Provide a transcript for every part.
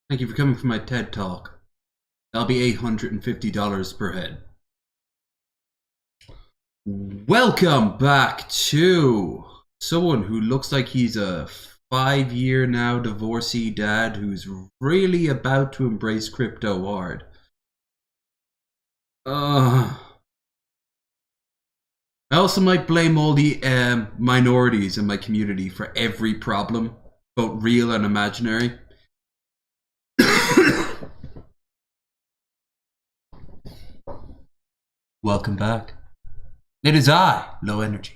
Thank you for coming for my TED Talk. That'll be $850 per head. Welcome back to someone who looks like he's a 5-year now divorcee dad who's really about to embrace crypto hard. I also might blame all the minorities in my community for every problem, both real and imaginary. Welcome back. It is I, Low Energy.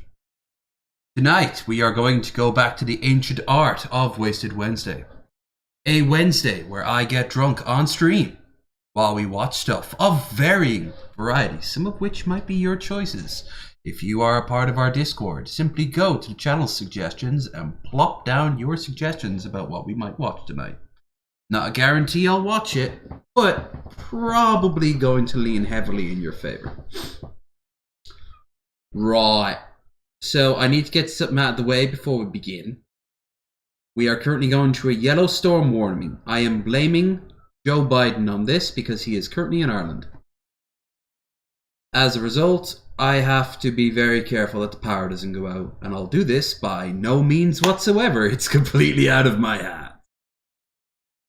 Tonight we are going to go back to the ancient art of Wasted Wednesday. A Wednesday where I get drunk on stream while we watch stuff of varying varieties, some of which might be your choices. If you are a part of our Discord, simply go to the channel suggestions and plop down your suggestions about what we might watch tonight. Not a guarantee I'll watch it, but probably going to lean heavily in your favor. Right. So I need to get something out of the way before we begin. We are currently going through a yellow storm warning. I am blaming Joe Biden on this because he is currently in Ireland. As a result, I have to be very careful that the power doesn't go out, and I'll do this by no means whatsoever. It's completely out of my hands.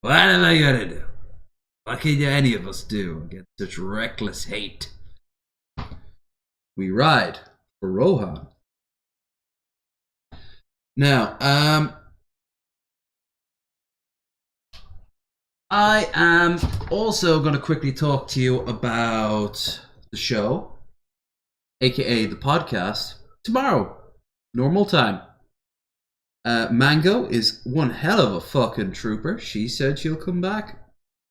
What am I gonna do? What can any of us do against such reckless hate? We ride for Rohan. Now, I am also going to quickly talk to you about the show, aka the podcast, tomorrow, normal time. Mango is one hell of a fucking trooper. She said she'll come back.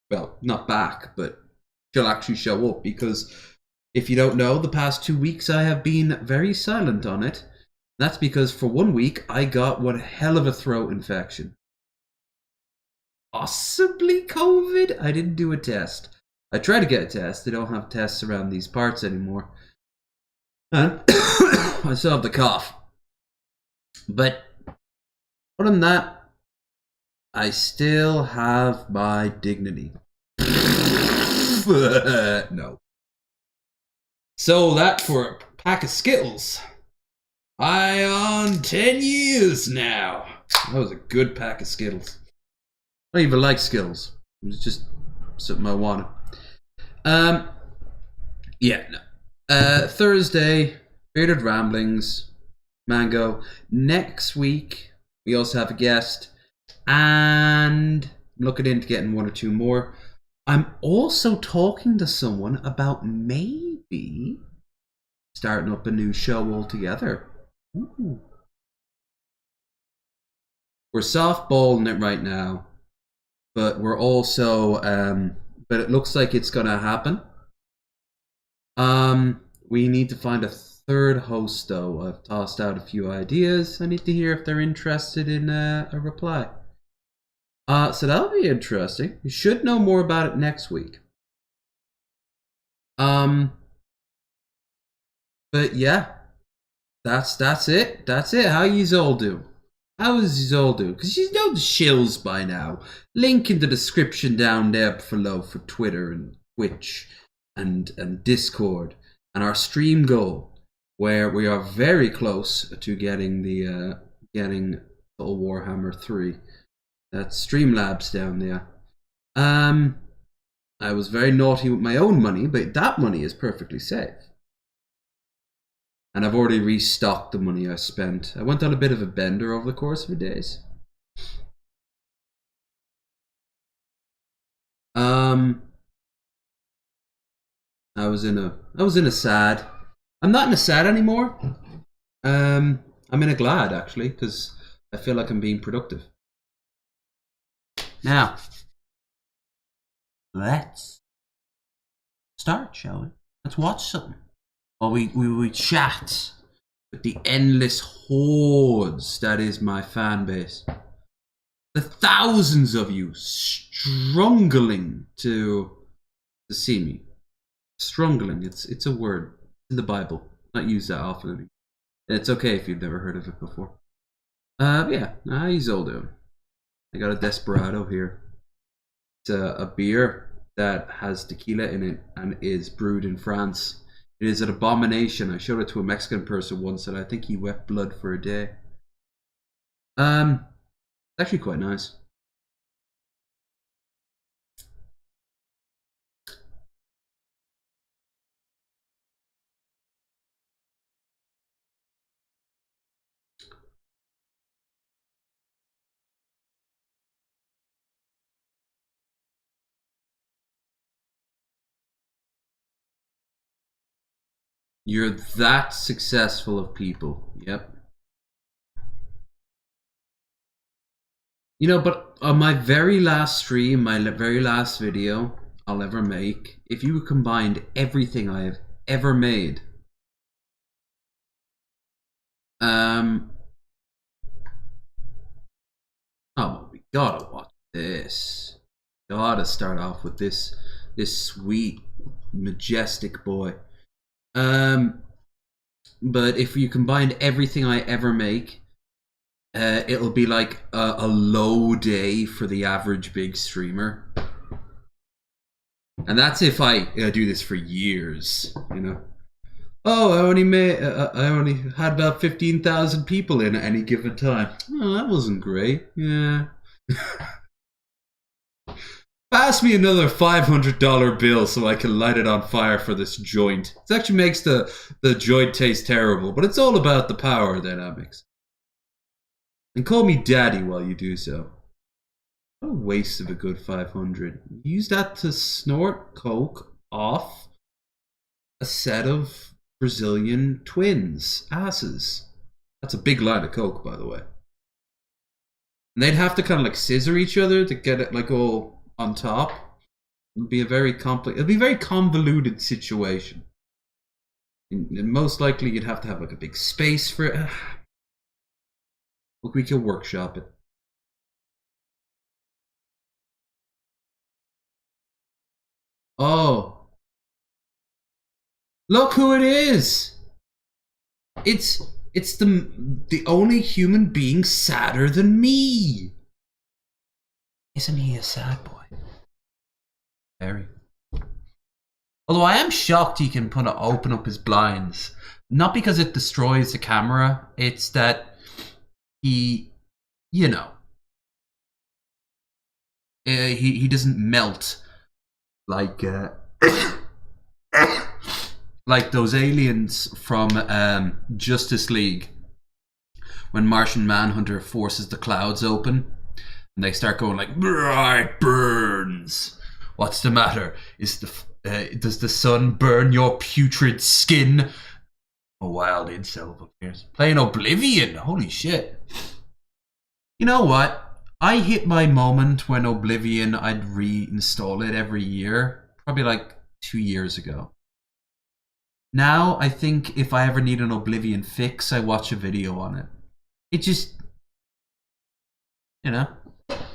Well, not back, but she'll actually show up, because if you don't know, the past 2 weeks I have been very silent on it. That's because for 1 week I got one hell of a throat infection. Possibly COVID? I didn't do a test. I tried to get a test. They don't have tests around these parts anymore. And I still have the cough. But other than that, I still have my dignity. No. So that for a pack of Skittles. I on 10 years now. That was a good pack of Skittles. I don't even like Skittles. It was just something I wanted. Yeah, no. Thursday, Bearded Ramblings, Mango. Next week, we also have a guest. And I'm looking into getting 1 or 2 more. I'm also talking to someone about maybe starting up a new show altogether. Ooh. We're softballing it right now. But we're also, but it looks like it's gonna happen. We need to find a 3rd host though. I've tossed out a few ideas. I need to hear if they're interested in a reply. So that'll be interesting. You should know more about it next week. But yeah, that's it. That's it. How yous all do? How is yous all do? Because you know the shills by now. Link in the description down there below for Twitter and Twitch and Discord and our stream goal, where we are very close to getting the full Warhammer 3. That's Streamlabs down there. I was very naughty with my own money, but that money is perfectly safe. And I've already restocked the money I spent. I went on a bit of a bender over the course of the days. I was in a sad. I'm not in a sad anymore. I'm in a glad, actually, because I feel like I'm being productive. Now, let's start, shall we? Let's watch something. While we chat with the endless hordes that is my fan base. The thousands of you struggling to see me. Struggling, it's a word in the Bible. Not used that often anymore. It's okay if you've never heard of it before. Yeah, how you all doing? I got a Desperado here. It's a beer that has tequila in it and is brewed in France. It is an abomination. I showed it to a Mexican person once and I think he wept blood for a day. It's actually quite nice. You're that successful of people. Yep. You know, but on my very last stream, my very last video I'll ever make, if you combined everything I have ever made, oh, we gotta watch this. Gotta start off with this sweet, majestic boy. But if you combined everything I ever make, it'll be like a low day for the average big streamer. And that's if I do this for years, you know. Oh, I only had about 15,000 people in at any given time. Oh, that wasn't great. Yeah. Pass me another $500 bill so I can light it on fire for this joint. It actually makes the joint taste terrible, but it's all about the power dynamics. And call me daddy while you do so. A waste of a good 500. Use that to snort coke off a set of Brazilian twins' asses. That's a big line of coke, by the way. And they'd have to kind of like scissor each other to get it like all on top. It'd be a very it'd be a very convoluted situation. And most likely you'd have to have like a big space for it. Look, we could workshop it. Oh. Look who it is! It's the only human being sadder than me. Isn't he a sad boy? Very. Although I am shocked he can open up his blinds. Not because it destroys the camera, it's that he, you know, he doesn't melt like like those aliens from Justice League when Martian Manhunter forces the clouds open and they start going like, it burns. What's the matter? Does the sun burn your putrid skin? A wild incel appears. Playing Oblivion. Holy shit. You know what? I hit my moment when Oblivion, I'd reinstall it every year. Probably like 2 years ago. Now, I think if I ever need an Oblivion fix, I watch a video on it. It just, you know,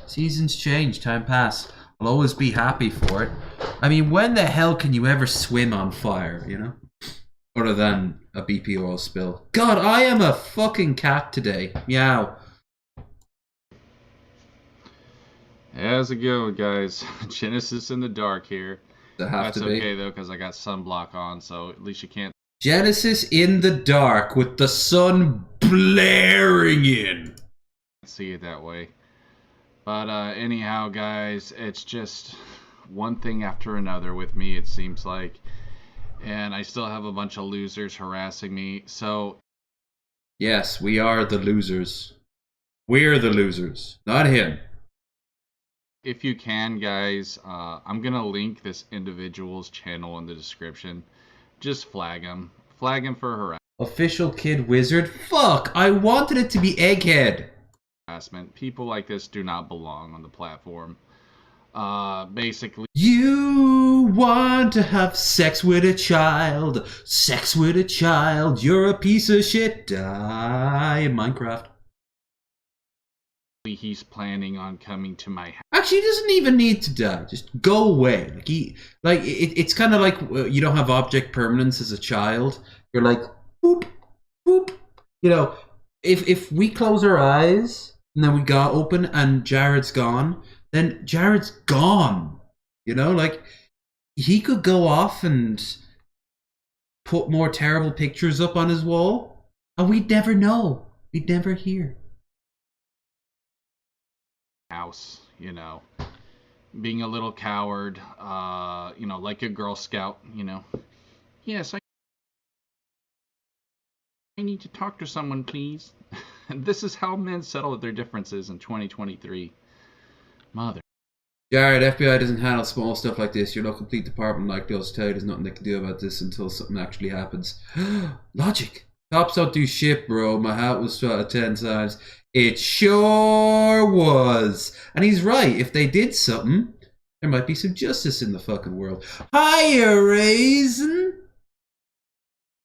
seasons change, time pass. I'll always be happy for it. I mean, when the hell can you ever swim on fire, you know? Other than a BP oil spill. God, I am a fucking cat today. Meow. How's it going, guys? Genesis in the dark here. That's okay though, because I got sunblock on, so at least you can't. Genesis in the dark with the sun blaring in. See it that way. But anyhow, guys, it's just one thing after another with me, it seems like. And I still have a bunch of losers harassing me, so. Yes, we are the losers. We're the losers, not him. If you can, guys, I'm going to link this individual's channel in the description. Just flag him. Flag him for harassment. Official Kid Wizard? Fuck, I wanted it to be Egghead. People like this do not belong on the platform. Basically. You want to have sex with a child. Sex with a child. You're a piece of shit. Die in Minecraft. He's planning on coming to my house. Actually, he doesn't even need to die. Just go away. It's kind of like you don't have object permanence as a child. You're like, boop, boop. You know, if we close our eyes and then we got open and Jared's gone, then Jared's gone. You know, like he could go off and put more terrible pictures up on his wall, and we'd never know. We'd never hear. House, you know, being a little coward, you know, like a Girl Scout, you know. Yes, I need to talk to someone, please. This is how men settle their differences in 2023. Mother. Jared, FBI doesn't handle small stuff like this. Your local police department like they'll tell you there's nothing they can do about this until something actually happens. Logic. Cops don't do shit, bro. My hat was shot 10 times. It sure was. And he's right. If they did something, there might be some justice in the fucking world. Hiya, Raisin!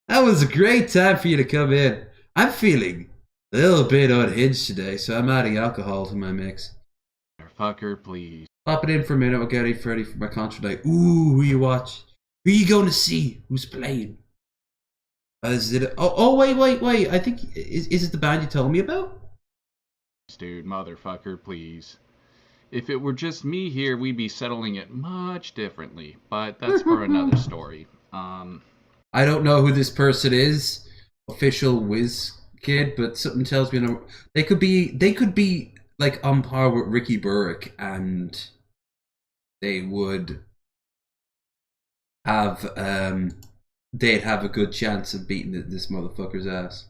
That was a great time for you to come in. I'm feeling a little bit unhinged today, so I'm adding alcohol to my mix. Fucker, please. Pop it in for a minute. I'll get ready for my concert night. Ooh, who you watch? Who you going to see? Who's playing? Is it? Oh, wait. I think is it the band you told me about? Dude, motherfucker, please. If it were just me here, we'd be settling it much differently. But that's for another story. I don't know who this person is, official whiz kid, but something tells me they could be like on par with Ricky Burrick, and they would have they'd have a good chance of beating this motherfucker's ass.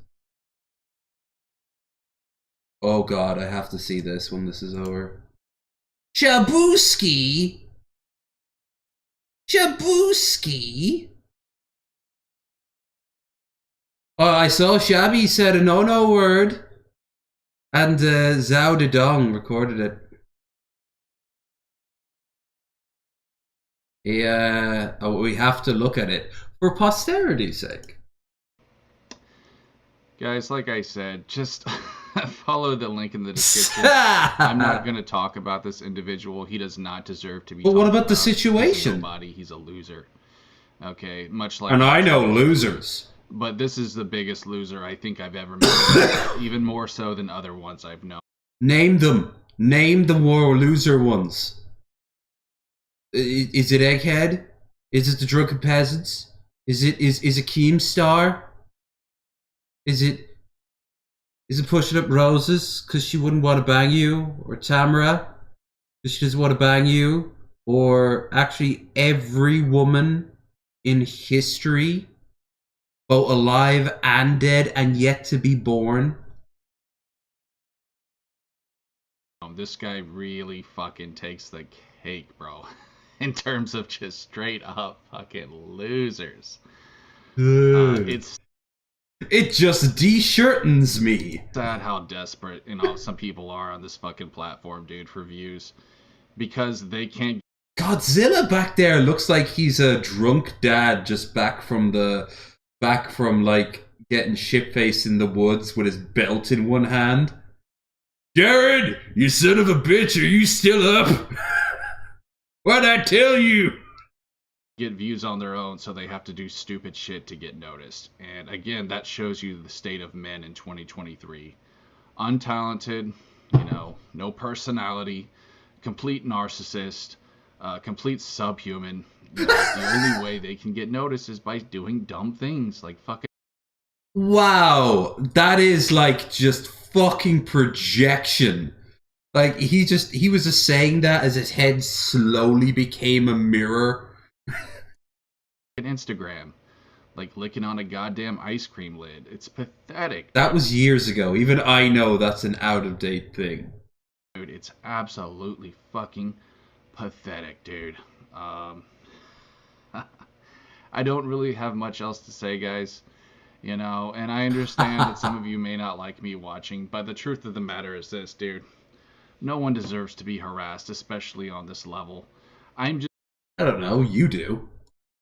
Oh god, I have to see this when this is over. Shabuski? Shabuski? Oh, I saw Shabby said a no-no word. And Zhao Dedong recorded it. Yeah, we have to look at it for posterity's sake. Guys, like I said, just follow the link in the description. I'm not going to talk about this individual. He does not deserve to be But what talked about the He's a situation? nobody. He's a loser. Okay, much like... And I know losers. But this is the biggest loser I think I've ever met. Even more so than other ones I've known. Name them. Name the more loser ones. Is it Egghead? Is it the Drunken Peasants? Is it Keemstar? Is it Pushing Up Roses because she wouldn't want to bang you? Or Tamara because she doesn't want to bang you? Or actually every woman in history, both alive and dead and yet to be born? This guy really fucking takes the cake, bro. In terms of just straight up fucking losers. It just de-shirtens me. Sad how desperate some people are on this fucking platform, dude, for views. Because they can't... Godzilla back there looks like he's a drunk dad just back from like getting shit-faced in the woods with his belt in one hand. Jared, you son of a bitch, are you still up? What'd I tell you? Get views on their own, so they have to do stupid shit to get noticed. And again, that shows you the state of men in 2023. Untalented, no personality, complete narcissist, complete subhuman. The only way they can get noticed is by doing dumb things like fucking... Wow, that is like just fucking projection. Like he was just saying that as his head slowly became a mirror. Instagram, like licking on a goddamn ice cream lid. It's pathetic. That was years ago. Even I know that's an out-of-date thing. Dude, it's absolutely fucking pathetic, dude. I don't really have much else to say, guys. And I understand that some of you may not like me watching, but the truth of the matter is this, dude. No one deserves to be harassed, especially on this level. I don't know, you do.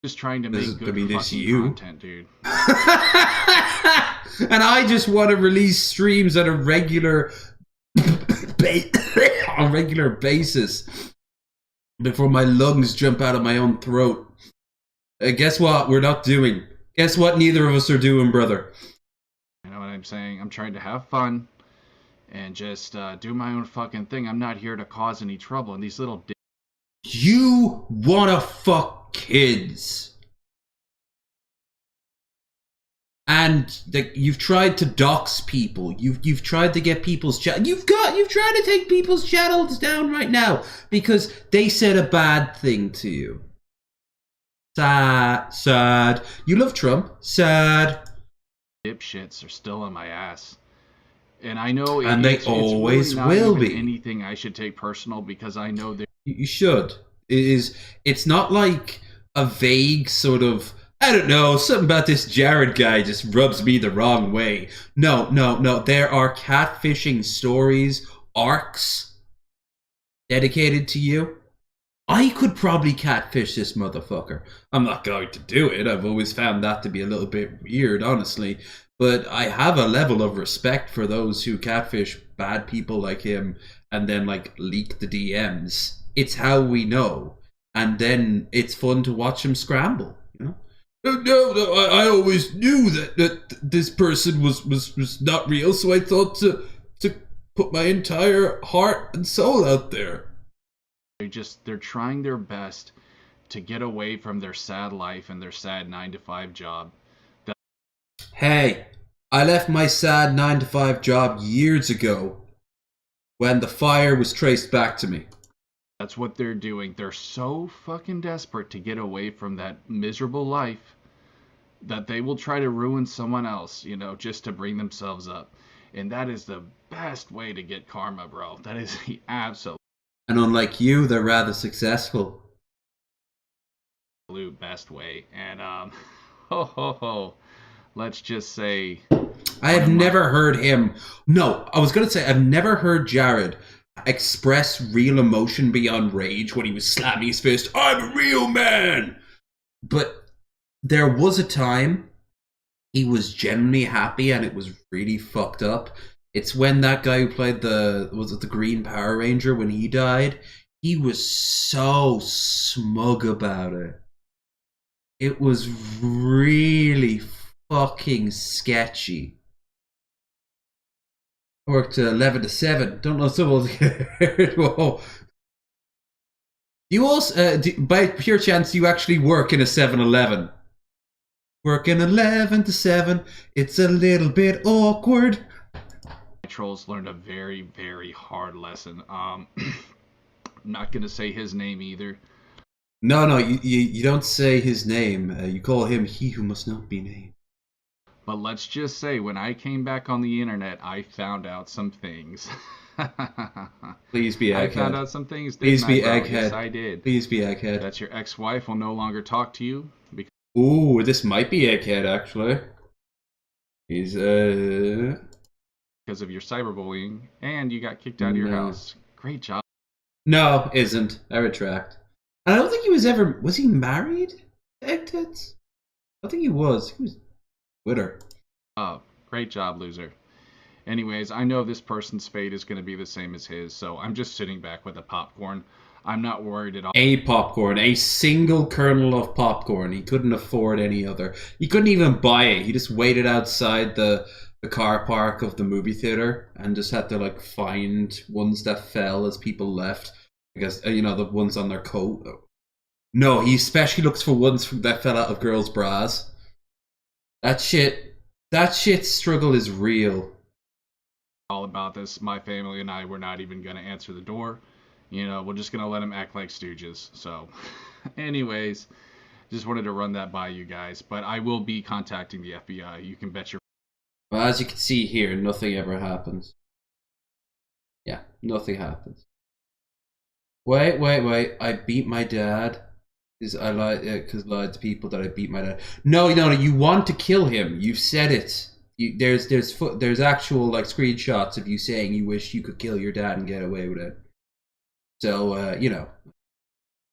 Just trying to make good fucking content, dude. And I just want to release streams on a regular basis before my lungs jump out of my own throat. Guess what? We're not doing. Guess what? Neither of us are doing, brother. You know what I'm saying? I'm trying to have fun and just do my own fucking thing. I'm not here to cause any trouble. And these little you wanna fuck kids, and you've tried to dox people. You've tried to get people's You've tried to take people's channels down right now because they said a bad thing to you. Sad. You love Trump. Sad. Dipshits are still on my ass. And I know and they always will be. Anything I should take personal because I know that you should. It's not like a vague sort of, I don't know, something about this Jared guy just rubs me the wrong way. No. There are catfishing stories, arcs dedicated to you. I could probably catfish this motherfucker. I'm not going to do it. I've always found that to be a little bit weird, honestly. But I have a level of respect for those who catfish bad people like him and then like leak the DMs. It's how we know. And then it's fun to watch him scramble, you know? No, I always knew that this person was not real, so I thought to put my entire heart and soul out there. They're trying their best to get away from their sad life and their sad 9-to-5 job. Hey, I left my sad 9-to-5 job years ago when the fire was traced back to me. That's what they're doing. They're so fucking desperate to get away from that miserable life that they will try to ruin someone else, just to bring themselves up. And that is the best way to get karma, bro. That is the absolute. And unlike you, they're rather successful. Absolute best way. And ho ho ho. Let's just say I have never heard him. No, I was gonna say I've never heard Jared express real emotion beyond rage when he was slamming his fist. I'm a real man. But there was a time he was genuinely happy, and it was really fucked up. It's when that guy who played the Green Power Ranger, when he died, he was so smug about it. It was really fucking sketchy. I worked 11 to 7. Don't know someone. Whoa. You also, by pure chance, you actually work in a 7-Eleven? Working 11 to 7. It's a little bit awkward. Trolls learned a very, very hard lesson. I'm not gonna say his name either. No, you don't say his name. You call him he who must not be named. But let's just say, when I came back on the internet, I found out some things. Please be Egghead. I found out some things. Please be Egghead. Yes, I did. Please be Egghead. That your ex-wife will no longer talk to you. Ooh, this might be Egghead, actually. He's, because of your cyberbullying, and you got kicked out of your house. Great job. No, isn't. I retract. I don't think he was ever... Was he married to Eggtits? I think he was. He was with her. Oh, great job, loser. Anyways, I know this person's fate is going to be the same as his, so I'm just sitting back with a popcorn. I'm not worried at all. A popcorn. A single kernel of popcorn. He couldn't afford any other. He couldn't even buy it. He just waited outside the car park of the movie theater and just had to, like, find ones that fell as people left. Because, you know, the ones on their coat. No, he especially looks for ones that fell out of girls' bras. That shit struggle is real. All about this. My family and I were not even going to answer the door. You know, we're just going to let them act like stooges. So, anyways, just wanted to run that by you guys. But I will be contacting the FBI. You can bet your... Well, as you can see here, nothing ever happens. Yeah, nothing happens. Wait. I beat my dad. I lied because lied to people that I beat my dad. No. You want to kill him. You've said it. There's actual, like, screenshots of you saying you wish you could kill your dad and get away with it. So you know,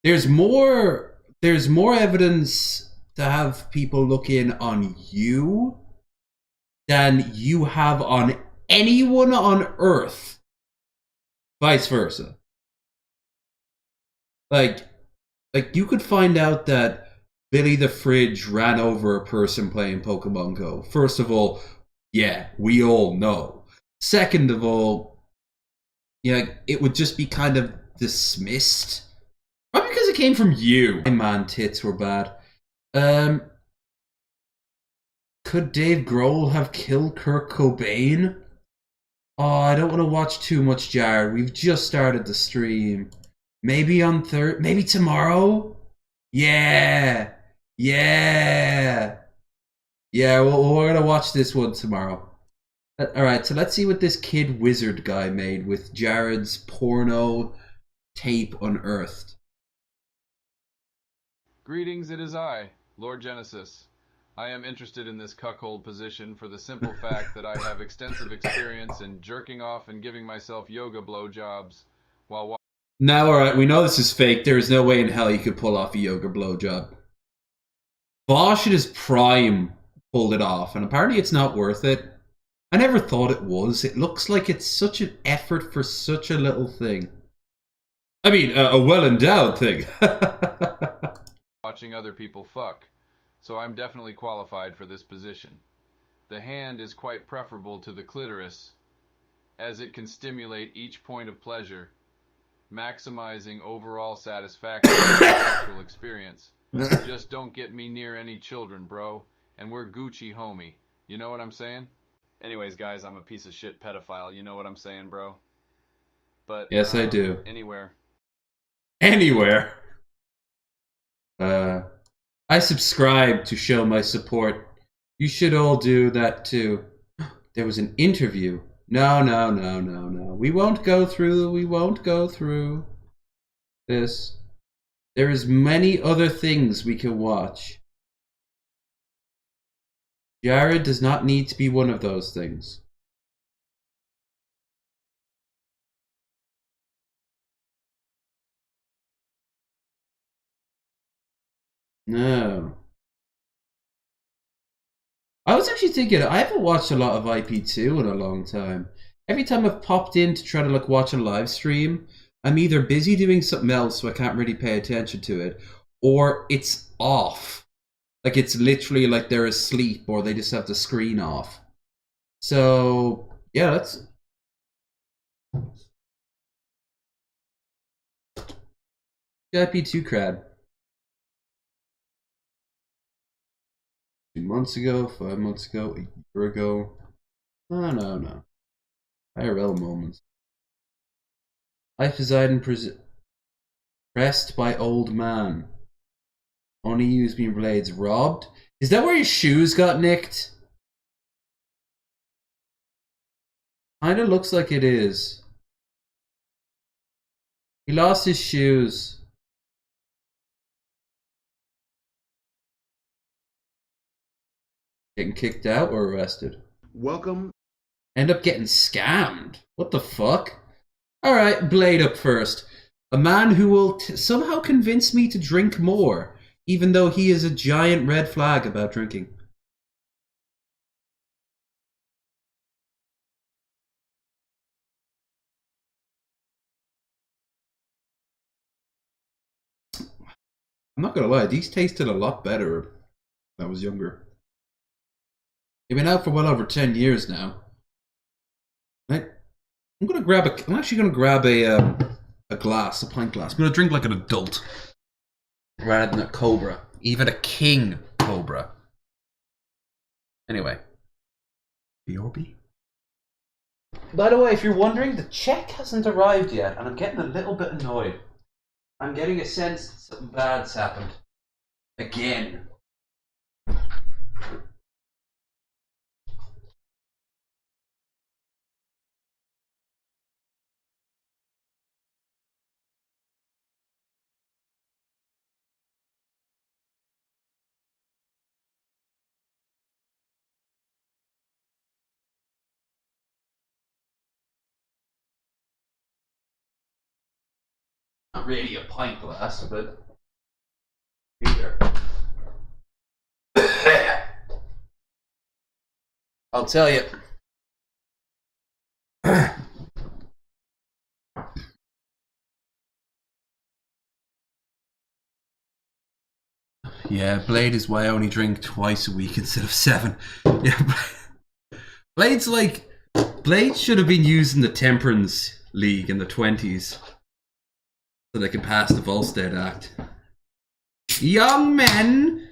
there's more evidence to have people look in on you than you have on anyone on Earth. Vice versa. Like you could find out that Billy the Fridge ran over a person playing Pokemon Go. First of all, yeah, we all know. Second of all, yeah, it would just be kind of dismissed. Probably because it came from you. My man, tits were bad. Could Dave Grohl have killed Kurt Cobain? Oh, I don't want to watch too much, Jared. We've just started the stream. Maybe on maybe tomorrow? Yeah. Well, we're gonna watch this one tomorrow. Alright, so let's see what this Kid Wizard guy made with Jared's porno tape unearthed. Greetings, it is I, Lord Genesis. I am interested in this cuckold position for the simple fact that I have extensive experience in jerking off and giving myself yoga blowjobs while Now, alright, we know this is fake. There is no way in hell you could pull off a yoga blowjob. Bosch in his prime pulled it off, and apparently it's not worth it. I never thought it was. It looks like it's such an effort for such a little thing. I mean, a well-endowed thing. watching other people fuck, so I'm definitely qualified for this position. The hand is quite preferable to the clitoris, as it can stimulate each point of pleasure, maximizing overall satisfaction in the sexual experience. Just don't get me near any children, bro, and we're Gucci, homie. You know what I'm saying? Anyways, guys, I'm a piece of shit pedophile. You know what I'm saying, bro? But yes, I do. Anywhere. I subscribe to show my support. You should all do that too. There was an interview. No. We won't go through. this. There is many other things we can watch. Jared does not need to be one of those things. No. I was actually thinking, I haven't watched a lot of IP2 in a long time. Every time I've popped in to try to like watch a live stream, I'm either busy doing something else so I can't really pay attention to it, or it's off. Like it's literally like they're asleep or they just have the screen off. So, yeah, that's... IP2 crowd. 2 months ago, 5 months ago, a year ago. No. IRL moments. I reside in prison. Pressed by old man. Only used me blades. Robbed? Is that where his shoes got nicked? Kinda looks like it is. He lost his shoes. Getting kicked out or arrested? Welcome. End up getting scammed. What the fuck? Alright, Blade up first. A man who will somehow convince me to drink more, even though he is a giant red flag about drinking. I'm not gonna lie, these tasted a lot better when I was younger. They've been out for well over 10 years now. Right? I'm actually gonna grab a glass, a pint glass. I'm gonna drink like an adult. Rather than a cobra. Even a king cobra. Anyway. BRB. By the way, if you're wondering, the check hasn't arrived yet, and I'm getting a little bit annoyed. I'm getting a sense that something bad's happened. Again. Not really a pint glass, but either. I'll tell you. Yeah, Blade is why I only drink twice a week instead of 7. Yeah, Blade's like... Blade should have been used in the Temperance League in the 20s. So they could pass the Volstead Act. Young men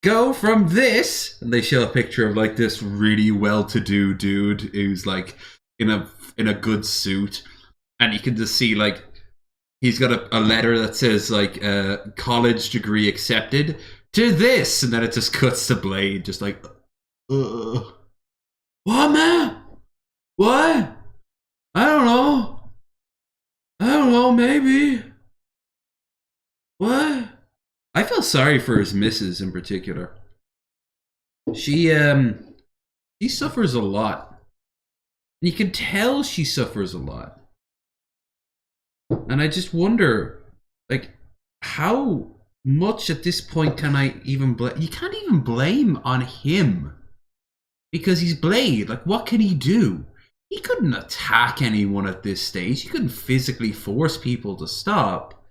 go from this... And they show a picture of like this really well-to-do dude who's like in a good suit. And you can just see like... He's got a letter that says like college degree accepted to this, and then it just cuts to Blade, just like, what, man? What? I don't know, maybe. What? I feel sorry for his missus in particular. She suffers a lot. And you can tell she suffers a lot. And I just wonder, like, how much at this point can I even blame? You can't even blame on him. Because he's Blade. Like, what can he do? He couldn't attack anyone at this stage. He couldn't physically force people to stop.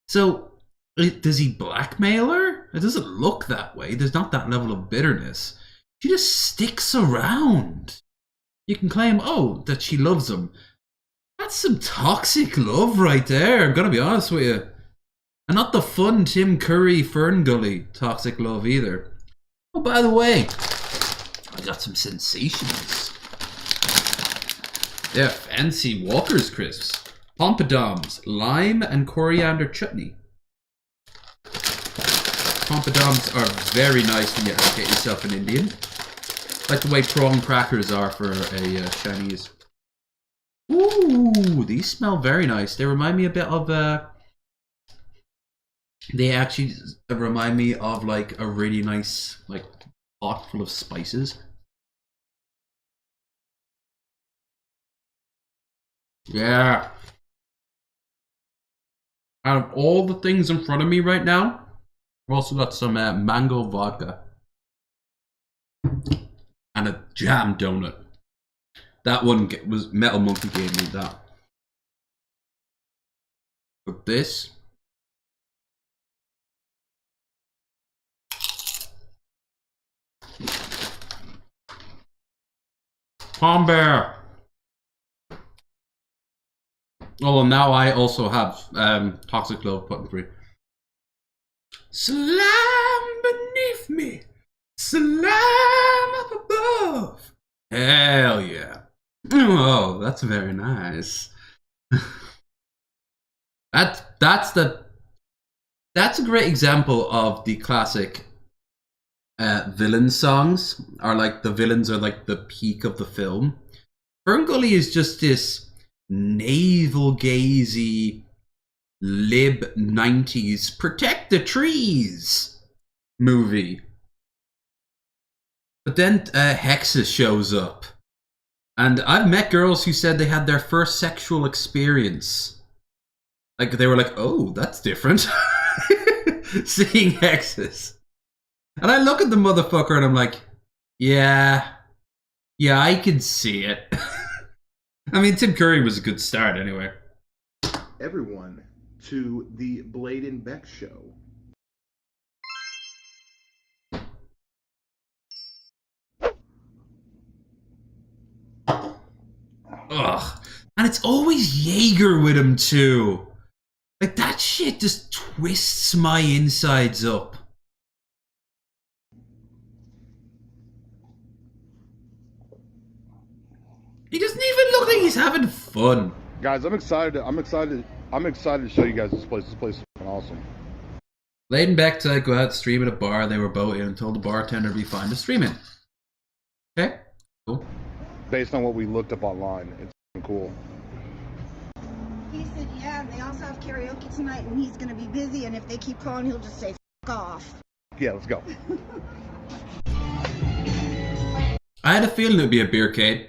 So, does he blackmail her? It doesn't look that way. There's not that level of bitterness. She just sticks around. You can claim, oh, that she loves him. That's some toxic love right there, I'm gonna be honest with you. And not the fun Tim Curry, Fern Gully toxic love either. Oh, by the way, I got some sensations. Yeah, fancy Walker's crisps. Pompadums, lime and coriander chutney. Pompadums are very nice when you get yourself an Indian. Like the way prawn crackers are for a Chinese. Ooh, these smell very nice. They remind me a bit of They actually remind me of like a really nice like pot full of spices. Yeah. Out of all the things in front of me right now, I've also got some mango vodka and a jam donut. That one was Metal Monkey gave me that. But this, Palm Bear. Oh, and now I also have Toxic Love putting free. Slam beneath me, slam up above. Hell yeah. Oh, that's very nice. That's a great example of the classic villain songs. Are like the villains are like the peak of the film. Ferngully is just this navel gazy lib 90s protect the trees movie. But then Hexus shows up. And I've met girls who said they had their first sexual experience. Like, they were like, oh, that's different. Seeing Hexus. And I look at the motherfucker and I'm like, yeah, I can see it. I mean, Tim Curry was a good start anyway. Everyone to the Blade and Beck show. Ugh. And it's always Jaeger with him too. Like, that shit just twists my insides up. He doesn't even look like he's having fun. Guys, I'm excited. I'm excited to show you guys this place. This place is fucking awesome. Blade and Beck to go out stream at a bar. They were both in and told the bartender to be fine to stream it. Okay, cool. Based on what we looked up online, it's fucking cool. He said, yeah, and they also have karaoke tonight, and he's going to be busy, and if they keep calling, he'll just say, f*** off. Yeah, let's go. I had a feeling it would be a beercade.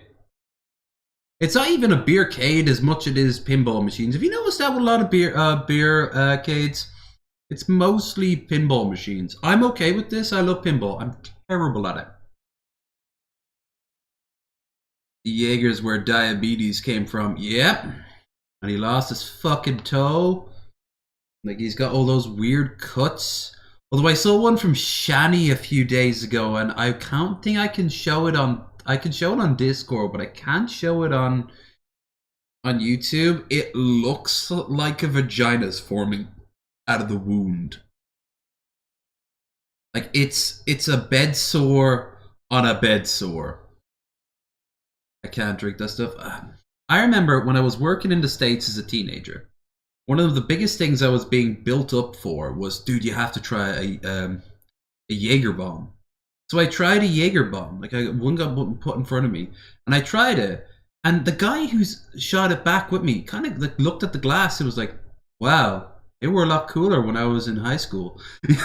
It's not even a beercade as much as it is pinball machines. Have you noticed that with a lot of beercades? It's mostly pinball machines. I'm okay with this. I love pinball. I'm terrible at it. The Jaeger's where diabetes came from. Yep. And he lost his fucking toe. Like, he's got all those weird cuts. Although I saw one from Shani a few days ago, and I can't think I can show it on... I can show it on Discord, but I can't show it on YouTube. It looks like a vagina's forming out of the wound. Like, it's a bed sore on a bed sore. I can't drink that stuff. I remember when I was working in the States as a teenager, one of the biggest things I was being built up for was, dude, you have to try a Jaeger bomb. So I tried a Jaeger bomb. Like, one got put in front of me, and I tried it. And the guy who's shot it back with me kind of like looked at the glass and was like, "Wow, they were a lot cooler when I was in high school." And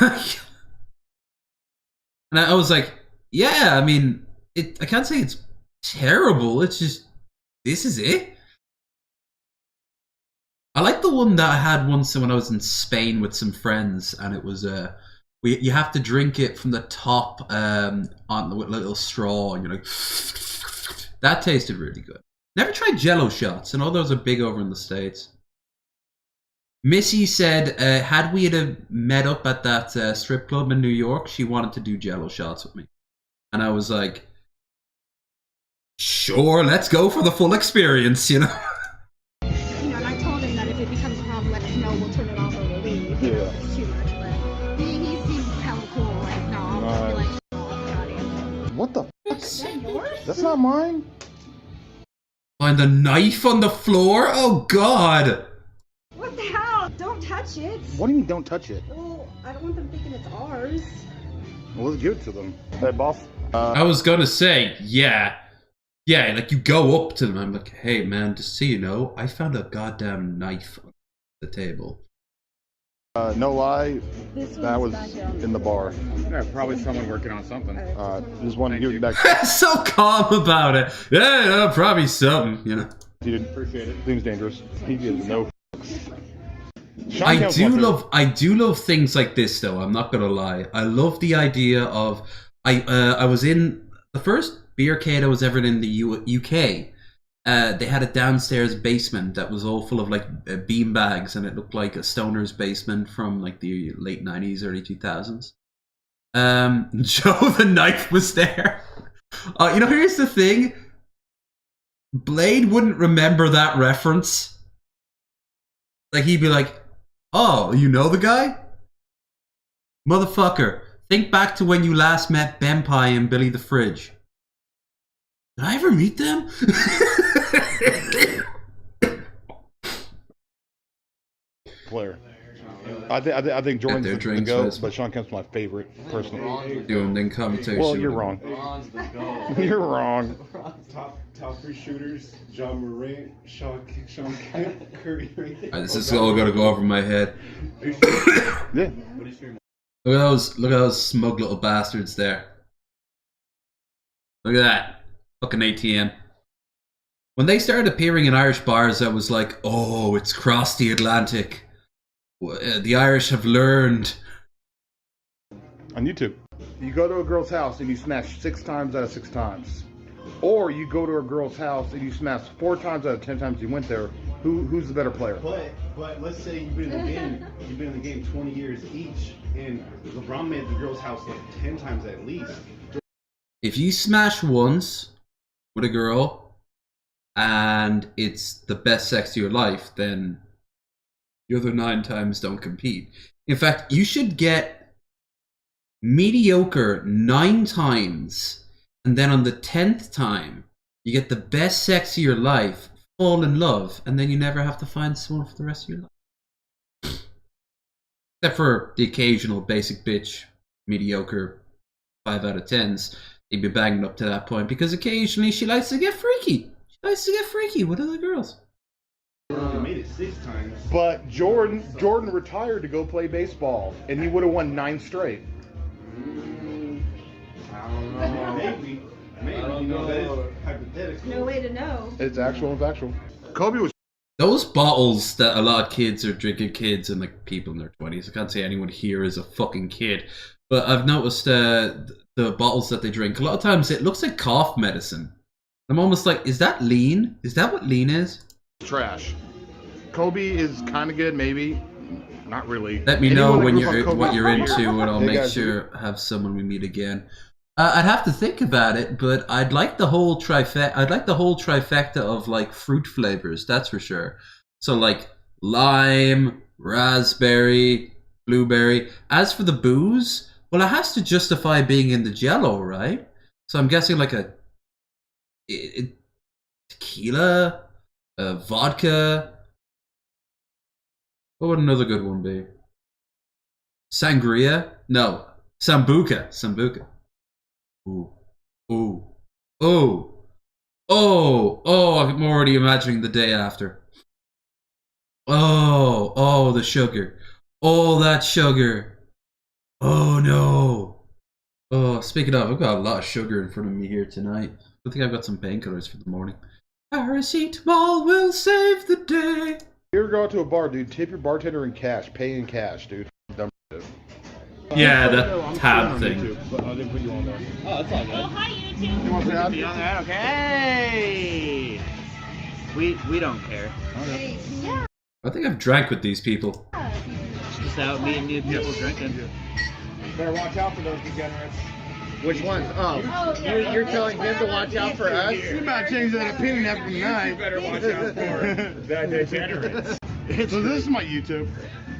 I was like, "Yeah, I mean, I can't say it's terrible. It's just this is it." I like the one that I had once when I was in Spain with some friends, and it was you have to drink it from the top on with a little straw, and you're like, that tasted really good. Never tried Jello shots. I know those are big over in the States. Missy said, had we had met up at that strip club in New York, she wanted to do Jello shots with me. And I was like, sure, let's go for the full experience, you know? You know, and I told him that if it becomes a problem, let us know, we'll turn it off or we'll leave. You know, if it's too much, but he seems hella cool. Like, no, I'll just be like, oh, got him. What the fuck? Is that yours? That's not mine. Find the knife on the floor? Oh, God! What the hell? Don't touch it. What do you mean don't touch it? Well, I don't want them thinking it's ours. Well, let's give it to them. Hey, boss. I was gonna say, yeah, like you go up to them, I'm like, hey man, just so you know, I found a goddamn knife on the table. No lie, This that was back down. in the bar. Yeah, probably someone working on something. Just wanted to give you back. So calm about it. Yeah, probably something, you know. Dude, appreciate it. Seems dangerous. He gives no. Sean I Kemp's do my love things like this though. I'm not gonna lie. I love the idea of I was in the first beercade I was ever in the UK. They had a downstairs basement that was all full of like bean bags, and it looked like a stoner's basement from like the late 90s, early 2000s. Joe the Knife was there. You know, here's the thing. Blade wouldn't remember that reference. Like, he'd be like, oh, you know the guy? Motherfucker, think back to when you last met Ben Pie and Billy the Fridge. Did I ever meet them? player. I think Jordan's their the drinks GOAT, first. but Sean Kemp's my favorite personally. Doing then commentation. Well, you're wrong. You're wrong. Top three shooters: John Morant, Sean Kemp, Curry. This is all gonna go over my head. Yeah. Look at those smug little bastards there. Look at that. Fucking ATM. When they started appearing in Irish bars, I was like, oh, it's crossed the Atlantic. The Irish have learned. On YouTube. You go to a girl's house and you smash 6 times out of 6 times. Or you go to a girl's house and you smash 4 times out of 10 times you went there. Who's the better player? But let's say you've been in the game 20 years each, and LeBron made the girl's house like 10 times at least. If you smash once with a girl and it's the best sex of your life, then the other 9 times don't compete. In fact, you should get mediocre 9 times, and then on the 10th time, you get the best sex of your life, fall in love, and then you never have to find someone for the rest of your life. Except for the occasional basic bitch, mediocre 5 out of 10s. You'd be banging up to that point because occasionally she likes to get freaky. She likes to get freaky with other girls. They made it 6 times. But Jordan retired to go play baseball, and he would have won 9 straight. I don't know. Maybe. You know, that is hypothetical. No way to know. It's actual and factual. Kobe was. Those bottles that a lot of kids are drinking, kids and like people in their 20s. I can't say anyone here is a fucking kid. But I've noticed the bottles that they drink, a lot of times it looks like cough medicine. I'm almost like, is that lean? Is that what lean is? Trash. Kobe is kind of good, maybe. Not really. Let me know Anyone when that grew up on what Kobe you're for into, and I'll Hey, make guys, sure have someone we meet again. I'd have to think about it, but I'd like the whole trifecta of like fruit flavors. That's for sure. So like lime, raspberry, blueberry. As for the booze, well, it has to justify being in the Jello, right? So I'm guessing like a tequila, vodka. What would another good one be? Sangria? No, sambuca. Sambuca. Ooh, ooh, oh, oh! I'm already imagining the day after. Oh, the sugar. Oh, that sugar. Oh no. Oh, speaking of, I've got a lot of sugar in front of me here tonight. I think I've got some painkillers for the morning. Paracetamol will save the day. You ever go out to a bar, dude? Tip your bartender in cash. Pay in cash, dude. Dumb shit. Yeah, that tab thing. YouTube, but I didn't put you on there. Oh, that's all good. Oh, hi, YouTube. You want to say Be hi? on that? Okay. We don't care. Hey, yeah. I think I've drank with these people. Just out meeting new people drinking. Better watch out for those degenerates. Which ones? Oh, Oh, you're telling him to watch out for us? You about to change that opinion after tonight. You better watch out for the degenerates. So this is my YouTube.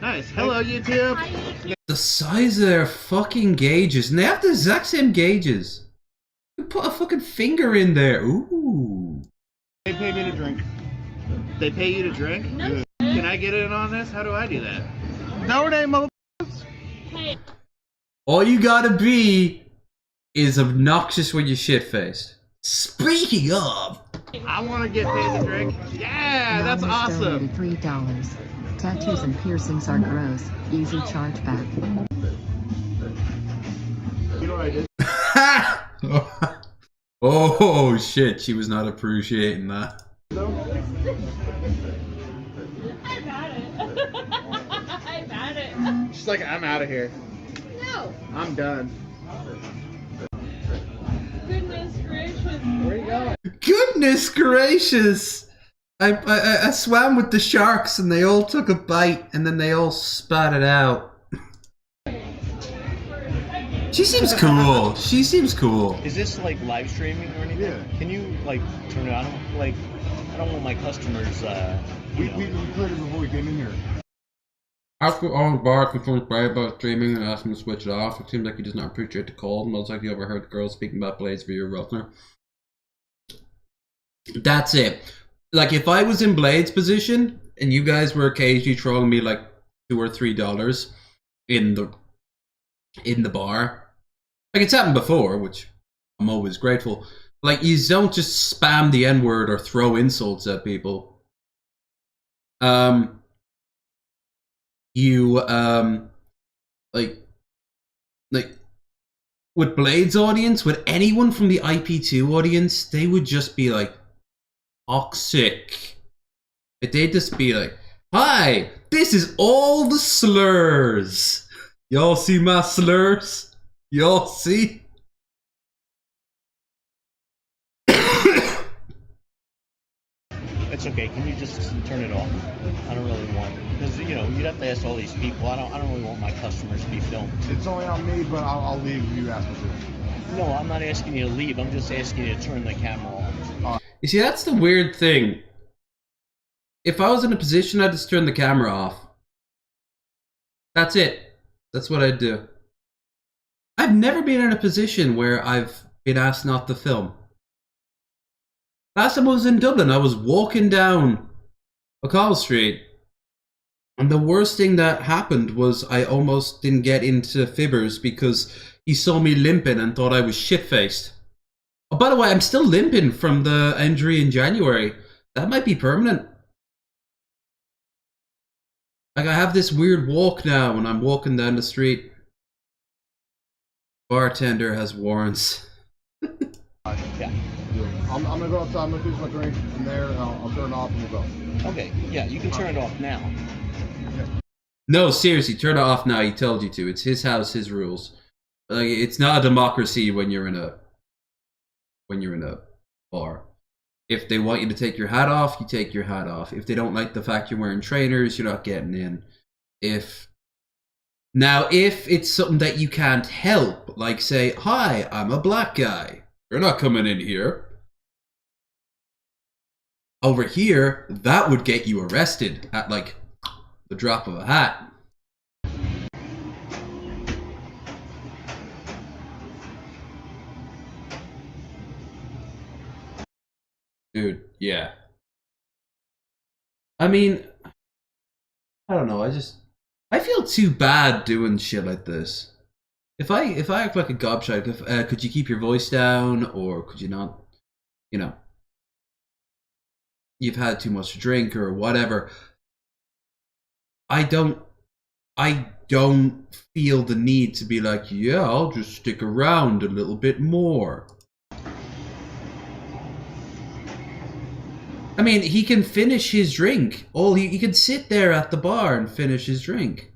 Nice. Hello, YouTube. Hi, YouTube. The size of their fucking gauges, and they have the exact same gauges. You put a fucking finger in there. Ooh. They pay me to drink. They pay you to drink? No. Can I get in on this? How do I do that? Donate, mother. Hey. All you gotta be is obnoxious when you're shit-faced. Speaking of, I want to get paid to drink. Yeah, that's awesome. $3. Tattoos and piercings are gross. Easy chargeback. You know what I did? Oh shit, she was not appreciating that. I'm at it. I'm at it. She's like, I'm out of here. No. I'm done. Goodness gracious. Where you going? Goodness gracious! I swam with the sharks and they all took a bite and then they all spat it out. She seems cool. She seems cool. Is this like live streaming or anything? Yeah. Can you like turn it on? Like, I don't want my customers. We played it before we came in here. Ask the owner bar confirms Barry about streaming and asked him to switch it off. It seems like he does not appreciate the call. Most likely overheard the girl speaking about Blades via Rutner. That's it. Like, if I was in Blade's position and you guys were occasionally throwing me like $2 or $3 in the bar, like it's happened before, which I'm always grateful. Like, you don't just spam the N-word or throw insults at people. Like with Blade's audience, with anyone from the IP2 audience, they would just be like toxic. They'd just be like, hi, this is all the slurs. Y'all see my slurs? Y'all see? It's okay. Can you just turn it off? I don't really want, because you know you'd have to ask all these people. I don't really want my customers to be filmed. It's only on me, but I'll leave if you ask me to. No, I'm not asking you to leave. I'm just asking you to turn the camera off. You see, that's the weird thing. If I was in a position, I'd just turn the camera off. That's it. That's what I'd do. I've never been in a position where I've been asked not to film. Last time I was in Dublin, I was walking down O'Connell Street, and the worst thing that happened was I almost didn't get into Fibbers because he saw me limping and thought I was shit-faced. Oh, by the way, I'm still limping from the injury in January. That might be permanent. Like, I have this weird walk now when I'm walking down the street. Bartender has warrants. Yeah. I'm gonna go outside. I'm gonna finish my drink from there. And I'll turn it off and we'll go. Okay. Yeah, you can turn it off now. No, seriously, turn it off now. He told you to. It's his house, his rules. Like, it's not a democracy when you're in a bar. If they want you to take your hat off, you take your hat off. If they don't like the fact you're wearing trainers, you're not getting in. If it's something that you can't help, like say, hi, I'm a black guy, you're not coming in here. Over here, that would get you arrested at like the drop of a hat. Dude, yeah. I mean, I don't know, I feel too bad doing shit like this. If I act like a gobshite, could you keep your voice down, or could you not, you know, you've had too much to drink or whatever. I don't feel the need to be like, yeah, I'll just stick around a little bit more. I mean, he can finish his drink. He can sit there at the bar and finish his drink.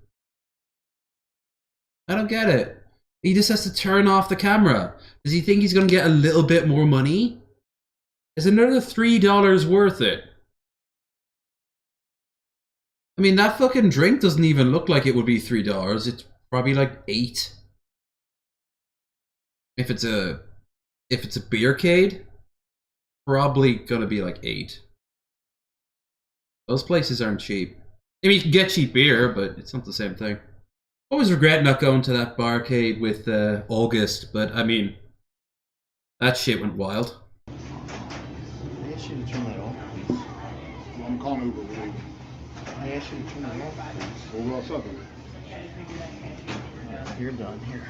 I don't get it. He just has to turn off the camera. Does he think he's going to get a little bit more money? Is another $3 worth it? I mean, that fucking drink doesn't even look like it would be $3. It's probably like $8. If it's a beercade, probably gonna be like $8. Those places aren't cheap. I mean, you can get cheap beer, but it's not the same thing. I always regret not going to that barcade with August, but I mean, that shit went wild. I asked you to turn that off, please. I'm calling Uber. We'll leave. I asked you to turn that off, please. We'll go outside. You're done here.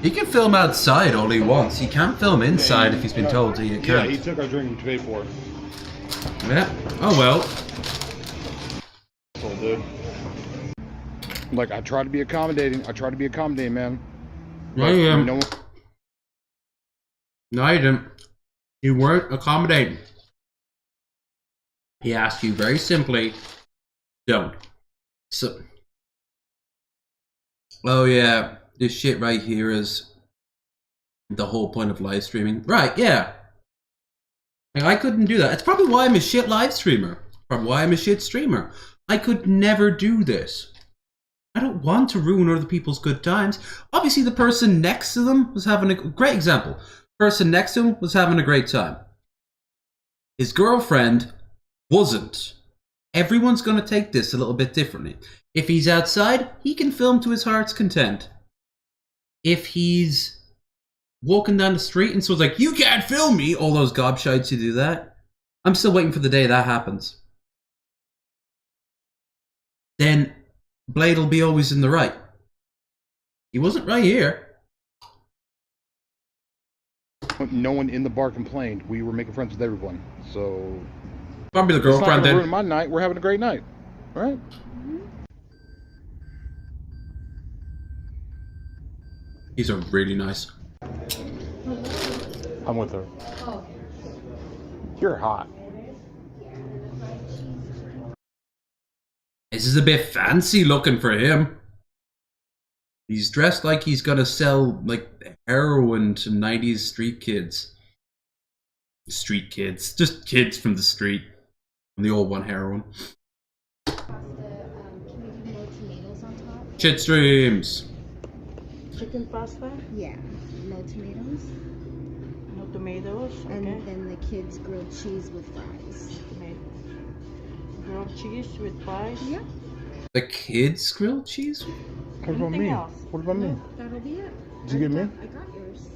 He can film outside all he wants. He can't film inside if he's been told he can't. Yeah, he took our drink to pay for it. Yeah. Oh well. So, dude. Like, I try to be accommodating. Man. No, you didn't. No, you didn't. You weren't accommodating. He asked you very simply, don't. So, oh yeah, this shit right here is the whole point of live streaming. Right, yeah. Like, I couldn't do that. It's probably why I'm a shit live streamer. Probably why I'm a shit streamer. I could never do this. I don't want to ruin other people's good times. Obviously, the person next to them was having a great example. Person next to him was having a great time. His girlfriend wasn't. Everyone's going to take this a little bit differently. If he's outside, he can film to his heart's content. If he's walking down the street and someone's like, you can't film me, all those gobshites who do that, I'm still waiting for the day that happens. Then Blade will be always in the right. He wasn't right here. No one in the bar complained. We were making friends with everyone. So probably the girlfriend did. Ruin my night. We're having a great night. All right. These are really nice. I'm with her. You're hot. This is a bit fancy looking for him. He's dressed like he's gonna sell like heroin to 90s street kids. Street kids. Just kids from the street. From the old one heroin. Shit streams. Chicken pasta? Yeah, no tomatoes. No tomatoes, okay. And then the kids grilled cheese with fries. Grilled cheese with fries? Yeah. The kids grilled cheese? What about me? What about me? That'll be it. Did you get me? I got yours.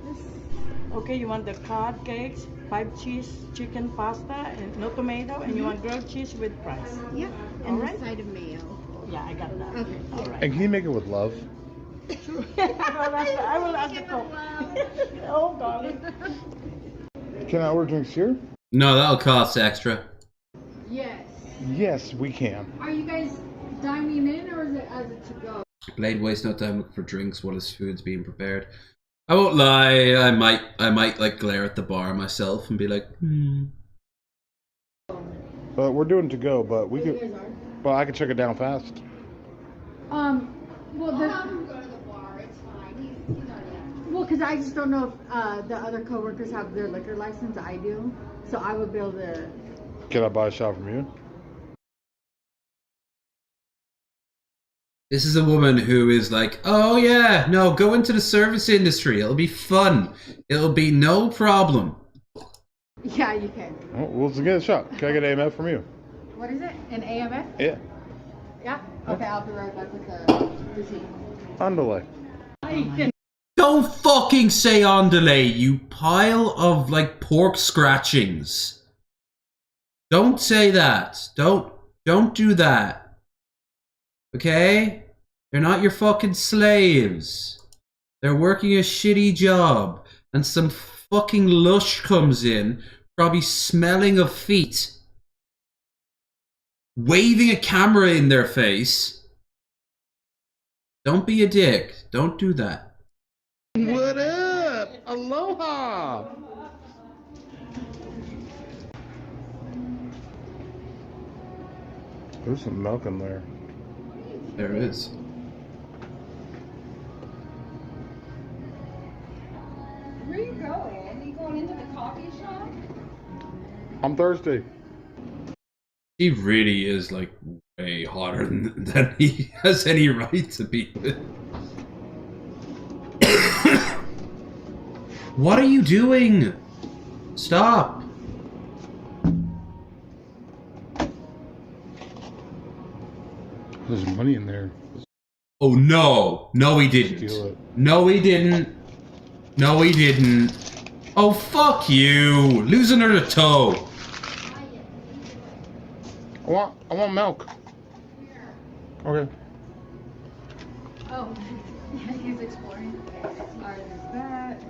This. Okay, you want the cod cakes, 5 cheese chicken pasta, and no tomato, and you want grilled cheese with fries? Yep. And a side of mayo. Yeah, I got that. Okay. All right. And can you make it with love? I will ask the cook. Oh, darling. Can I order drinks here? No, that'll cost extra. Yes. Yes, we can. Are you guys dining in or is it as a to-go? Blade wastes no time looking for drinks while his food's being prepared. I won't lie, I might like glare at the bar myself and be like, But we're doing to go, but we could. But I could check it down fast. Well, I'm going to the bar. It's fine. He's already. Well, because I just don't know if the other coworkers have their liquor license. I do, so I would be able to. Can I buy a shot from you? This is a woman who is like, oh yeah, no, go into the service industry. It'll be fun. It'll be no problem. Yeah, you can. Well, let's get a shot. Can I get an AMF from you? What is it? An AMF? Yeah. Yeah? Okay, I'll be right back with the receipt. On delay. Don't fucking say on delay, you pile of like pork scratchings. Don't say that. Don't do that. Okay? They're not your fucking slaves. They're working a shitty job. And some fucking lush comes in, probably smelling of feet, waving a camera in their face. Don't be a dick. Don't do that. What up? Aloha! There's some milk in there. There is. Where are you going? Are you going into the coffee shop? I'm thirsty. He really is like way hotter than he has any right to be. What are you doing? Stop. There's money in there. Oh no. No he didn't. Steal it. No he didn't. No he didn't. Oh fuck you. Lose another toe. I want milk. Okay. Oh. He's exploring. Alright, there's that.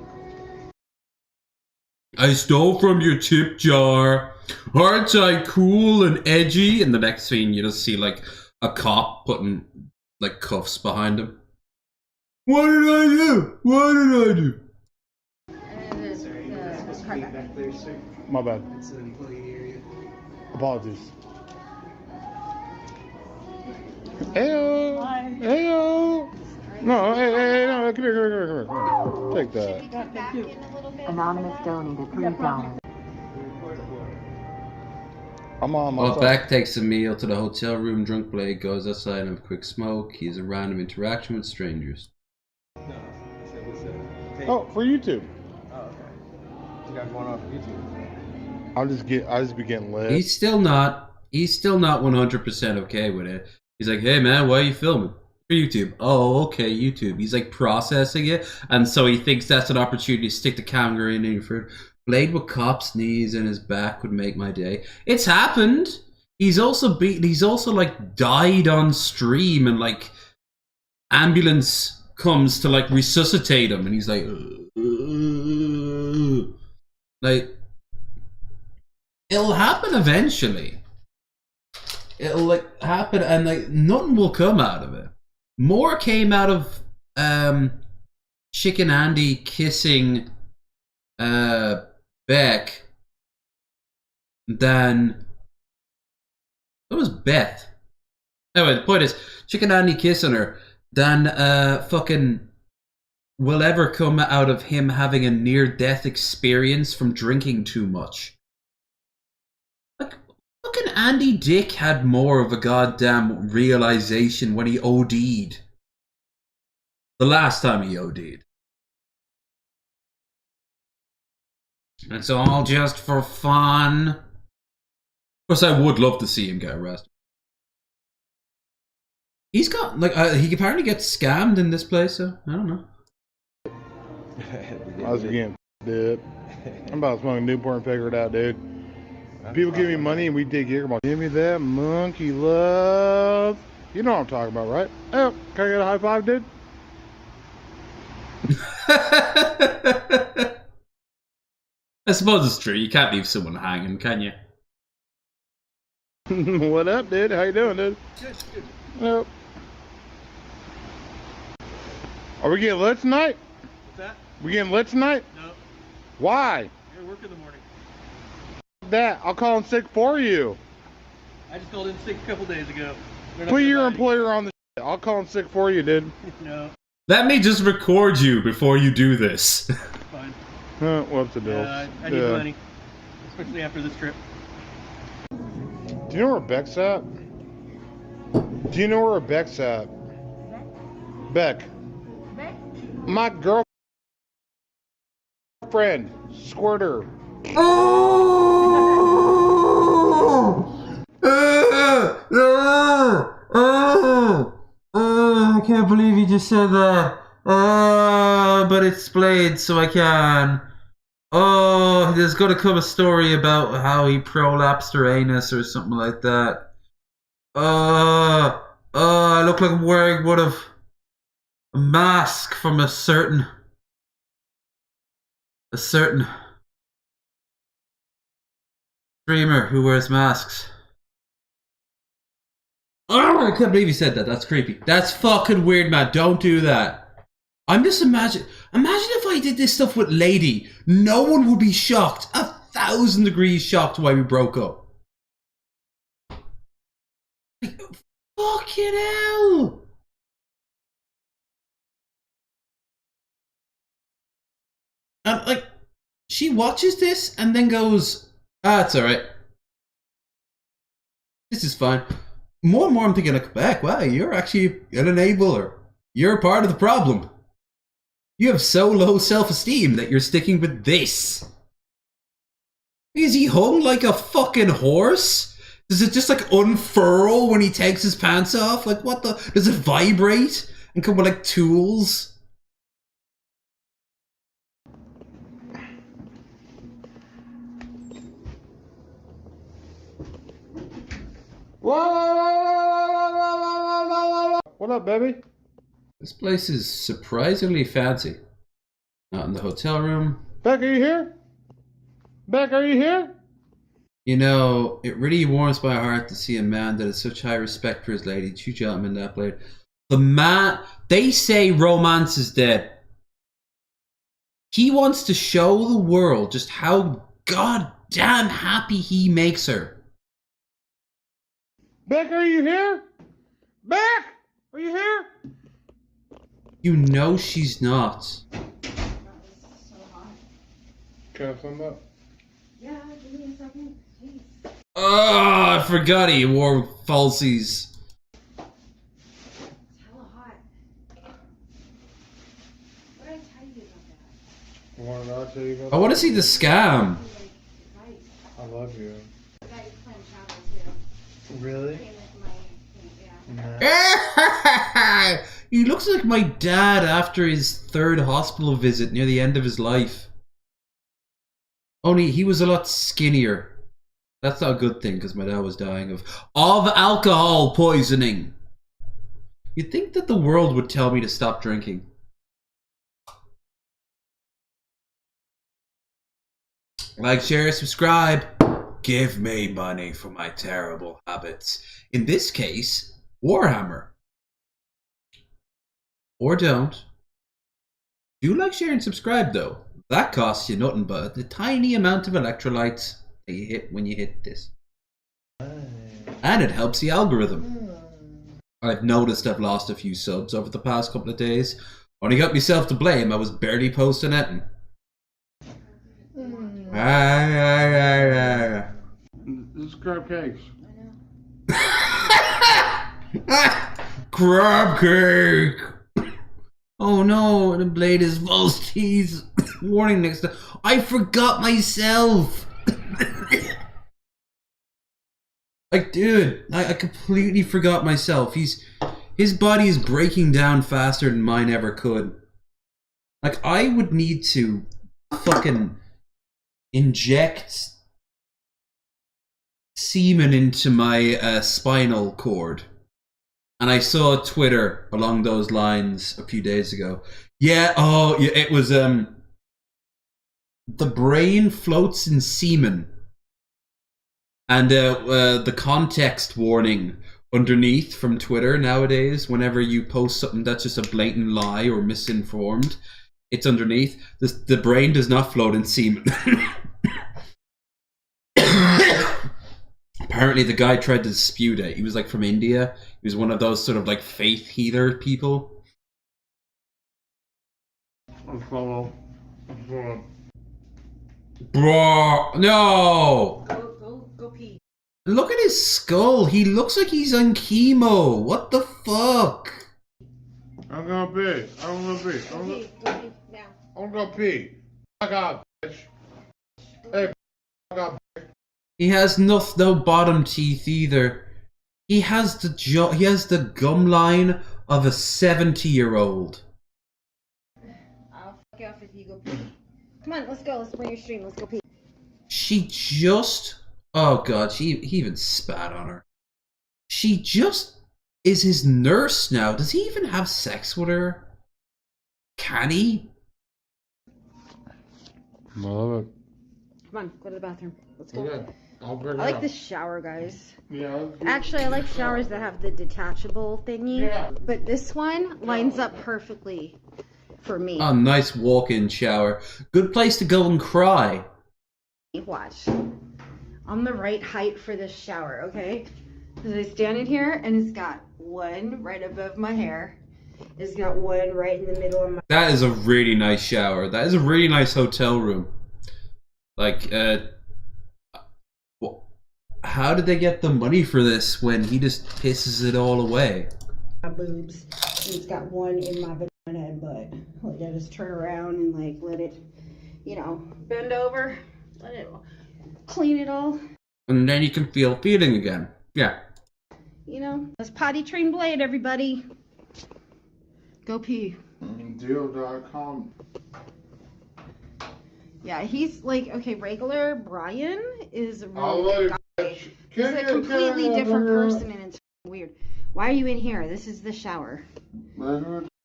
I stole from your tip jar. Aren't I cool and edgy? And the next scene, you just see like a cop putting like cuffs behind him. What did I do? What did I do? And there's the car back there, sir. My bad. It's an employee area. Apologies. Heyo! Heyo! No, hey, no, come here. Take that. God, thank you. Anonymous donated $3. I'm on my Well, side. Beck takes a meal to the hotel room. Drunk Blade goes outside and have a quick smoke. He has a random interaction with strangers. No, what's that? Oh, for YouTube. Oh, okay. You got going on for YouTube? I just be getting lit. He's still not 100% okay with it. He's like, hey man, why are you filming? For YouTube. Oh, okay, YouTube. He's like processing it, and so he thinks that's an opportunity to stick the camera in for Blade with cop's knees and his back would make my day. It's happened. He's also like died on stream, and like ambulance comes to like resuscitate him, and he's like, like it'll happen eventually. It'll like happen, and like nothing will come out of it. More came out of Chicken Andy kissing Beck than that was Beth. Anyway, the point is, Chicken Andy kissing her than fucking will ever come out of him having a near-death experience from drinking too much. Like, fucking Andy Dick had more of a goddamn realization when he OD'd. The last time he OD'd. It's all just for fun. Of course, I would love to see him get arrested. He's got, like, he apparently gets scammed in this place, so I don't know. I was getting dude. I'm about to smoke a Newport and figure it out, dude. People give me money and we dig here. Give me that monkey love. You know what I'm talking about, right? Oh, can I get a high five, dude? I suppose it's true. You can't leave someone hanging, can you? What up, dude? How you doing, dude? Good, good. Nope. Are we getting lit tonight? What's that? We getting lit tonight? No. Why? You're at work in the morning. That I'll call in sick for you. I just called in sick a couple days ago. Put your employer on the shit. I'll call in sick for you, dude. No. Let me just record you before you do this. Fine. What's the deal? I need money. Especially after this trip. Do you know where Beck's at? Do you know where Beck's at? Beck. Beck? My girlfriend. Squirter. I can't believe you just said that. But it's Blade, so I can. Oh, there's gonna come a story about how he prolapsed her anus or something like that. I look like I'm wearing one of a mask from a certain streamer who wears masks. Oh, I can't believe you said that. That's creepy. That's fucking weird, man. Don't do that. I'm just imagine if I did this stuff with Lady. No one would be shocked. 1,000 degrees shocked why we broke up. Like, fucking hell. And like, she watches this and then goes, it's alright. This is fine. More and more I'm thinking, like, Beck, wow, you're actually an enabler. You're part of the problem. You have so low self-esteem that you're sticking with this. Is he hung like a fucking horse? Does it just like unfurl when he takes his pants off? Like what the? Does it vibrate and come with like tools? What up, baby? This place is surprisingly fancy. Not in the hotel room. Beck, are you here? Beck, are you here? You know, it really warms my heart to see a man that has such high respect for his lady. Two gentlemen that played. The man, they say romance is dead. He wants to show the world just how goddamn happy he makes her. Beck, are you here? Beck, are you here? You know she's not. Can I sum up? Yeah, give me a second. Jeez. Oh, I forgot he wore falsies. It's hella hot. What did I tell you about that? What did I tell you about I want to see the scam. I love you. The guy who's playing Chavo too. Really? Came with my yeah. He looks like my dad after his third hospital visit near the end of his life. Only he was a lot skinnier. That's not a good thing because my dad was dying of alcohol poisoning. You'd think that the world would tell me to stop drinking. Like, share, subscribe. Give me money for my terrible habits. In this case, Warhammer. Or don't. Do like, share, and subscribe though. That costs you nothing but the tiny amount of electrolytes that you hit when you hit this. And it helps the algorithm. I've noticed I've lost a few subs over the past couple of days. Only got myself to blame. I was barely posting it. This is crab cakes. Crab cake! Oh no, the blade is false teeth. Warning next time. I forgot myself! Like, dude, I completely forgot myself. His body is breaking down faster than mine ever could. Like, I would need to fucking inject semen into my spinal cord. And I saw Twitter along those lines a few days ago. Yeah, oh, yeah, it was, the brain floats in semen. And the context warning underneath from Twitter nowadays, whenever you post something that's just a blatant lie or misinformed, it's underneath. The brain does not float in semen. Apparently the guy tried to dispute it. He was like from India. He was one of those sort of like faith healer people. Bro, no! Go pee. Look at his skull. He looks like he's on chemo. What the fuck? I'm gonna pee. I'm gonna pee. Go pee now. I'm gonna pee. I got bitch. Hey, I got bitch. He has no bottom teeth either. He has the he has the gum line of a 70-year-old. I'll fuck you off if you go pee. Come on, let's go. Let's bring your stream. Let's go pee. She just... Oh god, he even spat on her. She just is his nurse now. Does he even have sex with her? Can he? Love it. Come on, go to the bathroom. Let's go. Okay. I'll bring I it like up. this shower, guys. Yeah. Actually, I like showers that have the detachable thingy. Yeah. But this one lines up perfectly for me. Oh, nice walk-in shower. Good place to go and cry. Watch. I'm the right height for this shower, okay? Because I stand in here and it's got one right above my hair. It's got one right in the middle of my... That is a really nice shower. That is a really nice hotel room. Like, how did they get the money for this when he just pisses it all away? My boobs. And it's got one in my vagina and butt. Like, I just turn around and, like, let it, you know, bend over. Let it clean it all. And then you can feel feeling again. Yeah. You know, let's potty train Blade, everybody. Go pee. Deal.com. Yeah, he's like, okay, regular Brian is a I'll really let guy. it. He's a completely different person and it's weird. Why are you in here? This is the shower.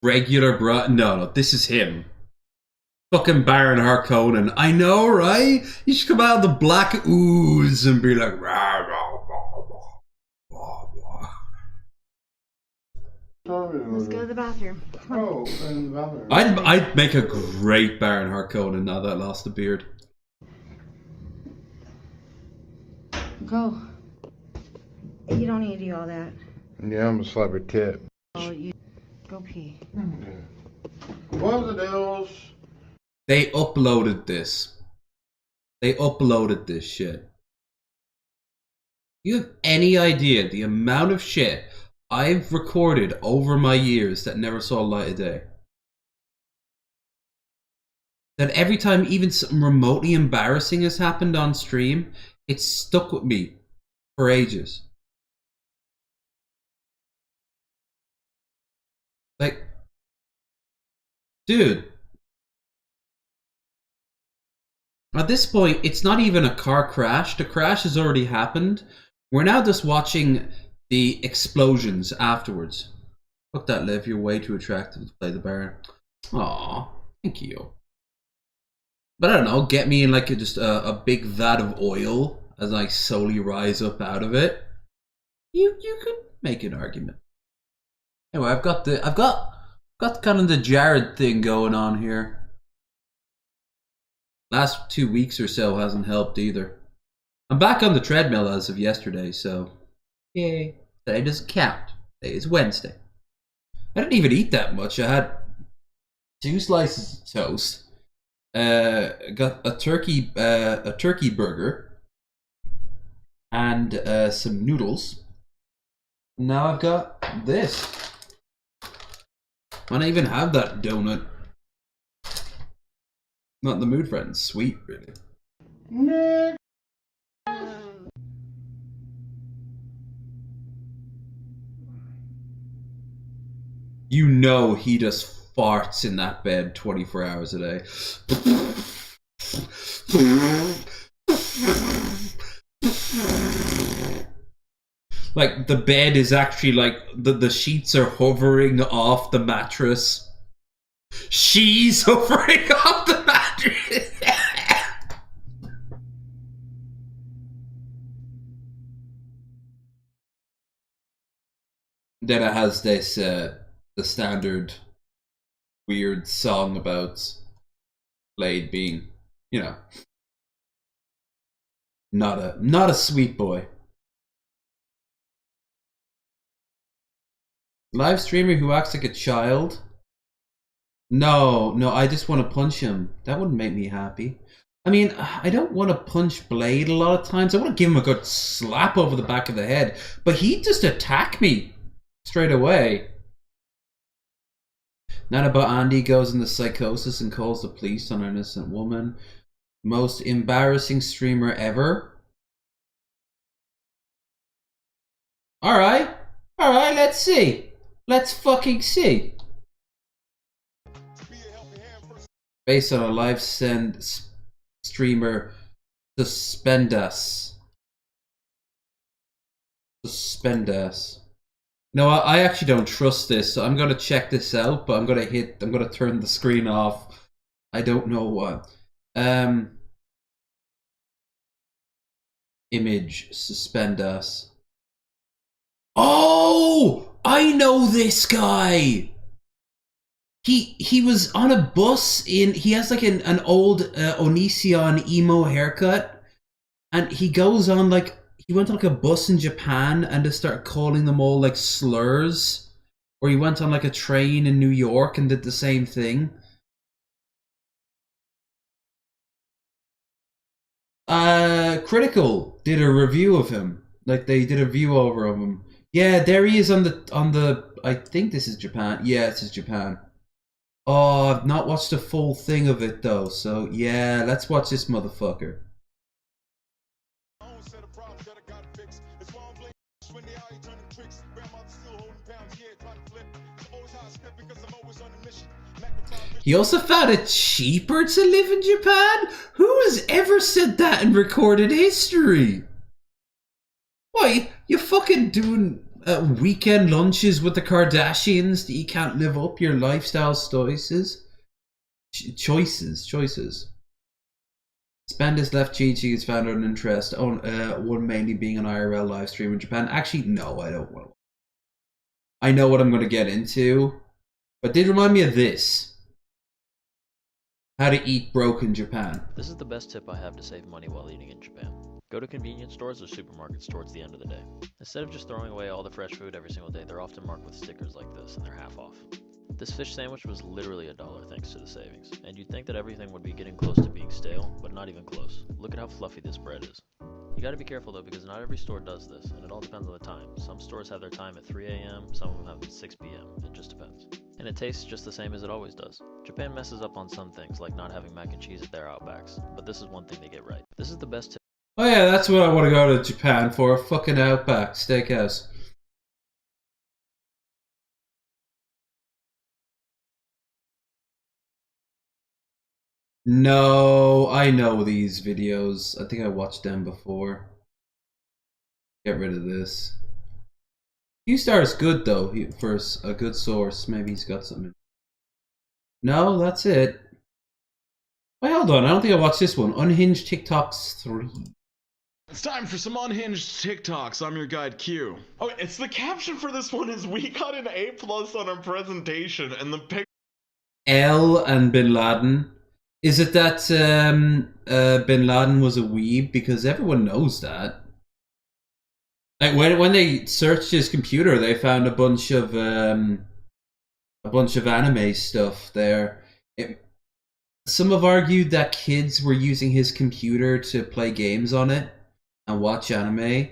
regular bro. No, this is him. Fucking Baron Harkonnen. I know, right? You should come out of the black ooze and be like, rah, rah, rah, rah, rah. Let's go to the bathroom. Oh, in the bathroom. I'd make a great Baron Harkonnen now that I lost the beard. Go. You don't need to do all that. Yeah, I'm gonna slap your tit. Oh, you go pee. What was the deals? They uploaded this. They uploaded this shit. You have any idea the amount of shit I've recorded over my years that never saw light of day? That every time even something remotely embarrassing has happened on stream, it's stuck with me for ages. Like, dude. At this point, it's not even a car crash. The crash has already happened. We're now just watching the explosions afterwards. Fuck that, Liv. You're way too attractive to play the Baron. Aw, thank you. But I don't know, get me in like just a big vat of oil as I slowly rise up out of it. You could make an argument. Anyway, I've got kind of the Jared thing going on here. Last 2 weeks or so hasn't helped either. I'm back on the treadmill as of yesterday, so yay. Today doesn't count. Today is Wednesday. I didn't even eat that much. I had 2 slices of toast. Got a turkey burger and some noodles. Now I've got this. Why not even have that donut? Not in the mood for it. Sweet, really. Nick. You know he just farts in that bed 24 hours a day. Like the bed is actually like the sheets are hovering off the mattress. She's hovering off the mattress. Then it has this the standard weird song about Blade being, you know, not a sweet boy. Live streamer who acts like a child? No, I just want to punch him. That wouldn't make me happy. I mean, I don't want to punch Blade a lot of times. I want to give him a good slap over the back of the head. But he'd just attack me straight away. Not about Andy goes into psychosis and calls the police on an innocent woman. Most embarrassing streamer ever. Alright, let's see. Let's fucking see. Based on a live send streamer, Suspendas. No, I actually don't trust this, so I'm gonna check this out, but I'm gonna turn the screen off. I don't know what. Image, Suspendas. Oh! I know this guy! He was on a bus he has like an old Onision emo haircut, and he goes on like, he went on like a bus in Japan and just started calling them all like slurs, or he went on like a train in New York and did the same thing. Critical did a review of him, like they did a view over of him. Yeah, there he is on the I think this is Japan. Yeah, this is Japan. Oh, I've not watched the full thing of it though, so yeah, let's watch this motherfucker. He also found it cheaper to live in Japan? Who has ever said that in recorded history? What, you fucking doing weekend lunches with the Kardashians that you can't live up your lifestyle choices. Choices. Spend has left Chi-Chi has found an interest on one mainly being an IRL live stream in Japan. Actually, no, I don't want to. I know what I'm going to get into, but it did remind me of this. How to eat broke in Japan. This is the best tip I have to save money while eating in Japan. Go to convenience stores or supermarkets towards the end of the day. Instead of just throwing away all the fresh food every single day, they're often marked with stickers like this, and they're half off. This fish sandwich was literally $1 thanks to the savings, and you'd think that everything would be getting close to being stale, but not even close. Look at how fluffy this bread is. You gotta be careful though, because not every store does this, and it all depends on the time. Some stores have their time at 3 a.m., some of them have it at 6 p.m., it just depends. And it tastes just the same as it always does. Japan messes up on some things, like not having mac and cheese at their Outbacks, but this is one thing they get right. This is the best tip. Oh yeah, that's what I want to go to Japan for, a fucking Outback Steakhouse. No, I know these videos. I think I watched them before. Get rid of this. Q-Star is good though, for a good source. Maybe he's got something. No, that's it. Wait, hold on. I don't think I watched this one. Unhinged TikToks 3. It's time for some unhinged TikToks. I'm your guide Q. Oh, it's the caption for this one is we got an A+ on our presentation, and the pic. L and Bin Laden. Is it that Bin Laden was a weeb? Because everyone knows that. Like when they searched his computer, they found a bunch of anime stuff there. Some have argued that kids were using his computer to play games on it and watch anime,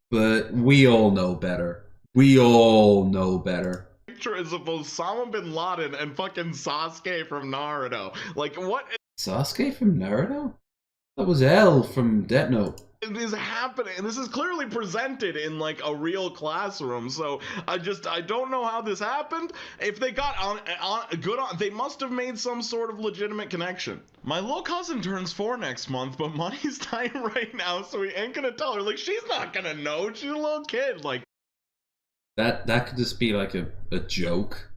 but we all know better. We all know better. Picture is of Osama bin Laden and fucking Sasuke from Naruto. Like, what Sasuke from Naruto? That was L from Death Note. is happening? And this is clearly presented in like a real classroom, so I don't know how this happened. If they got they must have made some sort of legitimate connection. My little cousin turns 4 next month, but money's tight right now, so we ain't gonna tell her. Like, she's not gonna know, she's a little kid. Like, that could just be like a joke.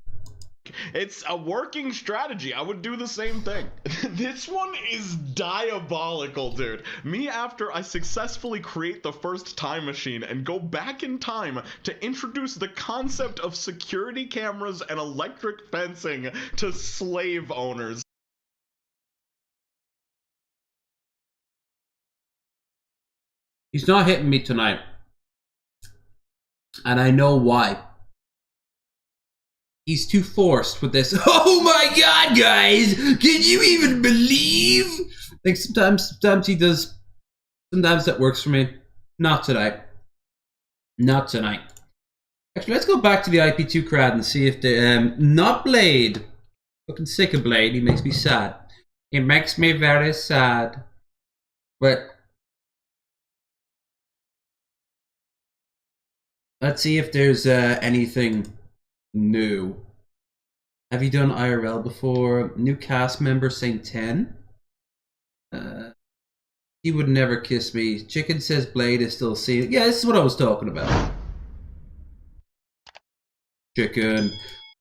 it's a working strategy. I would do the same thing. This one is diabolical, dude. Me after I successfully create the first time machine and go back in time to introduce the concept of security cameras and electric fencing to slave owners. He's not hitting me tonight. And I know why. He's too forced with this. Oh my god, guys! Can you even believe? Like sometimes he does. Sometimes that works for me. Not tonight. Not tonight. Actually, let's go back to the IP2 crowd and see if they not Blade. Fucking sick of Blade. He makes me sad. He makes me very sad. But let's see if there's anything new. Have you done IRL before? New cast member saying 10? He would never kiss me. Chicken says Blade is still seeing. Yeah, this is what I was talking about. Chicken.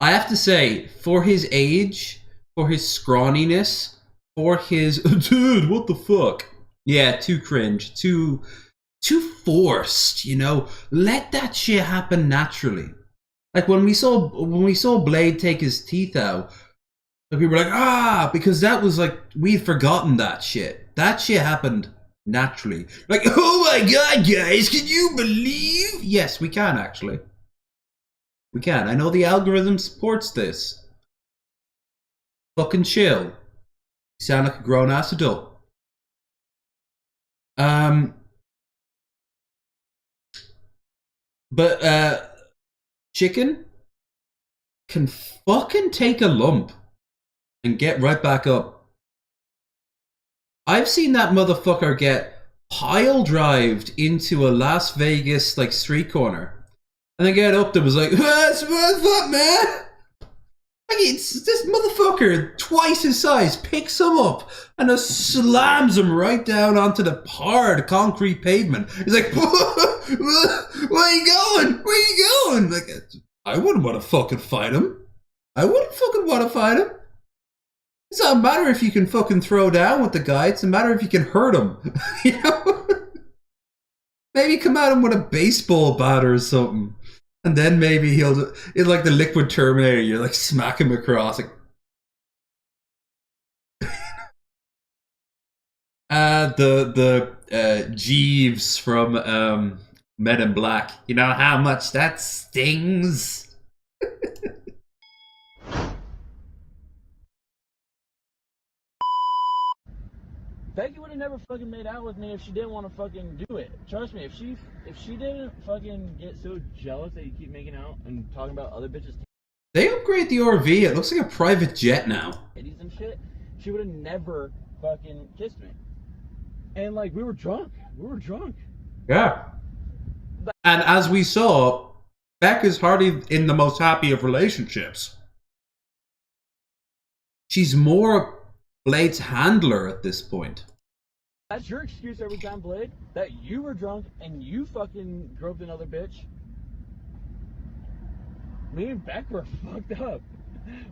I have to say, for his age, for his scrawniness, for his dude, what the fuck? Yeah, too cringe, too forced, you know. Let that shit happen naturally. Like when we saw Blade take his teeth out, like we were like, ah, because that was like, we'd forgotten that shit. That shit happened naturally. Like, oh my god, guys, can you believe? Yes, we can actually. We can. I know the algorithm supports this. Fucking chill. You sound like a grown ass adult. But Chicken can fucking take a lump and get right back up. I've seen that motherfucker get pile drived into a Las Vegas like street corner, and then get up there was like, what's up, man? Like this motherfucker, twice his size, picks him up and just slams him right down onto the hard concrete pavement. He's like, where are you going? Where are you going? Like, I wouldn't want to fucking fight him. I wouldn't fucking want to fight him. It's not a matter if you can fucking throw down with the guy. It's a matter if you can hurt him. You know? Maybe come at him with a baseball bat or something. And then maybe it's like the Liquid Terminator, you're like smack him across. Like, Jeeves from Men in Black. You know how much that stings? Becky would have never fucking made out with me if she didn't want to fucking do it. Trust me, if she didn't fucking get so jealous that you keep making out and talking about other bitches' They upgrade the RV. It looks like a private jet now. titties and shit, she would have never fucking kissed me. And like we were drunk. Yeah. And as we saw, Beck is hardly in the most happy of relationships. She's more Blade's handler at this point. That's your excuse every time, Blade, that you were drunk and you fucking groped another bitch. Me and Beck were fucked up.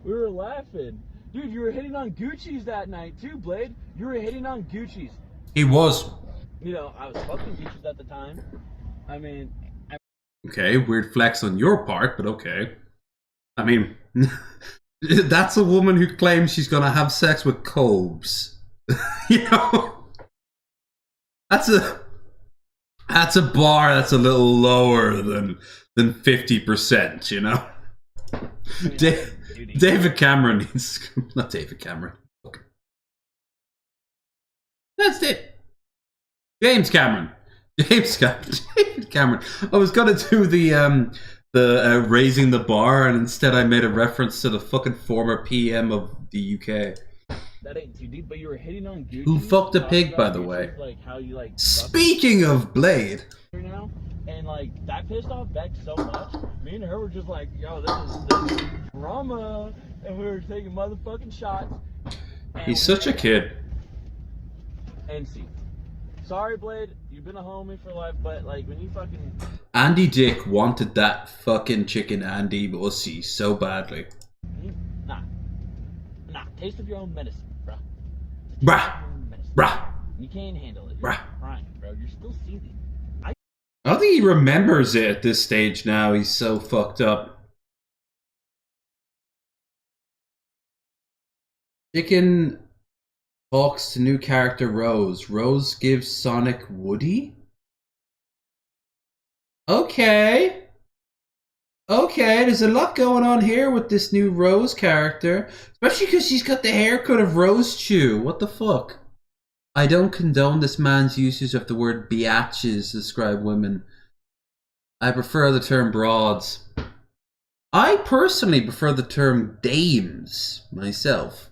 We were laughing. Dude, you were hitting on Gucci's that night too, Blade. You were hitting on Gucci's. He was. You know, I was fucking Gucci's at the time. I mean... Okay, weird flex on your part, but okay. I mean... That's a woman who claims she's gonna have sex with Cobes. You know? That's a bar that's a little lower than 50%, you know? David Cameron needs... Not David Cameron. Okay. That's it. James Cameron. David Cameron. I was gonna do the raising the bar, and instead I made a reference to the fucking former PM of the UK. That ain't too deep, but you were hitting on Gucci. Who fucked a pig, by the way. Like how you like. Speaking of Blade. Now, and like that pissed off Beck so much. Me and her were just like, yo, this is drama, and we were taking motherfucking shots. He's such a kid. And see, sorry, Blade, you've been a homie for life, but like when you fucking. Andy Dick wanted that fucking chicken Andy Bussy so badly. Nah. Taste of your own medicine, bro. Bruh. You can't handle it. Bruh. You're crying, bro. You're still seething. I don't think he remembers it at this stage now. He's so fucked up. Chicken talks to new character Rose. Rose gives Sonic Woody? Okay, there's a lot going on here with this new Rose character. Especially because she's got the haircut of Rose Chew. What the fuck? I don't condone this man's usage of the word biatches to describe women. I prefer the term broads. I personally prefer the term dames myself.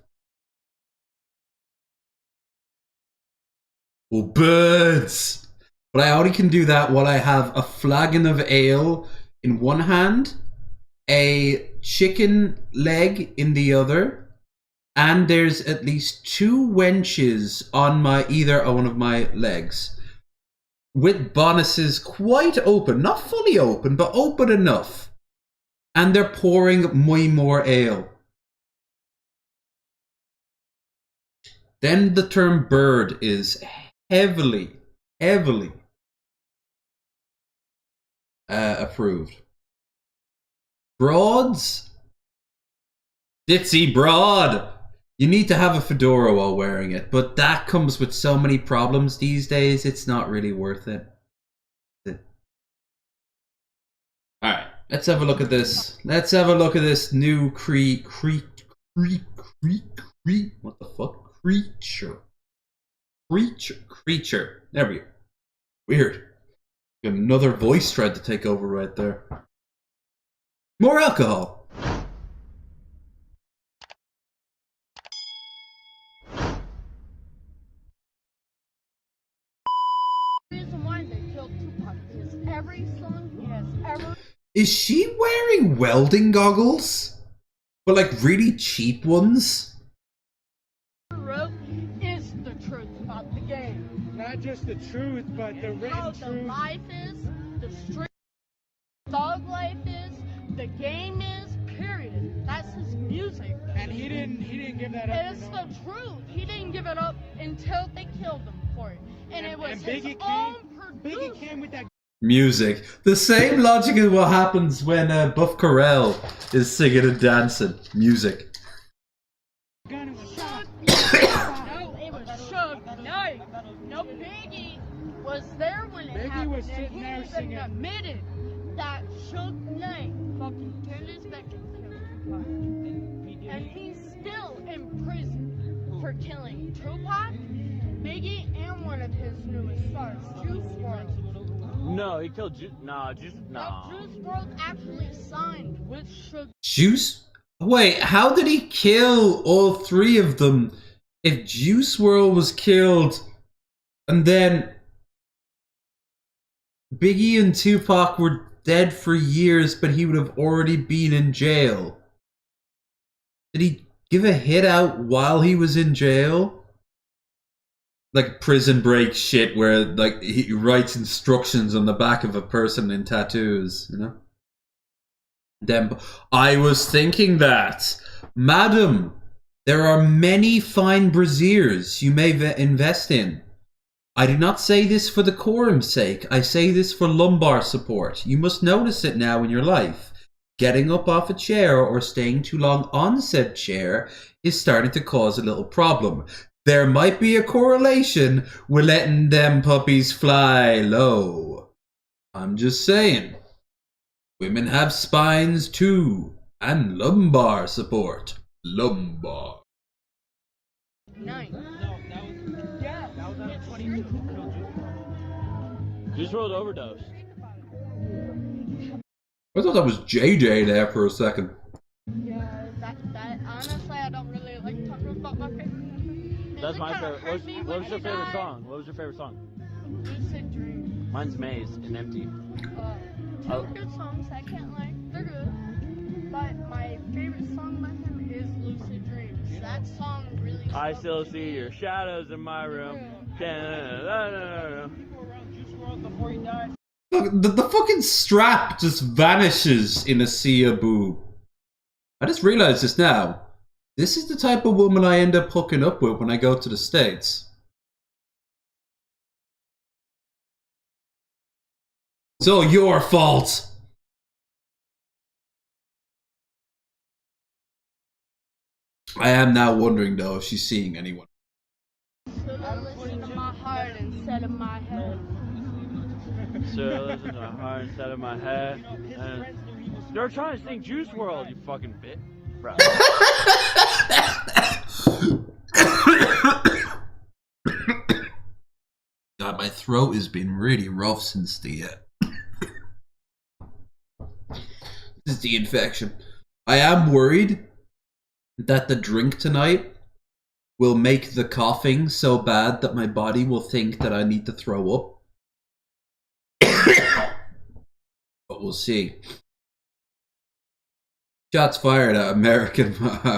Oh, birds! But I only can do that while I have a flagon of ale in one hand, a chicken leg in the other, and there's at least 2 wenches on either one of my legs. With bonuses quite open, not fully open, but open enough. And they're pouring more ale. Then the term bird is heavily approved. Broads? Ditzy broad! You need to have a fedora while wearing it, but that comes with so many problems these days, it's not really worth it. Alright, let's have a look at this. Let's have a look at this new what the fuck? Creature. There we go. Weird. Another voice tried to take over right there. More alcohol. Is she wearing welding goggles? But like really cheap ones? Is the truth about the game. Not just the truth, but the written How truth. the life is, the street thug life is, the game is, period. That's his music. And he didn't give that up. It's the truth. He didn't give it up until they killed him for it. And it was his own producer. Biggie came with that. Music. The same logic as what happens when Buff Carell is singing and dancing. Music. No, it was Suge Knight. No, Biggie was there when it happened. Was and sitting he there even singing. admitted that Suge Knight fucking turned his back and killed Tupac. And he's still in prison for killing Tupac, Biggie, and one of his newest stars, Juice WRLD. No, he killed Juice. No, Juice WRLD actually signed with Suge. Juice? Wait, how did he kill all three of them if Juice WRLD was killed and then Biggie and Tupac were dead for years, but he would have already been in jail? Did he give a hit out while he was in jail? Like Prison Break shit where like he writes instructions on the back of a person in tattoos, you know? Then I was thinking that, madam, there are many fine braziers you may invest in. I do not say this for decorum's sake. I say this for lumbar support. You must notice it now in your life. Getting up off a chair or staying too long on said chair is starting to cause a little problem. There might be a correlation with letting them puppies fly low. I'm just saying. Women have spines too. And lumbar support. Lumbar. Juice WRLD overdosed. I thought that was JJ there for a second. Yeah, that honestly, I don't really like talking about my favorite. That's my favorite. What was your favorite song? What was your favorite song? Lucid Dream. Mine's Maze and Empty. Two good songs, I can't lie. They're good. But my favorite song by him is Lucid Dreams. That song really. I still see your shadows in my room. Look, the fucking strap just vanishes in a sea of boob. I just realized this now. This is the type of woman I end up hooking up with when I go to the States. It's all your fault. I am now wondering though if she's seeing anyone. Listen to my heart instead of my head. So listen to my heart instead of my head. And they're trying to sing Juice WRLD, you fucking bitch. Bro. God, my throat has been really rough since the this is the infection. I am worried that the drink tonight will make the coughing so bad that my body will think that I need to throw up. But we'll see. Shots fired at American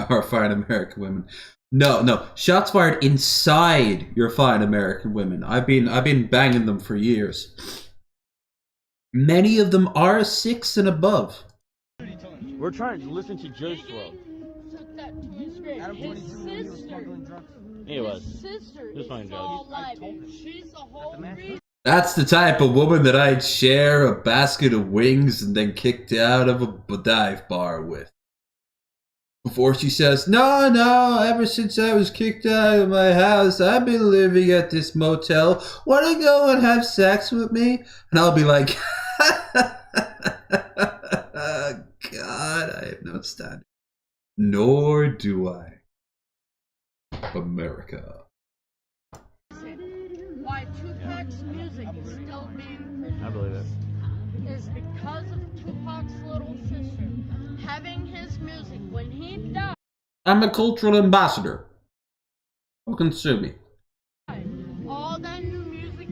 or fine American women. No. Shots fired inside your fine American women. I've been banging them for years. Many of them are 6 and above. We're trying to listen to Juice WRLD. His sister. He was. His sister Just is playing still drugs. alive. She's the whole reason. That's the type of woman that I'd share a basket of wings and then kicked out of a dive bar with. Before she says, no, ever since I was kicked out of my house, I've been living at this motel. Want to go and have sex with me? And I'll be like, God, I have no standing. Nor do I. America. Why Tupac's music is still being produced. I believe it. Is because of Tupac's little sister having his music when he died. I'm a cultural ambassador. Fucking sue me. All that new music.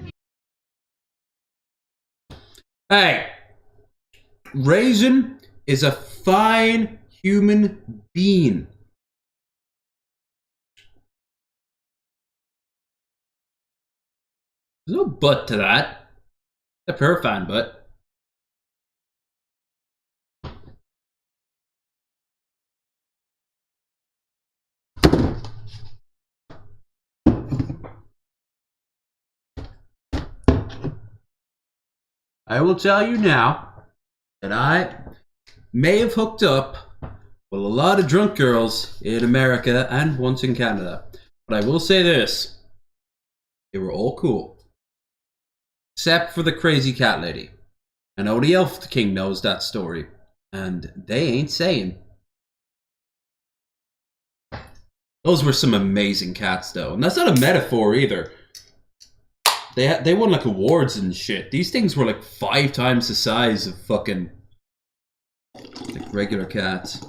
Hey, Raisin is a fine human being. There's no butt to that. Except her fan butt. I will tell you now that I may have hooked up with a lot of drunk girls in America and once in Canada. But I will say this. They were all cool. Except for the crazy cat lady. And only Elf King knows that story. And they ain't saying. Those were some amazing cats though. And that's not a metaphor either. They won like awards and shit. These things were like 5 times the size of fucking like regular cats.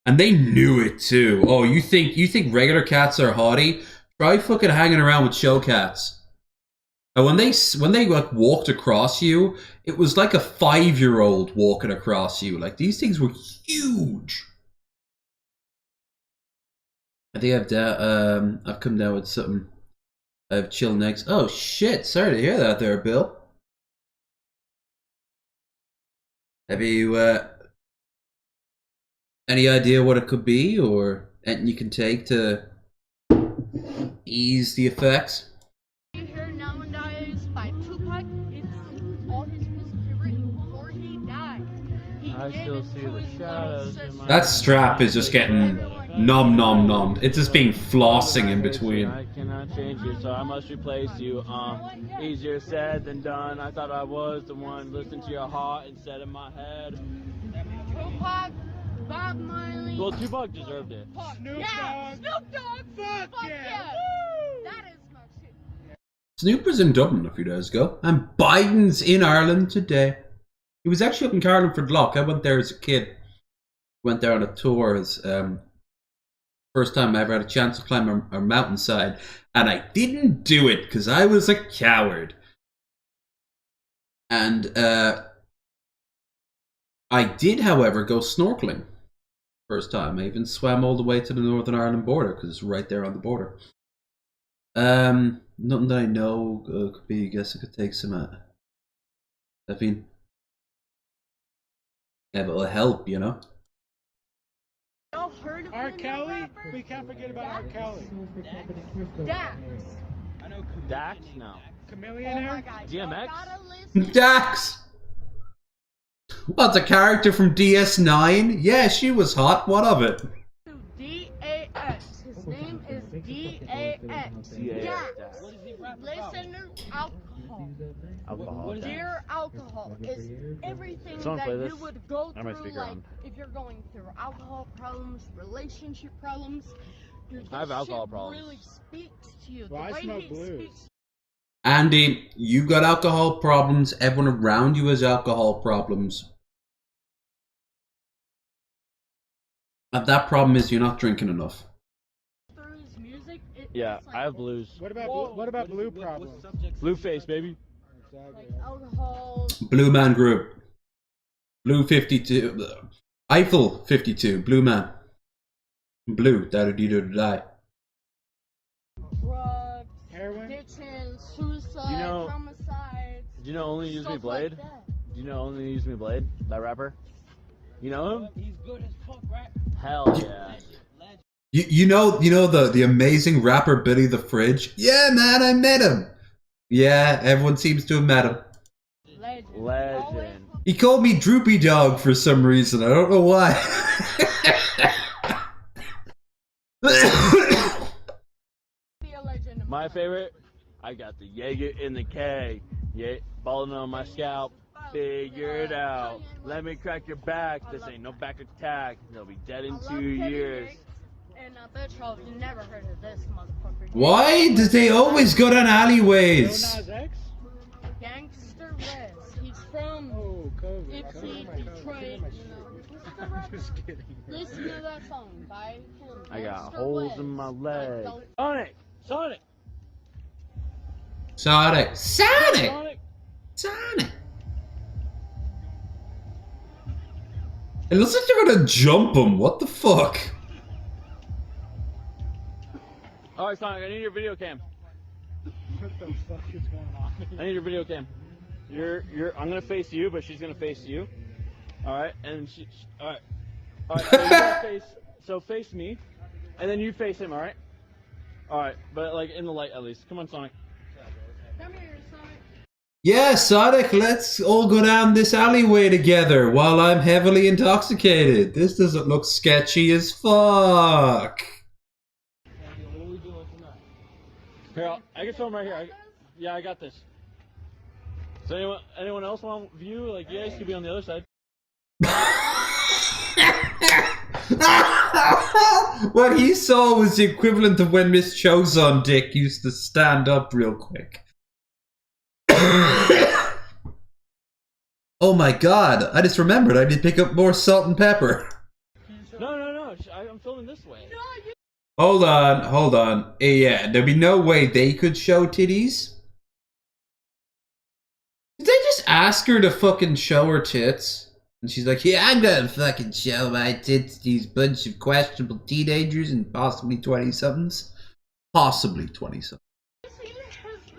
And they knew it too. Oh, you think regular cats are haughty? Try fucking hanging around with show cats. And when they like walked across you, it was like a 5-year-old walking across you. Like these things were huge. I think I've come down with something. I have chill necks. Oh shit! Sorry to hear that, there, Bill. Have you any idea what it could be, or anything you can take to ease the effects? You hear nowadays by Tupac, it's all his music he written before he died. I still see the shadows in my That strap is just getting nom. It's just being flossing in between. I cannot change you, so I must replace you. Easier said than done. I thought I was the one listening to your heart instead of my head. Tupac, Bob Marley. Well, Tupac deserved it. Snoop Dogg. Fuck yeah. That is my shit. Snoop was in Dublin a few days ago, and Biden's in Ireland today. He was actually up in Carlingford Lough. I went there as a kid. Went there on a tour as first time I ever had a chance to climb a mountainside, and I didn't do it because I was a coward. And I did, however, go snorkeling. First time. I even swam all the way to the Northern Ireland border because it's right there on the border. Nothing that I know could be. I guess I could take some. I mean, yeah, but it'll help, you know. R. Kelly? We can't forget about R. Kelly. Dax. I know Dax? No. Chameleonaire? DMX? Dax! What's a character from DS9? Yeah, she was hot. What of it? D-A-X. His name is D-A-X. Dax. Listen to alcohol. Dear alcohol is everything that you would go through, like if you're going through alcohol problems, relationship problems. Dude, I have alcohol shit problems. really speaks to you. Well, The I way smoke he blues. speaks. Andy, you got alcohol problems. Everyone around you has alcohol problems. And that problem is you're not drinking enough. Through his music, Yeah, I have blues. What about blue problems? Blue face, baby. like alcohol. Blue Man Group. Blue 52. Eiffel 52. Blue Man. Blue. Da-da-dee-da-da-die. Drugs, Heroin? addiction, suicide, You know- homicide. Do you know Only Use Me stuff Blade? Like that. Do you know Only Use Me Blade? That rapper? You know him? He's good as fuck, right? Hell yeah. You know the amazing rapper Billy the Fridge? Yeah, man, I met him. Yeah, everyone seems to have met him. Legend. He called me Droopy Dog for some reason. I don't know why. My favorite? I got the Jaeger in the K. Yeah, balling on my scalp. Figure it out. Let me crack your back. This ain't no back attack. They'll be dead in 2 years. And I bet y'all have never heard of this motherfucker. Why do they always go down alleyways? Gangster Weds. He's from Ipsy, Detroit. Just kidding. Listen to that song by I got Gangster holes Weds. in my leg. Sonic! Sonic! Sonic. Sonic! Sonic! Sonic! It looks like you're gonna jump him. What the fuck? Alright, Sonic, I need your video cam. What the fuck is going on? I need your video cam. I'm gonna face you, but she's gonna face you. Alright, and alright. Alright, so you gotta face me, and then you face him, alright? Alright, but like in the light at least. Come on, Sonic. Come here, Sonic. Yeah, Sonic, let's all go down this alleyway together while I'm heavily intoxicated. This doesn't look sketchy as fuck. Here, I can film right here. Yeah, I got this. So anyone else want view? Like, you guys could be on the other side. What he saw was the equivalent of when Miss Chozon Dick used to stand up real quick. Oh my god, I just remembered I need to pick up more salt and pepper. No. I'm filming this way. Hold on. Yeah, there'd be no way they could show titties. Did they just ask her to fucking show her tits? And she's like, yeah, I'm gonna fucking show my tits to these bunch of questionable teenagers and possibly 20-somethings. Possibly 20-somethings.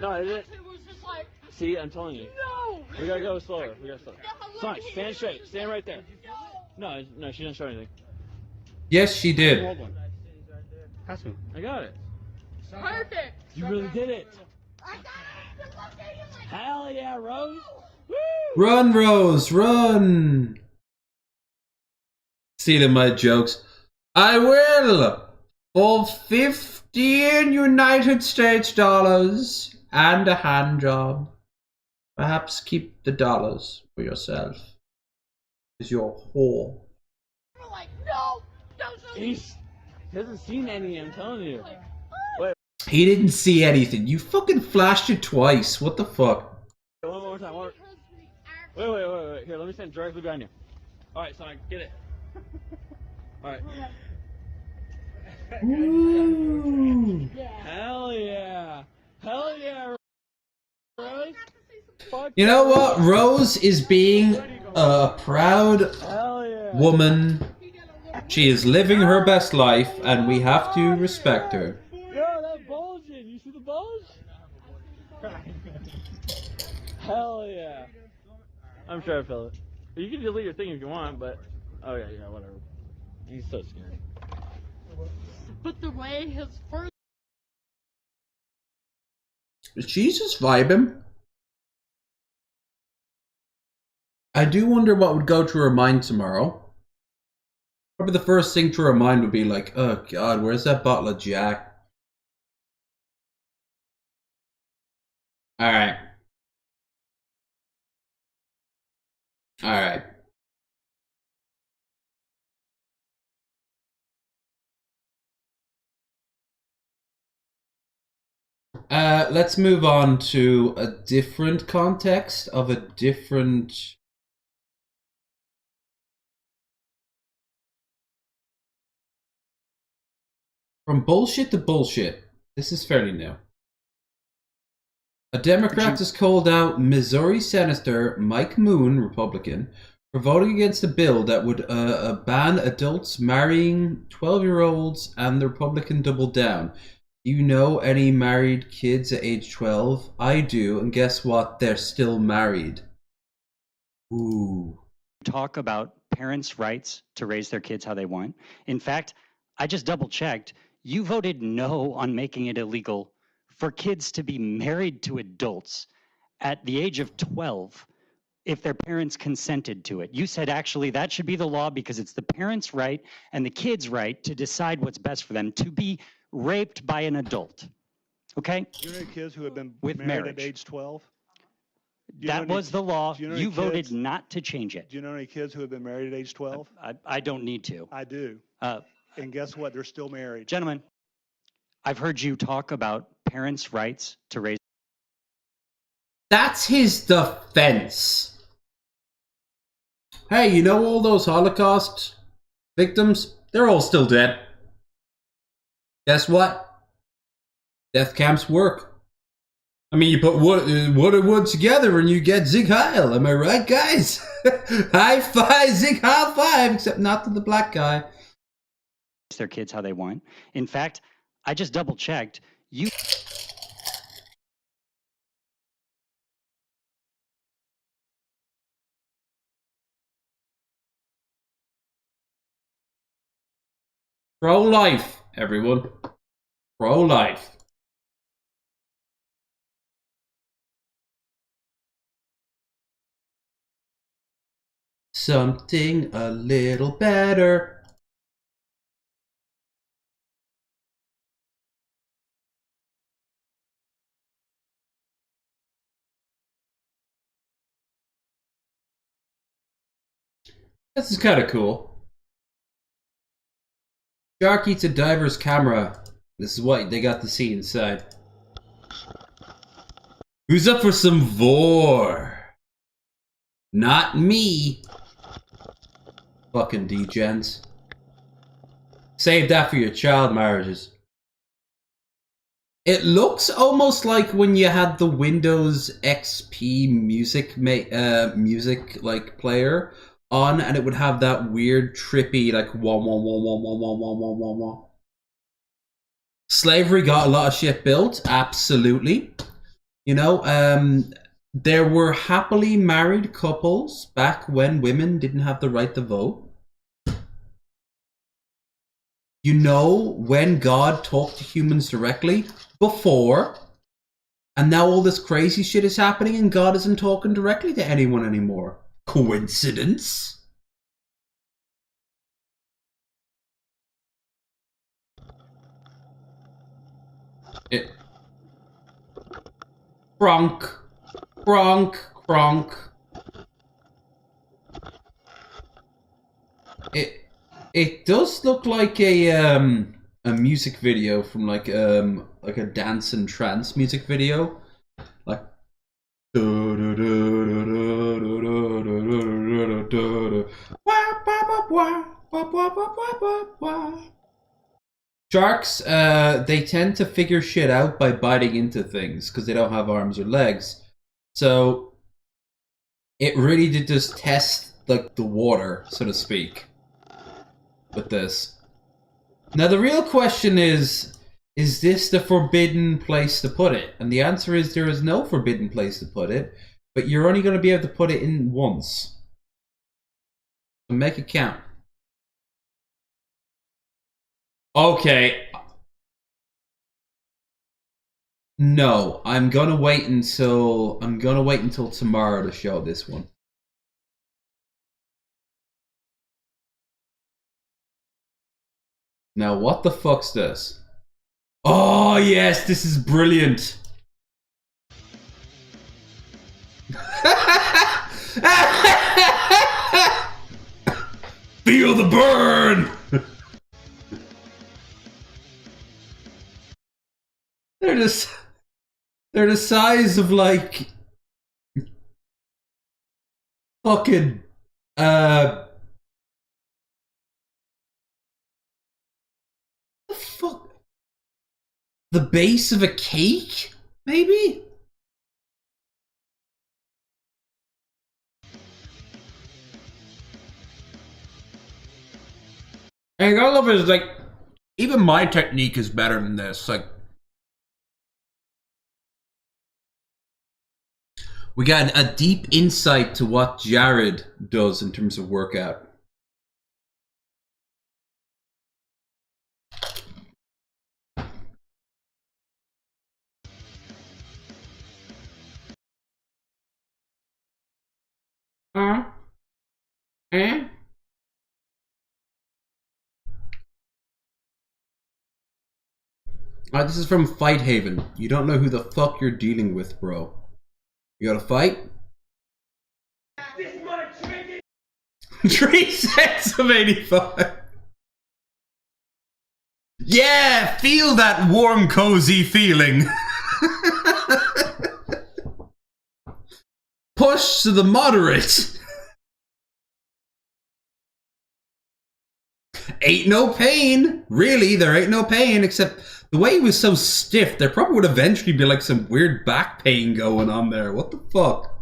No, I didn't. See, I'm telling you. No! We gotta go slower. Sonic, stand straight. Stand right there. No, she didn't show anything. Yes, she did. Pass me. I got it. Perfect! You really did it. I got it! Hell yeah, Rose. Woo! Run, Rose, run! Stealing my jokes. I will! For 15 United States dollars and a hand job. Perhaps keep the dollars for yourself. Is your whore. We're like, no! Don't show me! He hasn't seen any, I'm telling you. Wait. He didn't see anything. You fucking flashed it twice. What the fuck? One more time. Wait. Here, let me stand directly behind you. Alright, Sonic, get it. Alright. Ooh. Hell yeah. Hell yeah, Rose. You know what? Rose is being a proud woman. She is living her best life, and we have to respect her. Yo, that bulging. You see the bulge? Hell yeah. I'm sure I feel it. You can delete your thing if you want, but... Oh yeah, whatever. He's so scary. But the way his first... Is she just vibing? I do wonder what would go through her mind tomorrow. Probably the first thing through her mind would be like, oh god, where's that bottle of Jack? Alright. Alright. Let's move on to a different context of a different... From bullshit to bullshit. This is fairly new. A Democrat has called out Missouri Senator Mike Moon, Republican, for voting against a bill that would ban adults marrying 12-year-olds, and the Republican doubled down. Do you know any married kids at age 12? I do, and guess what? They're still married. Ooh. Talk about parents' rights to raise their kids how they want. In fact, I just double-checked. You voted no on making it illegal for kids to be married to adults at the age of 12 if their parents consented to it. You said actually that should be the law because it's the parents' right and the kids' right to decide what's best for them to be raped by an adult. Okay? Do you know kids who have been with married marriage at age 12? That was the law. Do you know You any voted kids- not to change it. Do you know any kids who have been married at age 12? I don't need to. I do. And guess what? They're still married. Gentlemen, I've heard you talk about parents' rights to raise. That's his defense. Hey, you know all those Holocaust victims? They're all still dead. Guess what? Death camps work. I mean, you put wood and wood together and you get Zig Heil. Am I right, guys? High five, Zig, high five, except not to the black guy. Their kids how they want. In fact, I just double checked. You Pro-life, everyone. Pro-life. Something a little better. This is kind of cool. Shark eats a diver's camera. This is what they got to see inside. Who's up for some vor? Not me. Fucking degens. Save that for your child marriages. It looks almost like when you had the Windows XP music like player on, and it would have that weird trippy like wah wah wah wah wah wah wah wah wah wah. Slavery got a lot of shit built, absolutely. You know, there were happily married couples back when women didn't have the right to vote. You know, when God talked to humans directly before, and now all this crazy shit is happening and God isn't talking directly to anyone anymore. Coincidence? Kronk. Kronk. Kronk. It does look like a music video from like a dance and trance music video. Like sharks, they tend to figure shit out by biting into things because they don't have arms or legs. So it really did just test like the water, so to speak, with this. Now the real question is this the forbidden place to put it? And the answer is there is no forbidden place to put it, but you're only going to be able to put it in once. So make it count. Okay. No, I'm gonna wait until tomorrow to show this one. Now what the fuck's this? Oh yes, this is brilliant. Feel the burn. They're the size of like fucking the fuck, the base of a cake, maybe? And all of it is like, even my technique is better than this. Like, we got a deep insight to what Jared does in terms of workout. This is from Fight Haven. You don't know who the fuck you're dealing with, bro. You gotta fight? 3 sets of 85. Yeah, feel that warm, cozy feeling. Push to the moderate. Ain't no pain. Really, there ain't no pain, except the way he was so stiff, there probably would eventually be like some weird back pain going on there. What the fuck?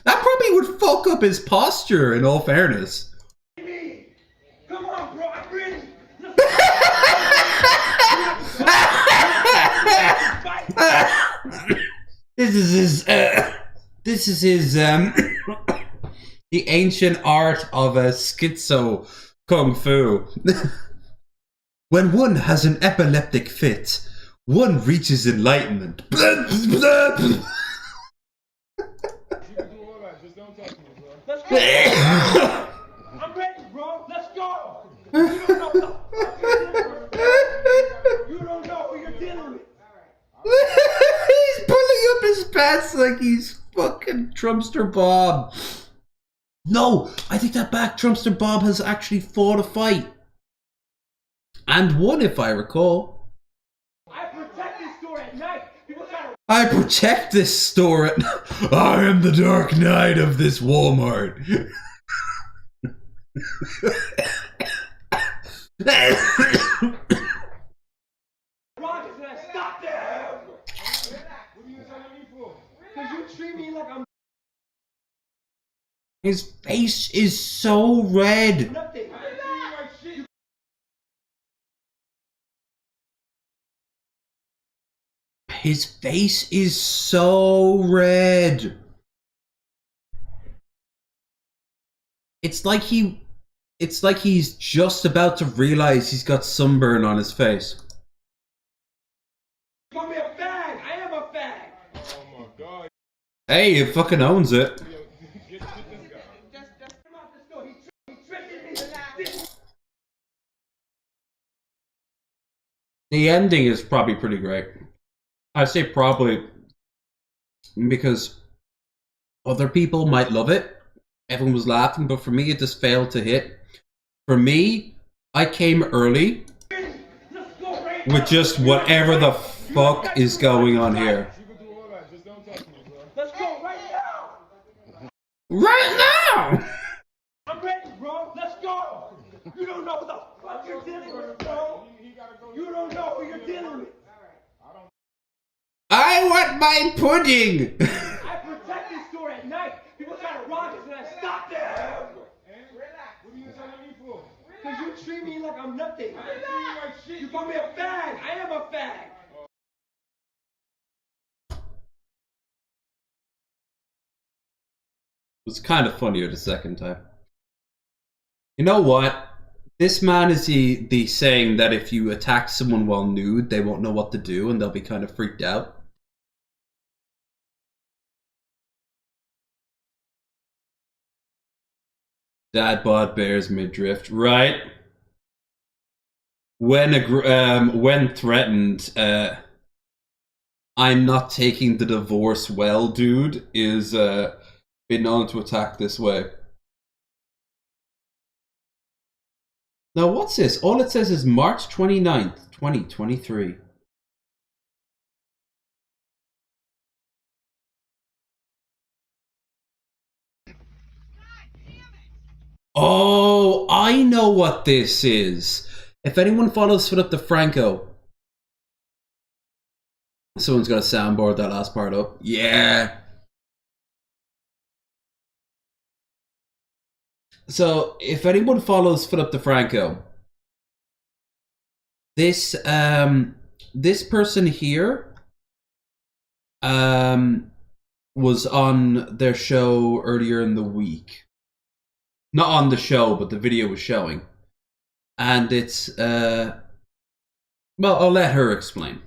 That probably would fuck up his posture, in all fairness. Come on, bro, I'm ready. This is his the ancient art of a schizo kung fu. When one has an epileptic fit, one reaches enlightenment. Let's go. I'm ready, bro. Let's go. You don't know who you're dealing with. He's pulling up his pants like he's fucking Trumpster Bob. No, I take that back. Trumpster Bob has actually fought a fight. And won, if I recall. I protect this store at night. People try to... I protect this store at... I am the Dark Knight of this Walmart. Rockets and I stop them. What are you telling me for? Because you treat me like I'm... His face is so red. Nothing. His face is so red. It's like he's just about to realize he's got sunburn on his face. You call me a fag. I am a fag. Oh my God. Hey, he fucking owns it. The ending is probably pretty great. I say probably because other people might love it. Everyone was laughing, but for me, it just failed to hit. For me, I came early with just whatever the fuck is going on here. Let's go right now. Right now! I'm ready, bro. Let's go. You don't know who the fuck you're dealing with, bro. You don't know who you're dealing with. I want my pudding! I protect this store at night. People try to rob us and I stop them. Relax. What are you telling me for? Because you treat me like I'm nothing. I treat you like shit. You call me a fag. I am a fag. It was kind of funnier the second time. You know what? This man is the saying that if you attack someone while nude, they won't know what to do and they'll be kind of freaked out. Dad bod bears midriff, right? When threatened, I'm not taking the divorce well, dude, is been known to attack this way. Now, what's this? All it says is March 29th, 2023. Oh, I know what this is. If anyone follows Philip DeFranco, someone's got to soundboard that last part up. Yeah. So, if anyone follows Philip DeFranco, this person here was on their show earlier in the week. Not on the show, but the video was showing. And it's well, I'll let her explain.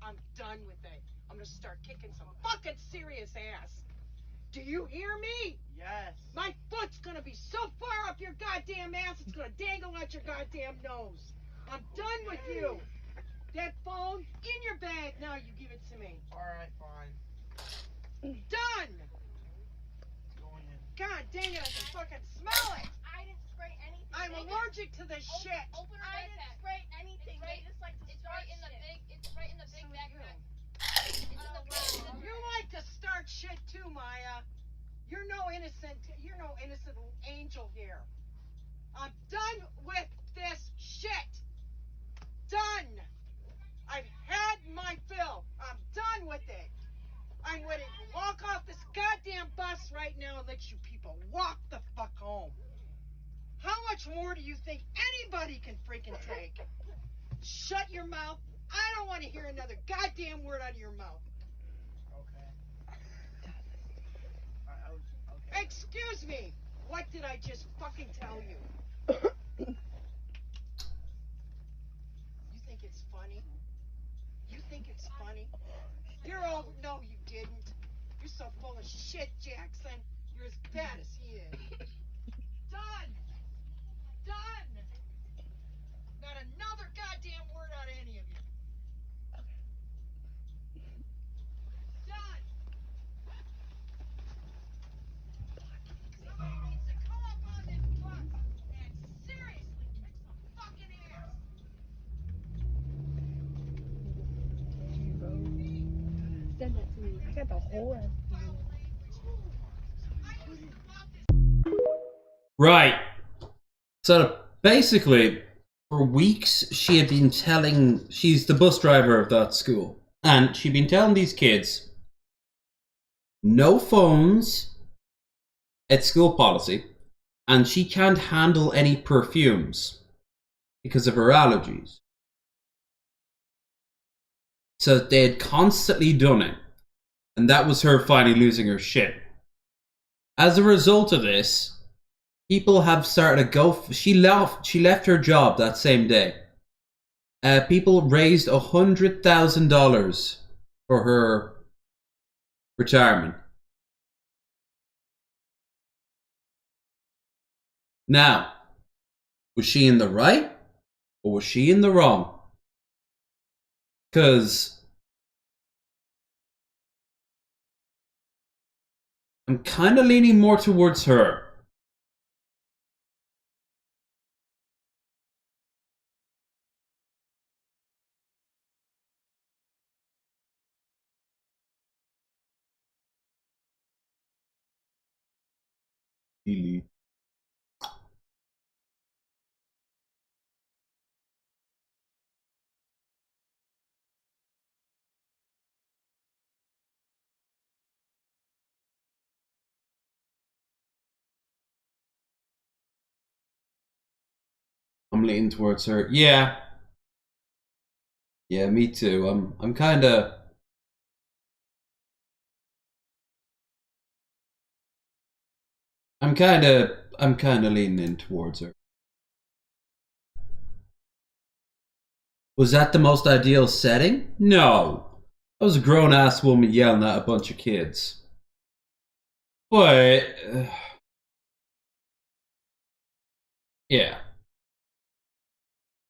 I'm done with it. I'm gonna start kicking some fucking serious ass. Do you hear me? Yes. My foot's gonna be so far up your goddamn ass, it's gonna dangle out your goddamn nose. I'm done with you. That phone in your bag. Now you give it to me. All right, fine. Done. Going in. God dang it, I can fucking smell it. I didn't spray anything. I'm allergic to this shit. Open her backpack. I didn't spray anything. They just like to start shit. It's right in the big backpack. You like to start shit too, Maya. You're no innocent little angel here. I'm done with this shit. Done. I've had my fill. I'm done with it. I'm ready to walk off this goddamn bus right now and let you people walk the fuck home. How much more do you think anybody can freaking take? Shut your mouth. I don't want to hear another goddamn word out of your mouth. Okay. Excuse me. What did I just fucking tell you? You think it's funny? You think it's funny? You're all... No, you didn't. You're so full of shit, Jackson. You're as bad as he is. Done. Done. Not another goddamn word out of any of you. Done. Somebody needs to come up on this bus and seriously kick some fucking ass. Send that to me. I got the whole ass. Right. So basically, for weeks, she had been telling... She's the bus driver of that school. And she'd been telling these kids, no phones, it's school policy, and she can't handle any perfumes because of her allergies. So they had constantly done it. And that was her finally losing her shit. As a result of this, people have started to go... She left her job that same day. People raised $100,000 for her retirement. Now, was she in the right or was she in the wrong? Because I'm kind of leaning more towards her. Really? I'm leaning towards her. Yeah. Yeah, me too. I'm kind of... I'm kind of leaning in towards her. Was that the most ideal setting? No. I was a grown-ass woman yelling at a bunch of kids. But... yeah.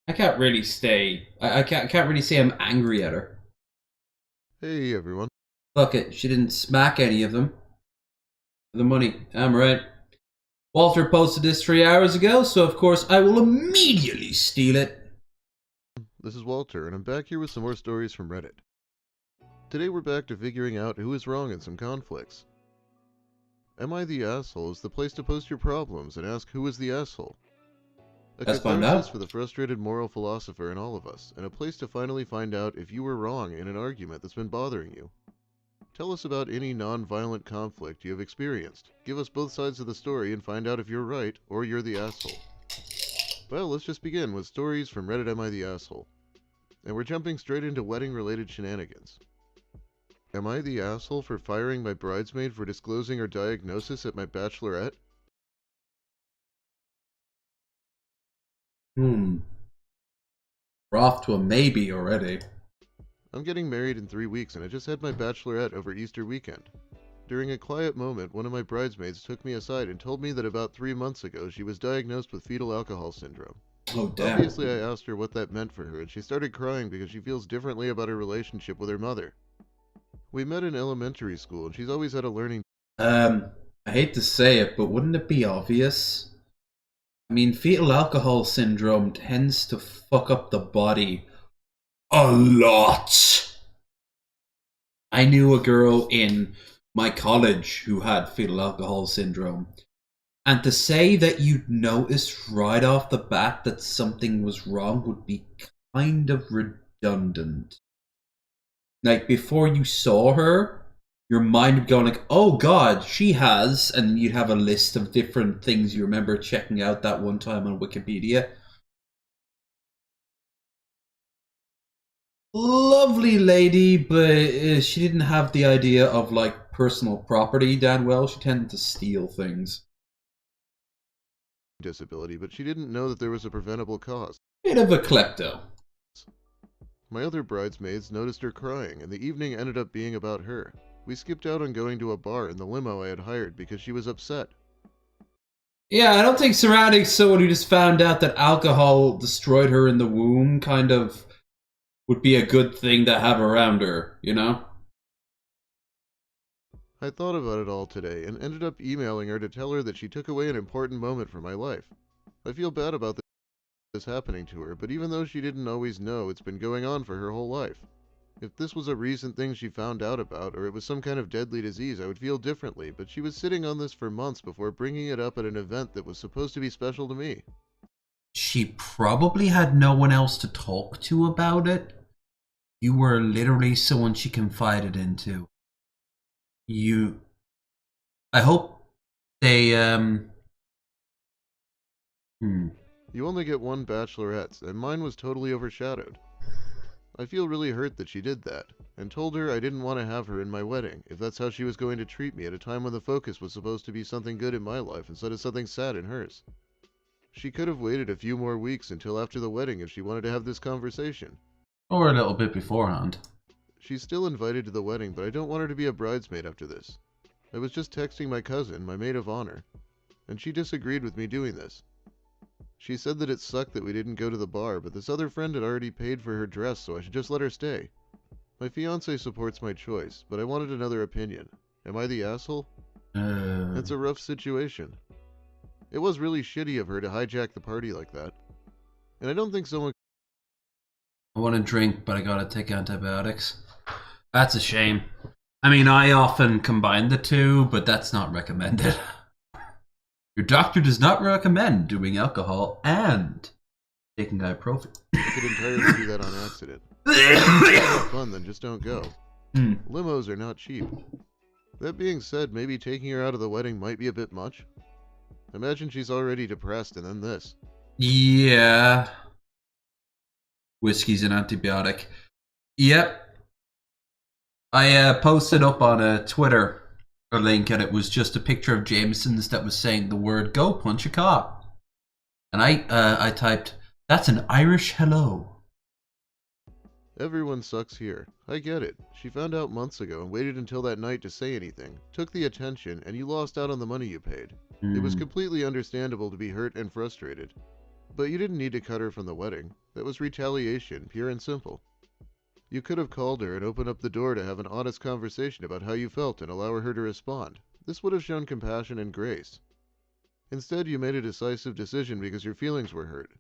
I can't really stay... I can't really say I'm angry at her. Hey, everyone. Fuck it, she didn't smack any of them. For the money, I'm right. Walter posted this 3 hours ago, so of course I will immediately steal it. This is Walter, and I'm back here with some more stories from Reddit. Today we're back to figuring out who is wrong in some conflicts. Am I the Asshole is the place to post your problems and ask who is the asshole. A Let's find catharsis out. for the frustrated moral philosopher in all of us, and a place to finally find out if you were wrong in an argument that's been bothering you. Tell us about any non-violent conflict you have experienced. Give us both sides of the story and find out if you're right or you're the asshole. Well, let's just begin with stories from Reddit Am I the Asshole? And we're jumping straight into wedding-related shenanigans. Am I the asshole for firing my bridesmaid for disclosing her diagnosis at my bachelorette? We're off to a maybe already. I'm getting married in 3 weeks and I just had my bachelorette over Easter weekend. During a quiet moment, one of my bridesmaids took me aside and told me that about 3 months ago she was diagnosed with fetal alcohol syndrome. Oh, damn. Obviously, I asked her what that meant for her, and she started crying because she feels differently about her relationship with her mother. We met in elementary school, and she's always had a learning... I hate to say it, but wouldn't it be obvious? I mean, fetal alcohol syndrome tends to fuck up the body a lot. I knew a girl in my college who had fetal alcohol syndrome. And to say that you'd notice right off the bat that something was wrong would be kind of redundant. Like, before you saw her, your mind would go like, oh god, she has, and you'd have a list of different things you remember checking out that one time on Wikipedia. Lovely lady, but she didn't have the idea of, like, personal property that well. She tended to steal things. Disability, but she didn't know that there was a preventable cause. Bit of a klepto. My other bridesmaids noticed her crying, and the evening ended up being about her. We skipped out on going to a bar in the limo I had hired because she was upset. Yeah, I don't think surrounding someone who just found out that alcohol destroyed her in the womb kind of would be a good thing to have around her, you know? I thought about it all today and ended up emailing her to tell her that she took away an important moment from my life. I feel bad about this happening to her, but even though she didn't always know, it's been going on for her whole life. If this was a recent thing she found out about, or it was some kind of deadly disease, I would feel differently, but she was sitting on this for months before bringing it up at an event that was supposed to be special to me. She probably had no one else to talk to about it. You were literally someone she confided into. I hope they, You only get one bachelorette, and mine was totally overshadowed. I feel really hurt that she did that, and told her I didn't want to have her in my wedding, if that's how she was going to treat me at a time when the focus was supposed to be something good in my life instead of something sad in hers. She could have waited a few more weeks until after the wedding if she wanted to have this conversation. or a little bit beforehand. She's still invited to the wedding, but I don't want her to be a bridesmaid after this. I was just texting my cousin, my maid of honor, and she disagreed with me doing this. She said that it sucked that we didn't go to the bar, but this other friend had already paid for her dress, so I should just let her stay. My fiancé supports my choice, but I wanted another opinion. Am I the asshole? It's a rough situation. It was really shitty of her to hijack the party like that. And I don't think someone... I want to drink, but I gotta take antibiotics. That's a shame. I mean, I often combine the two, but that's not recommended. Your doctor does not recommend doing alcohol and taking ibuprofen. I could entirely do that on accident. If it's not fun, then just don't go. Limos are not cheap. That being said, maybe taking her out of the wedding might be a bit much. Imagine she's already depressed and then this. Yeah. Whiskey's an antibiotic. Yep. I posted up on Twitter a link, and it was just a picture of Jameson's that was saying the word "go punch a cop," and I typed, "That's an Irish hello." Everyone sucks here. I get it. She found out months ago and waited until that night to say anything, took the attention, and you lost out on the money you paid. It was completely understandable to be hurt and frustrated. But you didn't need to cut her from the wedding. That was retaliation, pure and simple. You could have called her and opened up the door to have an honest conversation about how you felt and allow her to respond. This would have shown compassion and grace. Instead, you made a decisive decision because your feelings were hurt.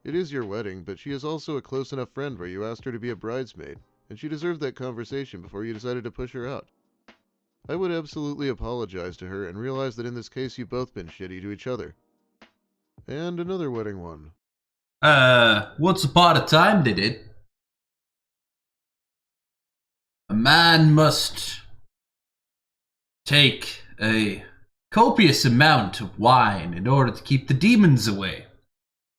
It is your wedding, but she is also a close enough friend where you asked her to be a bridesmaid, and she deserved that conversation before you decided to push her out. I would absolutely apologize to her and realize that in this case you've both been shitty to each other. And another wedding one. Once upon a time they did. A man must take a copious amount of wine in order to keep the demons away.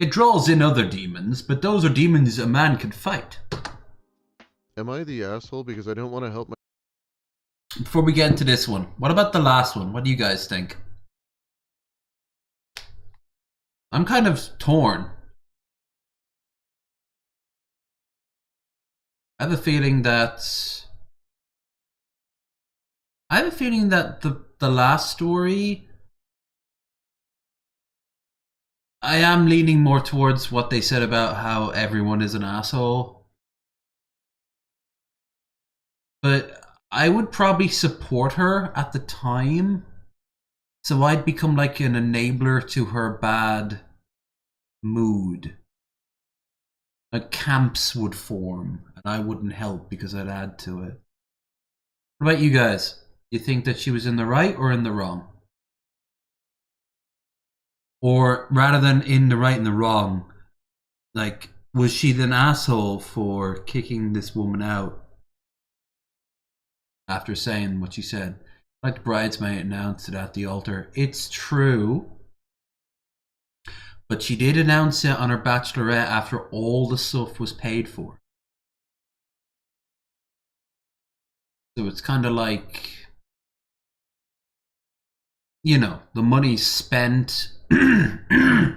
It draws in other demons, but those are demons a man can fight. Am I the asshole because I don't want to help my... Before we get into this one, what about the last one? What do you guys think? I'm kind of torn. I have a feeling that the last story, I am leaning more towards what they said about how everyone is an asshole. But I would probably support her at the time. So I'd become like an enabler to her bad mood. Like camps would form, and I wouldn't help because I'd add to it. What about you guys? You think that she was in the right or in the wrong? Or rather than in the right and the wrong, like, was she an asshole for kicking this woman out after saying what she said? Like the bridesmaid announced it at the altar. It's true. But she did announce it on her bachelorette after all the stuff was paid for. So it's kind of like, you know, the money's spent. The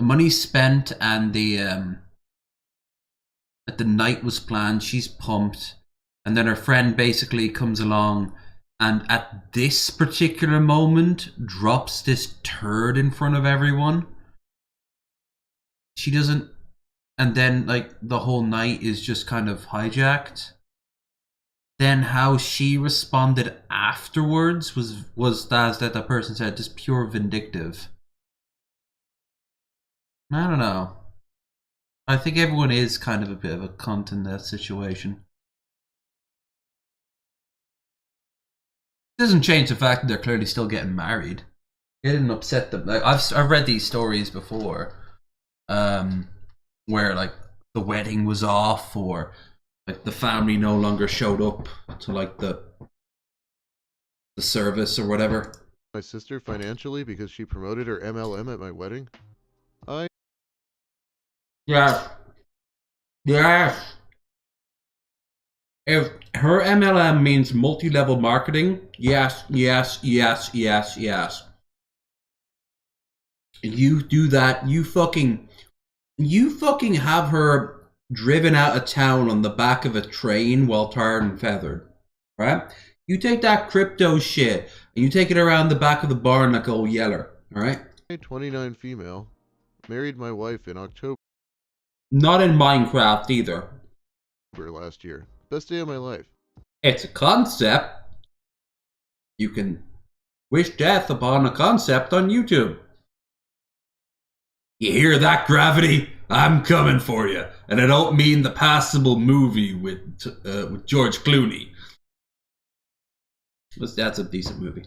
money's spent and the night was planned. She's pumped. And then her friend basically comes along and at this particular moment drops this turd in front of everyone. She doesn't, and then like the whole night is just kind of hijacked. Then how she responded afterwards was as that person said, just pure vindictive. I don't know. I think everyone is kind of a bit of a cunt in that situation. It doesn't change the fact that they're clearly still getting married. It didn't upset them. Like I've read these stories before, where like the wedding was off, or like the family no longer showed up to like the service or whatever. My sister financially because she promoted her MLM at my wedding? Yes. Yes. If her MLM means multi-level marketing, yes, yes, yes, yes, yes. You do that, you fucking have her driven out of town on the back of a train while tarred and feathered, right? You take that crypto shit and you take it around the back of the barn like old Yeller, alright? 29 female. Married my wife in October Not in Minecraft either. Last year. Best day of my life. It's a concept. You can wish death upon a concept on YouTube. You hear that, Gravity? I'm coming for you. And I don't mean the passable movie with George Clooney. That's a decent movie.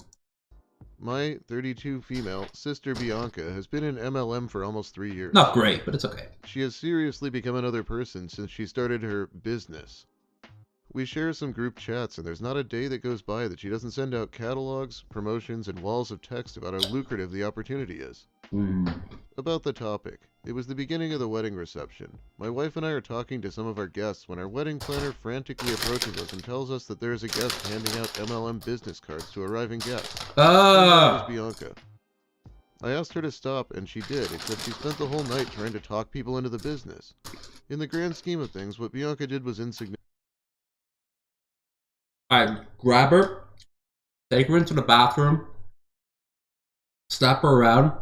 My 32 female sister Bianca has been in MLM for almost 3 years. Not great, but it's okay. She has seriously become another person since she started her business. We share some group chats, and there's not a day that goes by that she doesn't send out catalogs, promotions, and walls of text about how lucrative the opportunity is. About the topic. It was the beginning of the wedding reception. My wife and I are talking to some of our guests when our wedding planner frantically approaches us and tells us that there is a guest handing out MLM business cards to arriving guests. Her name is Bianca. I asked her to stop, and she did, except she spent the whole night trying to talk people into the business. In the grand scheme of things, what Bianca did was insignificant. I grab her, take her into the bathroom, slap her around.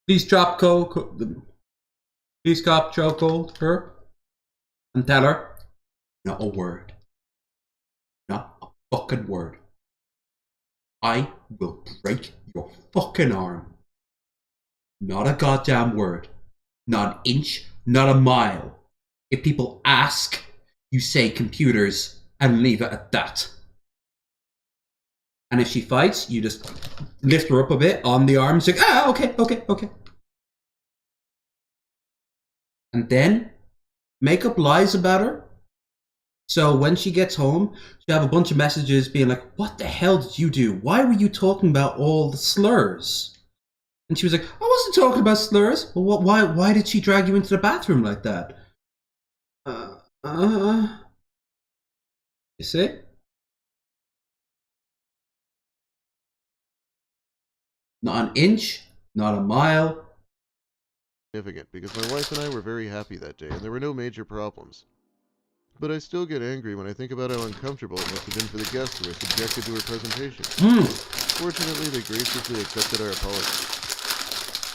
Please chop chokehold her, and tell her, not a word. Not a fucking word. I will break your fucking arm. Not a goddamn word. Not an inch, not a mile. If people ask, you say computers and leave it at that. And if she fights, you just lift her up a bit on the arm and say, okay. And then make up lies about her. So when she gets home, she'll have a bunch of messages being like, what the hell did you do? Why were you talking about all the slurs? And she was like, I wasn't talking about slurs. Well, why did she drag you into the bathroom like that? You see? Not an inch, not a mile. Significant, because my wife and I were very happy that day, and there were no major problems. But I still get angry when I think about how uncomfortable it must have been for the guests who were subjected to her presentation. Fortunately, they graciously accepted our apology.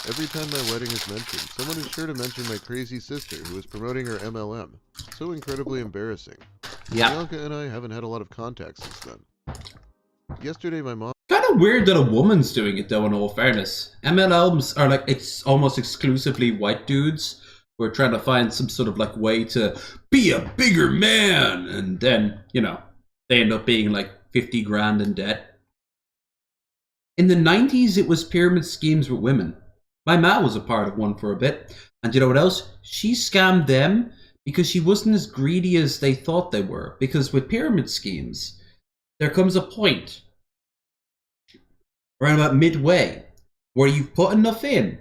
Every time my wedding is mentioned, someone is sure to mention my crazy sister who was promoting her MLM. So incredibly embarrassing. Yeah. Bianca and I haven't had a lot of contact since then. Yesterday, my mom... Kind of weird that a woman's doing it, though, in all fairness. MLMs are like, it's almost exclusively white dudes who are trying to find some sort of like way to be a bigger man, and then, you know, they end up being like 50 grand in debt. In the 90s, it was pyramid schemes with women. My ma was a part of one for a bit, and you know what else? She scammed them because she wasn't as greedy as they thought they were. Because with pyramid schemes, there comes a point around about midway where you've put enough in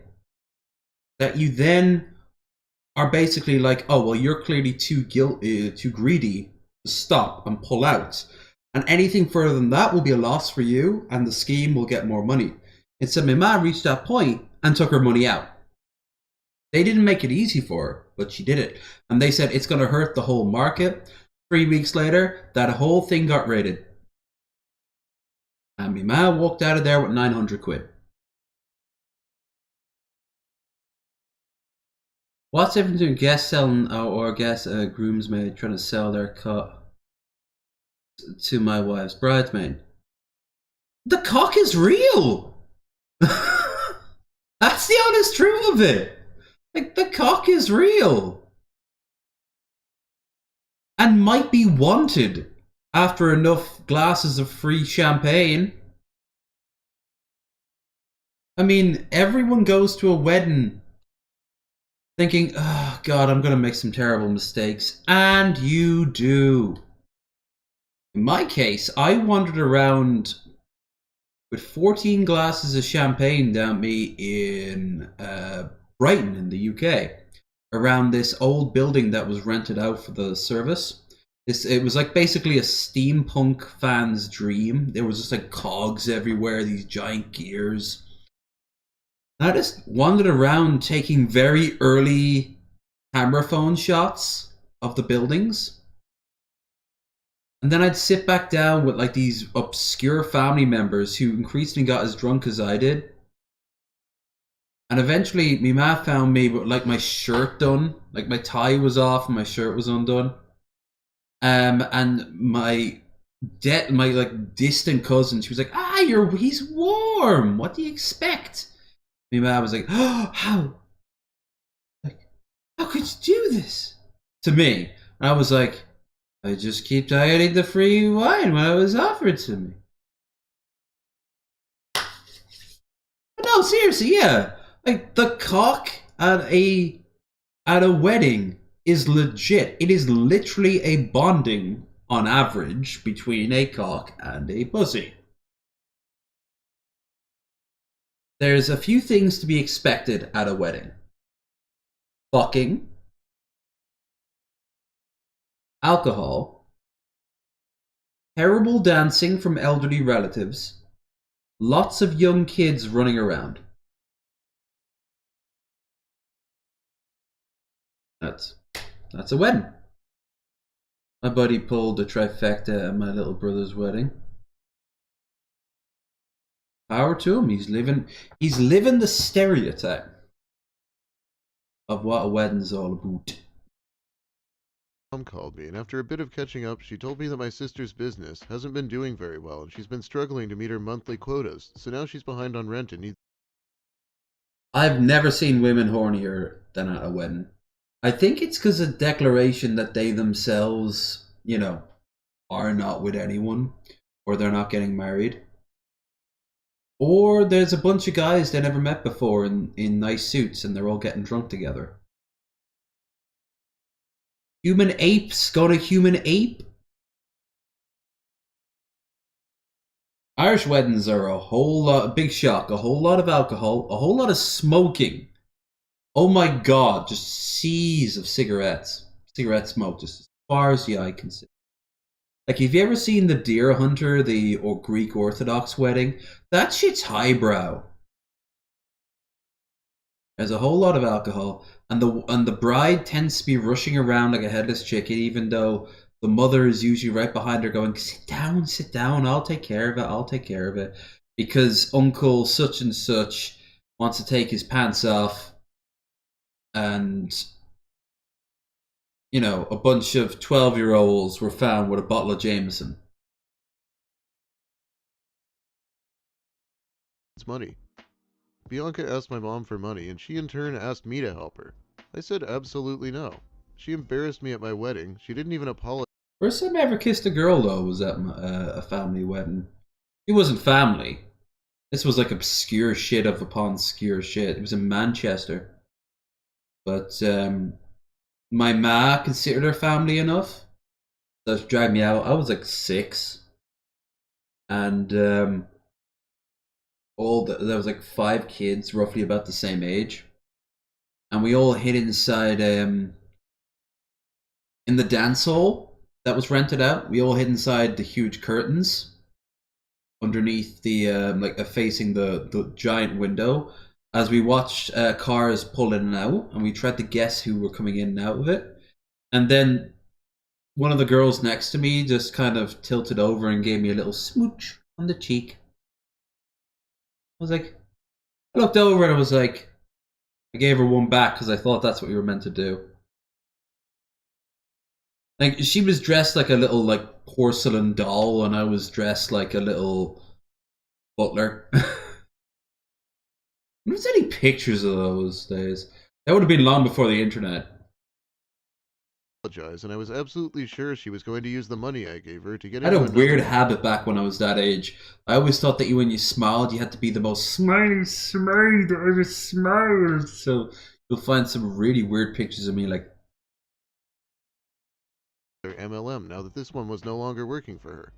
that you then are basically like, oh, well, you're clearly too greedy to stop and pull out. And anything further than that will be a loss for you, and the scheme will get more money. And so my mom reached that point and took her money out. They didn't make it easy for her, but she did it. And they said it's going to hurt the whole market. 3 weeks later, that whole thing got raided. And my mom walked out of there with 900 quid. What's the difference between guest selling or guest groomsmaid trying to sell their cock to my wife's bridesmaid? The cock is real! That's the honest truth of it. Like, the cock is real. And might be wanted after enough glasses of free champagne. I mean, everyone goes to a wedding thinking, oh God, I'm going to make some terrible mistakes. And you do. In my case, I wandered around with 14 glasses of champagne down me in Brighton in the UK, around this old building that was rented out for the service. It was like basically a steampunk fan's dream. There was just like cogs everywhere, these giant gears. I just wandered around taking very early camera phone shots of the buildings. And then I'd sit back down with like these obscure family members who increasingly got as drunk as I did. And eventually, my ma found me with like my shirt done, like my tie was off and my shirt was undone. And my like distant cousin, she was like, he's warm. What do you expect? My ma was like, oh, how could you do this to me? And I was like, I just keep getting the free wine when it was offered to me. But no, seriously, yeah. Like, the cock at a wedding is legit. It is literally a bonding, on average, between a cock and a pussy. There's a few things to be expected at a wedding. Fucking. Alcohol. Terrible dancing from elderly relatives. Lots of young kids running around. That's a wedding. My buddy pulled a trifecta at my little brother's wedding. Power to him. He's living the stereotype of what a wedding's all about. Mom called me, and after a bit of catching up, she told me that my sister's business hasn't been doing very well, and she's been struggling to meet her monthly quotas, so now she's behind on rent and needs... I've never seen women hornier than at a wedding. I think it's because of declaration that they themselves, you know, are not with anyone, or they're not getting married. Or there's a bunch of guys they never met before in nice suits and they're all getting drunk together. Human apes go to human ape? Irish weddings are a whole lot, big shock, a whole lot of alcohol, a whole lot of smoking. Oh my God, just seas of cigarettes. Cigarette smoke, just as far as the eye can see. Like, have you ever seen the Deer Hunter, the Greek Orthodox wedding? That shit's highbrow. There's a whole lot of alcohol, and the bride tends to be rushing around like a headless chicken, even though the mother is usually right behind her going, sit down, I'll take care of it. Because Uncle such and such wants to take his pants off, and, you know, a bunch of 12-year-olds were found with a bottle of Jameson. It's money. Bianca asked my mom for money, and she in turn asked me to help her. I said absolutely no. She embarrassed me at my wedding. She didn't even apologize. First time I ever kissed a girl, though, was at a family wedding. It wasn't family. This was like obscure shit upon obscure shit. It was in Manchester. But my ma considered her family enough. So she dragged me out. I was like 6. And there was like 5 kids, roughly about the same age. And we all hid inside in the dance hall that was rented out. We all hid inside the huge curtains underneath the facing the giant window as we watched cars pull in and out, and we tried to guess who were coming in and out of it. And then one of the girls next to me just kind of tilted over and gave me a little smooch on the cheek. I was like, I looked over and I was like, I gave her one back because I thought that's what we were meant to do. Like, she was dressed like a little like porcelain doll, and I was dressed like a little butler. There's any pictures of those days? That would have been long before the internet. And I was absolutely sure she was going to use the money I gave her to get I had into a weird another... habit back when I was that age. I always thought that when you smiled, you had to be the most smiley that ever smiled. So you'll find some really weird pictures of me like MLM now that this one was no longer working for her.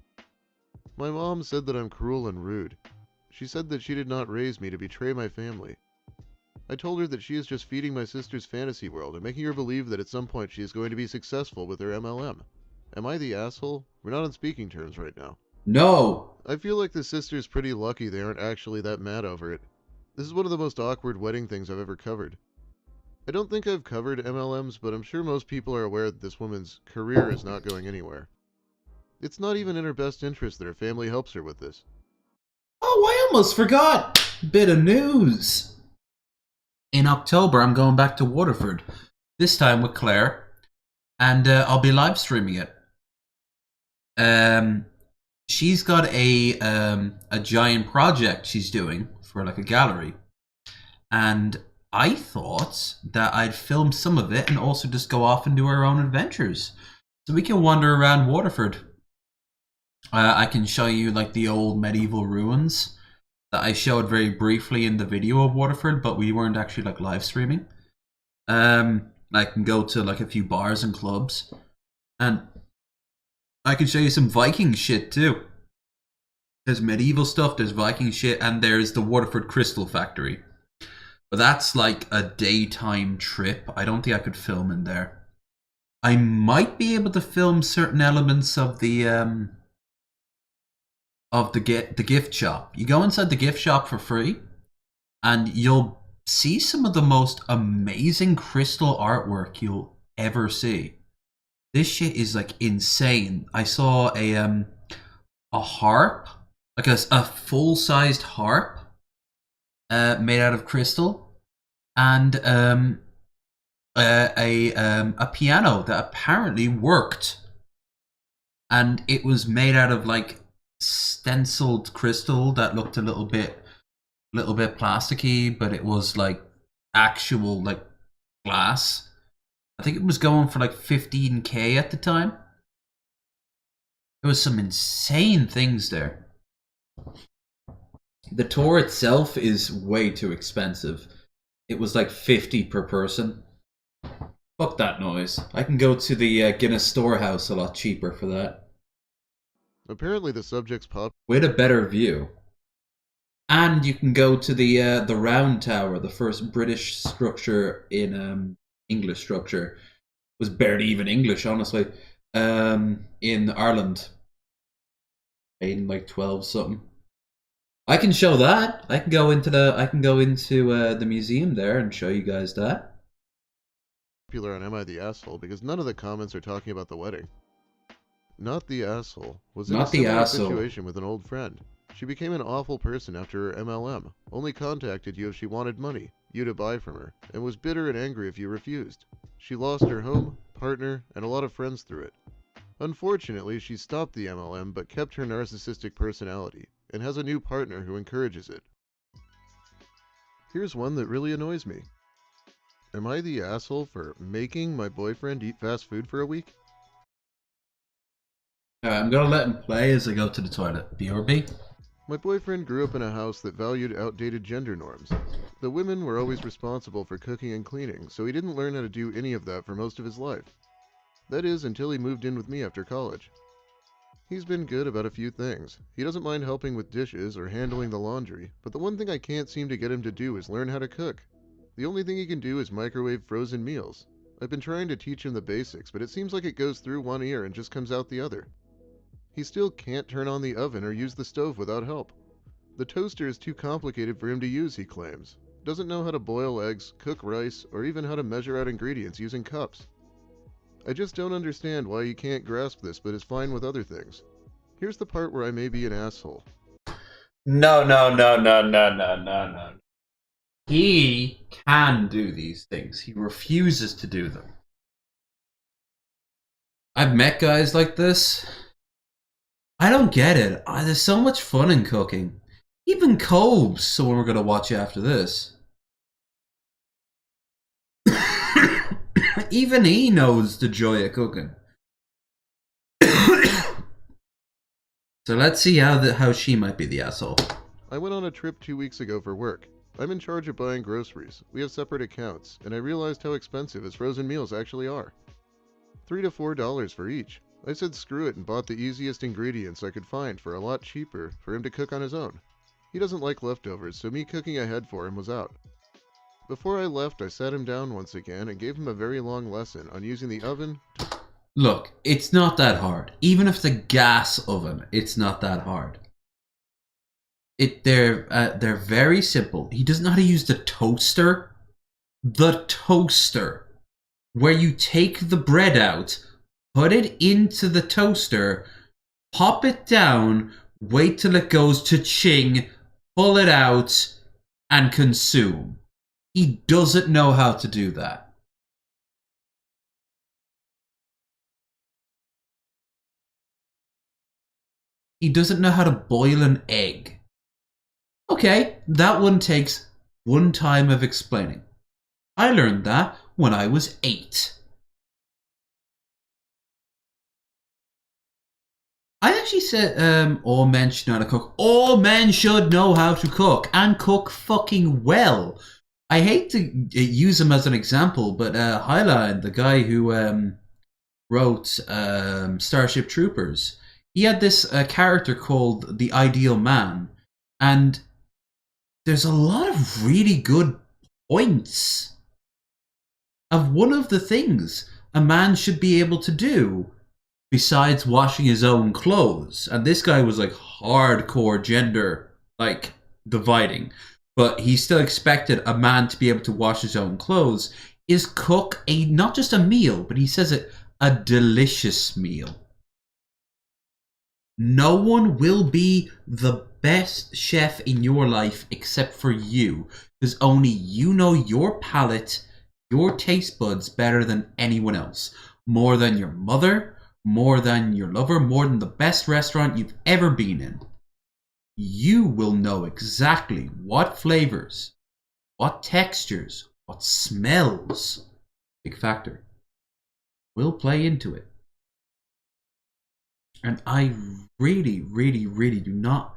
My mom said that I'm cruel and rude. She said that she did not raise me to betray my family. I told her that she is just feeding my sister's fantasy world and making her believe that at some point she is going to be successful with her MLM. Am I the asshole? We're not on speaking terms right now. No! I feel like the sister's pretty lucky they aren't actually that mad over it. This is one of the most awkward wedding things I've ever covered. I don't think I've covered MLMs, but I'm sure most people are aware that this woman's career is not going anywhere. It's not even in her best interest that her family helps her with this. Oh, I almost forgot! Bit of news! In October, I'm going back to Waterford. This time with Claire. And I'll be live streaming it. She's got a giant project she's doing for like a gallery. And I thought that I'd film some of it and also just go off and do our own adventures. So we can wander around Waterford. I can show you like the old medieval ruins that I showed very briefly in the video of Waterford, but we weren't actually like live streaming. I can go to like a few bars and clubs, and I can show you some Viking shit too. There's medieval stuff, there's Viking shit, and there's the Waterford Crystal Factory. But that's like a daytime trip. I don't think I could film in there. I might be able to film certain elements of the gift shop. You go inside the gift shop for free, and you'll see some of the most amazing crystal artwork you'll ever see. This shit is like insane. I saw a harp, like a full-sized harp, made out of crystal, and a piano that apparently worked, and it was made out of like stenciled crystal that looked a little bit plasticky, but it was like actual like glass. I think it was going for like 15k at the time. There was some insane things there. The tour itself is way too expensive. It was like 50 per person. Fuck that noise. I can go to the Guinness Storehouse a lot cheaper for that. Apparently the subject's pop with a better view. And you can go to the Round Tower, the first British structure in English structure. It was barely even English, honestly. In Ireland, made in like 12 something. I can show that. I can go into the museum there and show you guys that. Popular on Am I the Asshole because none of the comments are talking about the wedding. Not the asshole was in a similar situation with an old friend. She became an awful person after her MLM, only contacted you if she wanted money, you to buy from her, and was bitter and angry if you refused. She lost her home, partner, and a lot of friends through it. Unfortunately, she stopped the MLM but kept her narcissistic personality, and has a new partner who encourages it. Here's one that really annoys me. Am I the asshole for making my boyfriend eat fast food for a week? I'm gonna let him play as I go to the toilet. BRB? My boyfriend grew up in a house that valued outdated gender norms. The women were always responsible for cooking and cleaning, so he didn't learn how to do any of that for most of his life. That is, until he moved in with me after college. He's been good about a few things. He doesn't mind helping with dishes or handling the laundry, but the one thing I can't seem to get him to do is learn how to cook. The only thing he can do is microwave frozen meals. I've been trying to teach him the basics, but it seems like it goes through one ear and just comes out the other. He still can't turn on the oven or use the stove without help. The toaster is too complicated for him to use, he claims. Doesn't know how to boil eggs, cook rice, or even how to measure out ingredients using cups. I just don't understand why he can't grasp this but is fine with other things. Here's the part where I may be an asshole. No. He can do these things. He refuses to do them. I've met guys like this. I don't get it. There's so much fun in cooking. Even Cobes, someone we're going to watch after this. Even he knows the joy of cooking. So let's see how she might be the asshole. I went on a trip 2 weeks ago for work. I'm in charge of buying groceries. We have separate accounts, and I realized how expensive his frozen meals actually are. $3 to $4 for each. I said screw it and bought the easiest ingredients I could find for a lot cheaper for him to cook on his own. He doesn't like leftovers, so me cooking ahead for him was out. Before I left, I sat him down once again and gave him a very long lesson on using the oven to... Look, it's not that hard. Even if it's a gas oven, it's not that hard. They're very simple. He doesn't know how to use the toaster. The toaster. Where you take the bread out, put it into the toaster, pop it down, wait till it goes to ching, pull it out, and consume. He doesn't know how to do that. He doesn't know how to boil an egg. Okay, that one takes one time of explaining. I learned that when I was 8. I actually said all men should know how to cook. All men should know how to cook and cook fucking well. I hate to use him as an example, but Highline, the guy who wrote Starship Troopers, he had this character called the Ideal Man, and there's a lot of really good points of one of the things a man should be able to do besides washing his own clothes. And this guy was like hardcore gender like dividing, but he still expected a man to be able to wash his own clothes, is cook a not just a meal, but he says it, a delicious meal. No one will be the best chef in your life except for you, because only you know your palate, your taste buds better than anyone else. More than your mother, more than your lover, more than the best restaurant you've ever been in. You will know exactly what flavors, what textures, what smells, big factor, will play into it. And I really do not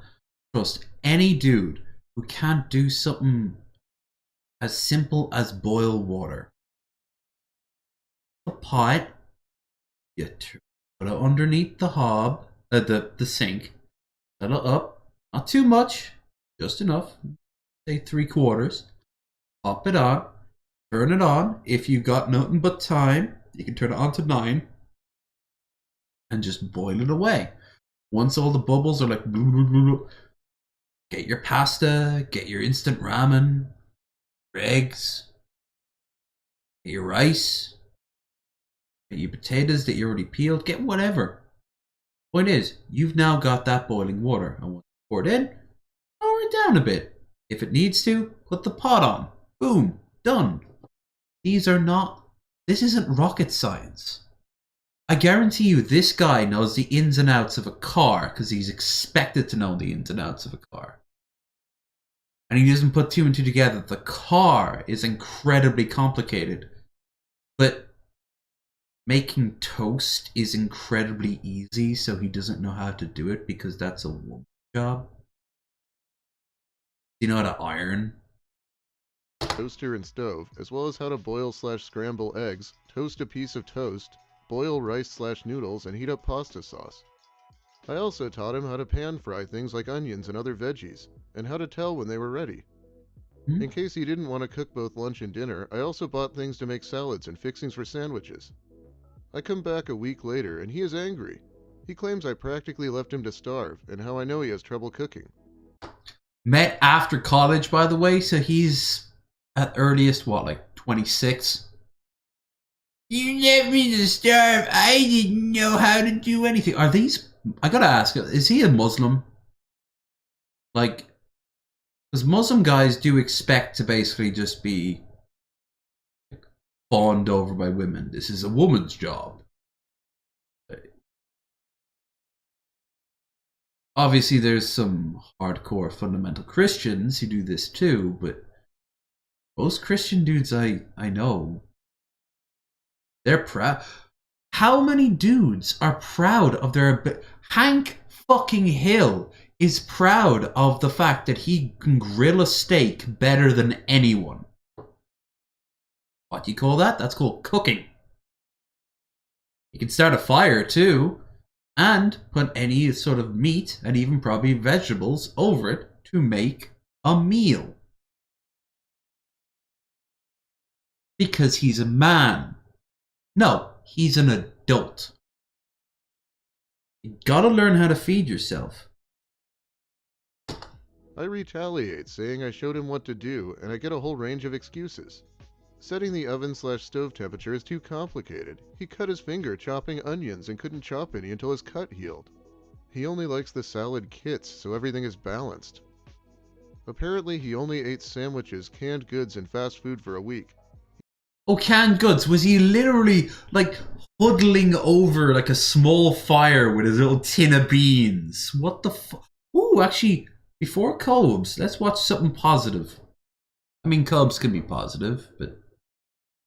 trust any dude who can't do something as simple as boil water. A pot, you put it underneath the hob, the sink, set it up, not too much, just enough, say 3/4, pop it on, turn it on. If you've got nothing but time, you can turn it on to 9, and just boil it away. Once all the bubbles are like, blah, blah, blah, blah, get your pasta, get your instant ramen, your eggs, get your rice, get your potatoes that you already peeled, get whatever. Point is, you've now got that boiling water, and once you pour it in, lower it down a bit. If it needs to, put the pot on. Boom, done. This isn't rocket science. I guarantee you this guy knows the ins and outs of a car because he's expected to know the ins and outs of a car. And he doesn't put two and two together. The car is incredibly complicated. But making toast is incredibly easy, so he doesn't know how to do it because that's a woman's job. Do you know how to iron? Toaster and stove, as well as how to boil/scramble eggs, toast a piece of toast, boil rice/noodles, and heat up pasta sauce. I also taught him how to pan fry things like onions and other veggies, and how to tell when they were ready. In case he didn't want to cook both lunch and dinner, I also bought things to make salads and fixings for sandwiches. I come back a week later, and he is angry. He claims I practically left him to starve, and how I know he has trouble cooking. Met after college, by the way, so he's at earliest, what, like 26? You left me to starve. I didn't know how to do anything. Are these... I gotta ask, is he a Muslim? Like, because Muslim guys do expect to basically just be fawned over by women. This is a woman's job. Obviously, there's some hardcore fundamental Christians who do this too, but most Christian dudes I know, they're proud. How many dudes are proud of their... Hank fucking Hill is proud of the fact that he can grill a steak better than anyone. What do you call that? That's called cooking. He can start a fire too, and put any sort of meat and even probably vegetables over it to make a meal. Because he's a man. No, he's an adult. You gotta learn how to feed yourself. I retaliate, saying I showed him what to do, and I get a whole range of excuses. Setting the oven/stove temperature is too complicated. He cut his finger chopping onions and couldn't chop any until his cut healed. He only likes the salad kits, so everything is balanced. Apparently, he only ate sandwiches, canned goods, and fast food for a week. Oh, canned goods. Was he literally, like, huddling over, like, a small fire with his little tin of beans? What the fuck? Ooh, actually, before Cobes, let's watch something positive. I mean, Cobes can be positive, but,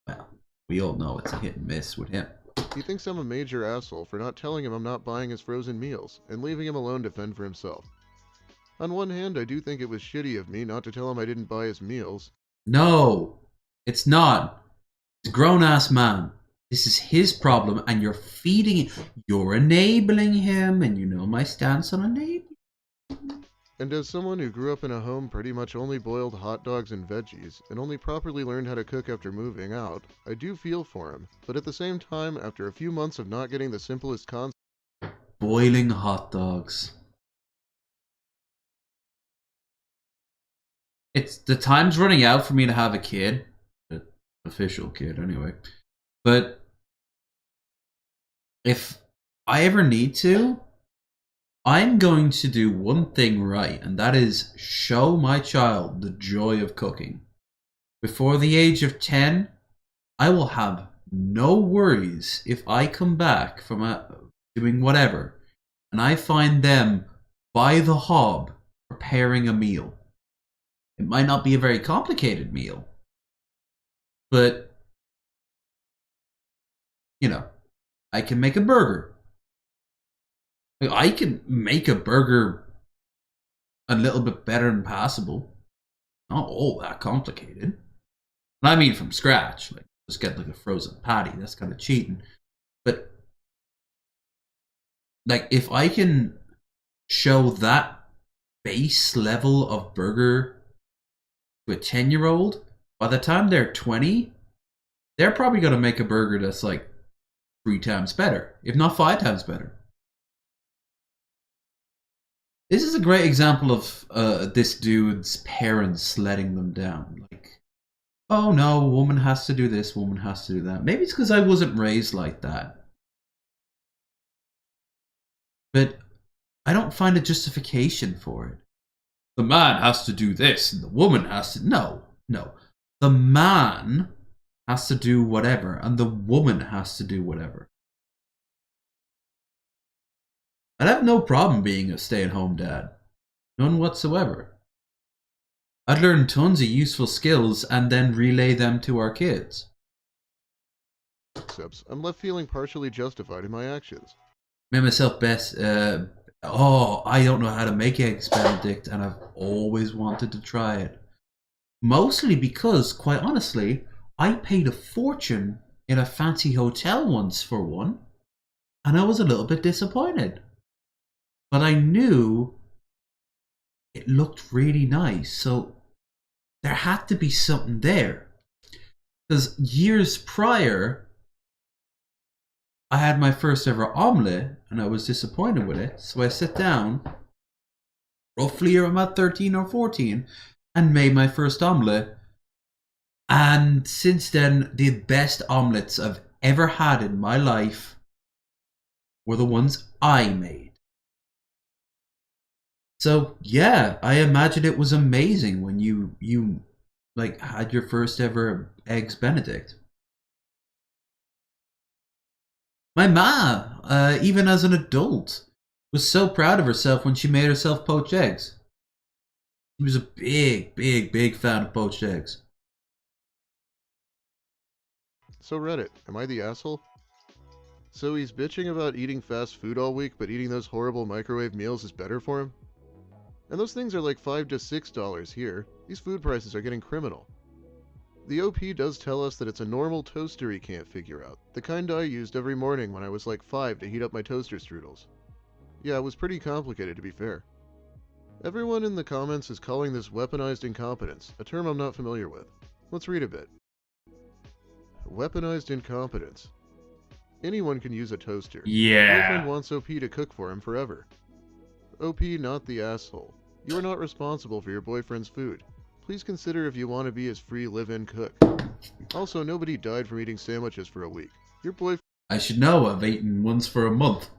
well, we all know it's a hit and miss with him. He thinks I'm a major asshole for not telling him I'm not buying his frozen meals, and leaving him alone to fend for himself. On one hand, I do think it was shitty of me not to tell him I didn't buy his meals. No, it's not. He's a grown-ass man. This is his problem, and you're feeding it. You're enabling him, and you know my stance on enabling. And as someone who grew up in a home pretty much only boiled hot dogs and veggies, and only properly learned how to cook after moving out, I do feel for him. But at the same time, after a few months of not getting the simplest concept... Boiling hot dogs. It's... the time's running out for me to have a kid. An official kid, anyway. But... if I ever need to... I'm going to do one thing right, and that is show my child the joy of cooking. Before the age of 10, I will have no worries if I come back from doing whatever, and I find them by the hob preparing a meal. It might not be a very complicated meal, but, you know, I can make a burger. I can make a burger a little bit better than passable. Not all that complicated. And I mean from scratch. Like, just get like a frozen patty. That's kind of cheating. But, like, if I can show that base level of burger to a 10-year-old, by the time they're 20, they're probably going to make a burger that's like 3 times better, if not 5 times better. This is a great example of this dude's parents letting them down. Like, oh no, woman has to do this, woman has to do that. Maybe it's because I wasn't raised like that. But I don't find a justification for it. The man has to do this, and the woman has to... No. The man has to do whatever, and the woman has to do whatever. I'd have no problem being a stay-at-home dad. None whatsoever. I'd learn tons of useful skills and then relay them to our kids. Except I'm left feeling partially justified in my actions. Made myself best. I don't know how to make eggs Benedict, and I've always wanted to try it. Mostly because, quite honestly, I paid a fortune in a fancy hotel once for one, and I was a little bit disappointed. But I knew it looked really nice, so there had to be something there. Because years prior, I had my first ever omelette, and I was disappointed with it. So I sat down, roughly around 13 or 14, and made my first omelette. And since then, the best omelettes I've ever had in my life were the ones I made. So yeah, I imagine it was amazing when you like had your first ever eggs Benedict. My ma, even as an adult, was so proud of herself when she made herself poached eggs. She was a big fan of poached eggs. So Reddit, am I the asshole? So he's bitching about eating fast food all week, but eating those horrible microwave meals is better for him? And those things are like $5 to $6 here. These food prices are getting criminal. The OP does tell us that it's a normal toaster he can't figure out, the kind I used every morning when I was like 5 to heat up my toaster strudels. Yeah, it was pretty complicated to be fair. Everyone in the comments is calling this weaponized incompetence, a term I'm not familiar with. Let's read a bit. Weaponized incompetence. Anyone can use a toaster. Yeah. Boyfriend wants OP to cook for him forever. OP, not the asshole. You are not responsible for your boyfriend's food. Please consider if you want to be his free live-in cook. Also, nobody died from eating sandwiches for a week. Your boyfriend... I should know, I've eaten once for a month.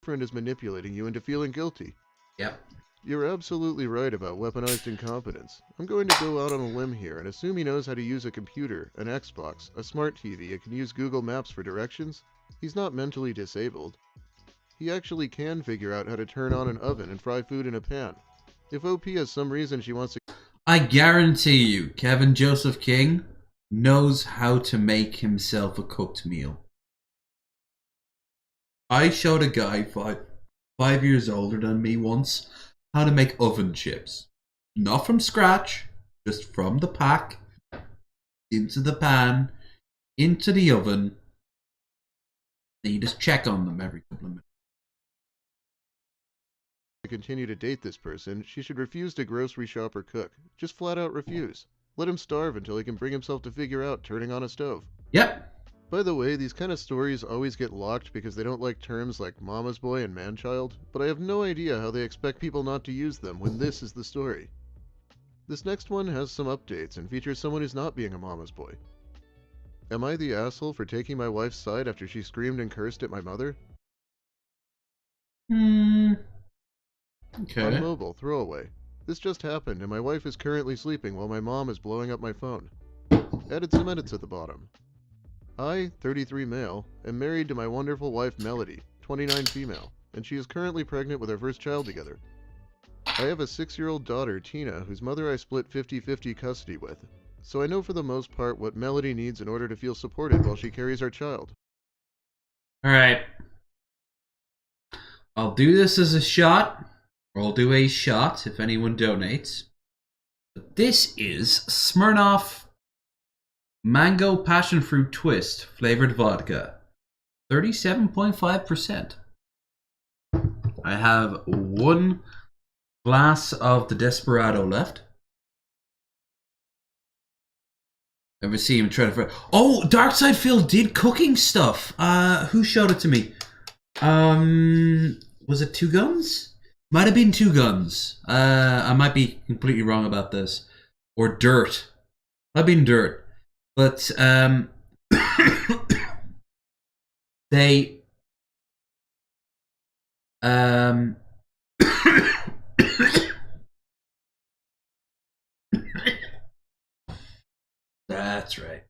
Is manipulating you into feeling guilty. Yep. You're absolutely right about weaponized incompetence. I'm going to go out on a limb here and assume he knows how to use a computer, an Xbox, a smart TV, and can use Google Maps for directions. He's not mentally disabled. He actually can figure out how to turn on an oven and fry food in a pan. If OP has some reason she wants to... I guarantee you, Kevin Joseph King knows how to make himself a cooked meal. I showed a guy 5 years older than me once how to make oven chips. Not from scratch, just from the pack, into the pan, into the oven. And you just check on them every couple of minutes. To continue to date this person, she should refuse to grocery shop or cook. Just flat out refuse. Let him starve until he can bring himself to figure out turning on a stove. Yep. By the way, these kind of stories always get locked because they don't like terms like mama's boy and man-child, but I have no idea how they expect people not to use them when this is the story. This next one has some updates and features someone who's not being a mama's boy. Am I the asshole for taking my wife's side after she screamed and cursed at my mother? Okay. On mobile, throwaway. This just happened and my wife is currently sleeping while my mom is blowing up my phone. Added some edits at the bottom. I, 33 male, am married to my wonderful wife Melody, 29 female, and she is currently pregnant with our first child together. I have a 6-year-old daughter, Tina, whose mother I split 50-50 custody with, so I know for the most part what Melody needs in order to feel supported while she carries our child. Alright. I'll do this as a shot, or I'll do a shot if anyone donates. But this is Smirnoff Mango Passion Fruit Twist flavored vodka. 37.5%. I have one glass of the Desperado left. Ever see him try to... Oh, Darkside Phil did cooking stuff. Who showed it to me? Was it Two Guns? Might have been Two Guns. I might be completely wrong about this. Or Dirt. Might have been Dirt. But, they... That's right.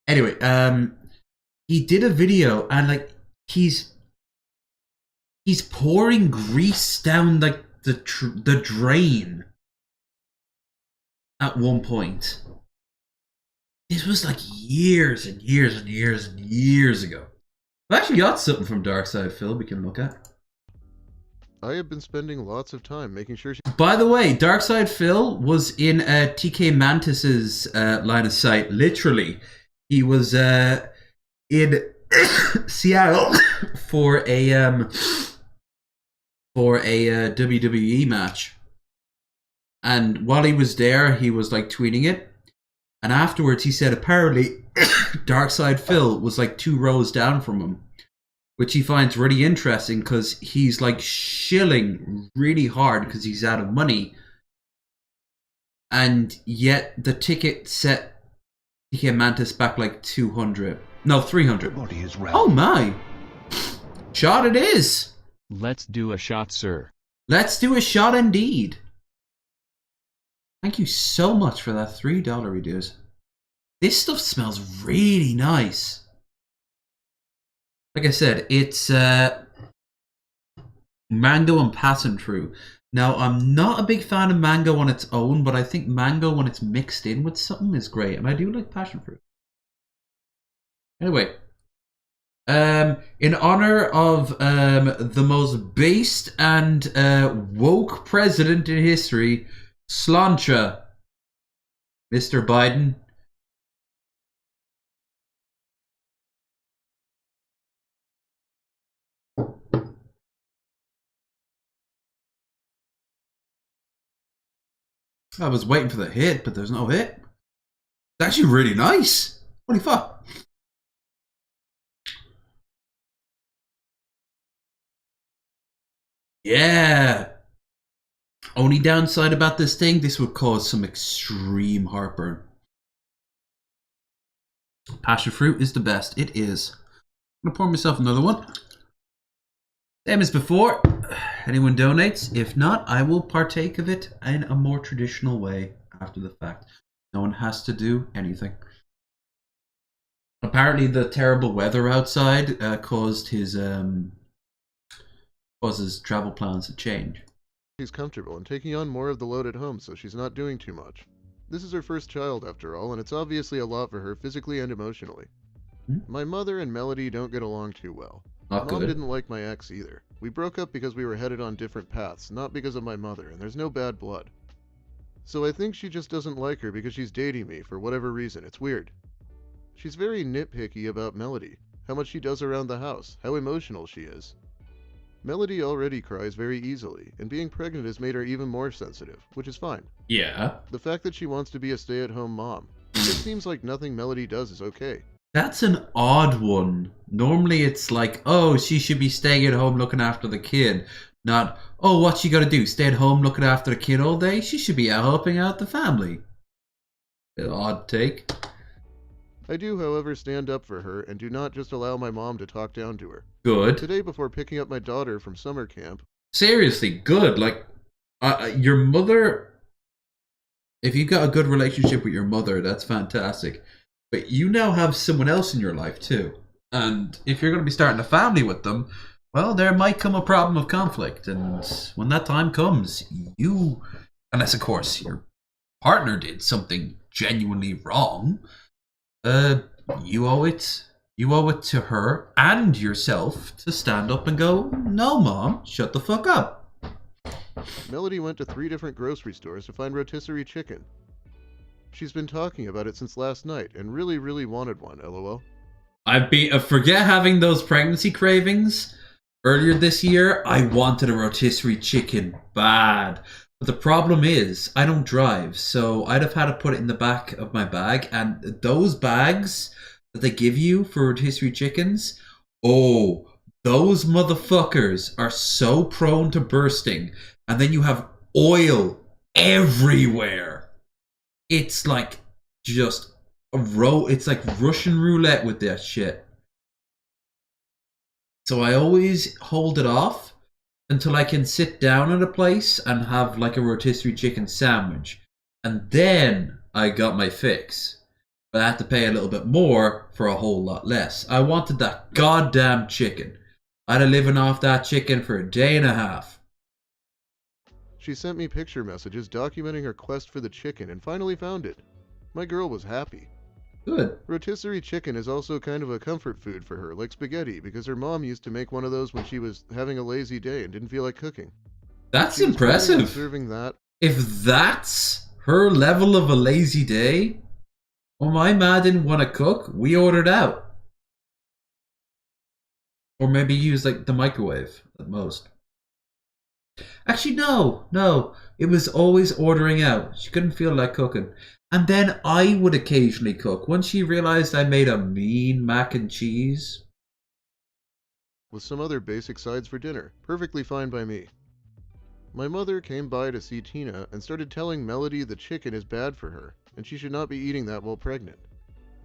Anyway, he did a video and like he's pouring grease down like the drain at one point. This was like years and years and years and years ago. I've actually got something from Darkside Phil we can look at. I have been spending lots of time making sure she... By the way, Darkside Phil was in TK Mantis's line of sight. Literally, he was in Seattle for a WWE match, and while he was there, he was like tweeting it. And afterwards, he said apparently Darkside Phil was like 2 rows down from him, which he finds really interesting because he's like shilling really hard because he's out of money. And yet the ticket set TK Mantis back like 200. No, 300. Oh my. Shot it is. Let's do a shot, sir. Let's do a shot indeed. Thank you so much for that $3 reduce. This stuff smells really nice. Like I said, it's mango and passion fruit. Now, I'm not a big fan of mango on its own, but I think mango when it's mixed in with something is great. And I do like passion fruit. Anyway. In honor of the most based and woke president in history, Slancha, Mr. Biden. I was waiting for the hit, but there's no hit. It's actually really nice. Holy fuck. Yeah. Only downside about this thing, this would cause some extreme heartburn. Passion fruit is the best. It is. I'm gonna pour myself another one. Same as before. Anyone donates? If not, I will partake of it in a more traditional way after the fact. No one has to do anything. Apparently the terrible weather outside caused his travel plans to change. She's comfortable and taking on more of the load at home, so she's not doing too much. This is her first child, after all, and it's obviously a lot for her physically and emotionally. My mother and Melody don't get along too well. Not Mom good. didn't like my ex either. We broke up because we were headed on different paths, not because of my mother, and there's no bad blood. So I think she just doesn't like her because she's dating me for whatever reason. It's weird. She's very nitpicky about Melody, how much she does around the house, how emotional she is. Melody already cries very easily, and being pregnant has made her even more sensitive, which is fine. Yeah. The fact that she wants to be a stay-at-home mom, it seems like nothing Melody does is okay. That's an odd one. Normally it's like, oh, she should be staying at home looking after the kid. Not, oh, what's she gotta do? Stay at home looking after the kid all day? She should be out helping out the family. An odd take. I do, however, stand up for her and do not just allow my mom to talk down to her. Good. Today, before picking up my daughter from summer camp... Seriously, good. Like, your mother... If you've got a good relationship with your mother, that's fantastic. But you now have someone else in your life, too. And if you're going to be starting a family with them, well, there might come a problem of conflict. And when that time comes, you... Unless, of course, your partner did something genuinely wrong... you owe it to her and yourself to stand up and go, no, Mom, shut the fuck up. Melody went to 3 different grocery stores to find rotisserie chicken. She's been talking about it since last night and really, really wanted one, lol. Forget having those pregnancy cravings. Earlier this year, I wanted a rotisserie chicken bad. But the problem is, I don't drive, so I'd have had to put it in the back of my bag, and those bags that they give you for rotisserie chickens, oh, those motherfuckers are so prone to bursting, and then you have oil everywhere. It's like just it's like Russian roulette with that shit. So I always hold it off until I can sit down at a place and have like a rotisserie chicken sandwich. And then I got my fix. But I had to pay a little bit more for a whole lot less. I wanted that goddamn chicken. I'd have living off that chicken for a day and a half. She sent me picture messages documenting her quest for the chicken and finally found it. My girl was happy. Good. Rotisserie chicken is also kind of a comfort food for her, like spaghetti, because her mom used to make one of those when she was having a lazy day and didn't feel like cooking. That's She was planning on impressive. serving that. If that's her level of a lazy day, well, my ma didn't want to cook. We ordered out. Or maybe use like the microwave at most. Actually, no. It was always ordering out. She couldn't feel like cooking. And then I would occasionally cook. Once she realized I made a mean mac and cheese. With some other basic sides for dinner. Perfectly fine by me. My mother came by to see Tina and started telling Melody the chicken is bad for her, and she should not be eating that while pregnant.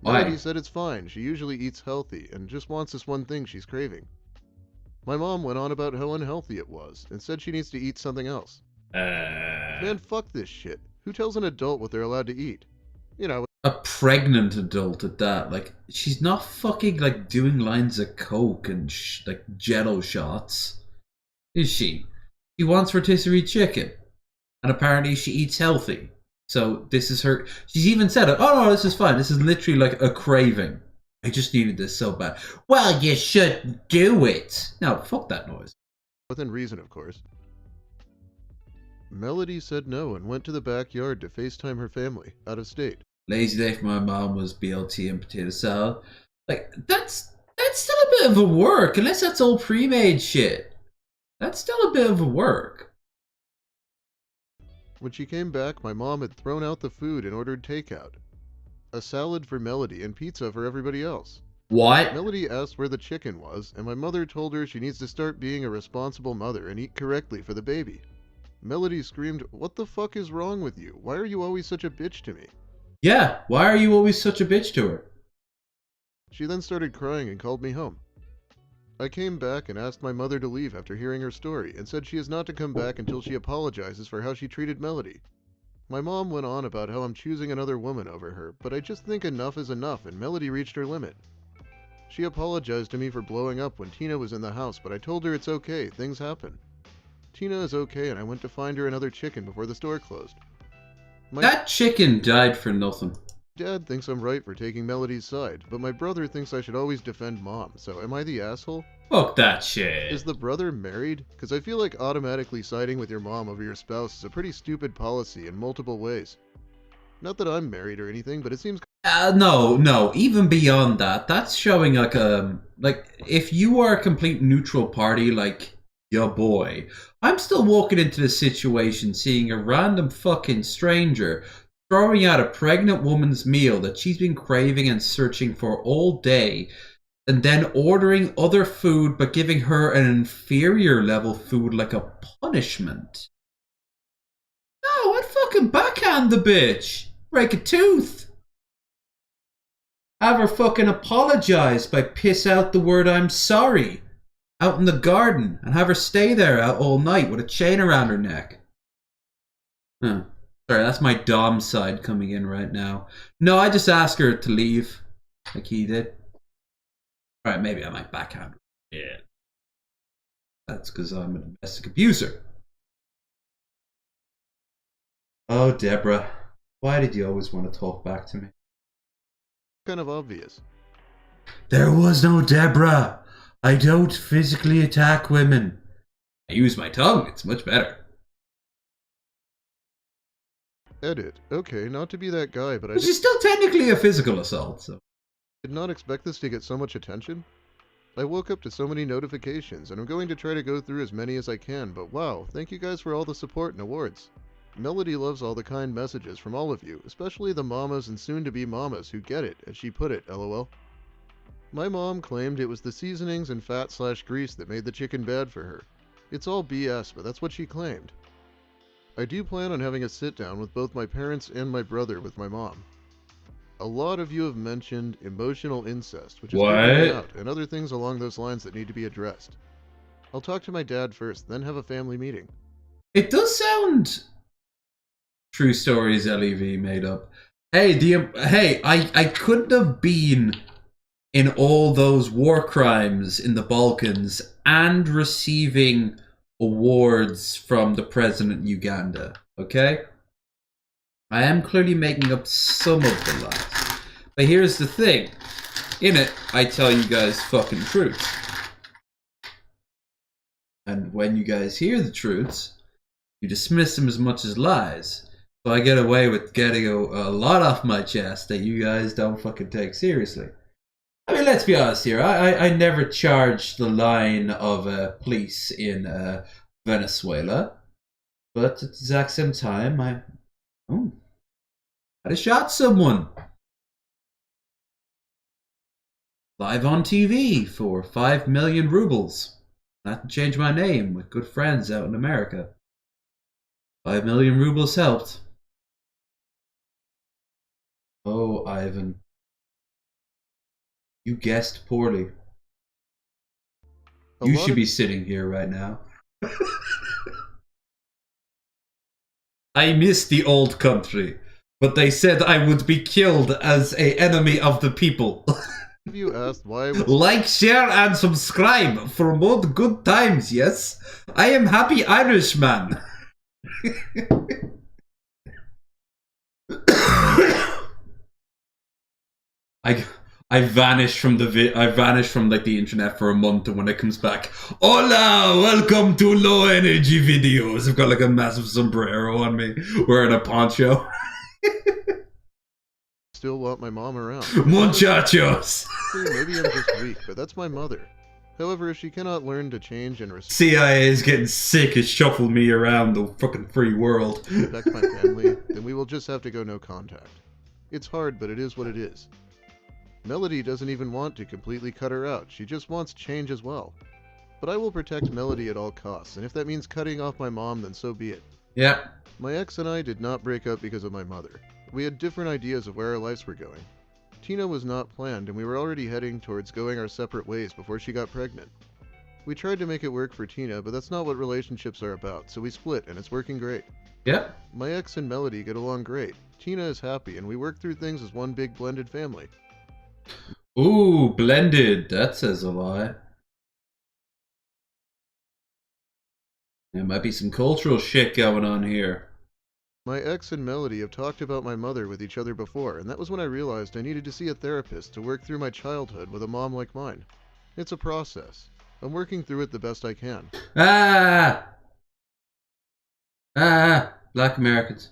Why? Melody said it's fine, she usually eats healthy, and just wants this one thing she's craving. My mom went on about how unhealthy it was, and said she needs to eat something else. Man, fuck this shit. Who tells an adult what they're allowed to eat? You know... A pregnant adult at that. Like, she's not fucking, like, doing lines of coke and, like, jello shots. Is she? She wants rotisserie chicken. And apparently she eats healthy. So this is her... She's even said, oh no, this is fine. This is literally like a craving. I just needed this so bad. Well, you shouldn't do it. No, fuck that noise. Within reason, of course. Melody said no and went to the backyard to FaceTime her family, out of state. Lazy day for my mom was BLT and potato salad. Like, that's still a bit of a work, unless that's all pre-made shit. That's still a bit of a work. When she came back, my mom had thrown out the food and ordered takeout. A salad for Melody and pizza for everybody else. What? Melody asked where the chicken was, and my mother told her she needs to start being a responsible mother and eat correctly for the baby. Melody screamed, "What the fuck is wrong with you? Why are you always such a bitch to me?" Yeah, why are you always such a bitch to her? She then started crying and called me home. I came back and asked my mother to leave after hearing her story and said she is not to come back until she apologizes for how she treated Melody. My mom went on about how I'm choosing another woman over her, but I just think enough is enough and Melody reached her limit. She apologized to me for blowing up when Tina was in the house, but I told her it's okay, things happen. Tina is okay and I went to find her another chicken before the store closed. That chicken died for nothing. Dad thinks I'm right for taking Melody's side, but my brother thinks I should always defend Mom, so am I the asshole? Fuck that shit. Is the brother married? Because I feel like automatically siding with your mom over your spouse is a pretty stupid policy in multiple ways. Not that I'm married or anything, but it seems... No, even beyond that, that's showing like, if you are a complete neutral party, like, your boy, I'm still walking into the situation seeing a random fucking stranger throwing out a pregnant woman's meal that she's been craving and searching for all day, and then ordering other food but giving her an inferior level food like a punishment. No, I'd fucking backhand the bitch. Break a tooth. Have her fucking apologize by piss out the word "I'm sorry" out in the garden and have her stay there out all night with a chain around her neck. Huh. Sorry, that's my Dom side coming in right now. No, I just asked her to leave, like he did. Alright, maybe I might backhand her. Yeah. That's because I'm a domestic abuser. Oh, Deborah. Why did you always want to talk back to me? Kind of obvious. There was no Deborah. I don't physically attack women. I use my tongue. It's much better. Edit. Okay, not to be that guy, but Which is still technically a physical assault, so... did not expect this to get so much attention. I woke up to so many notifications, and I'm going to try to go through as many as I can, but wow, thank you guys for all the support and awards. Melody loves all the kind messages from all of you, especially the mamas and soon-to-be mamas who get it, as she put it, lol. My mom claimed it was the seasonings and fat/grease that made the chicken bad for her. It's all BS, but that's what she claimed. I do plan on having a sit-down with both my parents and my brother with my mom. A lot of you have mentioned emotional incest, which is creeping me out, and other things along those lines that need to be addressed. I'll talk to my dad first, then have a family meeting. It does sound... True stories LEV made up. Hey, I couldn't have been in all those war crimes in the Balkans and receiving awards from the president of Uganda, okay? I am clearly making up some of the lies. But here's the thing. In it, I tell you guys fucking truths. And when you guys hear the truths, you dismiss them as much as lies. So I get away with getting a lot off my chest that you guys don't fucking take seriously. I mean, let's be honest here. I never charged the line of police in Venezuela. But at the exact same time, I shot someone. Live on TV for 5 million rubles. I had to change my name with good friends out in America. 5 million rubles helped. Oh, Ivan. You guessed poorly. You should be sitting here right now. I miss the old country, but they said I would be killed as an enemy of the people. Have you asked why? Like, share, and subscribe for more good times, yes? I am Happy Irishman. I vanished from like the internet for a month, and when it comes back, hola, welcome to low energy videos. I've got like a massive sombrero on me, wearing a poncho. Still want my mom around. Muchachos. See, maybe I'm just weak, but that's my mother. However, if she cannot learn to change and respect CIA is getting sick of shuffling me around the fucking free world. my family, then we will just have to go no contact. It's hard, but it is what it is. Melody doesn't even want to completely cut her out. She just wants change as well. But I will protect Melody at all costs, and if that means cutting off my mom, then so be it. Yeah. My ex and I did not break up because of my mother. We had different ideas of where our lives were going. Tina was not planned, and we were already heading towards going our separate ways before she got pregnant. We tried to make it work for Tina, but that's not what relationships are about, so we split, and it's working great. Yep. My ex and Melody get along great. Tina is happy, and we work through things as one big blended family. Ooh, blended. That says a lot. There might be some cultural shit going on here. My ex and Melody have talked about my mother with each other before, and that was when I realized I needed to see a therapist to work through my childhood with a mom like mine. It's a process. I'm working through it the best I can. Black Americans.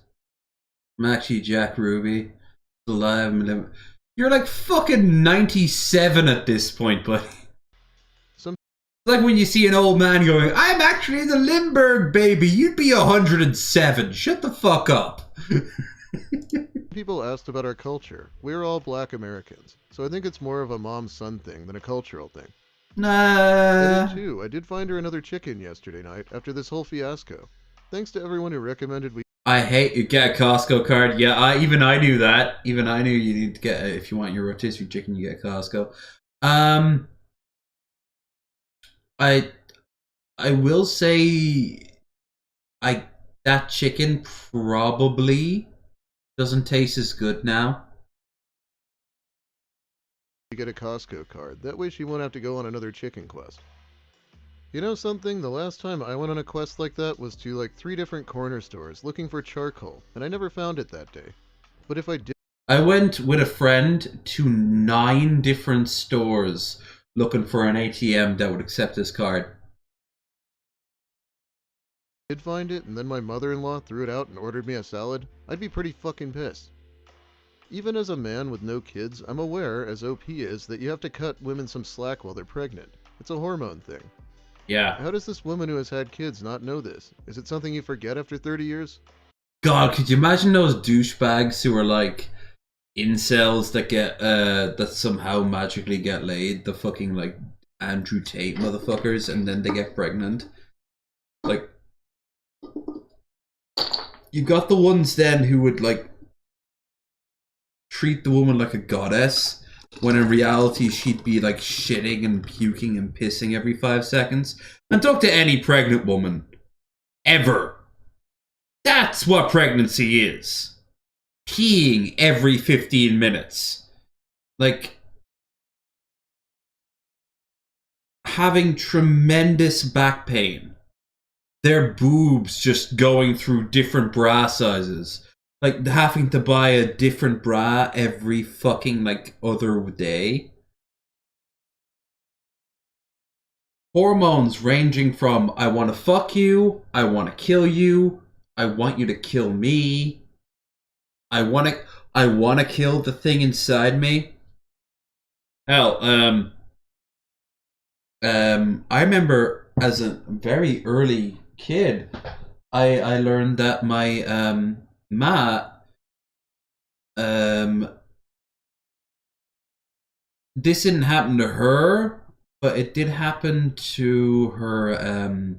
I'm actually Jack Ruby. Alive and living. You're like fucking 97 at this point, buddy. Like when you see an old man going, I'm actually the Limburg baby, you'd be 107. Shut the fuck up. People asked about our culture. We're all black Americans, so I think it's more of a mom-son thing than a cultural thing. Nah. I did too. I did find her another chicken yesterday night after this whole fiasco. Thanks to everyone who recommended we... I hate you get a Costco card. Yeah, I knew that. Even I knew you need to get if you want your rotisserie chicken, you get Costco. I will say that chicken probably doesn't taste as good now. You get a Costco card. That way she won't have to go on another chicken quest. You know something? The last time I went on a quest like that was to like 3 different corner stores looking for charcoal, and I never found it that day. But if I did... I went with a friend to 9 different stores looking for an ATM that would accept this card. Did find it, and then my mother-in-law threw it out and ordered me a salad, I'd be pretty fucking pissed. Even as a man with no kids, I'm aware, as OP is, that you have to cut women some slack while they're pregnant. It's a hormone thing. Yeah. How does this woman who has had kids not know this? Is it something you forget after 30 years? God, could you imagine those douchebags who are like incels that get that somehow magically get laid? The fucking like Andrew Tate motherfuckers, and then they get pregnant. Like, you got the ones then who would like treat the woman like a goddess, when in reality she'd be like shitting and puking and pissing every 5 seconds. And talk to any pregnant woman. Ever. That's what pregnancy is. Peeing every 15 minutes. Like, having tremendous back pain. their boobs just going through different bra sizes. Like, having to buy a different bra every fucking, like, other day. Hormones ranging from, I want to fuck you, I want to kill you, I want you to kill me, I want to kill the thing inside me. Hell, I remember as a very early kid, I learned that my, ma, this didn't happen to her, but it did happen to her,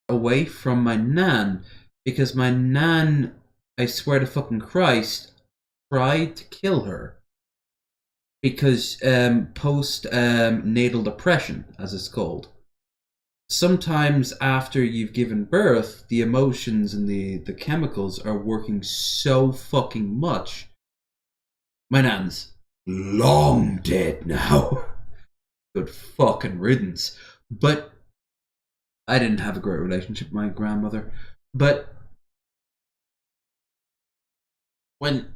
away from my nan, because my nan, I swear to fucking Christ, tried to kill her. Because, post, natal depression, as it's called. Sometimes after you've given birth, the emotions and the chemicals are working so fucking much. My nan's long dead now. Good fucking riddance. But I didn't have a great relationship with my grandmother. But when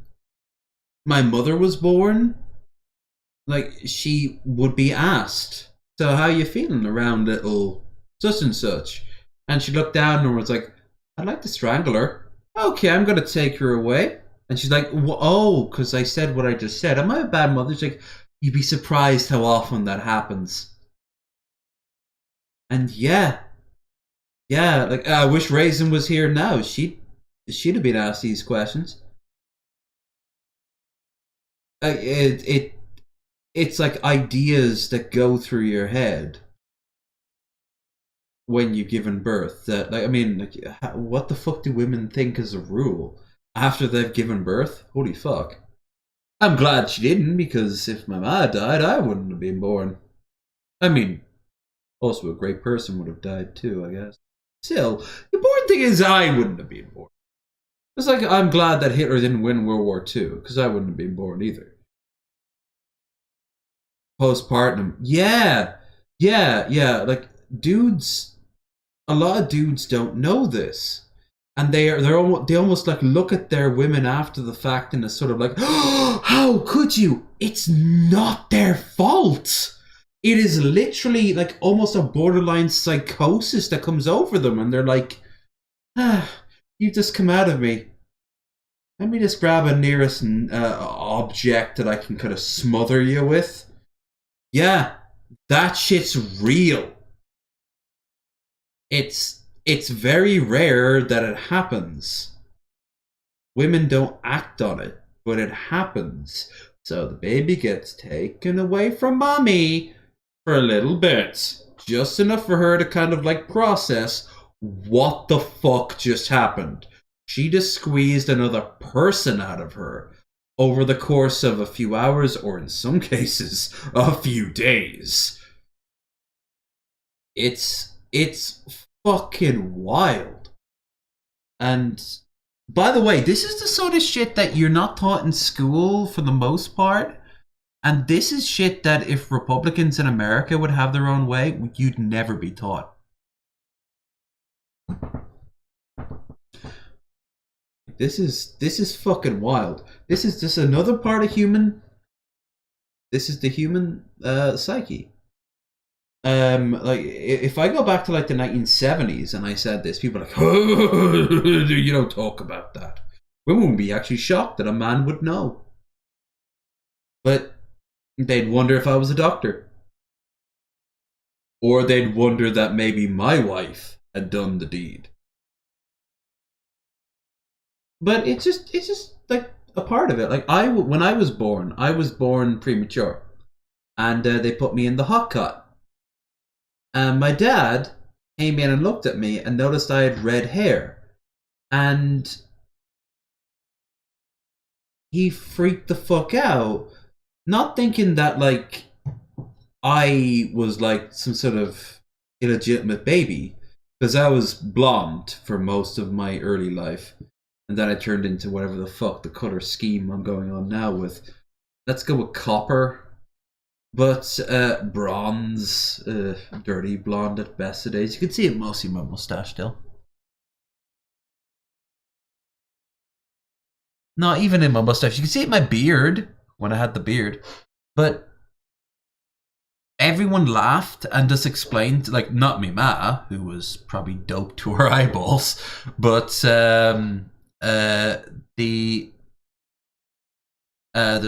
my mother was born, like, she would be asked, so how you feeling around little such and such? And she looked down and was like, I'd like to strangle her. Okay, I'm going to take her away. And she's like, oh, because I said what I just said. Am I a bad mother? She's like, you'd be surprised how often that happens. And yeah, like, I wish Raisin was here now. She'd have been asked these questions. It's like ideas that go through your head when you've given birth. That, like, I mean, like, what the fuck do women think as a rule after they've given birth? Holy fuck. I'm glad she didn't, because if my ma died, I wouldn't have been born. I mean, also a great person would have died too, I guess. Still, the important thing is I wouldn't have been born. It's like, I'm glad that Hitler didn't win World War II, because I wouldn't have been born either. Postpartum. Yeah. Like, dudes, a lot of dudes don't know this. And they almost like look at their women after the fact in a sort of like, oh, how could you? It's not their fault. It is literally like almost a borderline psychosis that comes over them. And they're like, you just come out of me. Let me just grab a nearest object that I can kind of smother you with. Yeah, that shit's real. It's very rare that it happens. Women don't act on it, but it happens. So the baby gets taken away from mommy for a little bit. Just enough for her to kind of like process what the fuck just happened. She just squeezed another person out of her over the course of a few hours, or in some cases, a few days. It's fucking wild. And by the way, this is the sort of shit that you're not taught in school for the most part. And this is shit that if Republicans in America would have their own way, you'd never be taught. This is fucking wild. This is just another part of human. This is the human psyche. Like, if I go back to like the 1970s and I said this, people are like, oh, you don't talk about that. Women would be actually shocked that a man would know. But they'd wonder if I was a doctor. Or they'd wonder that maybe my wife had done the deed. But it's just like a part of it. Like, when I was born premature. And they put me in the hot cot. And my dad came in and looked at me and noticed I had red hair. And he freaked the fuck out. Not thinking that, like, I was, like, some sort of illegitimate baby. Because I was blonde for most of my early life. And then I turned into whatever the fuck the color scheme I'm going on now with. Let's go with copper. But bronze, dirty blonde at best today. You can see it mostly in my mustache still. Not even in my mustache. You can see it in my beard when I had the beard. But everyone laughed and just explained, like, not me ma, who was probably doped to her eyeballs, but the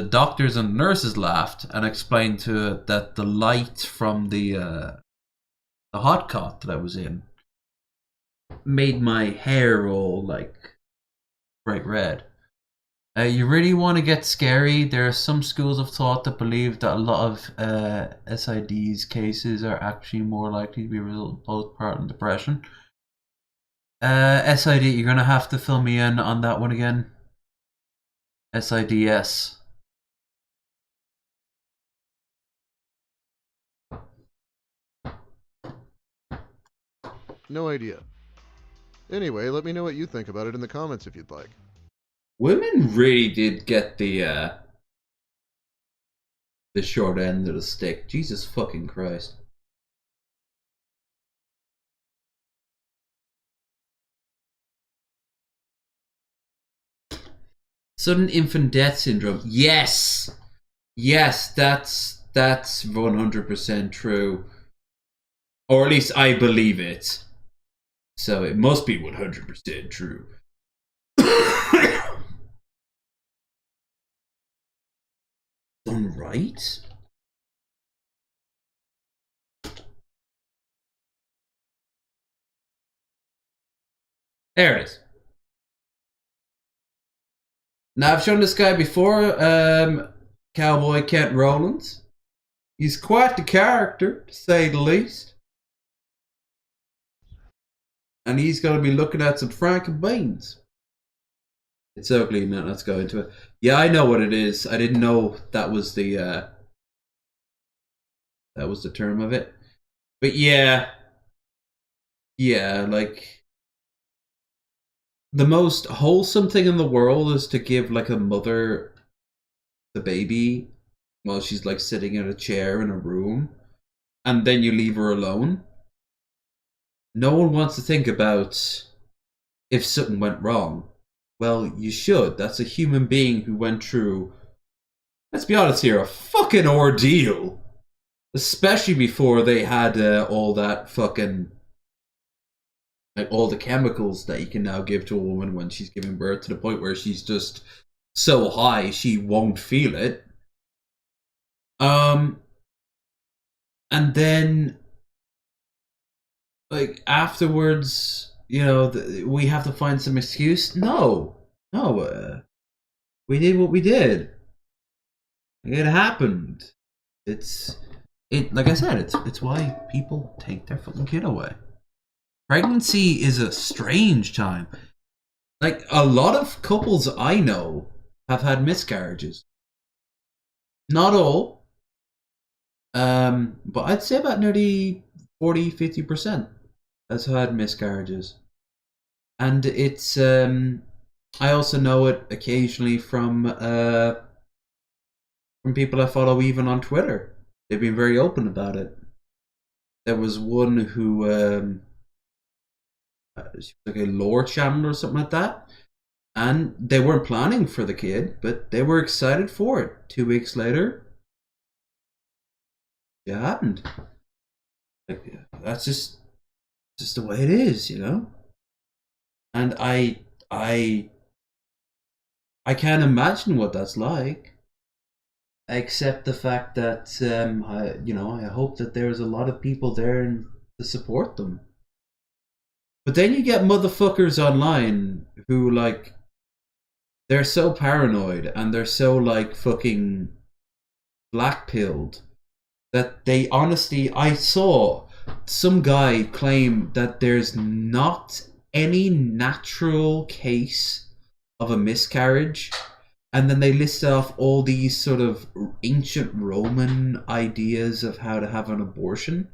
doctors and nurses laughed and explained to it that the light from the hot cot that I was in made my hair all like bright red. You really want to get scary? There are some schools of thought that believe that a lot of SID's cases are actually more likely to be a result of postpartum depression. SID, you're gonna have to fill me in on that one again. SIDS. No idea. Anyway, let me know what you think about it in the comments if you'd like. Women really did get the short end of the stick. Jesus fucking Christ. Sudden infant death syndrome. Yes. Yes, that's 100% true. Or at least I believe it. So it must be 100% true. Done right? There it is. Now I've shown this guy before, Cowboy Kent Rowlands. He's quite the character, to say the least. And he's going to be looking at some Franken beans. It's ugly, now let's go into it. Yeah, I know what it is. I didn't know that was the term of it. But yeah. Yeah, like, the most wholesome thing in the world is to give like a mother the baby while she's like sitting in a chair in a room, and then you leave her alone. No one wants to think about if something went wrong. Well, you should. That's a human being who went through, let's be honest here, a fucking ordeal. Especially before they had all that fucking, like all the chemicals that you can now give to a woman when she's giving birth, to the point where she's just so high she won't feel it. And then, like, afterwards, you know, we have to find some excuse. No, we did what we did. It happened. Like I said, it's why people take their fucking kid away. Pregnancy is a strange time. Like, a lot of couples I know have had miscarriages. Not all. But I'd say about nearly 40-50% has had miscarriages. And it's, I also know it occasionally from people I follow even on Twitter. They've been very open about it. There was one who, she was like a lore channel or something like that. And they weren't planning for the kid, but they were excited for it. 2 weeks later, it happened. Like, that's just the way it is, you know. And I can't imagine what that's like, except the fact that I hope that there's a lot of people there to support them. But then you get motherfuckers online who, like, they're so paranoid and they're so, like, fucking black-pilled that they honestly, I saw some guy claim that there's not any natural case of a miscarriage, and then they list off all these sort of ancient Roman ideas of how to have an abortion.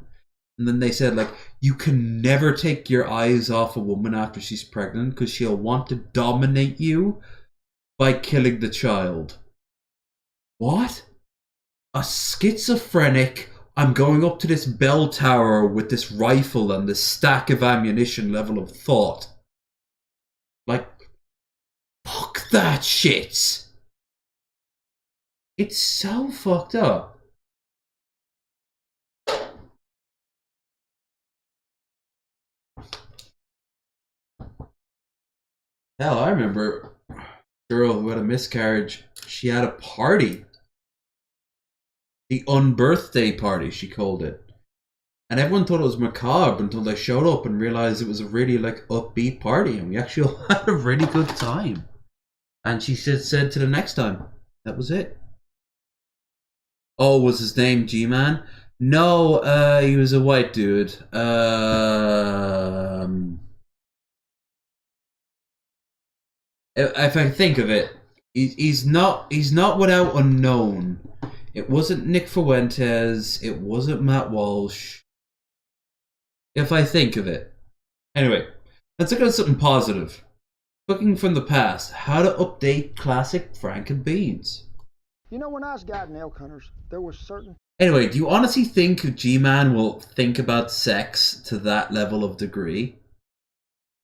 And then they said, like, you can never take your eyes off a woman after she's pregnant because she'll want to dominate you by killing the child. What? A schizophrenic, I'm going up to this bell tower with this rifle and this stack of ammunition level of thought. Like, fuck Fuck that shit! It's so fucked up. Hell, I remember a girl who had a miscarriage. She had a party. The unbirthday party, she called it. And everyone thought it was macabre until they showed up and realized it was a really like upbeat party, and we actually all had a really good time. And she said to the next time, that was it. Oh, was his name G-Man? No, he was a white dude. If I think of it, he's not without unknown. It wasn't Nick Fuentes. It wasn't Matt Walsh. If I think of it. Anyway, let's look at something positive. Looking from the past, how to update classic Frankenbeans. You know, when I was guiding elk hunters, there was certain... Anyway, do you honestly think G-Man will think about sex to that level of degree?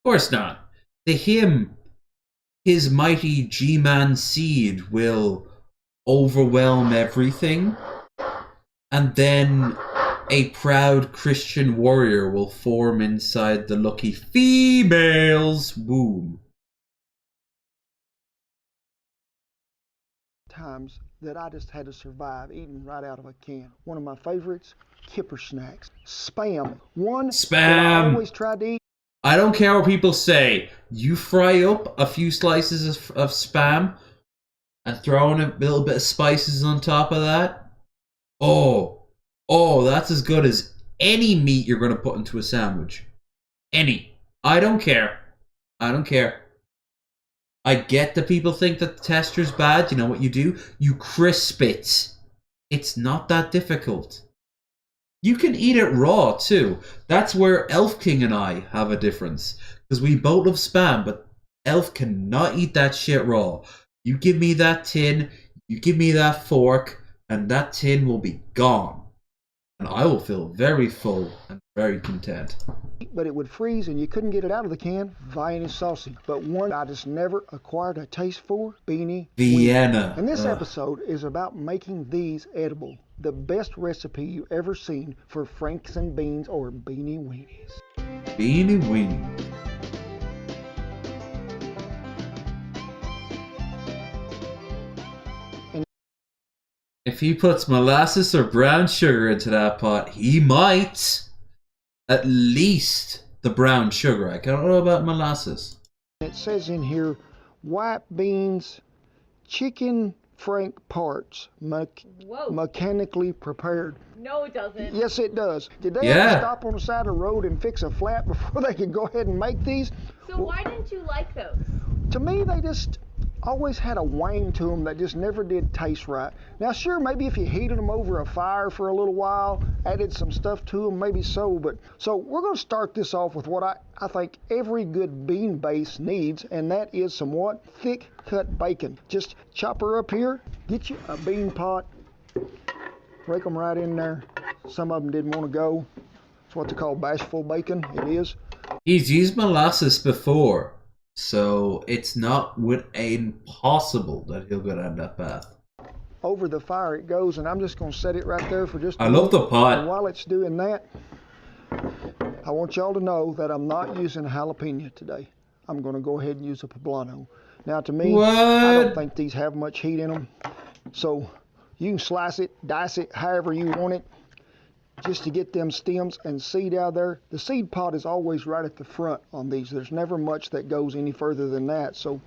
Of course not. To him, his mighty G-Man seed will overwhelm everything, and then a proud Christian warrior will form inside the lucky female's womb. Times that I just had to survive eating right out of a can. One of my favorites, Kipper snacks. Spam. Spam. That I always tried to eat. I don't care what people say. You fry up a few slices of Spam and throw in a little bit of spices on top of that. Oh, that's as good as any meat you're going to put into a sandwich. Any. I don't care. I get that people think that the tester's bad. You know what you do? You crisp it. It's not that difficult. You can eat it raw too. That's where Elf King and I have a difference. Because we both love Spam, but Elf cannot eat that shit raw. You give me that tin, you give me that fork, and that tin will be gone. And I will feel very full and very content. But it would freeze and you couldn't get it out of the can. Vienna sausage. But one I just never acquired a taste for, Beanie Vienna. And this episode is about making these edible. The best recipe you ever seen for Franks and Beans or Beanie Weenies. Beanie Weenies. If he puts molasses or brown sugar into that pot, he might. At least the brown sugar. I don't know about molasses. It says in here, white beans, chicken frank parts, mechanically prepared. No, it doesn't. Yes, it does. Did they have to stop on the side of the road and fix a flat before they could go ahead and make these? So why didn't you like those? To me, they just always had a wang to them that just never did taste right. Now, sure, maybe if you heated them over a fire for a little while, added some stuff to them, maybe so. But so we're going to start this off with what I think every good bean base needs, and that is some what? Thick cut bacon. Just chop her up here, get you a bean pot, rake them right in there. Some of them didn't want to go. It's what they call bashful bacon. It is. He's used molasses before. So it's not impossible that he'll go down that path. Over the fire it goes, and I'm just going to set it right there for just a I love the pot. And while it's doing that, I want y'all to know that I'm not using a jalapeno today. I'm going to go ahead and use a poblano. Now, to me, I don't think these have much heat in them. So you can slice it, dice it, however you want it, just to get them stems and seed out there. The seed pod is always right at the front on these. There's never much that goes any further than that. So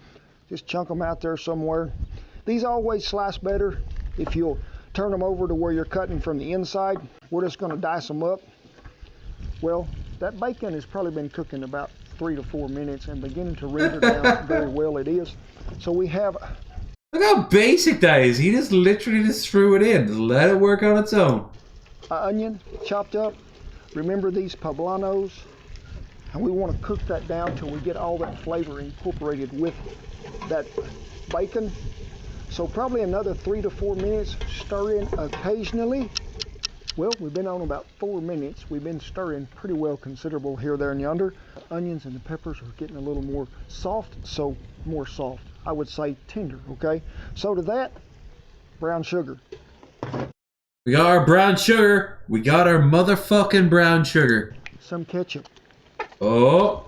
just chunk them out there somewhere. These always slice better if you'll turn them over to where you're cutting from the inside. We're just going to dice them up. Well, that bacon has probably been cooking about 3 to 4 minutes and beginning to render down very well. It is. So we have... Look how basic that is. He just literally just threw it in. Just let it work on its own. Onion chopped up. Remember these poblanos, and we want to cook that down till we get all that flavor incorporated with that bacon. So probably another 3 to 4 minutes, stirring occasionally. Well, we've been on about 4 minutes. We've been stirring pretty well considerable here, there, and yonder. Onions and the peppers are getting a little more soft, so more soft. I would say tender, okay? So to that, brown sugar. We got our brown sugar. We got our motherfucking brown sugar. Some ketchup. Oh.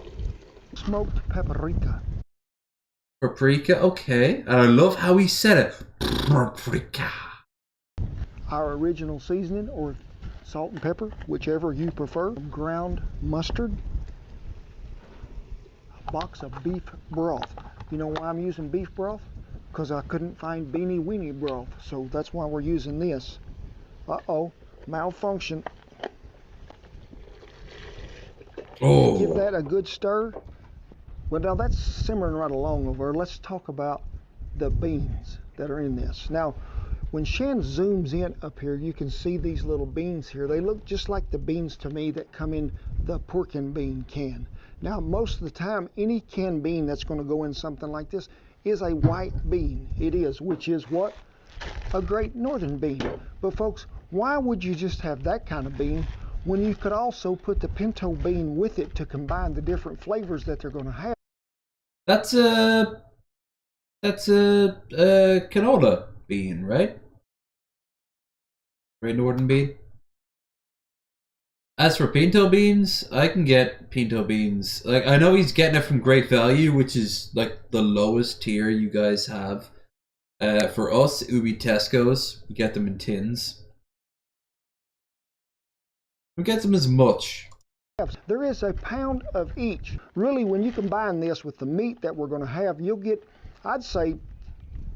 Smoked paprika. Paprika, okay. And I love how he said it. Paprika. Our original seasoning, or salt and pepper, whichever you prefer. Ground mustard. A box of beef broth. You know why I'm using beef broth? Because I couldn't find beanie weenie broth. So that's why we're using this. Uh-oh, malfunction. Oh. Give that a good stir. Well, now that's simmering right along over. Let's talk about the beans that are in this. Now, when Shan zooms in up here, you can see these little beans here. They look just like the beans to me that come in the pork and bean can. Now, most of the time, any canned bean that's going to go in something like this is a white bean. It is, which is what? A Great Northern bean. But folks, why would you just have that kind of bean when you could also put the pinto bean with it to combine the different flavors that they're going to have? That's a canola bean, right? Great Northern bean. As for pinto beans, I can get pinto beans. Like, I know he's getting it from Great Value, which is like the lowest tier you guys have. For us, it would be Tesco's. We get them in tins. We get them as much. There is a pound of each. Really, when you combine this with the meat that we're going to have, you'll get, I'd say,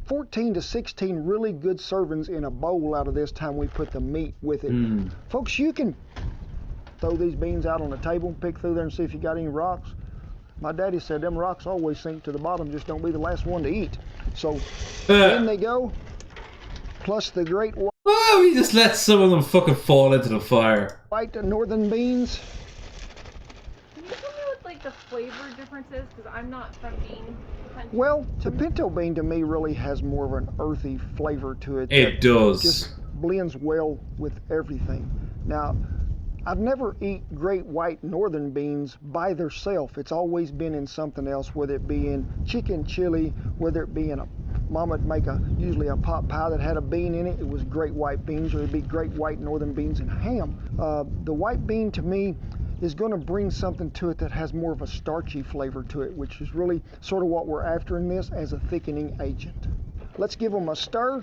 14 to 16 really good servings in a bowl out of this time we put the meat with it. Folks, you can throw these beans out on the table, pick through there and see if you got any rocks. My daddy said them rocks always sink to the bottom, just don't be the last one to eat. So, in they go, plus the great Oh, we just let some of them fucking fall into the fire. white northern beans. Can you tell me what like the flavor difference is? Because I'm not from bean. Well, the pinto bean to me really has more of an earthy flavor to it. It does. Just blends well with everything. Now, I've never eat great white northern beans by themselves. It's always been in something else, whether it be in chicken chili, whether it be in a, Mama would make usually a pot pie that had a bean in it. It was great white beans, or it'd be great white northern beans and ham. The white bean to me is going to bring something to it that has more of a starchy flavor to it, which is really sort of what we're after in this as a thickening agent. Let's give them a stir.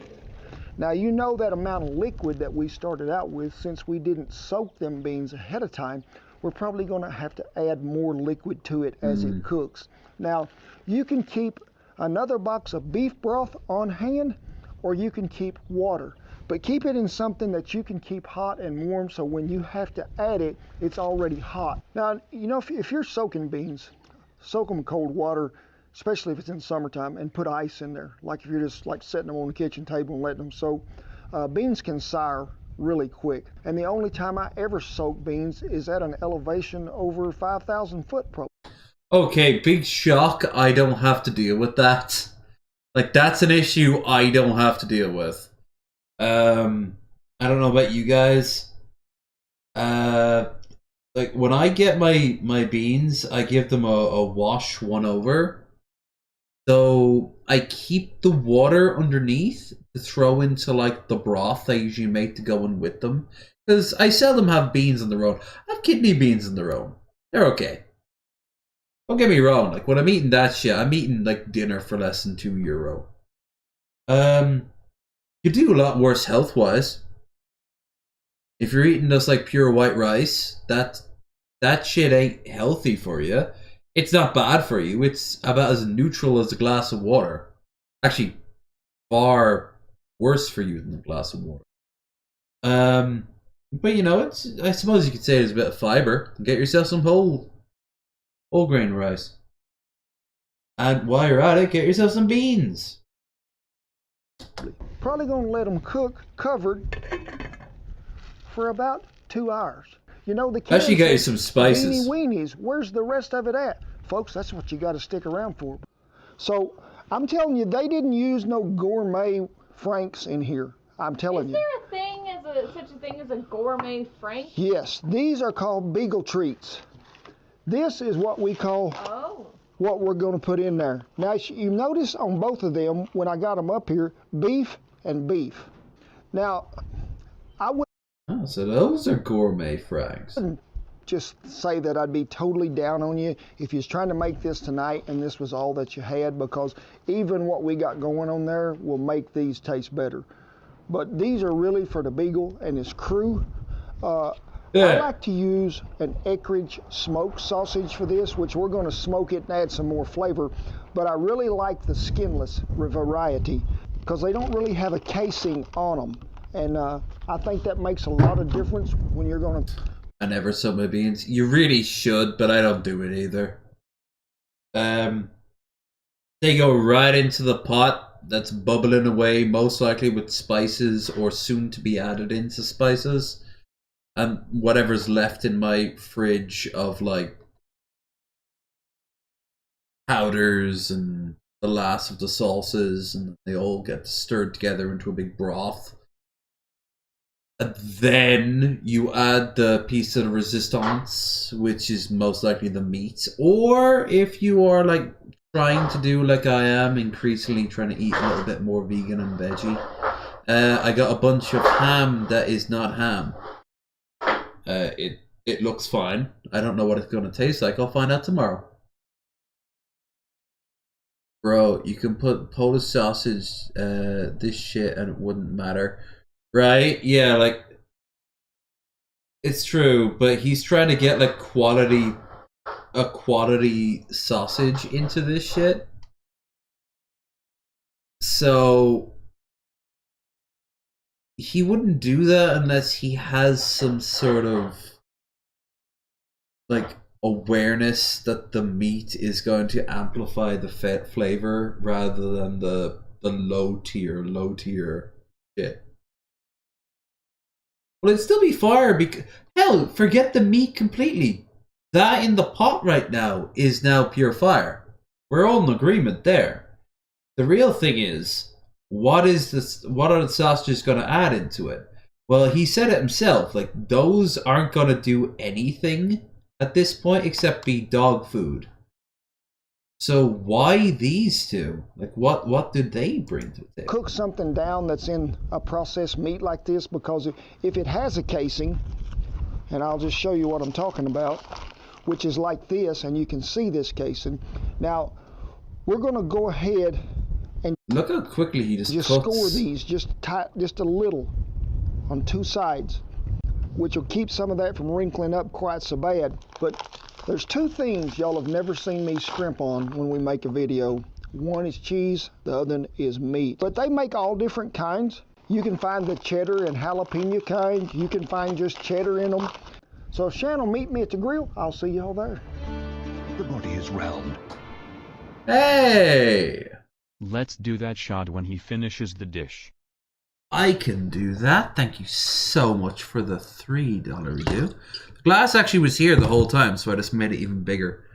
Now, you know that amount of liquid that we started out with, since we didn't soak them beans ahead of time, we're probably going to have to add more liquid to it as it cooks. Now, you can keep another box of beef broth on hand, or you can keep water. But keep it in something that you can keep hot and warm, so when you have to add it, it's already hot. Now, you know, if you're soaking beans, soak them in cold water, especially if it's in summertime, and put ice in there. Like if you're just like setting them on the kitchen table and letting them soak. Beans can sour really quick. And the only time I ever soak beans is at an elevation over 5,000 foot probably. Okay, big shock. I don't have to deal with that. Like, that's an issue I don't have to deal with. I don't know about you guys. Like, when I get my beans, I give them a wash one over. So I keep the water underneath to throw into like the broth I usually make to go in with them. Because I seldom have beans on their own. I have kidney beans on their own. They're okay. Don't get me wrong, like when I'm eating that shit, I'm eating like dinner for less than €2. You do a lot worse health-wise. If you're eating just like pure white rice, that shit ain't healthy for you. It's not bad for you. It's about as neutral as a glass of water. Actually, far worse for you than a glass of water. But you know, I suppose you could say there's a bit of fiber. Get yourself some whole grain rice. And while you're at it, get yourself some beans. Probably gonna let them cook covered for about 2 hours. You know, the kids Actually, get you some spices. Weenies, where's the rest of it at? Folks, that's what you got to stick around for. So, I'm telling you, they didn't use no gourmet Franks in here. I'm telling you. Is there a thing such a thing as a gourmet Frank? Yes, these are called Beagle treats. This is what we call what we're going to put in there. Now, you notice on both of them, when I got them up here, beef and beef. Now, I would... Oh, so those are gourmet frags. Just say that I'd be totally down on you if you was trying to make this tonight and this was all that you had, because even what we got going on there will make these taste better. But these are really for the Beagle and his crew. I like to use an Eckrich smoked sausage for this, which we're going to smoke it and add some more flavor. But I really like the skinless variety because they don't really have a casing on them. And I think that makes a lot of difference when you're going to... I never soak my beans. You really should, but I don't do it either. They go right into the pot that's bubbling away, most likely with spices or soon to be added into spices. And whatever's left in my fridge of like powders and the last of the sauces, and they all get stirred together into a big broth. And then you add the piece de resistance, which is most likely the meat. Or if you are like trying to do like I am, increasingly trying to eat a little bit more vegan and veggie, I got a bunch of ham that is not ham. It looks fine. I don't know what it's going to taste like. I'll find out tomorrow. Bro, you can put Polish sausage, this shit, and it wouldn't matter. Right? Yeah, like, it's true, but he's trying to get like a quality sausage into this shit. So he wouldn't do that unless he has some sort of like awareness that the meat is going to amplify the flavor rather than the low tier shit. Well, it'd still be fire because hell, forget the meat completely. That in the pot right now is now pure fire. We're all in agreement there. The real thing is, what are the sausages going to add into it? Well, he said it himself. Like, those aren't going to do anything at this point except be dog food. So why these two? Like, what did they bring to the table? Cook something down that's in a processed meat like this, because if it has a casing, and I'll just show you what I'm talking about, which is like this, and you can see this casing. Now, we're going to go ahead and look how quickly he just cooks. Score these just a little on two sides, which will keep some of that from wrinkling up quite so bad. But there's two things y'all have never seen me scrimp on when we make a video. One is cheese, the other is meat. But they make all different kinds. You can find the cheddar and jalapeno kind. You can find just cheddar in them. So if Shan will meet me at the grill, I'll see y'all there. The body is round. Hey! Let's do that shot when he finishes the dish. I can do that. Thank you so much for the $3 review. The glass actually was here the whole time, so I just made it even bigger.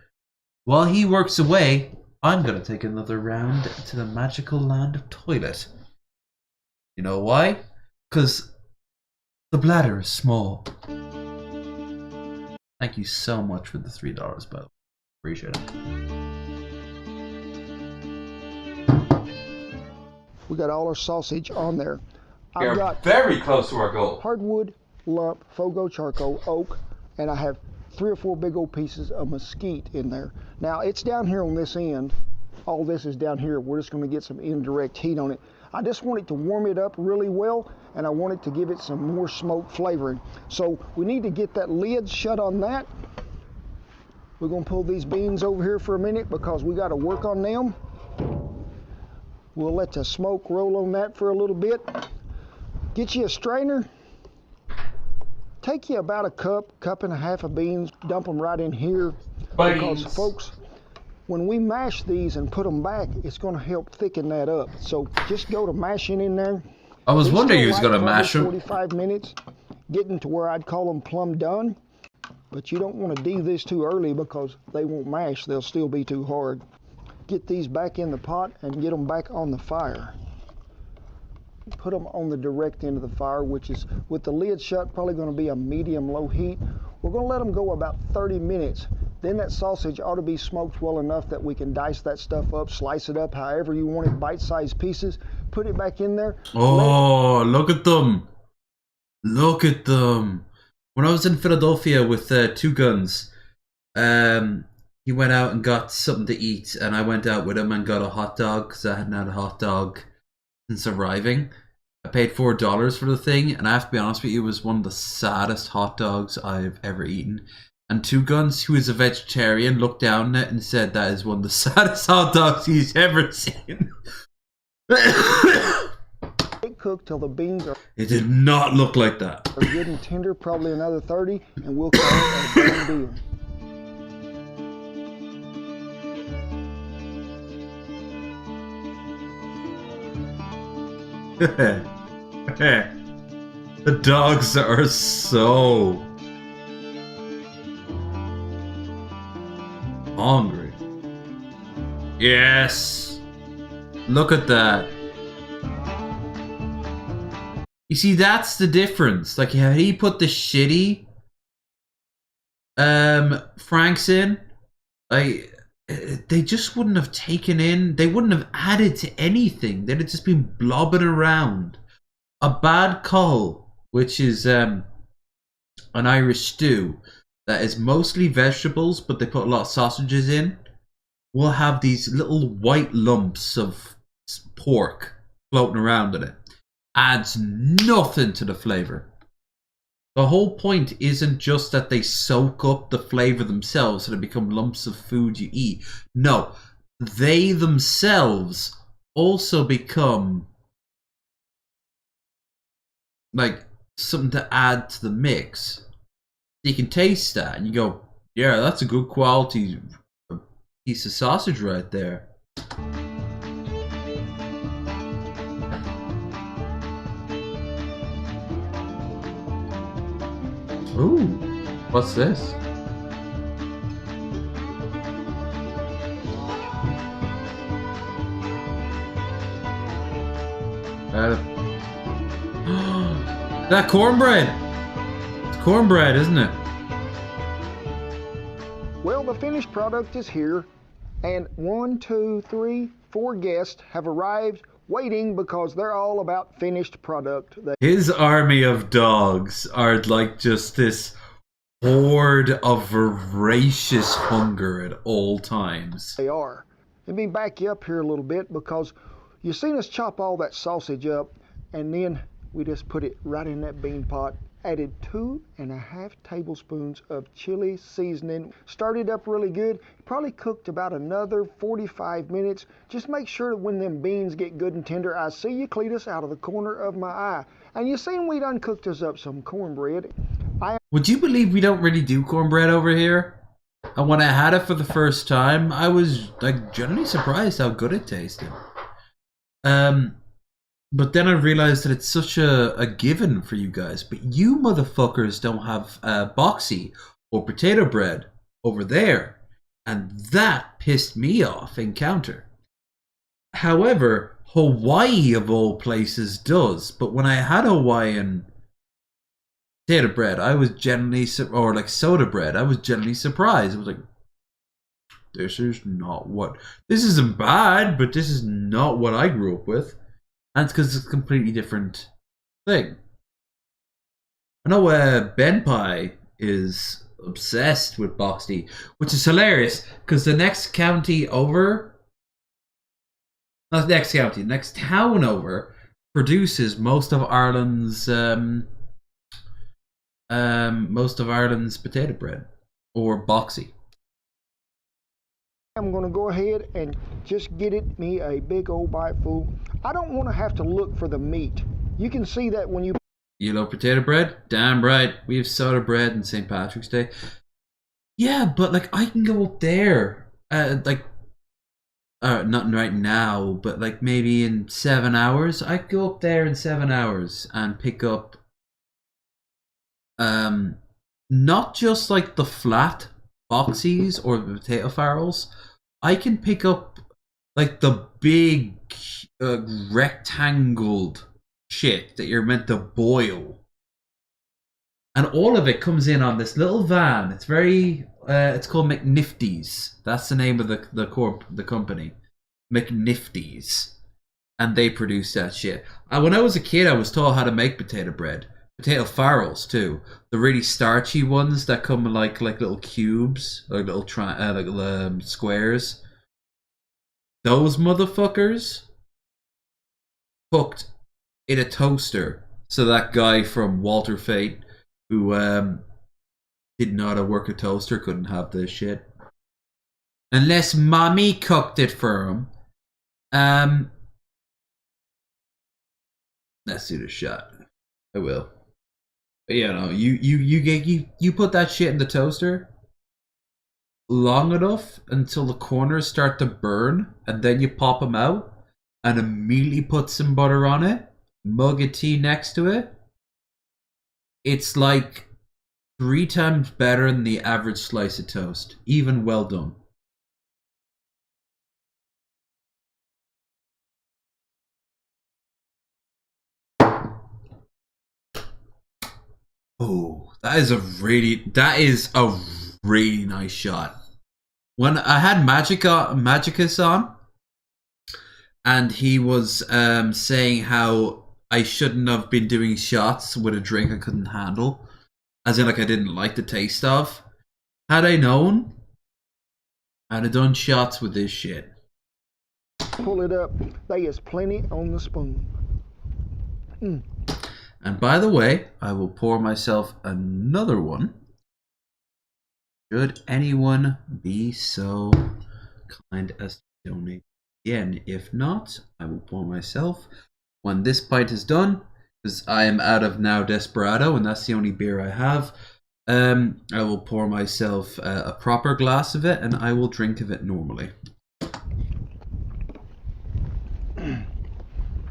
While he works away, I'm going to take another round to the magical land of toilet. You know why? Because the bladder is small. Thank you so much for the $3, by the way. Appreciate it. We got all our sausage on there. We I've are got very close to our goal. Hardwood, lump, Fogo charcoal, oak, and I have 3 or 4 big old pieces of mesquite in there. Now it's down here on this end. All this is down here. We're just going to get some indirect heat on it. I just want it to warm it up really well, and I want it to give it some more smoke flavoring. So we need to get that lid shut on that. We're going to pull these beans over here for a minute because we got to work on them. We'll let the smoke roll on that for a little bit. Get you a strainer. Take you about a cup and a half of beans, dump them right in here. Because folks, when we mash these and put them back, it's going to help thicken that up. So just go to mashing in there. I was wondering you was going to mash them. 45 minutes, getting to where I'd call them plumb done. But you don't want to do this too early because they won't mash. They'll still be too hard. Get these back in the pot and get them back on the fire. Put them on the direct end of the fire, which is, with the lid shut, probably going to be a medium-low heat. We're going to let them go about 30 minutes. Then that sausage ought to be smoked well enough that we can dice that stuff up, slice it up however you want it, bite-sized pieces, put it back in there. Oh, look at them. Look at them. When I was in Philadelphia with Two Guns, he went out and got something to eat, and I went out with him and got a hot dog because I hadn't had a hot dog since arriving. I paid $4 for the thing, and I have to be honest with you, it was one of the saddest hot dogs I've ever eaten. And Two Guns, who is a vegetarian, looked down at it and said that is one of the saddest hot dogs he's ever seen. It cooked till the beans are... It did not look like that. ...are good and tender, probably another 30, and we'll call it a done deal. The dogs are so hungry. Yes. Look at that. You see, that's the difference. Like, had he put the shitty Franks in, like, they just wouldn't have taken in, they wouldn't have added to anything. They'd have just been blobbing around. A bad cull, which is an Irish stew that is mostly vegetables, but they put a lot of sausages in, will have these little white lumps of pork floating around in it. Adds nothing to the flavor. The whole point isn't just that they soak up the flavor themselves so they become lumps of food you eat. No, they themselves also become like something to add to the mix. You can taste that and you go, yeah, that's a good quality piece of sausage right there. Ooh, what's this? That cornbread! It's cornbread, isn't it? Well, the finished product is here, and 1, 2, 3, 4 guests have arrived waiting because they're all about finished product. His army of dogs are like just this horde of voracious hunger at all times. They are. Let me back you up here a little bit because you seen us chop all that sausage up and then we just put it right in that bean pot. Added 2.5 tablespoons of chili seasoning. Started up really good. Probably cooked about another 45 minutes. Just make sure that when them beans get good and tender, I see you, Cletus, out of the corner of my eye. And you seen we done cooked us up some cornbread. Would you believe we don't really do cornbread over here? And when I had it for the first time, I was like generally surprised how good it tasted. But then I realized that it's such a given for you guys. But you motherfuckers don't have boxy or potato bread over there. And that pissed me off in counter. However, Hawaii of all places does. But when I had Hawaiian potato bread, I was generally, or like soda bread, I was generally surprised. I was like, this is not what, this isn't bad, but this is not what I grew up with. And it's because it's a completely different thing. I know Ben Pie is obsessed with boxty, which is hilarious because the next county over, not the next county, next town over, produces most of Ireland's potato bread or boxy. I'm going to go ahead and just get it me a big old bite full. I don't want to have to look for the meat. You can see that when you... You love potato bread? Damn right. We have soda bread on St. Patrick's Day. Yeah, but like I can go up there, not right now, but like maybe in 7 hours. I could go up there in 7 hours and pick up not just like the flat boxies or the potato farrels. I can pick up like the big rectangled shit that you're meant to boil And all of it comes in on this little van. It's very, it's called McNifty's. That's the name of the company. McNifty's. And they produce that shit. When I was a kid, I was taught how to make potato bread. Potato farrells too. The really starchy ones that come in like little cubes, like little squares. Those motherfuckers cooked in a toaster. So that guy from Walter Fate, who didn't know how to work a toaster, couldn't have this shit. Unless mommy cooked it for him. Let's do the shot. I will. But yeah, no, you put that shit in the toaster long enough until the corners start to burn, and then you pop them out and immediately put some butter on it, mug of tea next to it. It's like 3 times better than the average slice of toast, even well done. Oh, that is a really nice shot. When I had Magicus on, and he was saying how I shouldn't have been doing shots with a drink I couldn't handle, as in like I didn't like the taste of. Had I known, I'd have done shots with this shit. Pull it up. There is plenty on the spoon. And by the way, I will pour myself another one. Should anyone be so kind as to donate again? If not, I will pour myself when this pint is done, because I am out of now Desperado, and that's the only beer I have. I will pour myself a proper glass of it, and I will drink of it normally.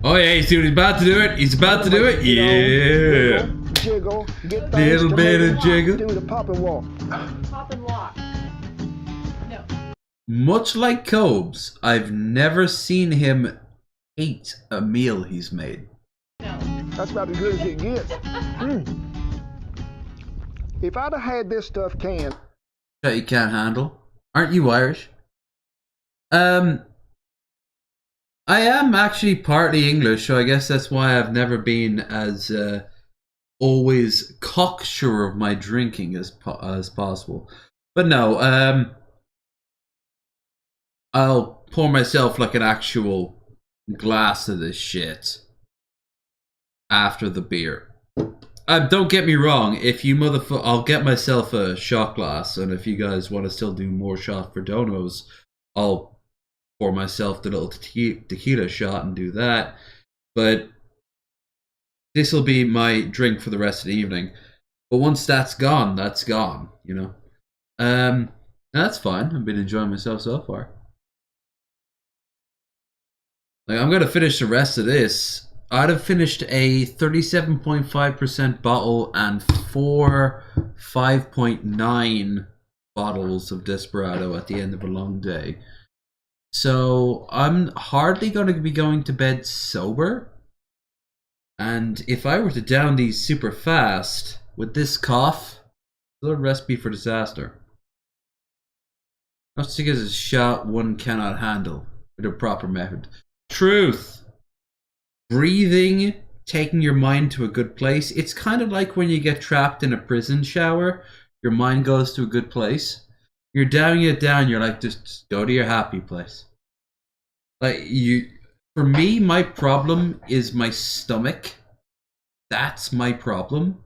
Oh yeah, he's about to do it. He's about to do it. Yeah. Jiggle. Get little bit of jiggle. Do the pop and walk. Pop and walk. No. Much like Cobes, I've never seen him hate a meal he's made. No. That's about as good as it gets. If I'd have had this stuff canned. That you can't handle. Aren't you Irish? I am actually partly English, so I guess that's why I've never been as always cocksure of my drinking as possible. But no, I'll pour myself like an actual glass of this shit after the beer. Don't get me wrong, if you I'll get myself a shot glass, and if you guys want to still do more shots for donos, I'll pour myself the little tequila shot and do that. But this will be my drink for the rest of the evening. But once that's gone, you know. That's fine. I've been enjoying myself so far. Like, I'm gonna finish the rest of this. I'd have finished a 37.5% bottle and 4 5.9 bottles of Desperado at the end of a long day. So I'm hardly going to be going to bed sober. And if I were to down these super fast with this cough, it's a recipe for disaster. Not to get a shot one cannot handle with a proper method. Truth. Breathing, taking your mind to a good place. It's kind of like when you get trapped in a prison shower. Your mind goes to a good place. You're downing it down. You're like, just go to your happy place. Like for me, my problem is my stomach. That's my problem.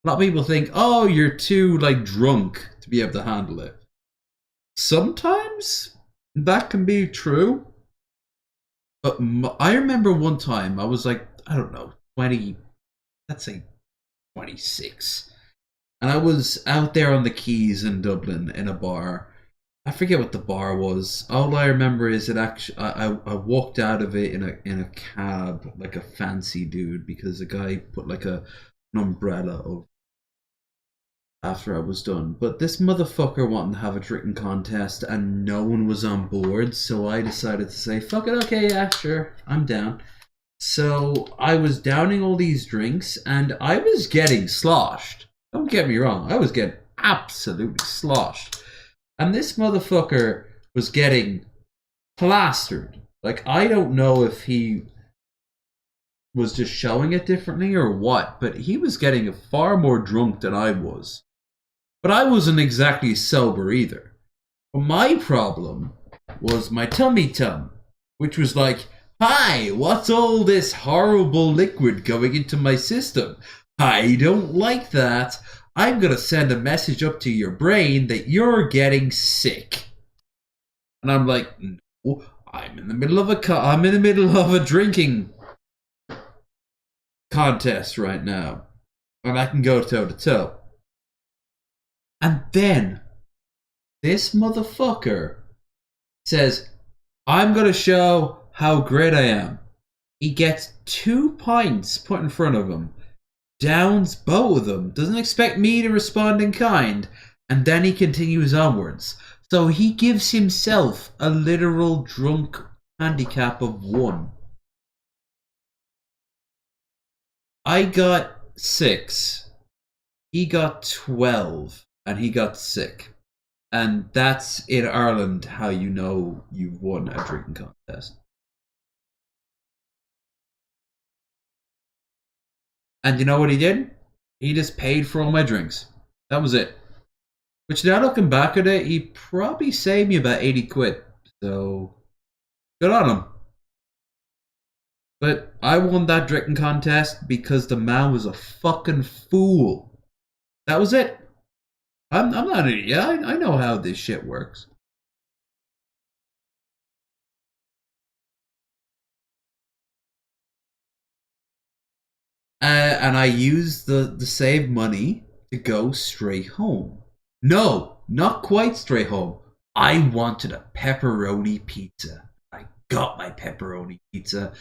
A lot of people think, oh, you're too like drunk to be able to handle it. Sometimes that can be true. But I remember one time I was like, I don't know, 20, let's say 26. And I was out there on the quays in Dublin in a bar. I forget what the bar was. All I remember is that actually I walked out of it in a cab like a fancy dude, because the guy put like an umbrella over after I was done. But this motherfucker wanted to have a drinking contest and no one was on board, so I decided to say, fuck it, okay, yeah, sure, I'm down. So I was downing all these drinks and I was getting sloshed. Don't get me wrong, I was getting absolutely sloshed. And this motherfucker was getting plastered. Like, I don't know if he was just showing it differently or what, but he was getting far more drunk than I was. But I wasn't exactly sober either. But my problem was my tummy tum, which was like, hi, what's all this horrible liquid going into my system? I don't like that. I'm gonna send a message up to your brain that you're getting sick. And I'm like, no, I'm in the middle of a drinking contest right now, and I can go toe to toe. And then this motherfucker says, I'm gonna show how great I am. He gets 2 pints put in front of him, downs both of them, doesn't expect me to respond in kind, and then he continues onwards. So he gives himself a literal drunk handicap of 1. I got 6, he got 12, and he got sick. And that's in Ireland how you know you've won a drinking contest. And you know what he did? He just paid for all my drinks. That was it. Which, now looking back at it, he probably saved me about 80 quid. So, good on him. But I won that drinking contest because the man was a fucking fool. That was it. I'm not an idiot. I know how this shit works. And I used the saved money to go straight home. No, not quite straight home. I wanted a pepperoni pizza. I got my pepperoni pizza.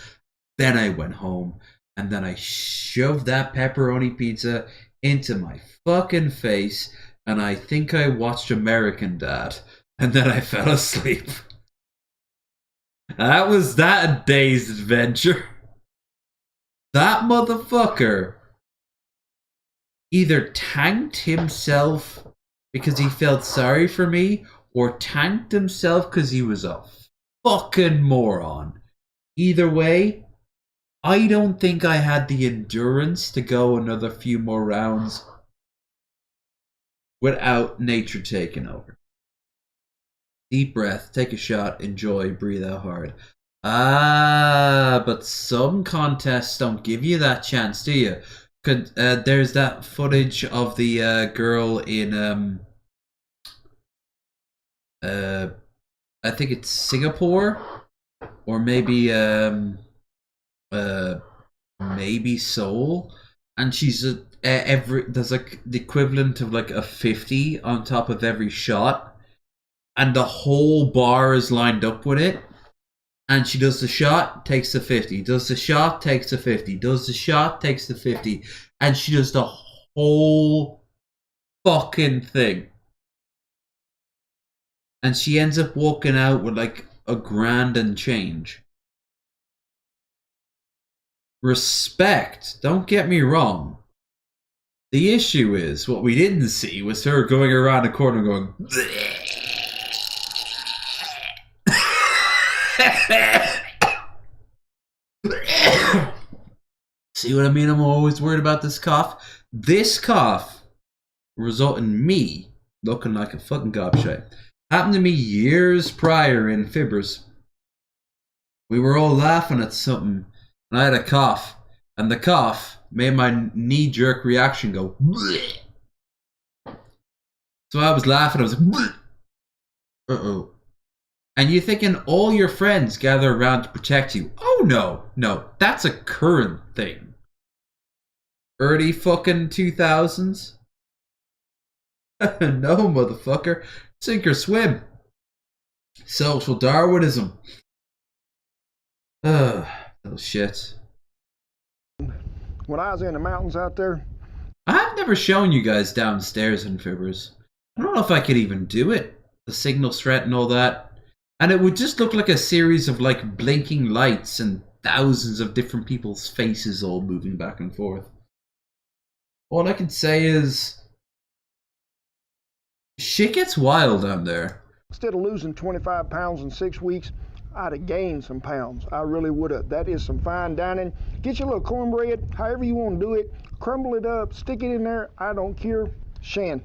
Then I went home, and then I shoved that pepperoni pizza into my fucking face, and I think I watched American Dad, and then I fell asleep. That was that day's adventure. That motherfucker either tanked himself because he felt sorry for me, or tanked himself because he was a fucking moron. Either way, I don't think I had the endurance to go another few more rounds without nature taking over. Deep breath, take a shot, enjoy, breathe out hard. But some contests don't give you that chance, do you? There's that footage of the girl in I think it's Singapore, or maybe maybe Seoul, and she's there's like the equivalent of like a 50 on top of every shot, and the whole bar is lined up with it. And she does the shot, takes the 50, does the shot, takes the 50, does the shot, takes the 50, and she does the whole fucking thing. And she ends up walking out with like $1,000 and change. Respect, don't get me wrong. The issue is, what we didn't see was her going around the corner going, bleh. See what I mean? I'm always worried about this cough. This cough resulted in me looking like a fucking gobshite. Happened to me years prior in Fibbers. We were all laughing at something, and I had a cough, and the cough made my knee-jerk reaction go, bleh. So I was laughing, I was like, bleh. Uh-oh. And you're thinking all your friends gather around to protect you. Oh no, that's a current thing. Early fucking 2000s? No, motherfucker. Sink or swim. Social Darwinism. Ugh, little shit. When I was in the mountains out there, I've never shown you guys downstairs in Fibbers. I don't know if I could even do it. The signal strength and all that. And it would just look like a series of like blinking lights and thousands of different people's faces all moving back and forth. All I can say is, Shit gets wild down there. Instead of losing 25 pounds in 6 weeks, I'd have gained some pounds. I really would have. That is some fine dining. Get your little cornbread, however you want to do it. Crumble it up, stick it in there. I don't care. Shan,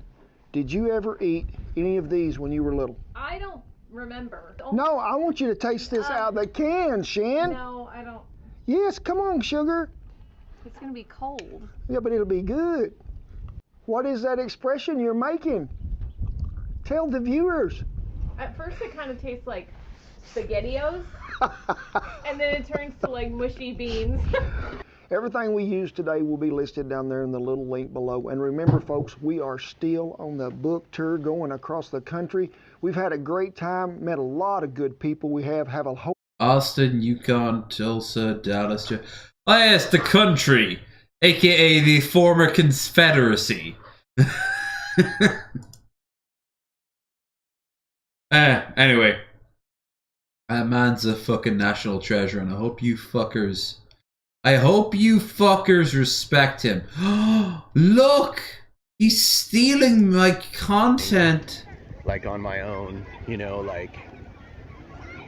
did you ever eat any of these when you were little? I don't remember. No, I want you to taste this out of the can, Shan. No, I don't. Yes, come on, sugar. It's gonna be cold. Yeah, but it'll be good. What is that expression you're making? Tell the viewers. At first, it kind of tastes like SpaghettiOs, and then it turns to like mushy beans. Everything we use today will be listed down there in the little link below. And remember, folks, we are still on the book tour going across the country. We've had a great time, met a lot of good people. We have a whole... Austin, Yukon, Tulsa, Dallas. Oh, yes, the country, aka the former Confederacy. Anyway, that man's a fucking national treasure, and I hope you fuckers respect him. Look, he's stealing my content. Like on my own, you know, like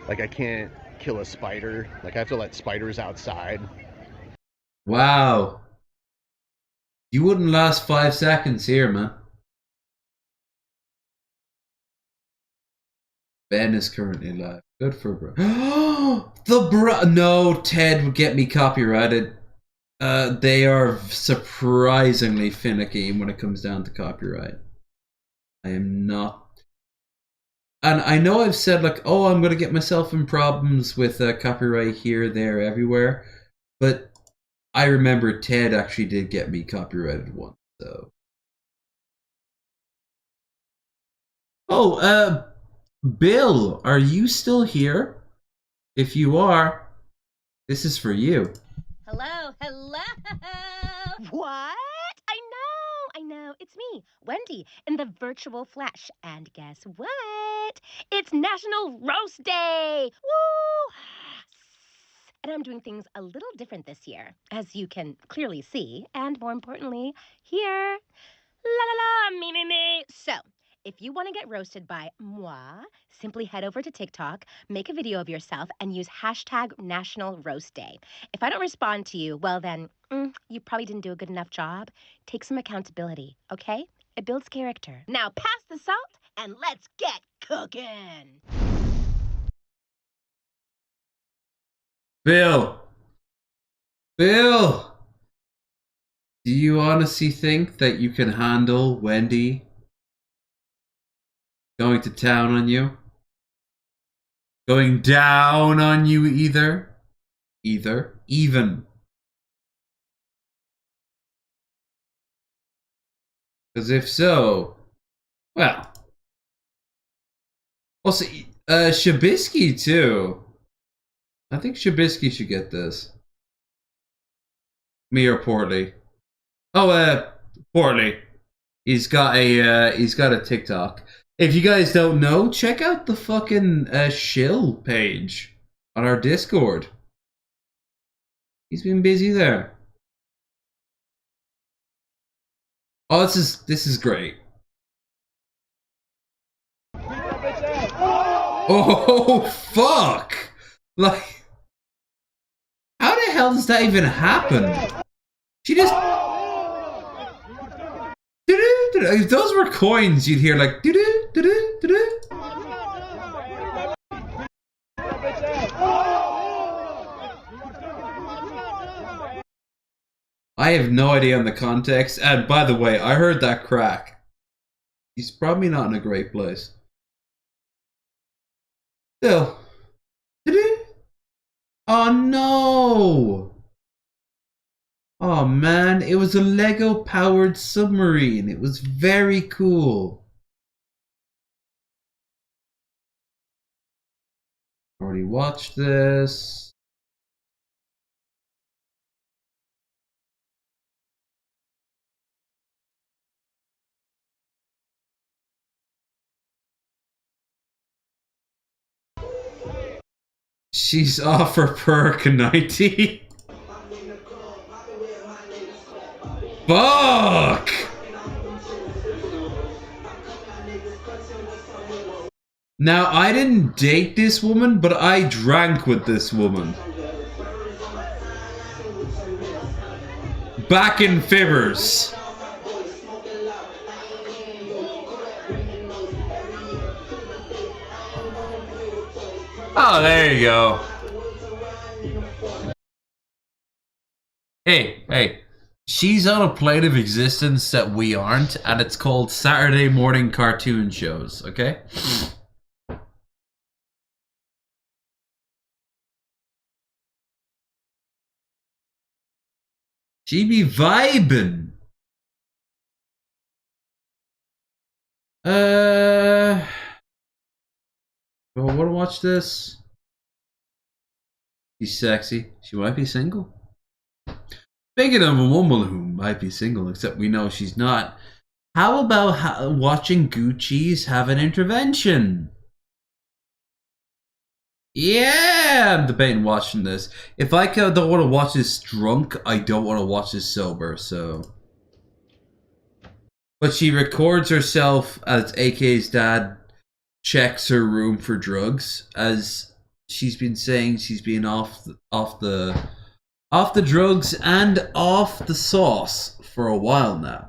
I can't kill a spider. Like I have to let spiders outside. Wow. You wouldn't last 5 seconds here, man. Ben is currently live. Good for bro. No, Ted would get me copyrighted. They are surprisingly finicky when it comes down to copyright. I am not. And I know I've said like, oh, I'm gonna get myself in problems with copyright here, there, everywhere, but I remember Ted actually did get me copyrighted once. So. Oh, Bill, are you still here? If you are, this is for you. Hello, hello! What? I know, it's me, Wendy, in the virtual flesh. And guess what? It's National Roast Day! Woo! And I'm doing things a little different this year, as you can clearly see, and more importantly, hear. La la la, me. So, if you want to get roasted by moi, simply head over to TikTok, make a video of yourself, and use hashtag National Roast Day. If I don't respond to you, well then, you probably didn't do a good enough job. Take some accountability, okay? It builds character. Now pass the salt, and let's get cooking! Bill, do you honestly think that you can handle Wendy going to town on you? Going down on you even? Because if so, well. Also, Shabisky too. I think Shabisky should get this. Me or Portly. Oh, Portly. He's got a TikTok. If you guys don't know, check out the fucking shill page on our Discord. He's been busy there. Oh, this is great. Oh fuck! Like, how the hell does that even happen? She just. If those were coins, you'd hear like doo doo doo doo doo. I have no idea on the context. And by the way, I heard that crack. He's probably not in a great place. Still. Oh no! Oh man, it was a Lego powered submarine. It was very cool. Already watched this. She's off her perk 90. Fuck! Now, I didn't date this woman, but I drank with this woman. Back in Fibbers. Oh, there you go. Hey. She's on a plane of existence that we aren't, and it's called Saturday morning cartoon shows, okay? She be vibing. I want to watch this. She's sexy. She might be single. Speaking of a woman who might be single, except we know she's not, how about watching Gucci's have an intervention? Yeah, I'm debating watching this. If I don't want to watch this drunk, I don't want to watch this sober, so... But she records herself as AK's dad checks her room for drugs, as she's been saying she's been off the drugs and off the sauce for a while now.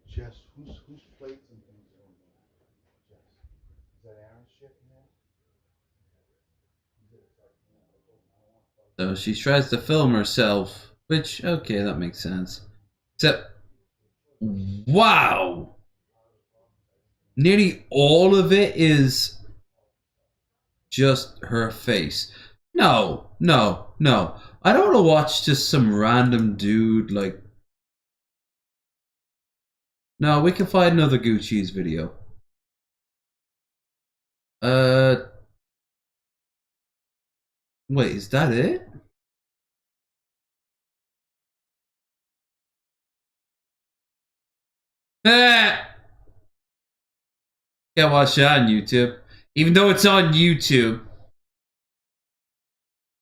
Jess, whose plates and things are on there? Jess, is that Aaron's shit in there? So she tries to film herself, which, okay, that makes sense. Except, wow! Nearly all of it is just her face. No. I don't want to watch just some random dude, like... No, we can find another Gucci's video. Wait, is that it? Can't watch that on YouTube. Even though it's on YouTube.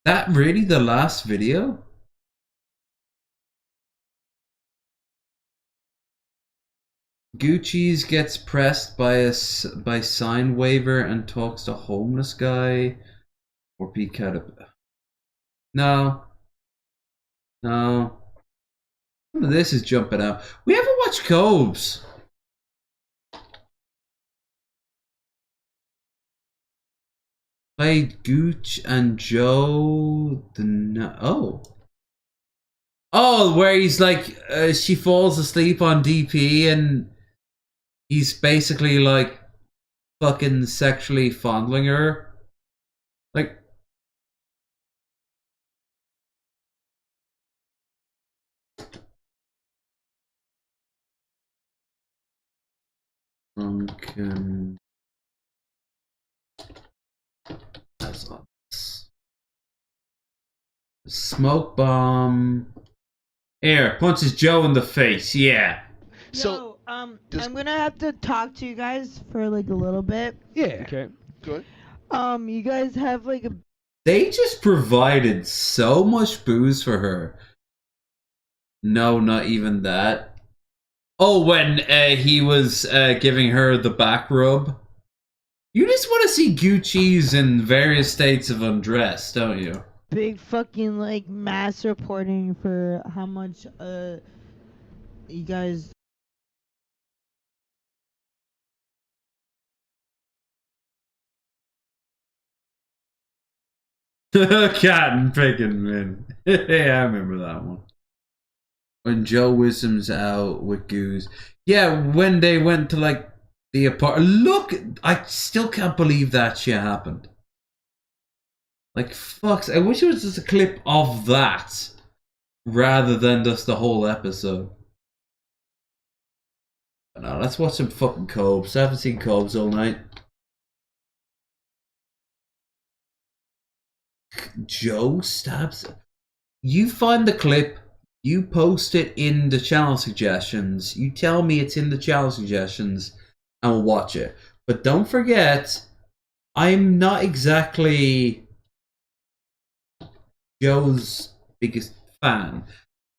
That really the last video? Gucci's gets pressed by sign waiver and talks to homeless guy. Or peek out of... No. This is jumping out. We haven't watched Cobes. Played Gooch and Joe. Oh, where he's like, she falls asleep on DP and he's basically like fucking sexually fondling her. Like, that's on smoke bomb. Here, punches Joe in the face. Yeah. So, I'm gonna have to talk to you guys for like a little bit. Yeah. Okay. Good. You guys have like a... They just provided so much booze for her. No, not even that. Oh, when he was giving her the back rub. You just want to see Gucci's in various states of undress, don't you? big fucking like mass reporting for how much you guys Cat and Pickin' Man. Yeah, I remember that one. When Joe Wisdom's out with Goose. Yeah, when they went to like the apartment. Look, I still can't believe that shit happened. Like, fucks. I wish it was just a clip of that rather than just the whole episode. But no, let's watch some fucking Cobes. I haven't seen Cobes all night. Joe stabs. You find the clip, you post it in the channel suggestions, you tell me it's in the channel suggestions, and we'll watch it. But don't forget, I'm not exactly Joe's biggest fan.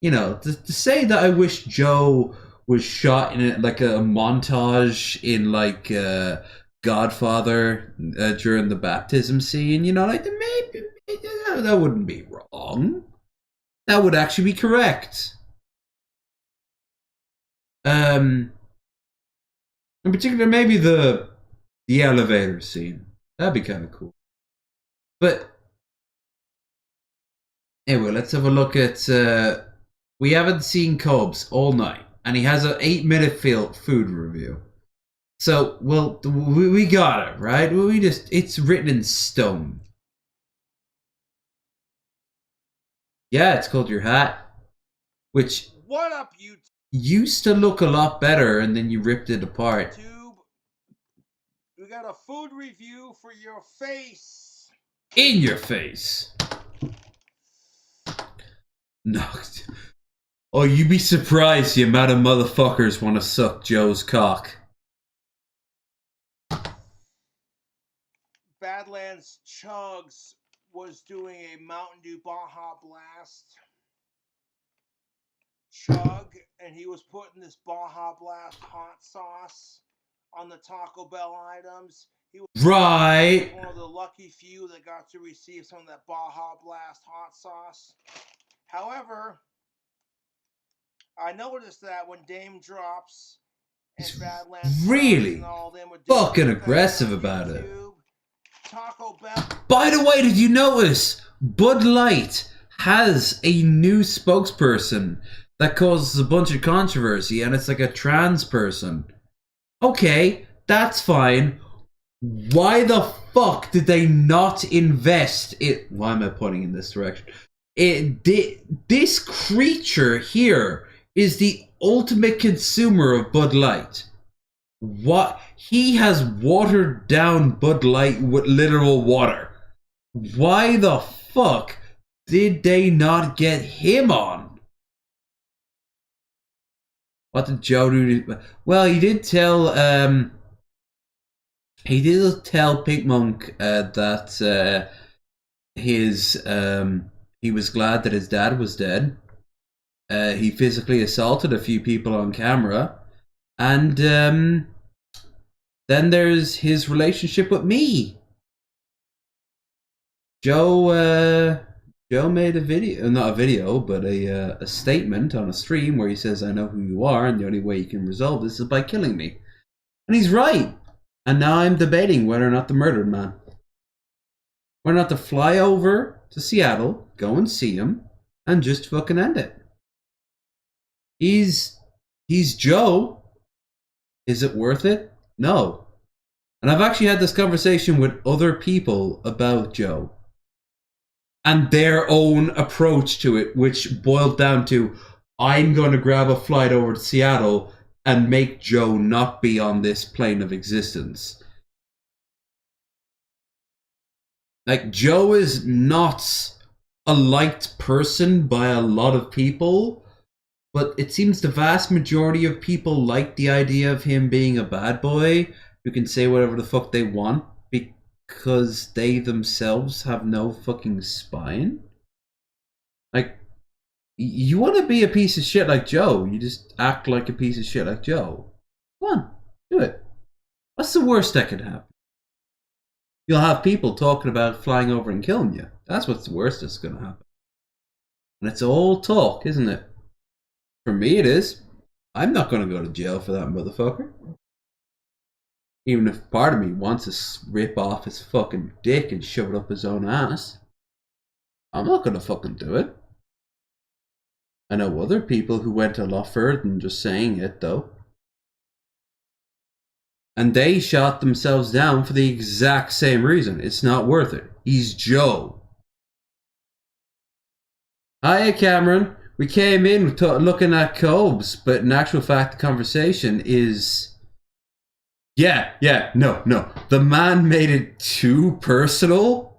You know, to say that I wish Joe was shot in like a montage in like Godfather during the baptism scene. You know, like maybe that wouldn't be wrong. That would actually be correct. In particular, maybe the elevator scene. That'd be kind of cool. But anyway, let's have a look at. We haven't seen Cobbs all night, and he has an 8-minute food review. So, well, we got it, right? It's written in stone. Yeah, it's called Your Hat, which What up, YouTube? Used to look a lot better, and then you ripped it apart. We got a food review for your face. In your face. No. Oh, you'd be surprised the amount of motherfuckers want to suck Joe's cock. Badlands Chugs was doing a Mountain Dew Baja Blast chug, and he was putting this Baja Blast hot sauce on the Taco Bell items. He was right. One of the lucky few that got to receive some of that Baja Blast hot sauce. However, I noticed that when Dame Drops and Badlands really and all them would fucking aggressive about it. Taco Bell. By the way, did you notice Bud Light has a new spokesperson that causes a bunch of controversy, and it's like a trans person? Okay, that's fine. Why the fuck did they not invest it? Why am I pointing in this direction? This creature here is the ultimate consumer of Bud Light. What? He has watered down Bud Light with literal water. Why the fuck did they not get him on? What did Joe do? Well, he did tell Pink Monk that he was glad that his dad was dead. He physically assaulted a few people on camera, and then there's his relationship with me. Joe made a video, not a video, but a statement on a stream where he says, "I know who you are, and the only way you can resolve this is by killing me." And he's right. And now I'm debating whether or not to murder the man. Whether or not to fly over to Seattle, go and see him, and just fucking end it. He's Joe. Is it worth it? No. And I've actually had this conversation with other people about Joe and their own approach to it, which boiled down to, I'm going to grab a flight over to Seattle and make Joe not be on this plane of existence. Like, Joe is not a liked person by a lot of people, but it seems the vast majority of people like the idea of him being a bad boy who can say whatever the fuck they want because they themselves have no fucking spine. Like, you want to be a piece of shit like Joe, you just act like a piece of shit like Joe. Come on, do it. What's the worst that could happen? You'll have people talking about flying over and killing you. That's what's the worst that's going to happen. And it's all talk, isn't it? For me it is. I'm not going to go to jail for that motherfucker. Even if part of me wants to rip off his fucking dick and shove it up his own ass. I'm not going to fucking do it. I know other people who went a lot further than just saying it, though. And they shot themselves down for the exact same reason. It's not worth it. He's Joe. Hiya, Cameron. We came in looking at Cobes, but in actual fact, the conversation is... Yeah, no. The man made it too personal.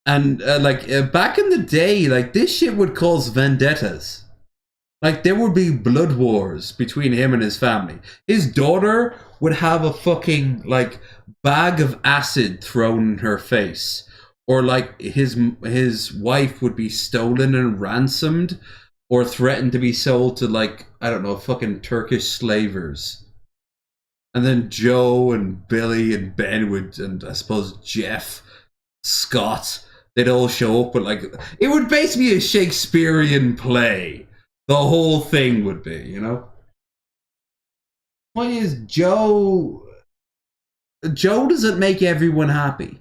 And, back in the day, this shit would cause vendettas. There would be blood wars between him and his family. His daughter would have a fucking, bag of acid thrown in her face. Or, his wife would be stolen and ransomed or threatened to be sold to, like, I don't know, fucking Turkish slavers. And then Joe and Billy and Ben would, and I suppose Jeff, Scott, they'd all show up with, like, it would basically be a Shakespearean play. The whole thing would be, you know? Point is, Joe doesn't make everyone happy.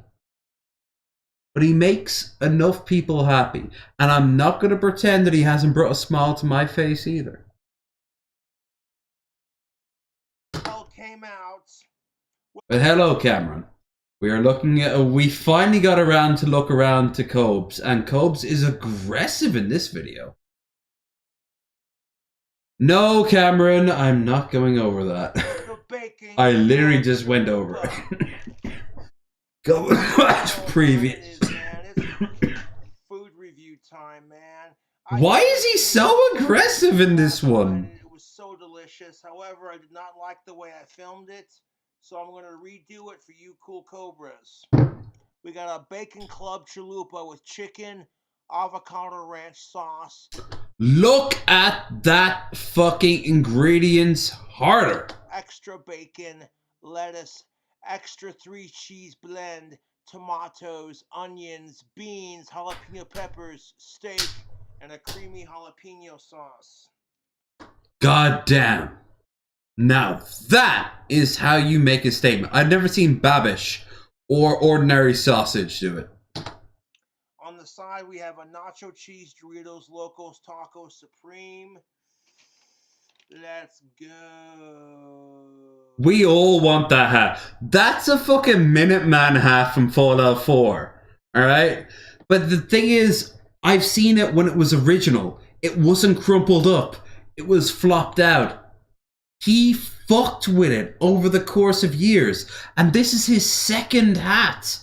But he makes enough people happy. And I'm not going to pretend that he hasn't brought a smile to my face either. Came out. But hello, Cameron. We are looking at... we finally got around to look around to Cobes. And Cobes is aggressive in this video. No, Cameron, I'm not going over that. I literally just went over it. Go watch previous. Food review time, man. Why is he so aggressive in this one? It was so delicious. However, I did not like the way I filmed it, so I'm going to redo it for you cool cobras. We got a bacon club chalupa with chicken, avocado ranch sauce. Look at that fucking ingredients harder. Extra bacon, lettuce, extra 3-cheese blend, tomatoes, onions, beans, jalapeno peppers, steak, and a creamy jalapeno sauce. God damn. Now that is how you make a statement. I've never seen Babish or ordinary sausage do it. On the side, we have a nacho cheese Doritos Locos Taco Supreme. Let's go. We all want that hat. That's a fucking Minuteman hat from Fallout 4. Alright? But the thing is, I've seen it when it was original. It wasn't crumpled up. It was flopped out. He fucked with it over the course of years. And this is his second hat.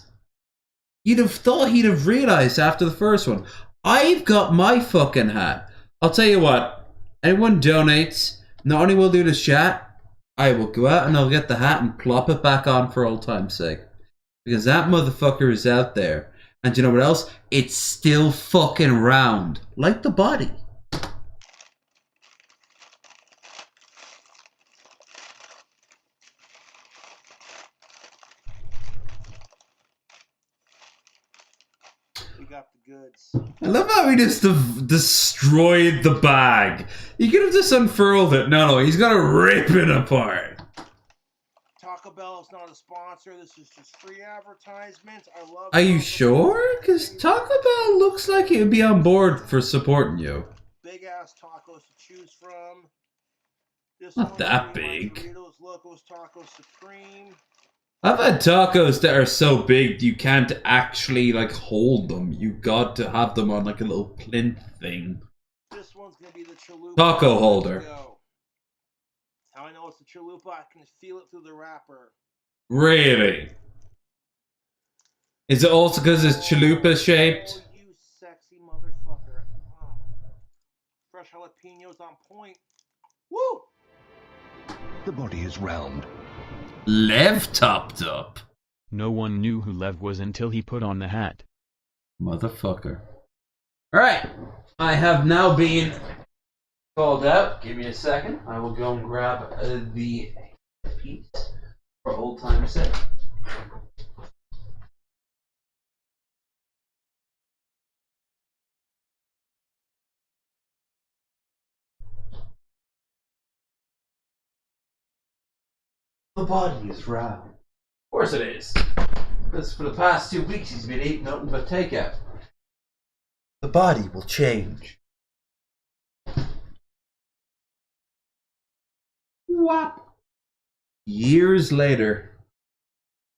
You'd have thought he'd have realized after the first one. I've got my fucking hat. I'll tell you what. Anyone donates, not only will do the chat, I will go out and I'll get the hat and plop it back on for old time's sake. Because that motherfucker is out there. And you know what else? It's still fucking round. Like the body. We got the goods. I love how he just destroyed the bag. He could have just unfurled it. No, he's gonna rip it apart. Taco Bell is not a sponsor. This is just free advertisement. I love. Are you sure? Because Taco Bell looks like it would be on board for supporting you. Big ass tacos to choose from. This Not that big. Doritos Locos Taco Supreme. I've had tacos that are so big you can't actually like hold them. You got to have them on like a little plinth thing. This one's gonna be the chalupa. Taco holder. How I know it's a chalupa, I can feel it through the wrapper. Really? Is it also because it's chalupa shaped? Oh, you sexy motherfucker. Oh. Fresh jalapenos on point. Woo! The body is round. Lev topped up. No one knew who Lev was until he put on the hat. Motherfucker. Alright. I have now been called out. Give me a second. I will go and grab the piece for old time's sake. The body is round. Of course it is. Because for the past 2 weeks he's been eating nothing but takeout. The body will change. Whop. Years later,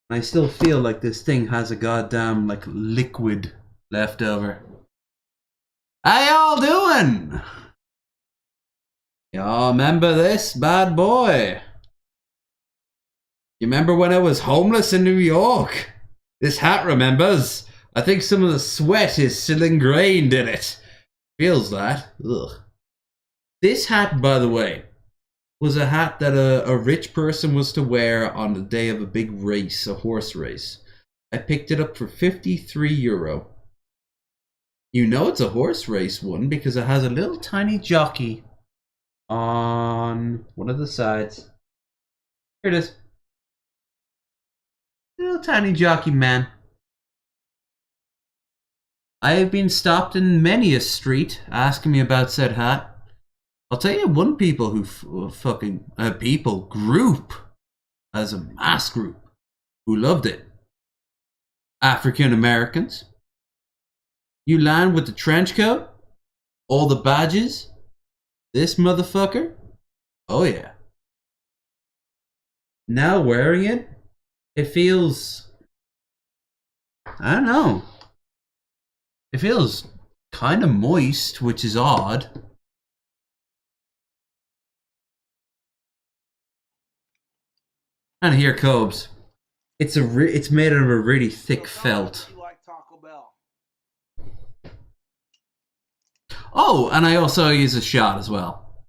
I still feel like this thing has a goddamn like liquid left over. How y'all doing? Y'all remember this bad boy? You remember when I was homeless in New York? This hat remembers. I think some of the sweat is still ingrained in it. Feels that. Ugh. This hat, by the way, was a hat that a rich person was to wear on the day of a big race, a horse race. I picked it up for €53. You know it's a horse race one because it has a little tiny jockey on one of the sides. Here it is. Little tiny jockey man. I have been stopped in many a street asking me about said hat. I'll tell you one people who group as a mass group who loved it. African Americans. You land with the trench coat, all the badges. This motherfucker? Oh yeah. Now wearing it, it feels, I don't know. It feels kind of moist, which is odd. And here, Cobes. It's made out of a really thick felt. Oh, and I also use a shot as well.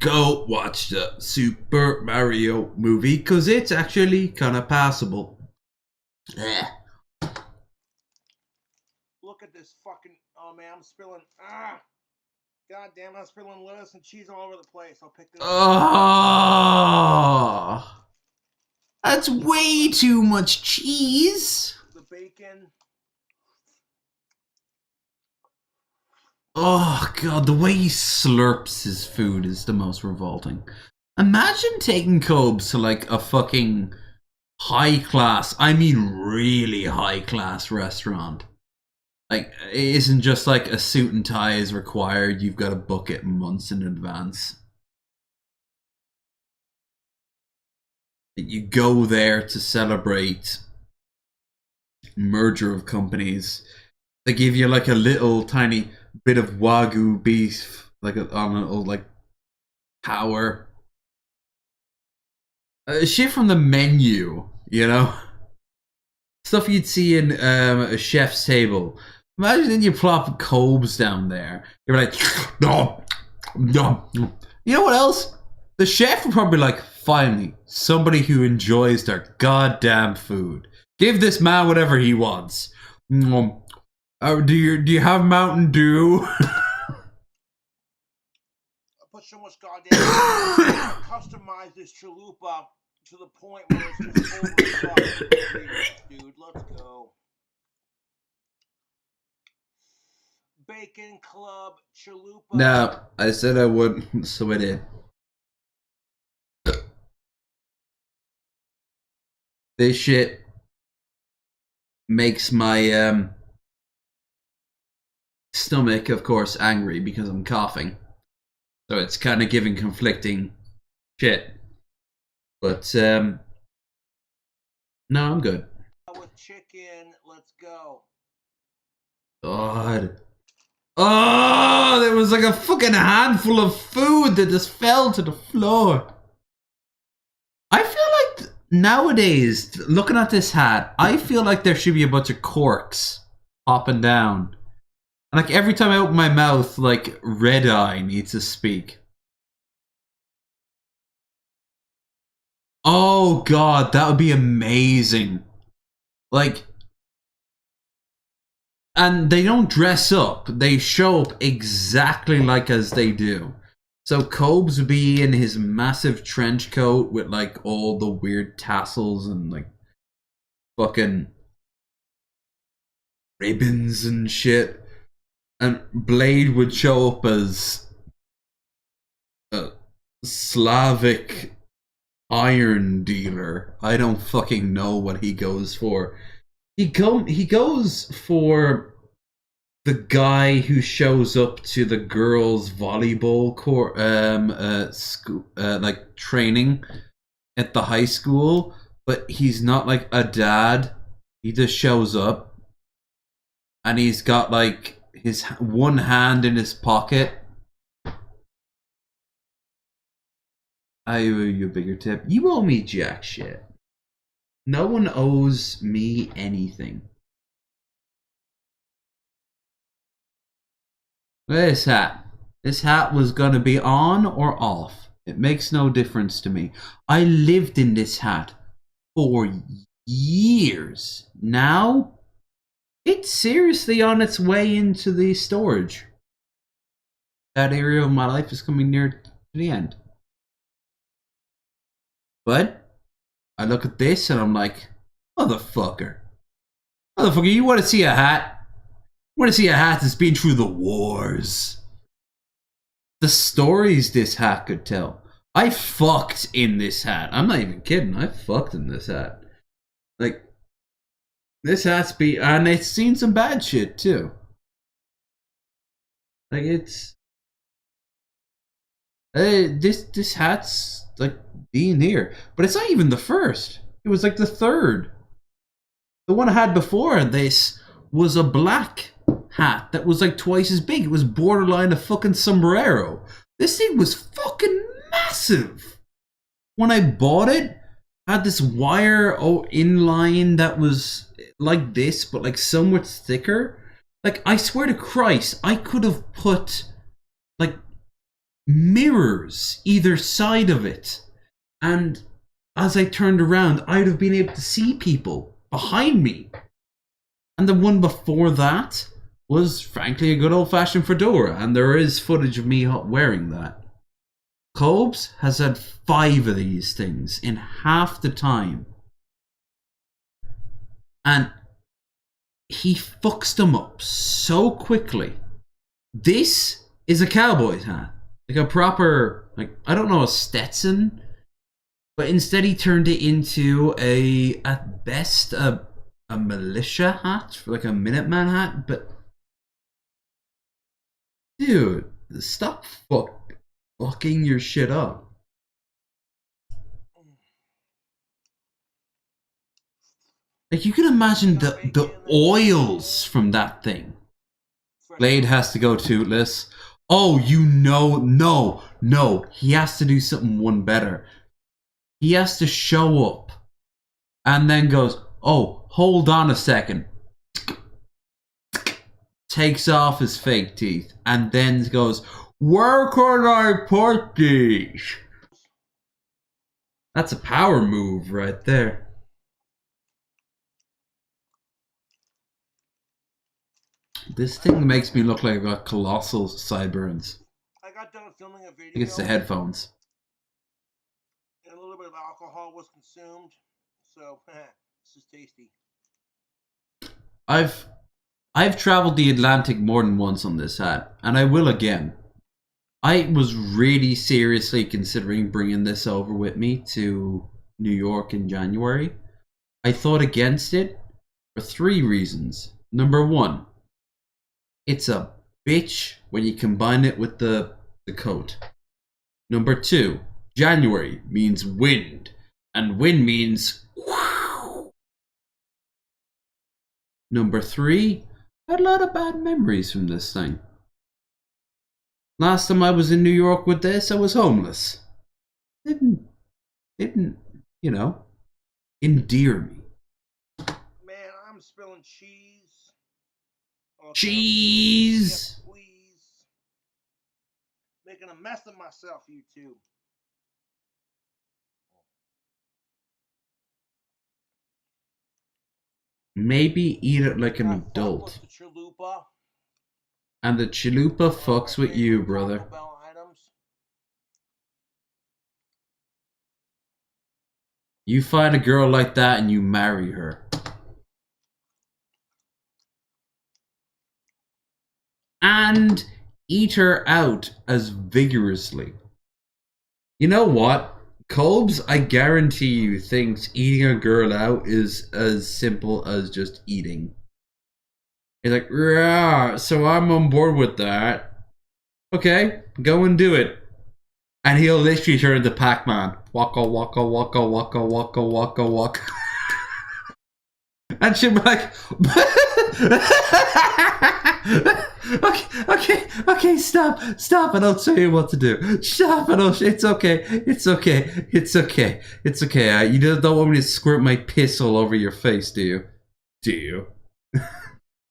Go watch the Super Mario movie, because it's actually kind of passable. Look at this fucking... Oh, man, I'm spilling... God damn, I'm spilling lettuce and cheese all over the place. I'll pick this up. Oh, that's way too much cheese. The bacon. Oh, God, the way he slurps his food is the most revolting. Imagine taking Cobes to, like, a fucking high-class, I mean really high-class restaurant. Like, it isn't just like a suit and tie is required, you've got to book it months in advance. You go there to celebrate merger of companies. They give you like a little tiny bit of Wagyu beef, like on a like tower. Shit from the menu, you know? Stuff you'd see in a chef's table. Imagine then you plop Cobes down there. You're like, no, no. You know what else? The chef would probably be like, finally, somebody who enjoys their goddamn food. Give this man whatever he wants. Do you have Mountain Dew? I put so much goddamn customize this chalupa to the point where it's just over the top. Dude, let's go. Bacon Club chalupa. No, I said I wouldn't, so I did. This shit makes my stomach, of course, angry because I'm coughing. So it's kind of giving conflicting shit. But, no, I'm good. With chicken, let's go. God. Oh, there was like a fucking handful of food that just fell to the floor. I feel like nowadays, looking at this hat, I feel like there should be a bunch of corks popping down. And like every time I open my mouth, like Red Eye needs to speak. Oh God, that would be amazing. Like, and they don't dress up. They show up exactly like as they do. So Cobes would be in his massive trench coat with like all the weird tassels and like fucking ribbons and shit. And Blade would show up as a Slavic iron dealer. I don't fucking know what he goes for. He goes for the guy who shows up to the girls' volleyball court, school, like training at the high school, but he's not like a dad. He just shows up, and he's got like his one hand in his pocket. I owe you a bigger tip. You owe me jack shit. No one owes me anything. Look at this hat. This hat was gonna be on or off. It makes no difference to me. I lived in this hat for years. Now, it's seriously on its way into the storage. That area of my life is coming near to the end. But I look at this and I'm like, motherfucker. Motherfucker, you want to see a hat? You want to see a hat that's been through the wars? The stories this hat could tell. I fucked in this hat. I'm not even kidding. I fucked in this hat. Like, this hat's been... And it's seen some bad shit, too. Like, it's... This hat's, like, being here. But it's not even the first. It was, like, the third. The one I had before this was a black hat that was, like, twice as big. It was borderline a fucking sombrero. This thing was fucking massive. When I bought it, I had this wire inline that was like this, but like so much thicker. Like, I swear to Christ, I could have put like mirrors either side of it, and as I turned around, I'd have been able to see people behind me. And the one before that was frankly a good old-fashioned fedora, and there is footage of me wearing that. Cobes has had 5 of these things in half the time. And he fucks them up so quickly. This is a cowboy's hat. Like a proper, like, I don't know, a Stetson. But instead he turned it into at best, a militia hat. Like a Minuteman hat. But, dude, stop fucking your shit up. Like, you can imagine the oils from that thing. Blade has to go toothless. Oh, no. He has to do something one better. He has to show up and then goes, oh, hold on a second. Takes off his fake teeth and then goes, where can I put these? That's a power move right there. This thing makes me look like I've got colossal sideburns. I got done filming a video. I think it's the headphones. And a little bit of alcohol was consumed, so this is tasty. I've traveled the Atlantic more than once on this hat, and I will again. I was really seriously considering bringing this over with me to New York in January. I thought against it for 3 reasons. Number 1, it's a bitch when you combine it with the coat. Number 2, January means wind, and wind means wow. Number 3, I had a lot of bad memories from this thing. Last time I was in New York with this, I was homeless. Didn't, you know, endear me. Man, I'm spilling cheese. Cheese! Yeah, please. Making a mess of myself, you two. Maybe eat it like an adult. And the chalupa fucks with you, brother. You find a girl like that and you marry her. And eat her out as vigorously. You know what? Colbs, I guarantee you, thinks eating a girl out is as simple as just eating. He's like, yeah, so I'm on board with that. Okay, go and do it. And he'll literally turn into Pac-Man. Waka, waka, waka, waka, waka, waka, waka. And she'll be like, okay, stop, and I'll tell you what to do. Stop, and it's okay. You don't want me to squirt my piss all over your face, do you?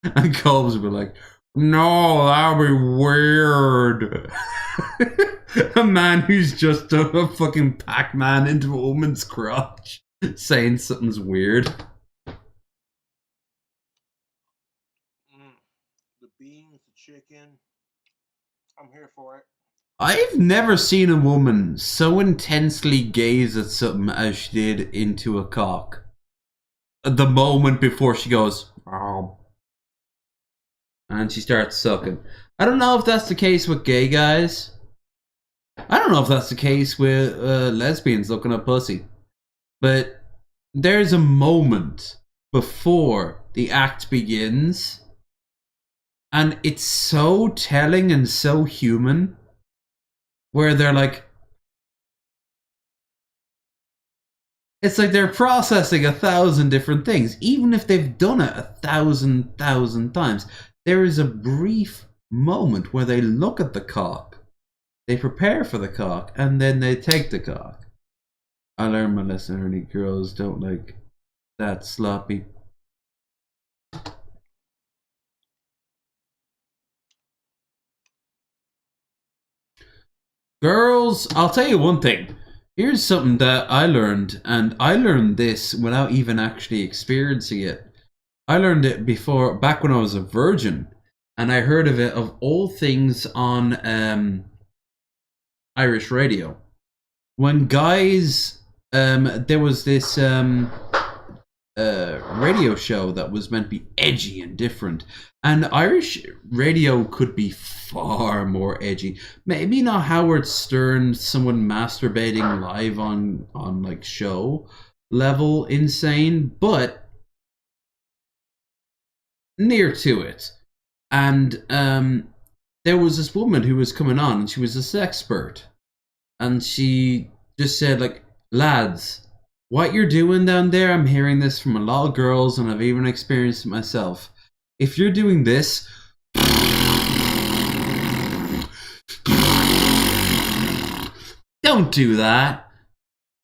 And Colbs will be like, No, that would be weird. A man who's just done a fucking Pac-Man into a woman's crotch saying something's weird. The beans, the chicken. I'm here for it. I've never seen a woman so intensely gaze at something as she did into a cock. The moment before she goes, oh. And she starts sucking. I don't know if that's the case with gay guys. I don't know if that's the case with lesbians looking at pussy. But there's a moment before the act begins. And it's so telling and so human. Where they're like... It's like they're processing 1,000 different things. Even if they've done it 1,000 times. There is a brief moment where they look at the cock. They prepare for the cock. And then they take the cock. I learned my lesson early. Girls don't like that sloppy. Girls, I'll tell you one thing. Here's something that I learned, and I learned this without even actually experiencing it. I learned it before, back when I was a virgin, and I heard of it of all things on Irish radio. When guys, there was this radio show that was meant to be edgy and different, and Irish radio could be far more edgy. Maybe not Howard Stern, someone masturbating live on like show level insane, but near to it. And there was this woman who was coming on, and she was a sexpert, and she just said, like, lads, what you're doing down there, I'm hearing this from a lot of girls, and I've even experienced it myself. If you're doing this, don't do that.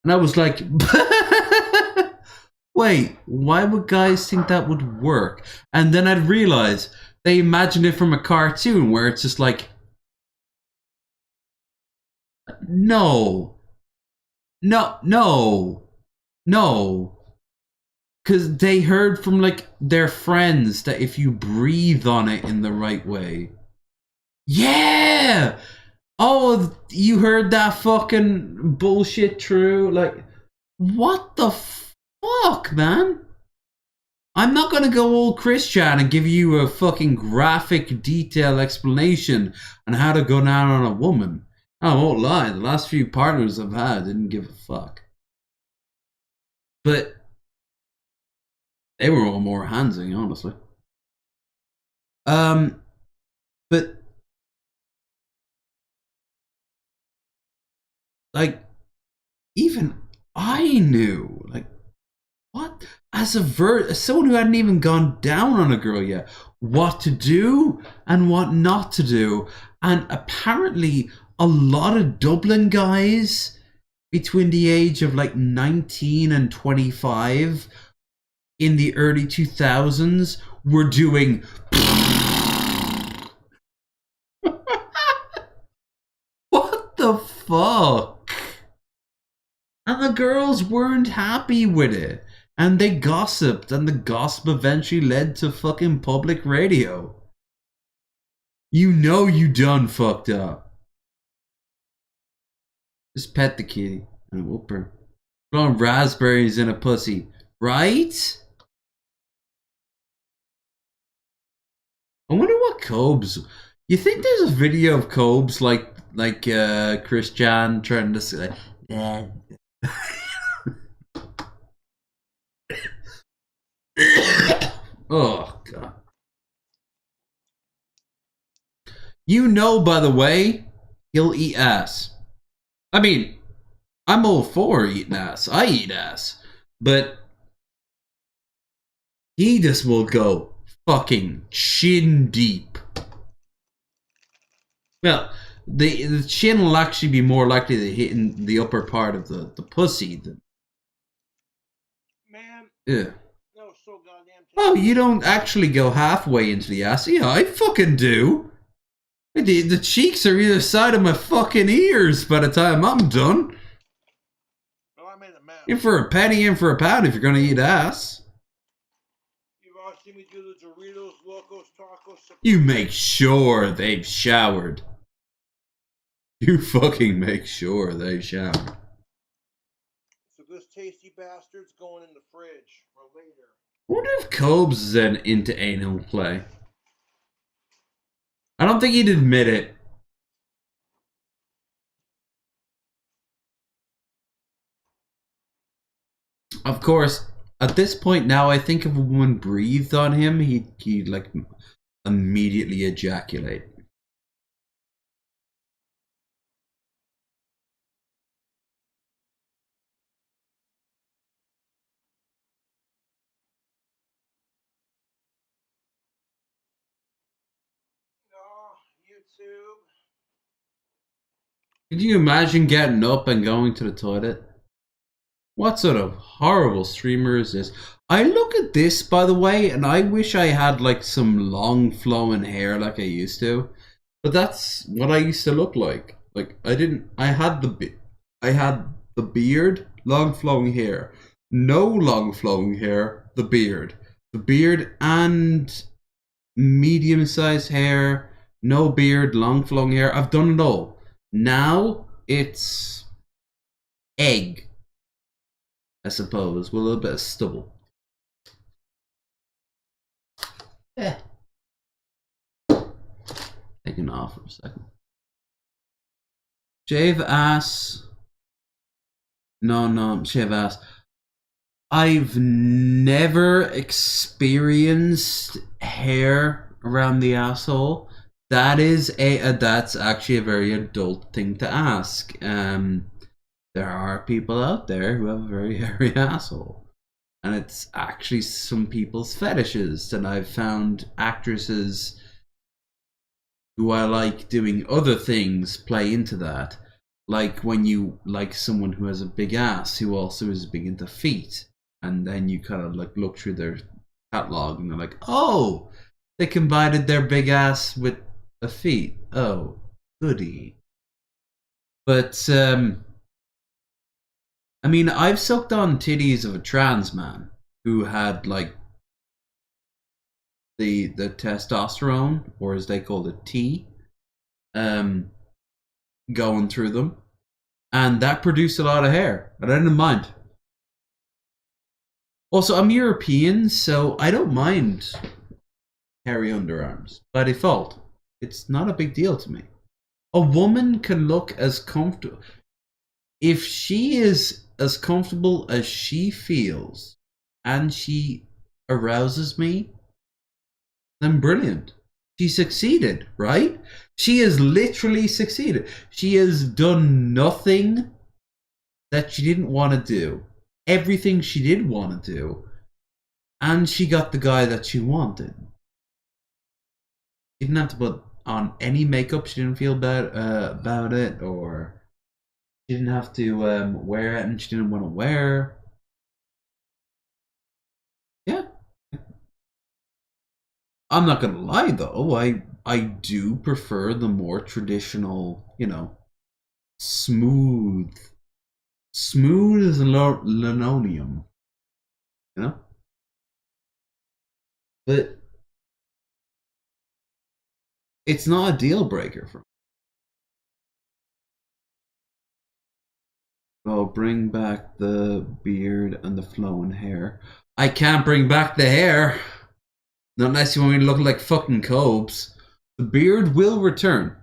And I was like, wait, why would guys think that would work? And then I'd realize they imagined it from a cartoon where it's just like, no. Because they heard from, like, their friends that if you breathe on it in the right way. Yeah! Oh, you heard that fucking bullshit true? Like, what the fuck, man? I'm not gonna go all Christian and give you a fucking graphic, detailed explanation on how to go down on a woman. I won't lie, the last few partners I've had didn't give a fuck. But they were all more handsy, honestly. But like, even I knew, like, what? As someone who hadn't even gone down on a girl yet, what to do and what not to do. And apparently a lot of Dublin guys between the age of like 19 and 25 in the early 2000s were doing what the fuck? And the girls weren't happy with it. And they gossiped, and the gossip eventually led to fucking public radio. You know you done fucked up. Just pet the kitty and whoop her. Throwing raspberries in a pussy, right? I wonder what Cobes. You think there's a video of Cobes like Christian trying to say, yeah. Oh god. You know, by the way, he'll eat ass. I mean, I'm all for eating ass. I eat ass. But he just will go fucking chin deep. Well, the chin will actually be more likely to hit in the upper part of the pussy than... Man. Yeah. No, so goddamn. Oh, you don't actually go halfway into the ass? Yeah, I fucking do. The cheeks are either side of my fucking ears by the time I'm done. Well, I made a mess. In for a penny, in for a pound if you're gonna eat ass. You've all seen me do the Doritos, Locos, Tacos. You make sure they've showered. You fucking make sure they showered. So this tasty bastard's going in the fridge for later. I wonder if Cobes is into anal play. I don't think he'd admit it. Of course, at this point now, I think if a woman breathed on him, he'd like immediately ejaculate. YouTube. Could you imagine getting up and going to the toilet? What sort of horrible streamer is this? I look at this, by the way, and I wish I had like some long flowing hair like I used to. But that's what I used to look like. Like I had the beard, long flowing hair. No long flowing hair, the beard. The beard and medium sized hair, no beard, long flowing hair. I've done it all. Now it's egg, I suppose, with a little bit of stubble. Yeah. Taking off for a second. Shave ass. No, shave ass. I've never experienced hair around the asshole. That's actually a very adult thing to ask. There are people out there who have a very hairy asshole. And it's actually some people's fetishes. And I've found actresses who I like doing other things play into that. Like when you like someone who has a big ass who also is big into feet. And then you kind of like look through their catalog and they're like, oh, they combined their big ass with a feet. Oh, goody. But, I mean, I've sucked on titties of a trans man who had like the testosterone, or as they call it, T, going through them, and that produced a lot of hair. I didn't mind. Also, I'm European, so I don't mind hairy underarms by default. It's not a big deal to me. A woman can look as comfortable. If she is as comfortable as she feels and she arouses me, then brilliant. She succeeded, right? She has literally succeeded. She has done nothing that she didn't want to do. Everything she did want to do. And she got the guy that she wanted. She didn't have to put on any makeup. She didn't feel bad about it, or she didn't have to wear it and she didn't want to wear. Yeah. I'm not gonna lie though, I do prefer the more traditional, you know, smooth as linoleum, you know? But it's not a deal breaker for me. Oh, bring back the beard and the flowing hair. I can't bring back the hair. Not unless you want me to look like fucking Cobes. The beard will return.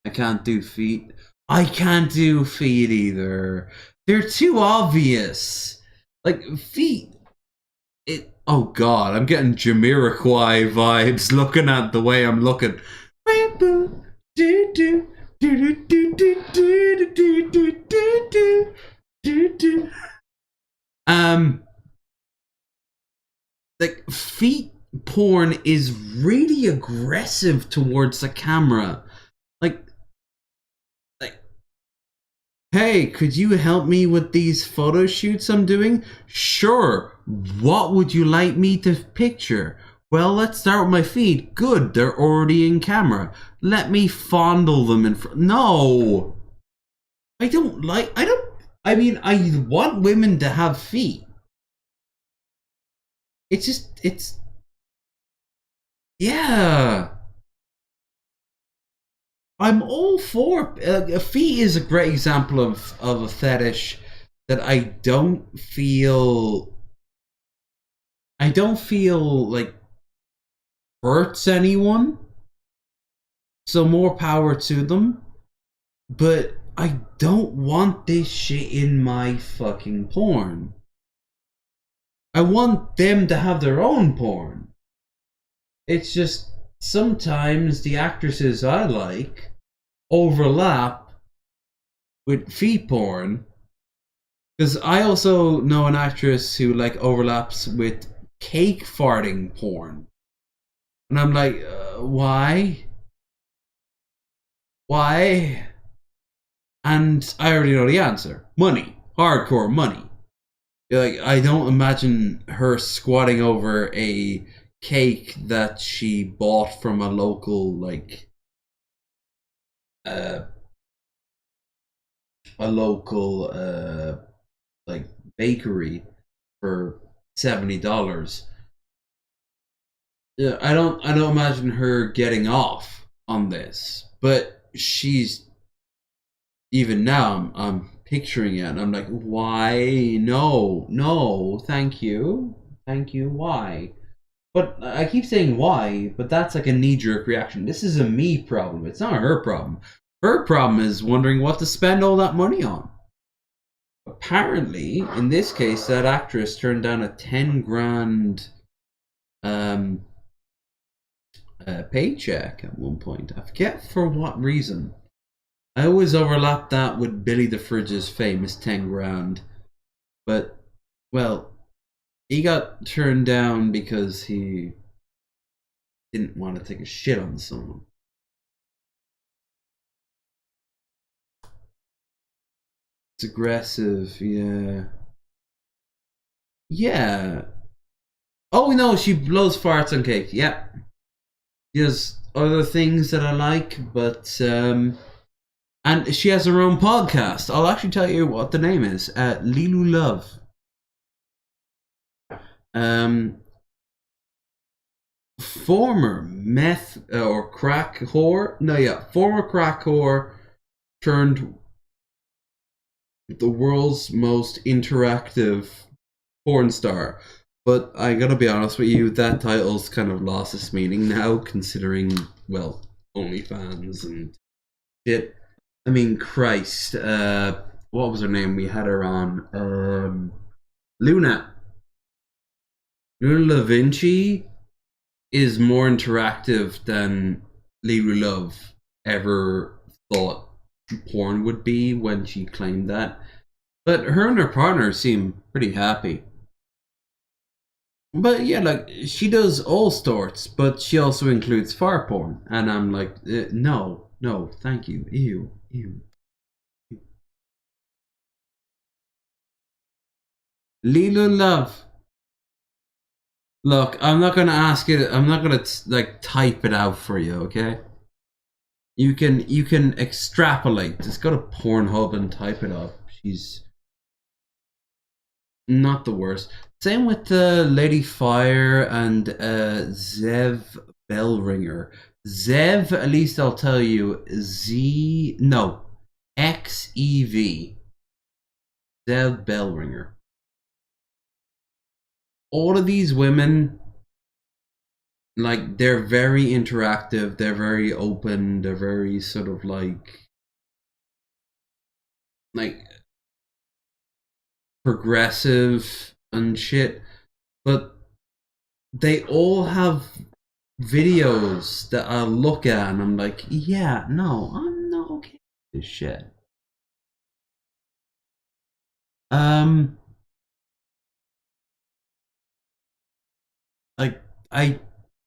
I can't do feet. I can't do feet either. They're too obvious. Like, feet. Oh god, I'm getting Jamiroquai vibes looking at the way I'm looking. Like, feet porn is really aggressive towards the camera. Like hey, could you help me with these photo shoots I'm doing? Sure. What would you like me to picture? Well, let's start with my feet. Good, they're already in camera. Let me fondle them in front. No! I mean, I want women to have feet. Yeah. I'm all for feet is a great example of a fetish that I don't feel like hurts anyone. So more power to them. But I don't want this shit in my fucking porn. I want them to have their own porn. It's just sometimes the actresses I like overlap with feet porn. Because I also know an actress who like overlaps with cake farting porn. And I'm like, why? Why? And I already know the answer. Money. Hardcore money. Like, I don't imagine her squatting over a cake that she bought from a local, like, like, bakery for $70. Yeah, I don't imagine her getting off on this, but she's, even now, I'm picturing it, and I'm like, why? No, thank you, why? But I keep saying why, but that's like a knee-jerk reaction. This is a me problem. It's not her problem. Her problem is wondering what to spend all that money on. Apparently, in this case, that actress turned down a 10 grand paycheck at one point. I forget for what reason. I always overlap that with Billy the Fridge's famous 10 grand. But, well, he got turned down because he didn't want to take a shit on someone. It's aggressive, yeah. Yeah. Oh no, she blows farts on cake, yeah. There's other things that I like, but and she has her own podcast. I'll actually tell you what the name is. Lilu Love. Former meth or crack whore. No, yeah, former crack whore turned the world's most interactive porn star. But I gotta be honest with you, that title's kind of lost its meaning now, considering, well, OnlyFans and shit. I mean, Christ, what was her name? We had her on, Luna. Luna Da Vinci is more interactive than Lilu Love ever thought porn would be when she claimed that. But her and her partner seem pretty happy. But yeah, like, she does all sorts, but she also includes fart porn. And I'm like, no, thank you. Ew. Lilu Love. Look, I'm not gonna ask it. I'm not gonna like type it out for you, okay? You can extrapolate. Just go to Pornhub and type it up. She's not the worst. Same with Lady Fire and Zev Bellringer. Zev, at least I'll tell you, XEV. Zev Bellringer. All of these women, like, they're very interactive, they're very open, they're very sort of like progressive and shit, but they all have videos that I look at and I'm like, yeah, no, I'm not okay with this shit. Like, I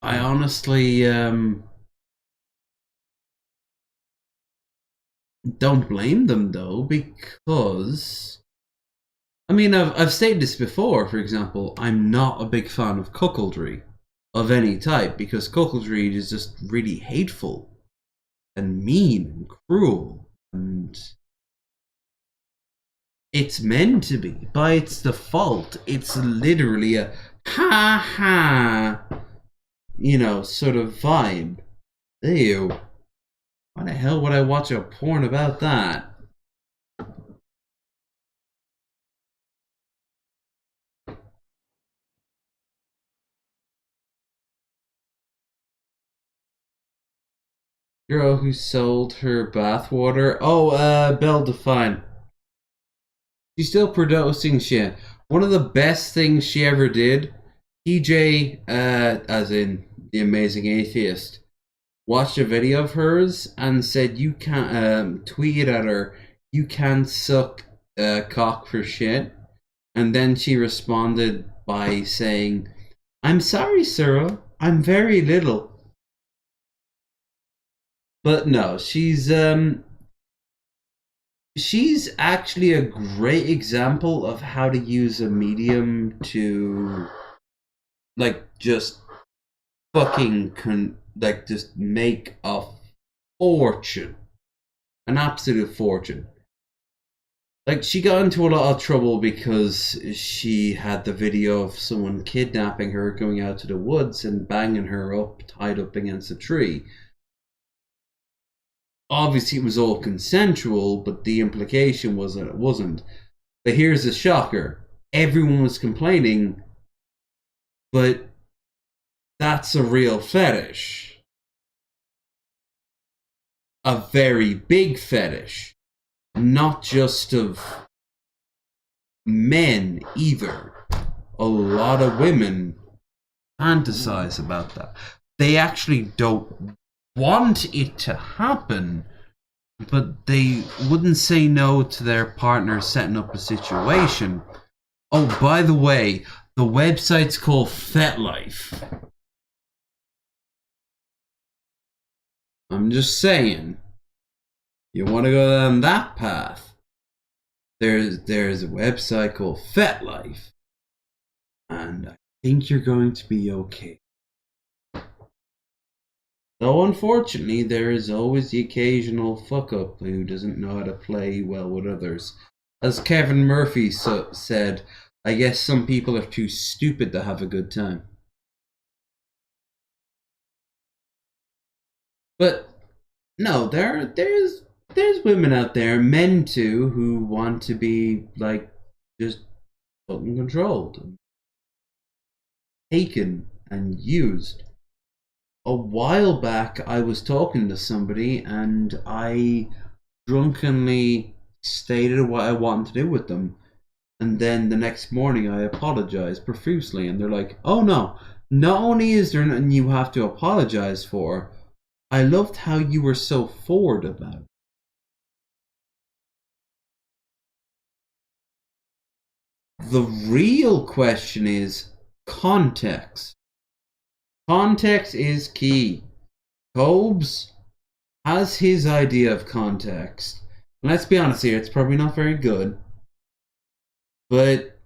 honestly, don't blame them though, because I mean, I've stated this before. For example, I'm not a big fan of cuckoldry of any type, because cuckoldry is just really hateful and mean and cruel, and it's meant to be. By its default, it's literally a ha ha, you know, sort of vibe. Ew. Why the hell would I watch a porn about that? Girl who sold her bathwater. Oh, Belle Define. She's still producing shit. One of the best things she ever did, TJ, as in the Amazing Atheist, watched a video of hers and said you can't, tweeted at her, you can't suck cock for shit. And then she responded by saying, I'm sorry, Sarah, I'm very little. But no, she's actually a great example of how to use a medium to, like, just fucking just make a fortune, an absolute fortune. Like, she got into a lot of trouble because she had the video of someone kidnapping her, going out to the woods and banging her up, tied up against a tree. Obviously it was all consensual, but the implication was that it wasn't. But here's the shocker. Everyone was complaining, but that's a real fetish. A very big fetish. Not just of men either. A lot of women fantasize about that. They actually don't want it to happen, but they wouldn't say no to their partner setting up a situation. Oh, by the way, the website's called FetLife. I'm just saying, you want to go down that path, there's a website called FetLife, and I think you're going to be okay. Though unfortunately, there is always the occasional fuck-up who doesn't know how to play well with others. As Kevin Murphy said, I guess some people are too stupid to have a good time. But no, there's women out there, men too, who want to be, like, just fucking controlled, taken and used. A while back, I was talking to somebody and I drunkenly stated what I wanted to do with them. And then the next morning I apologized profusely, and they're like, oh no, not only is there nothing you have to apologize for, I loved how you were so forward about it. The real question is context. Context is key. Cobes has his idea of context. And let's be honest here, it's probably not very good. But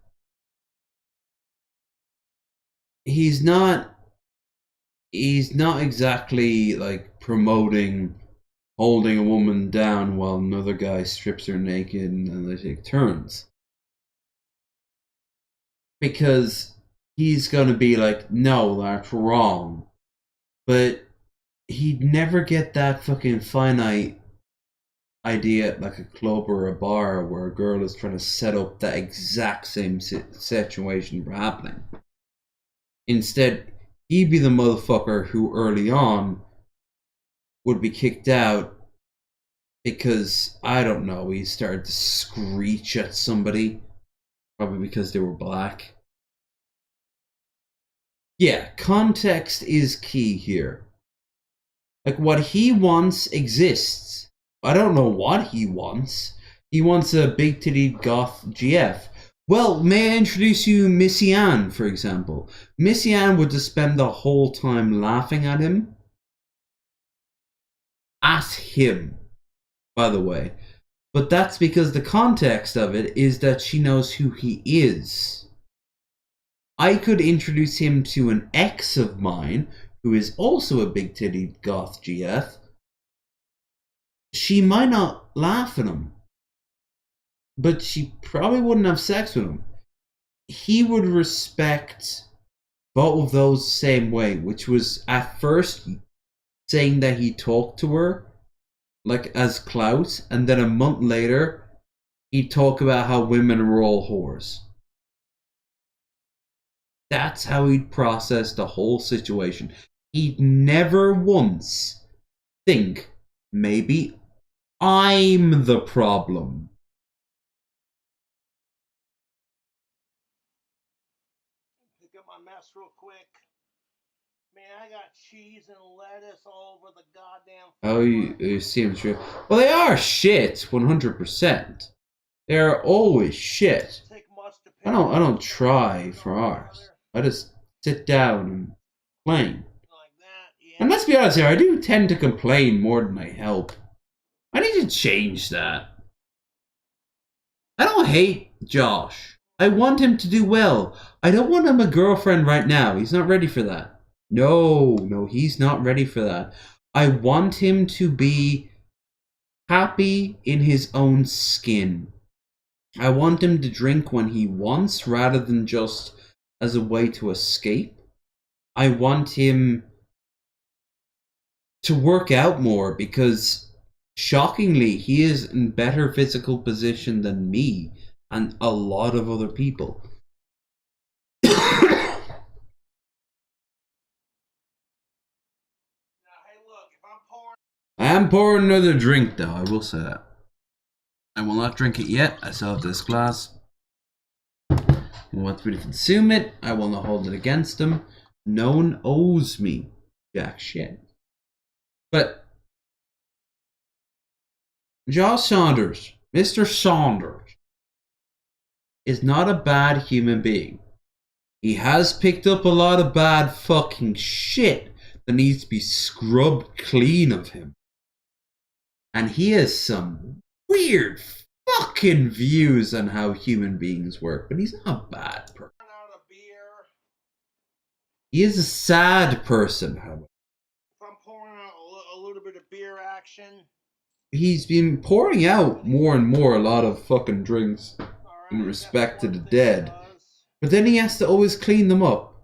he's not exactly like promoting holding a woman down while another guy strips her naked and they take turns. Because he's gonna be like, no, that's wrong. But he'd never get that fucking finite idea at like a club or a bar where a girl is trying to set up that exact same situation for happening. Instead, he'd be the motherfucker who early on would be kicked out because, I don't know, he started to screech at somebody. Probably because they were black. Yeah, context is key here. Like, what he wants exists. I don't know what he wants. He wants a big-titted goth GF. Well, may I introduce you Missy Ann, for example. Missy Ann would just spend the whole time laughing at him. At him. by the way. But that's because the context of it is that she knows who he is. I could introduce him to an ex of mine, who is also a big titty goth GF. She might not laugh at him, but she probably wouldn't have sex with him. He would respect both of those the same way, which was at first saying that he talked to her like as clout, and then a month later he'd talk about how women are all whores. That's how he'd process the whole situation. He'd never once think, maybe I'm the problem. Pick up my mess real quick. Man, I got cheese and lettuce all over the goddamn Oh, you see him true. Well, they are shit, 100%. They are always shit. I don't try for ours. I just sit down and complain. And let's be honest here, I do tend to complain more than I help. I need to change that. I don't hate Josh. I want him to do well. I don't want him a girlfriend right now. He's not ready for that. No, he's not ready for that. I want him to be happy in his own skin. I want him to drink when he wants rather than just as a way to escape. I want him to work out more because, shockingly, he is in better physical position than me and a lot of other people. I am pouring another drink, though, I will say that. I will not drink it yet. I still have this glass. He wants me to consume it. I will not hold it against him. No one owes me jack shit. But Josh Saunders, Mr. Saunders, is not a bad human being. He has picked up a lot of bad fucking shit that needs to be scrubbed clean of him. And he has some weird fucking views on how human beings work, but he's not a bad person. He is a sad person, however. If I'm pouring out a little bit of beer action. He's been pouring out more and more a lot of fucking drinks in respect to the dead. But then he has to always clean them up.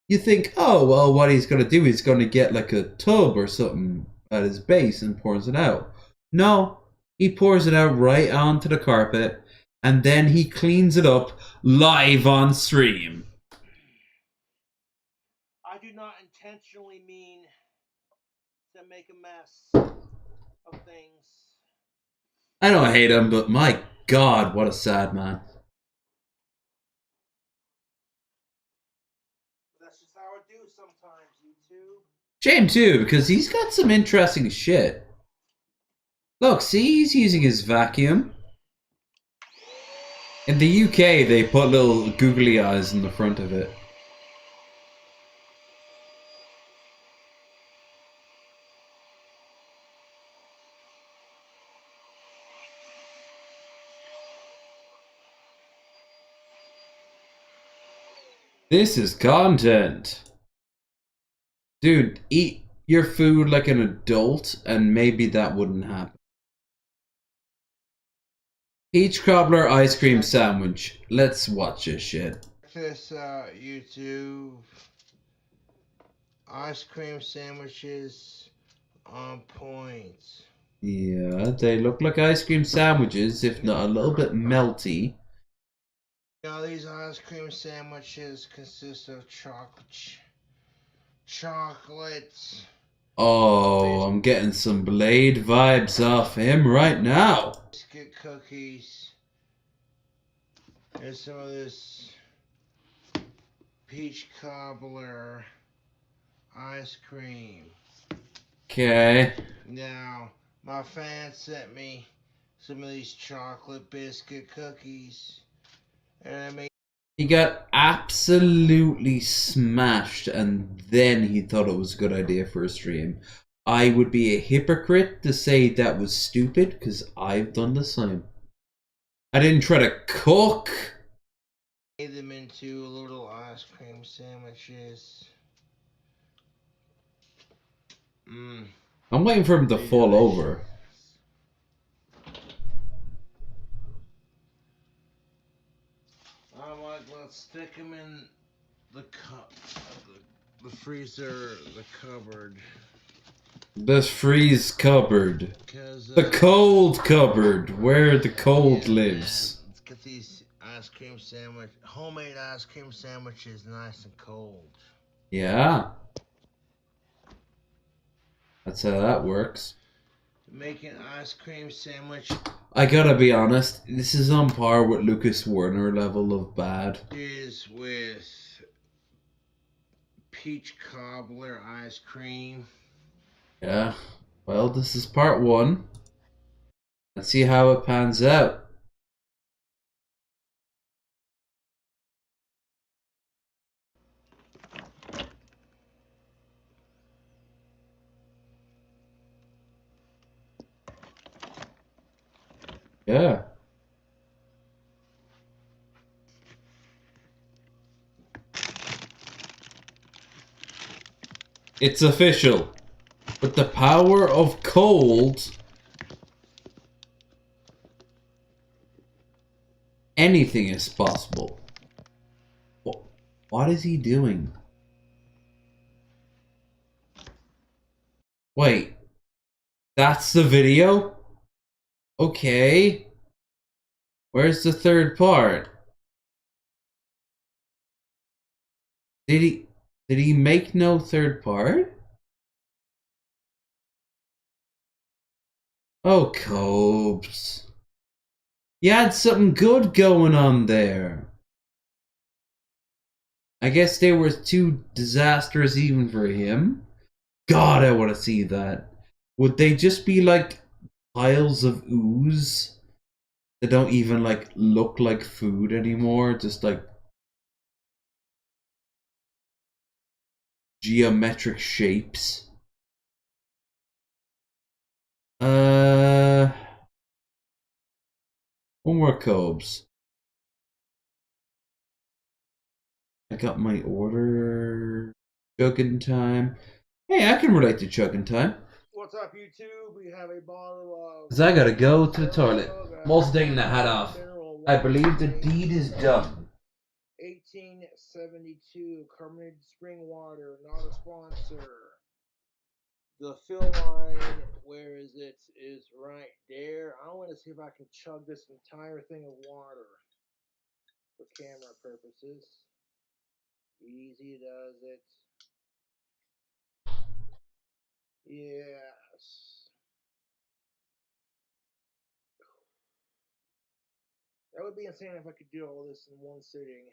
You think, oh, well, what he's going to do is going to get like a tub or something at his base and pours it out. No, he pours it out right onto the carpet and then he cleans it up live on stream. I do not intentionally mean to make a mess of things. I don't hate him, but my God, what a sad man. That's just how I do sometimes, YouTube. Shame too, because he's got some interesting shit. Look, see, he's using his vacuum. In the UK, they put little googly eyes in the front of it. This is content. Dude, eat your food like an adult and maybe that wouldn't happen. Peach cobbler ice cream sandwich. Let's watch this shit. This YouTube ice cream sandwiches on point. Yeah, they look like ice cream sandwiches, if not a little bit melty. Now these ice cream sandwiches consist of chocolate. Oh, I'm getting some Blade vibes off him right now. Biscuit cookies. There's some of this peach cobbler ice cream. Okay. Now, my fan sent me some of these chocolate biscuit cookies. And I made. He got absolutely smashed and then he thought it was a good idea for a stream. I would be a hypocrite to say that was stupid, because I've done the same. I didn't try to cook. Made them into little ice cream sandwiches. I'm waiting for him to fall over. I'm like, let's stick them in the freezer, the cupboard. The freeze cupboard. The cold cupboard, where the cold lives. Let's get these homemade ice cream sandwiches nice and cold. Yeah. That's how that works. Making ice cream sandwich. I gotta be honest, this is on par with Lucas Werner level of bad. Is with peach cobbler ice cream. Yeah. Well, this is part 1. Let's see how it pans out. Yeah. It's official. With the power of cold, anything is possible. What is he doing? Wait. That's the video? Okay. Where's the third part? Did he make no third part? Oh, Cobes. You had something good going on there. I guess they were too disastrous even for him. God, I want to see that. Would they just be like piles of ooze that don't even like look like food anymore? Just like geometric shapes. One more Cobes. I got my order. Chugging time. Hey, I can relate to chugging time. What's up, YouTube? We have a bottle of... Because I gotta go to the toilet. I'm also taking the hat off. I believe the deed is done. 1872 carbonated spring water, not a sponsor. The fill line, where is it? Is right there. I want to see if I can chug this entire thing of water for camera purposes. Easy does it. Yes. That would be insane if I could do all this in one sitting.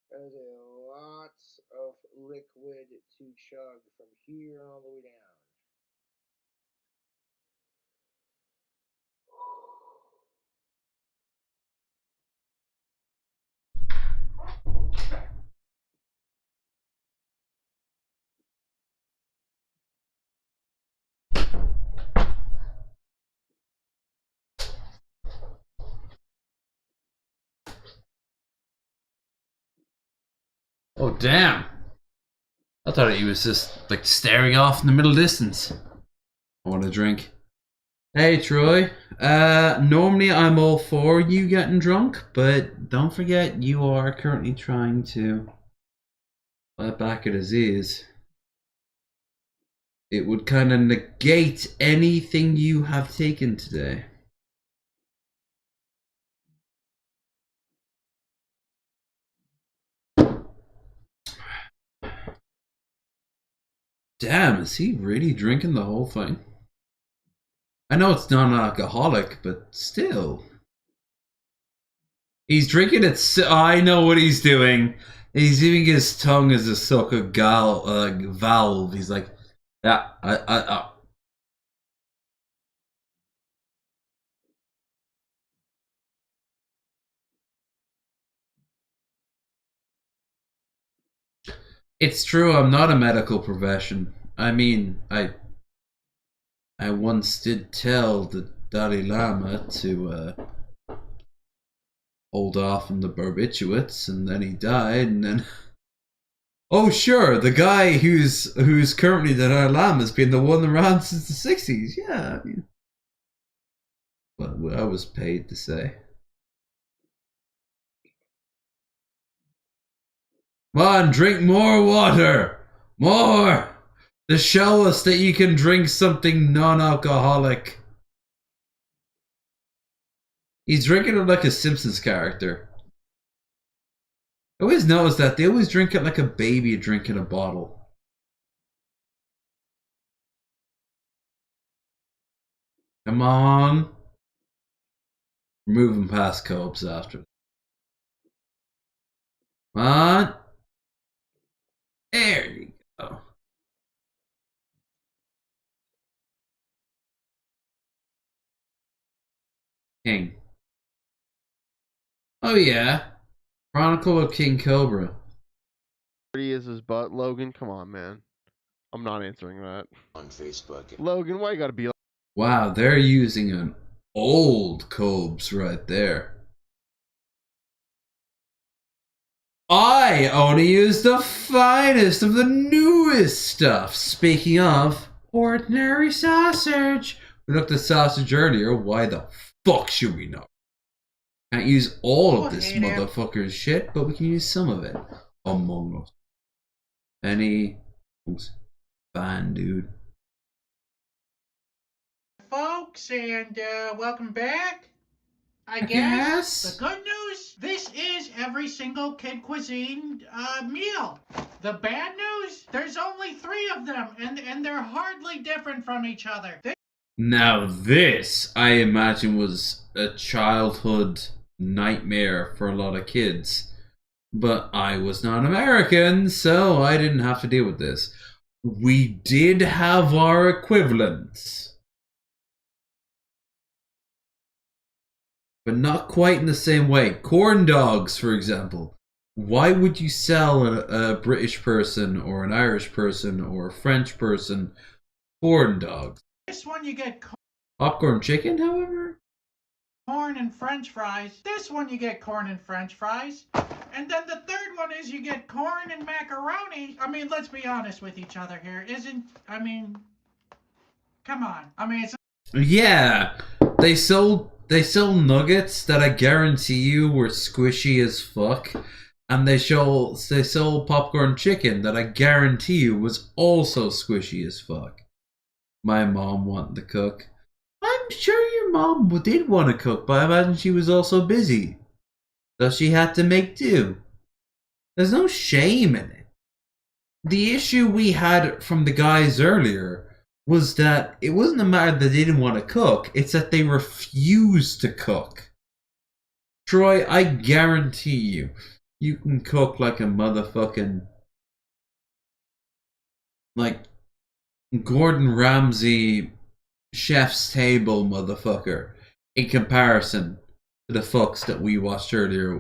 That is a lot of liquid to chug from here all the way down. Oh, damn. I thought he was just like staring off in the middle distance. I want a drink. Hey, Troy. Normally I'm all for you getting drunk, but don't forget you are currently trying to let back at his ears. It would kind of negate anything you have taken today. Damn, is he really drinking the whole thing? I know it's non-alcoholic, but still. He's drinking it. I know what he's doing. He's using his tongue as a sucker valve. He's like, yeah, It's true, I'm not a medical profession. I mean, I once did tell the Dalai Lama to hold off on the barbiturates, and then he died, and then oh sure, the guy who's currently the Dalai Lama has been the one around since the 60s. Yeah, I mean, what I was paid to say. Come on, drink more water, more, to show us that you can drink something non-alcoholic. He's drinking it like a Simpsons character. I always notice that they always drink it like a baby drinking a bottle. Come on. We're moving past Copes after. Come on. There you go. King. Oh yeah. Chronicle of King Cobra. He is his butt, Logan. Come on, man. I'm not answering that. On Facebook. Logan, why you gotta be like... Wow, they're using an old Cobes right there. I only use the finest of the newest stuff. Speaking of ordinary sausage. We looked at sausage earlier. Why the fuck should we not? Can't use all of this motherfucker's shit, but we can use some of it. Among us. Any fine dude. Folks, and welcome back. I guess the good news, this is every single Kid Cuisine meal. The bad news, there's only 3 of them, and they're hardly different from each other. Now this, I imagine, was a childhood nightmare for a lot of kids. But I was not American, so I didn't have to deal with this. We did have our equivalents. But not quite in the same way. Corn dogs, for example. Why would you sell a British person or an Irish person or a French person corn dogs? This one you get Popcorn chicken, however? corn and french fries. This one you get corn and french fries. And then the third one is you get corn and macaroni. I mean, let's be honest with each other here. Come on. I mean, it's... Yeah, they sell nuggets that I guarantee you were squishy as fuck, and they sell popcorn chicken that I guarantee you was also squishy as fuck. My mom wanted to cook. I'm sure your mom did want to cook, but I imagine she was also busy, so she had to make do. There's no shame in it. The issue we had from the guys earlier was that it wasn't a matter that they didn't want to cook, it's that they refused to cook. Troy, I guarantee you, you can cook like a motherfucking... like Gordon Ramsay chef's table motherfucker in comparison to the fucks that we watched earlier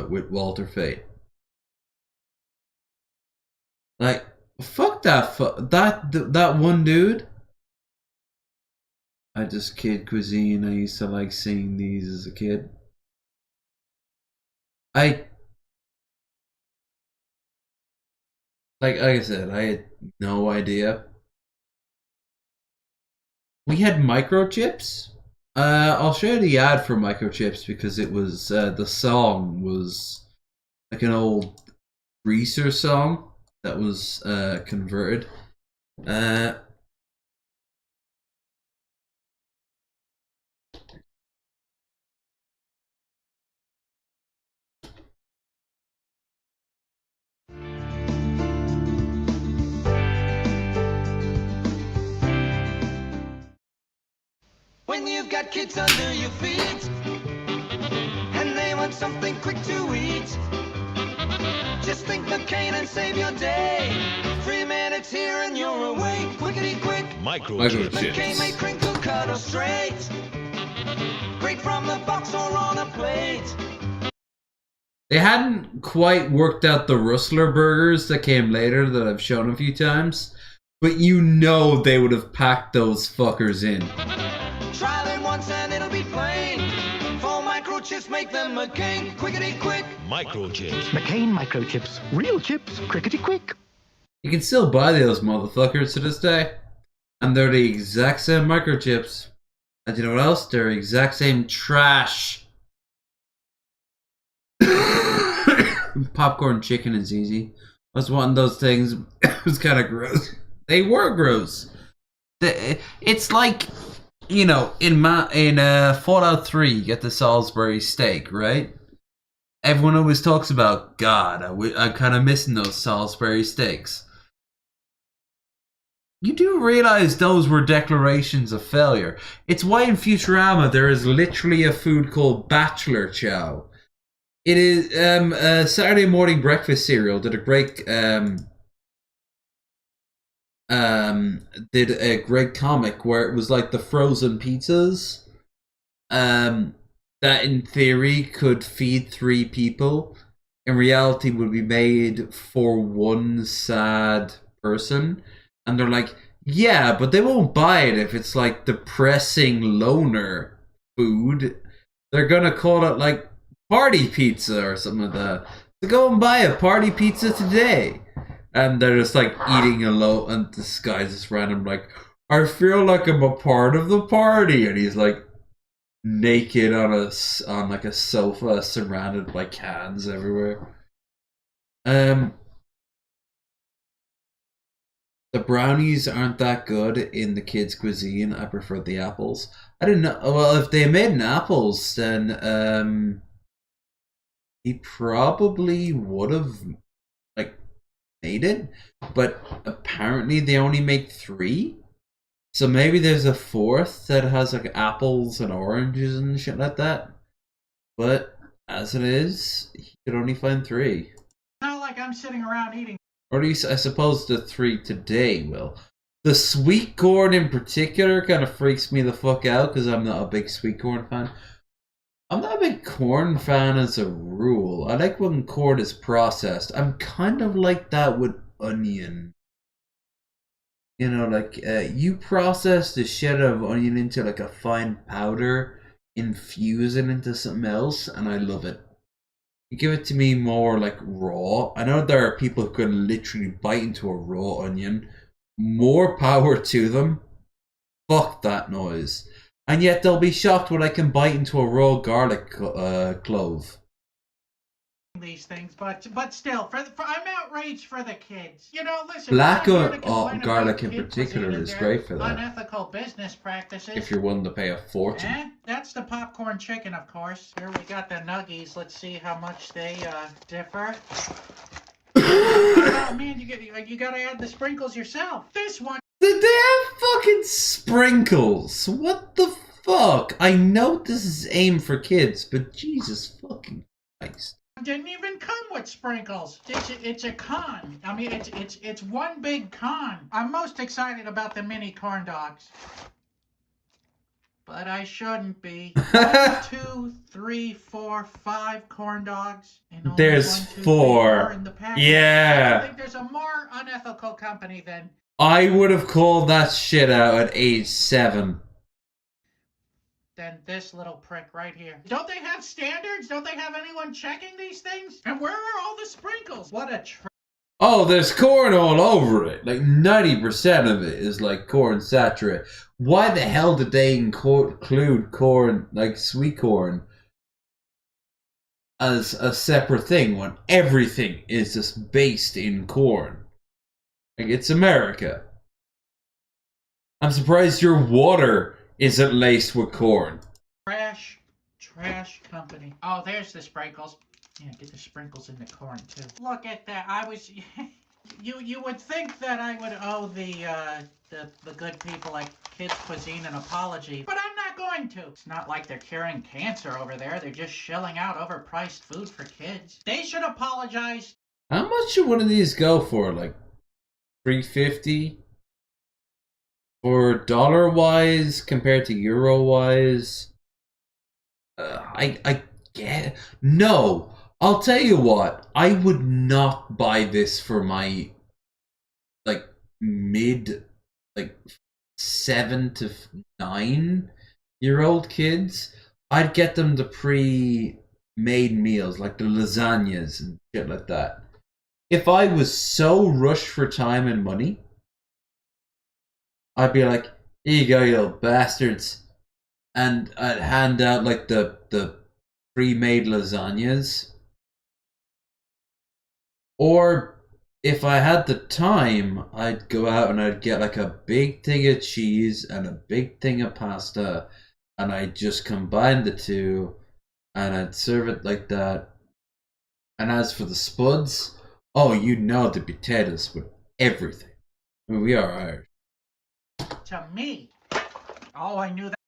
with Walter Fate. Like, fuck that one dude. I just Kid Cuisine. I used to like seeing these as a kid. Like I said, I had no idea. We had microchips. I'll show you the ad for microchips because it was the song was like an old greaser song that was converted. When you've got kids under your feet and they want something quick to eat, just think McCain and save your day. 3 minutes here and you're away. Quickety quick. Microchips. McCain may crinkle, cut or straight. Great from the box or on a plate. They hadn't quite worked out the Rustler burgers that came later that I've shown a few times. But you know they would have packed those fuckers in. Try it once and it'll be plain. 4 microchips make them McCain. Quickety quick. Microchips. McCain microchips. Real chips. Crickety quick. You can still buy those motherfuckers to this day. And they're the exact same microchips. And you know what else? They're exact same trash. Popcorn chicken is easy. I was wanting those things. It was kind of gross. They were gross. It's like, you know, in Fallout 3, you get the Salisbury steak, right? Everyone always talks about, God, I'm kind of missing those Salisbury steaks. You do realize those were declarations of failure. It's why in Futurama there is literally a food called Bachelor Chow. It is a Saturday morning breakfast cereal did a great comic where it was like the frozen pizzas that in theory could feed 3 people. In reality would be made for one sad person. And they're like, yeah, but they won't buy it if it's like depressing loner food. They're gonna call it like party pizza or something like that. So go and buy a party pizza today. And they're just like eating alone, and this guy's just random like, I feel like I'm a part of the party, and he's like naked on like a sofa surrounded by cans everywhere. The brownies aren't that good in the kids' cuisine. I prefer the apples. I didn't know. Well, if they made an apples, then he probably would have like made it. But apparently they only make 3. So maybe there's a 4th that has like apples and oranges and shit like that. But as it is, he could only find 3. Not like I'm sitting around eating. Or at least I suppose the 3 today will. The sweet corn in particular kind of freaks me the fuck out because I'm not a big sweet corn fan. I'm not a big corn fan as a rule. I like when corn is processed. I'm kind of like that with onion. You know, like you process the shit out of onion into like a fine powder, infuse it into something else, and I love it. You give it to me more like raw. I know there are people who can literally bite into a raw onion. More power to them. Fuck that noise. And yet they'll be shocked when I can bite into a raw garlic clove. These things, but still, I'm outraged for the kids. You know, listen. Black garlic in particular is great for that. Unethical business practices. If you're willing to pay a fortune. That's the popcorn chicken, of course. Here we got the nuggies. Let's see how much they differ. Oh man, you gotta add the sprinkles yourself. This one. Did they have fucking sprinkles? What the fuck? I know this is aimed for kids, but Jesus fucking Christ. Didn't even come with sprinkles. It's a con. I mean, it's one big con. I'm most excited about the mini corn dogs. But I shouldn't be. 1, 2, 3, 4, 5 corn dogs. And there's 1, 2, 3, 4 in the package. Yeah. I think there's a more unethical company than... I would have called that shit out at age 7. Than this little prick right here. Don't they have standards? Don't they have anyone checking these things? And where are all the sprinkles? What a Oh, there's corn all over it. Like 90% of it is like corn saturated. Why the hell did they include corn, like sweet corn, as a separate thing when everything is just based in corn? Like, it's America. I'm surprised your water isn't laced with corn. Trash company. Oh, there's the sprinkles. Yeah, get the sprinkles in the corn too. Look at that. I was you would think that I would owe the good people at Kids Cuisine an apology, but I'm not going to. It's not like they're curing cancer over there. They're just shelling out overpriced food for kids. They should apologize. How much should one of these go for? Like $3.50? For dollar wise compared to euro wise, I get no. I'll tell you what, I would not buy this for my mid, like 7 to 9-year-old kids, I'd get them the pre-made meals, like the lasagnas and shit like that. If I was so rushed for time and money, I'd be like, here you go, you little bastards. And I'd hand out like the pre-made lasagnas. Or if I had the time, I'd go out and I'd get like a big thing of cheese and a big thing of pasta, and I'd just combine the two and I'd serve it like that. And as for the spuds, oh, you know the potatoes with everything. I mean, we are Irish. To me. Oh, I knew that.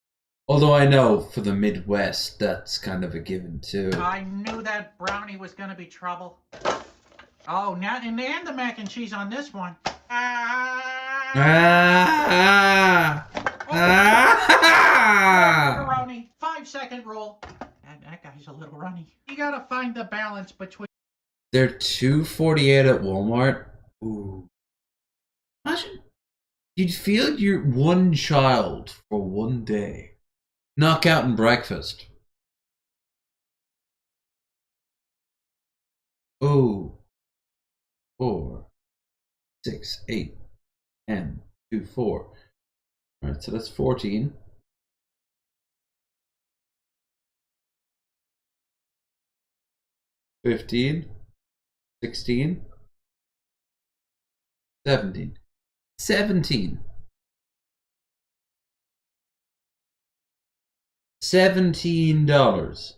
Although I know for the Midwest, that's kind of a given too. I knew that brownie was gonna be trouble. Oh, now and the mac and cheese on this one. Pepperoni, 5-second rule. And that guy's a little runny. You gotta find the balance between. They're $2.48 at Walmart. Ooh. Imagine you'd feel you're one child for one day. Knock out and breakfast. Oh. 4, 6, 8, 10, 2, 4. Alright, so that's 14. 15, 16, 17. 17. $17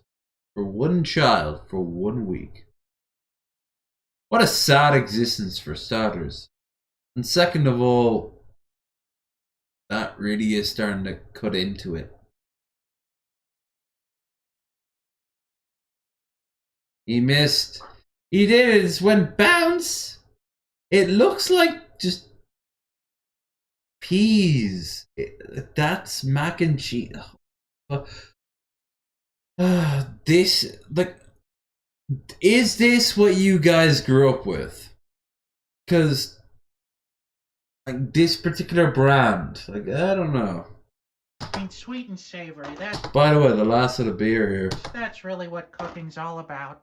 for one child for 1 week. What a sad existence for starters. And second of all, that really is starting to cut into it. He missed. He did. It just went bounce. It looks like just peas. That's mac and cheese. This, like, is this what you guys grew up with? Because, like, this particular brand, like, I don't know. I mean, sweet and savory. That's. By the way, the last of the beer here. That's really what cooking's all about.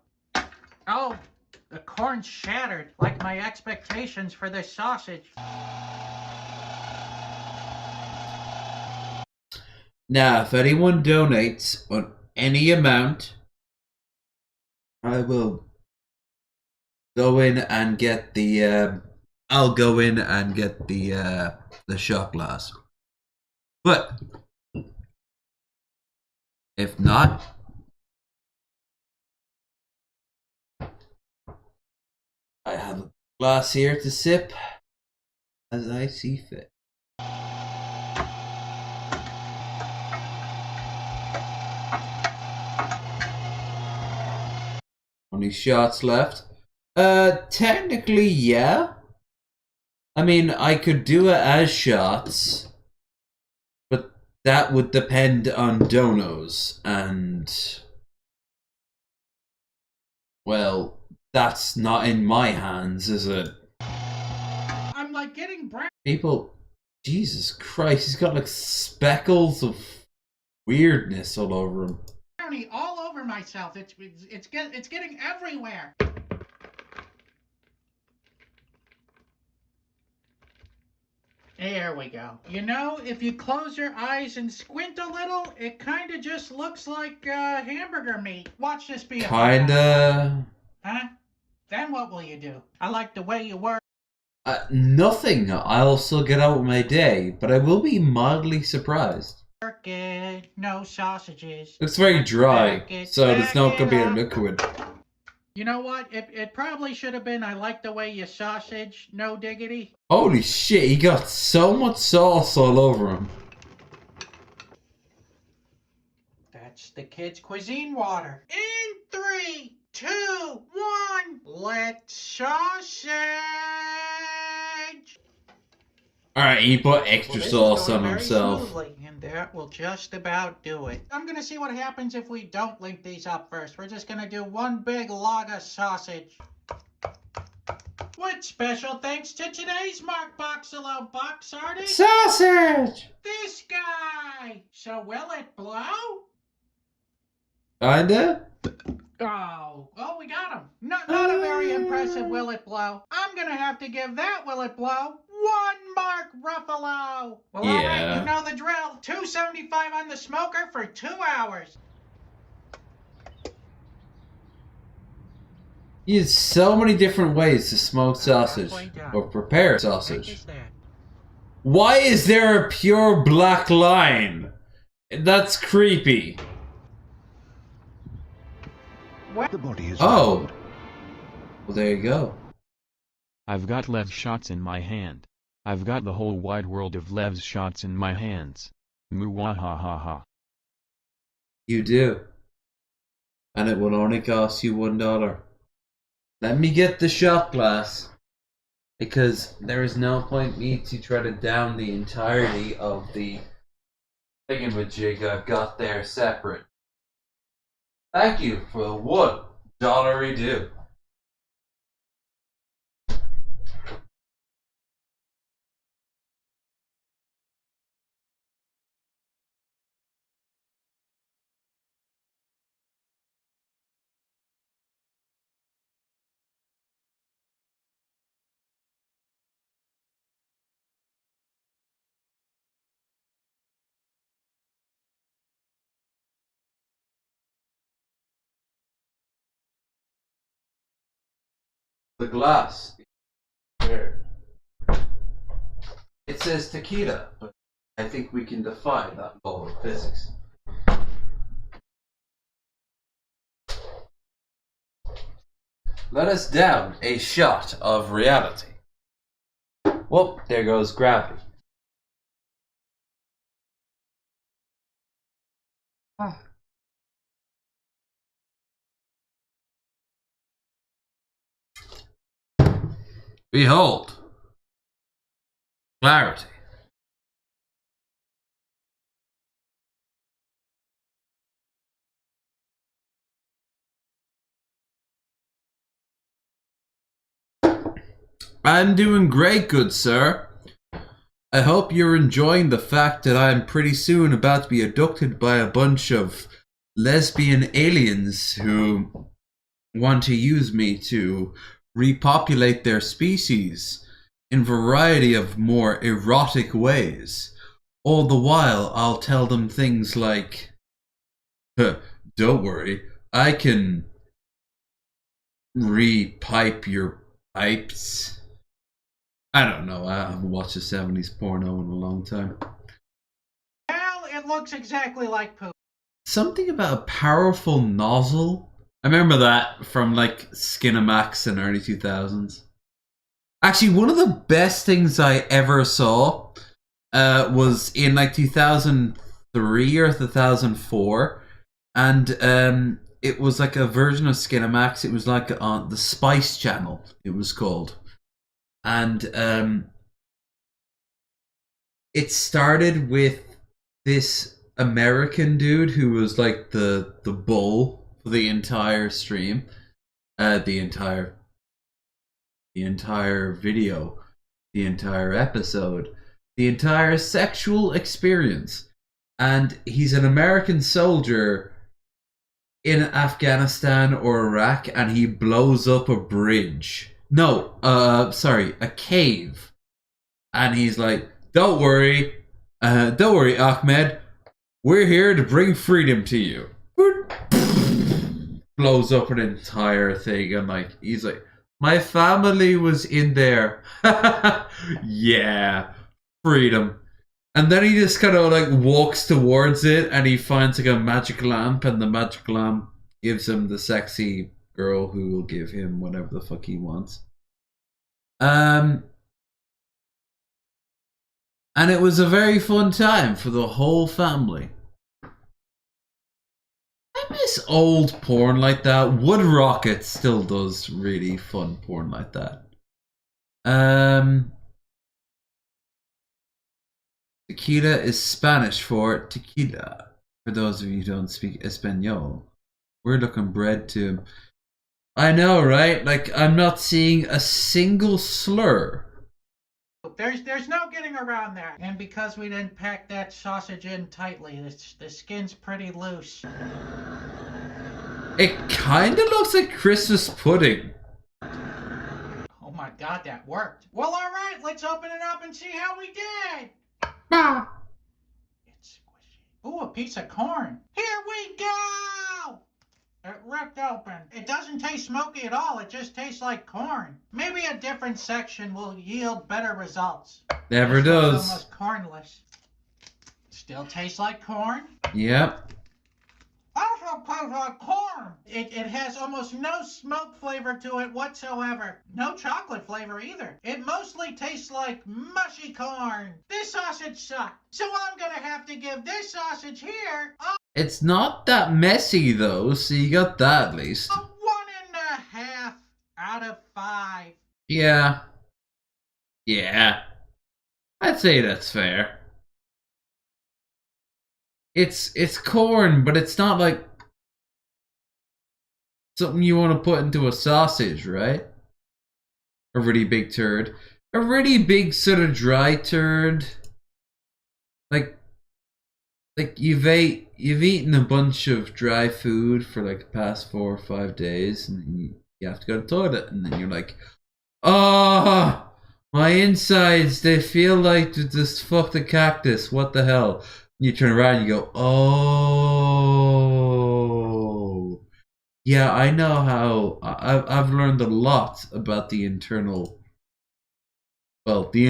Oh, the corn's shattered, like my expectations for this sausage. Now, if anyone donates on any amount, I will go in and get the. I'll go in and get the shot glass. But if not, I have a glass here to sip as I see fit. Only shots left. Technically, yeah. I mean, I could do it as shots, but that would depend on donos, and well, that's not in my hands, is it? I'm like getting brown. People, Jesus Christ, he's got like speckles of weirdness all over him. Brownie all over myself. It's getting everywhere. There we go. You know, if you close your eyes and squint a little, it kind of just looks like hamburger meat. Watch this be a Kinda. Huh? Then what will you do? I like the way you work. Nothing. I'll still get out with my day, but I will be mildly surprised. Work it. No sausages. It's very dry, Back it, so there's back not it gonna be a up. liquid. You know what? It probably should have been I like the way you sausage, no diggity. Holy shit, he got so much sauce all over him. That's the kids' cuisine water. In 3, 2, 1, let's sausage. Alright, he put extra sauce on Very himself. smoothly, and that will just about do it. I'm gonna see what happens if we don't link these up first. We're just gonna do one big log of sausage. With special thanks to today's Mark Boxalo box artist. Sausage! This guy. So will it blow? Kinda? Oh, we got him. Not a very impressive will it blow. I'm gonna have to give that will it blow 1 Mark Ruffalo. Well, Yeah. alright, you know the drill. $2.75 on the smoker for 2 hours. There's so many different ways to smoke sausage or prepare sausage. Why is there a pure black line? That's creepy. The body is Oh. Well, there you go. I've got Lev shots in my hand. I've got the whole wide world of Lev's shots in my hands. Muahahaha. You do. And it will only cost you $1. Let me get the shot glass. Because there is no point me to try to down the entirety of the thingamajig I've got there separate. Thank you for the $1 redo. The glass. There. It says tequila, but I think we can defy that law of physics. Let us down a shot of reality. Whoop, there goes gravity. Behold, clarity. I'm doing great, good sir. I hope you're enjoying the fact that I'm pretty soon about to be abducted by a bunch of lesbian aliens who want to use me to repopulate their species in a variety of more erotic ways. All the while, I'll tell them things like, don't worry, I can re-pipe your pipes. I don't know, I haven't watched a 70s porno in a long time. Well, it looks exactly like poop. Something about a powerful nozzle. I remember that from like Skinamax in early 2000s. Actually, one of the best things I ever saw was in like 2003 or 2004, and it was like a version of Skinamax. It was like on the Spice Channel, it was called, and it started with this American dude who was like the bull for the entire stream, the entire video, the entire episode, the entire sexual experience. And he's an American soldier in Afghanistan or Iraq, and he blows up a bridge. No, sorry, a cave. And he's like, don't worry, Ahmed. We're here to bring freedom to you. Blows up an entire thing, and like, he's like, my family was in there. Yeah, freedom. And then he just kind of like walks towards it, and he finds like a magic lamp, and the magic lamp gives him the sexy girl who will give him whatever the fuck he wants. And it was a very fun time for the whole family. I miss old porn like that. Wood Rocket still does really fun porn like that. Tequila is Spanish for tequila. For those of you who don't speak Espanol. We're looking bread too. I know, right? Like, I'm not seeing a single slur. There's no getting around that. And because we didn't pack that sausage in tightly, the skin's pretty loose. It kinda looks like Christmas pudding. Oh my god, that worked. Well, alright, let's open it up and see how we did. It's squishy. Ooh, a piece of corn. Here we go! It ripped open. It doesn't taste smoky at all. It just tastes like corn. Maybe a different section will yield better results. Never does. It's almost cornless. Still tastes like corn. Yep. Also tastes like corn. It has almost no smoke flavor to it whatsoever. No chocolate flavor either. It mostly tastes like mushy corn. This sausage sucked. So I'm gonna have to give this sausage here It's not that messy though, so you got that at least. a 1.5 out of 5. Yeah. Yeah. I'd say that's fair. It's corn, but it's not like something you want to put into a sausage, right? A really big turd. A really big sort of dry turd. Like you've eaten a bunch of dry food for like the past 4 or 5 days, and you have to go to the toilet, and then you're like, oh, my insides, they feel like just fuck the cactus. What the hell? You turn around and you go, oh. Yeah, I know how. I've learned a lot about the internals of the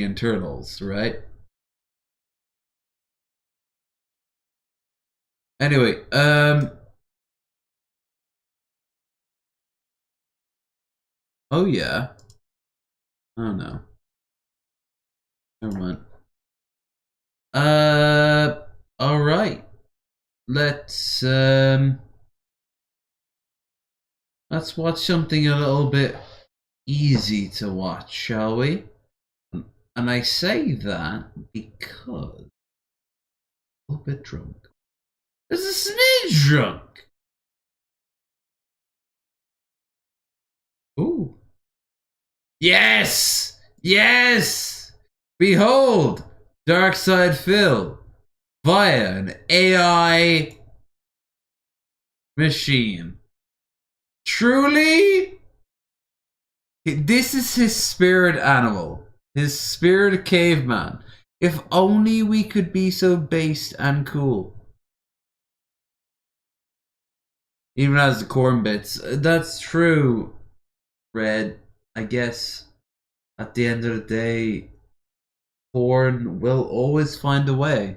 internals, right? Anyway, oh yeah. Oh no. Never mind. All right. Let's watch something a little bit easy to watch, shall we? And I say that because I'm a little bit drunk. There's a smidge drunk. Ooh. Yes! Yes! Behold, Dark Side Phil via an AI machine. Truly? This is his spirit animal. His spirit caveman. If only we could be so based and cool. Even as the corn bits. That's true, Red. I guess at the end of the day, corn will always find a way.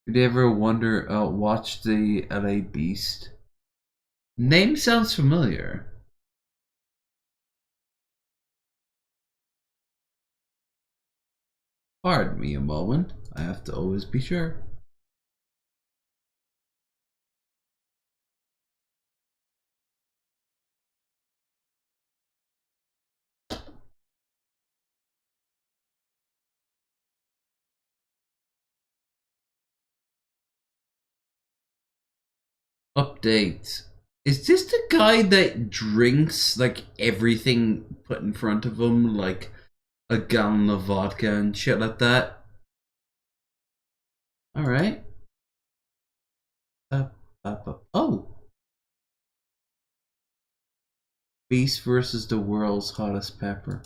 Did you ever watch the LA Beast? Name sounds familiar. Pardon me a moment. I have to always be sure. Update. Is this the guy that drinks like everything put in front of him, like a gallon of vodka and shit like that? Alright. Oh! Beast versus the world's hottest pepper.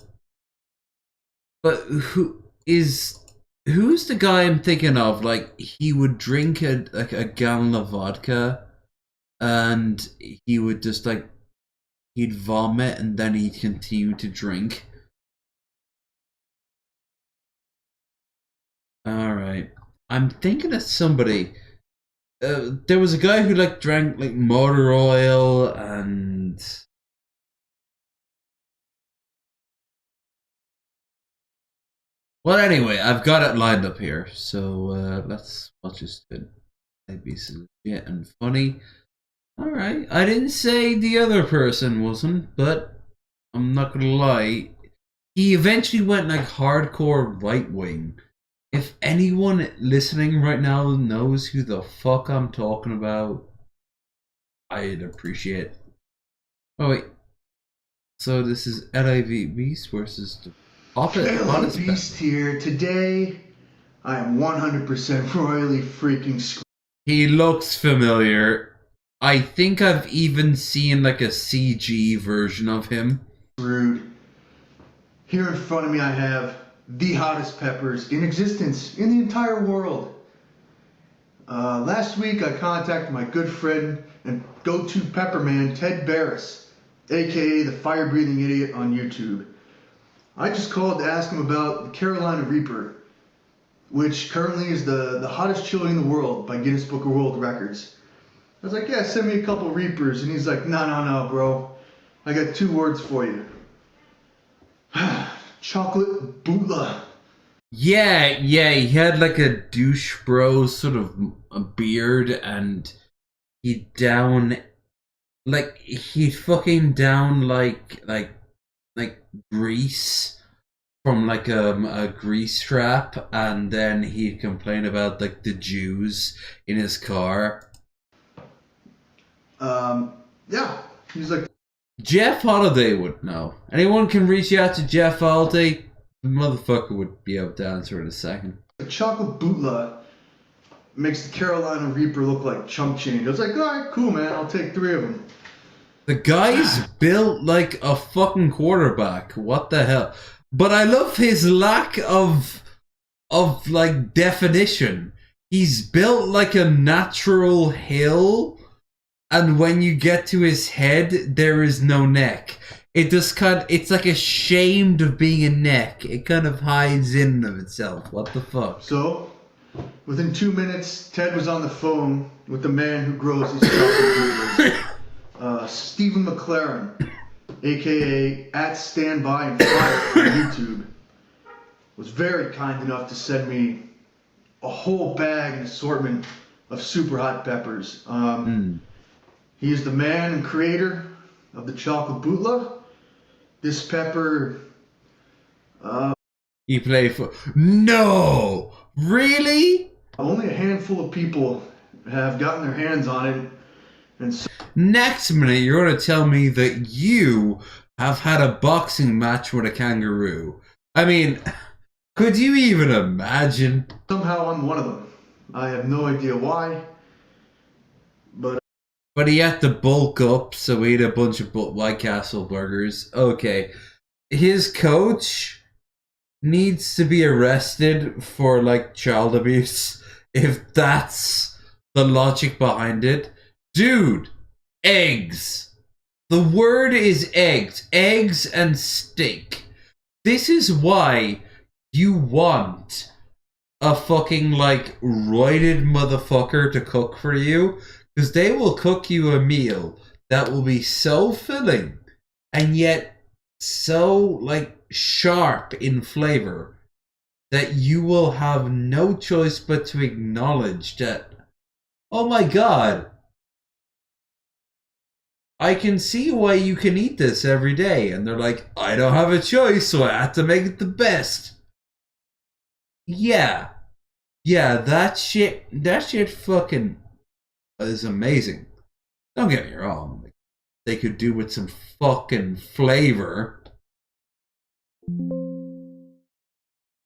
But who's the guy I'm thinking of? Like, he would drink a gallon of vodka and he would just like, he'd vomit and then he'd continue to drink. Alright. I'm thinking of somebody. There was a guy who like drank like motor oil and... Well, anyway, I've got it lined up here, so let's watch this. Maybe it's legit and funny. Alright, I didn't say the other person wasn't, but I'm not gonna lie. He eventually went like hardcore right wing. If anyone listening right now knows who the fuck I'm talking about, I'd appreciate Oh wait. So this is LIV Beast versus the Hottest Beast here. Today, I am 100% royally freaking screwed. He looks familiar. I think I've even seen like a CG version of him. Here in front of me I have the hottest peppers in existence in the entire world. Last week I contacted my good friend and go-to pepper man, Ted Barris, aka the fire-breathing idiot on YouTube. I just called to ask him about the Carolina Reaper, which currently is the hottest chili in the world by Guinness Book of World Records. I was like, yeah, send me a couple Reapers. And he's like, no, bro. I got 2 words for you. Chocolate Bootla. Yeah, he had like a douche bro sort of a beard, and he'd fucking down like grease from like a grease trap, and then he'd complain about like the Jews in his car. Yeah, he's like, Jeff Holiday would know. Anyone can reach out to Jeff Holiday. The motherfucker would be able to answer in a second. The chocolate bootla makes the Carolina Reaper look like chump change. I was like, alright, cool, man. I'll take 3 of them. The guy's built like a fucking quarterback. What the hell? But I love his lack of like definition. He's built like a natural hill, and when you get to his head, there is no neck. It just it's like ashamed of being a neck. It kind of hides in of itself. What the fuck? So, within 2 minutes, Ted was on the phone with the man who grows these chocolate bootlas, Stephen McLaren, aka at Standby and Fire on YouTube, was very kind enough to send me a whole bag and assortment of super hot peppers. He is the man and creator of the chocolate bootla. This pepper, You play for... No! Really? Only a handful of people have gotten their hands on it. And so next minute, you're going to tell me that you have had a boxing match with a kangaroo. I mean, could you even imagine? Somehow I'm one of them. I have no idea why. But he had to bulk up, so he ate a bunch of White Castle burgers. Okay. His coach needs to be arrested for, like, child abuse, if that's the logic behind it. Dude, eggs. The word is eggs. Eggs and steak. This is why you want a fucking, like, roided motherfucker to cook for you. Because they will cook you a meal that will be so filling and yet so, like, sharp in flavor that you will have no choice but to acknowledge that, oh my god, I can see why you can eat this every day. And they're like, I don't have a choice, so I have to make it the best. Yeah, that shit fucking is amazing. Don't get me wrong. They could do with some fucking flavor.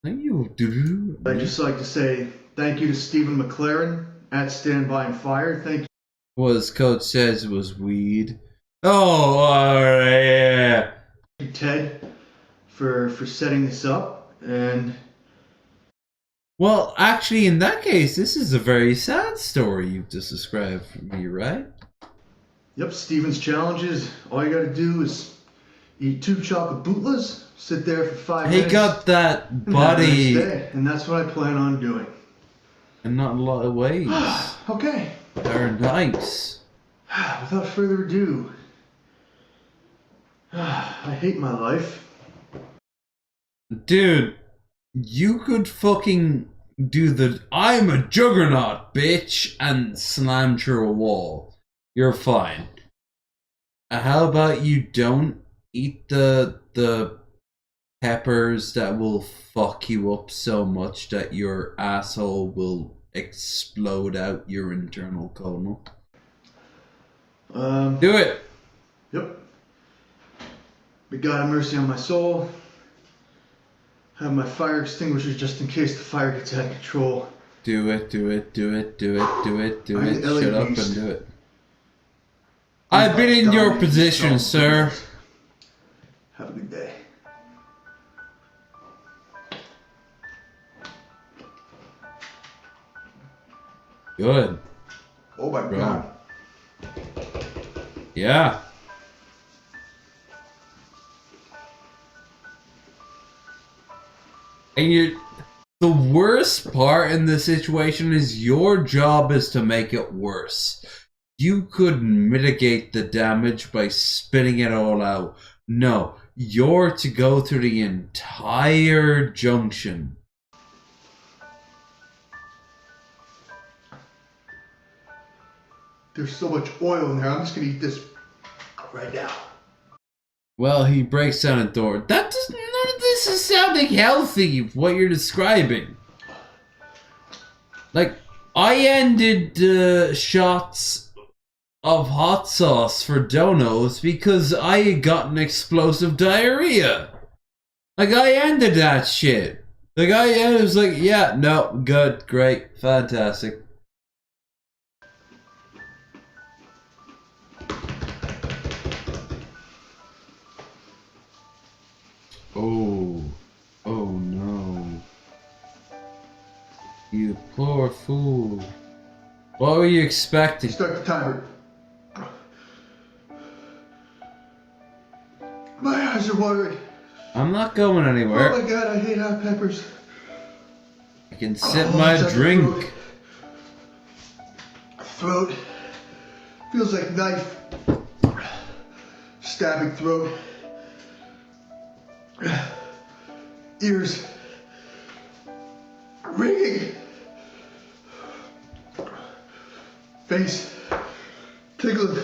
Thank you. I'd just like to say thank you to Stephen McLaren at Standby and Fire. Thank you. What his coach says was weed. Oh, alright, yeah. Thank you, Ted, for setting this up. And well, actually, in that case, this is a very sad story you've just described for me, right? Yep, Steven's challenge is all you gotta do is eat 2 chocolate bootlas, sit there for 5 minutes. He got that body. And that's what I plan on doing. In not a lot of ways. Okay. They're nice. Without further ado, I hate my life. Dude, you could fucking do the I'm a juggernaut, bitch, and slam through a wall. You're fine. How about you don't eat the peppers that will fuck you up so much that your asshole will explode out your internal colon? Do it. Yep. May God have mercy on my soul. Have my fire extinguishers just in case the fire gets out of control. Do it, do it, do it, do it, do it, do it. Shut up and do it. I've been in your position, sir. Have a good day. Good. Oh my God. Yeah. And the worst part in this situation is your job is to make it worse. You could mitigate the damage by spitting it all out. No, you're to go through the entire junction. There's so much oil in there. I'm just gonna eat this right now. Well, he breaks down a door. None of this is sounding healthy, what you're describing. Like, I ended shots of hot sauce for donuts because I had gotten explosive diarrhea. Like, I ended that shit. Like, I was like, yeah, no, good, great, fantastic. Oh no. You poor fool. What were you expecting? Start the timer. My eyes are watering. I'm not going anywhere. Oh my God, I hate hot peppers. I can sip my drink. Throat. Feels like knife. Stabbing throat. Ears. Ringing. Face. Tickling.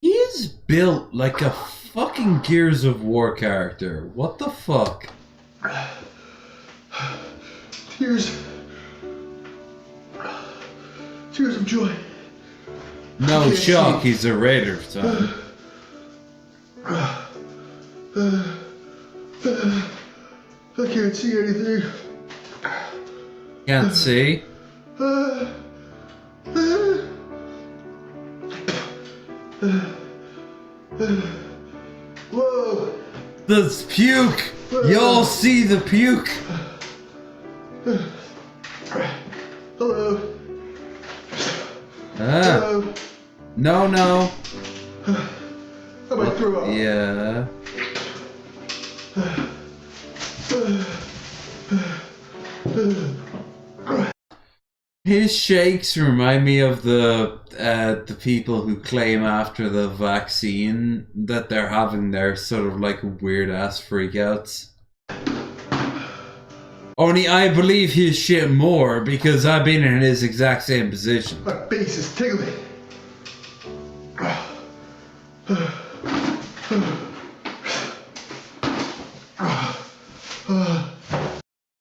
He is built like a fucking Gears of War character. What the fuck? Tears. Tears of joy. No shock, he's a raider, son. I can't see anything. Can't see? Whoa! The puke! Y'all see the puke? Hello. Ah. No, no. I might throw up. Yeah. His shakes remind me of the people who claim after the vaccine that they're having their sort of like weird ass freakouts. Only I believe his shit more because I've been in his exact same position. My face is tingling.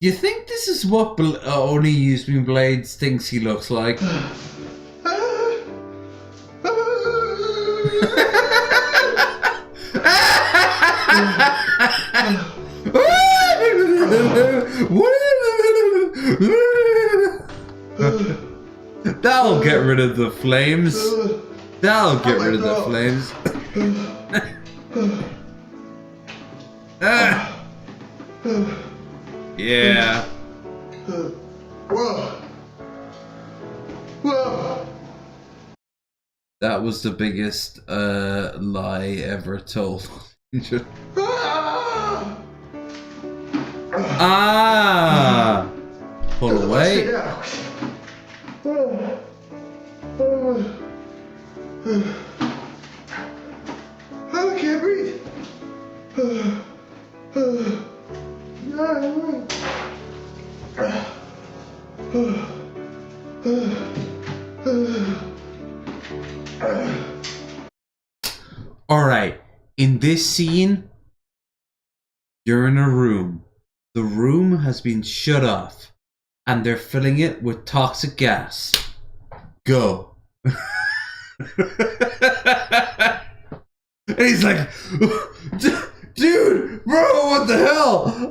You think this is what Oni Using Blades thinks he looks like? That'll get rid of the flames. That'll get rid of the flames. Yeah. Whoa. Whoa. That was the biggest lie ever told. Ah! Pull away. I can't breathe. Alright, in this scene, you're in a room. The room has been shut off, and they're filling it with toxic gas. Go. And he's like, dude, bro, what the hell?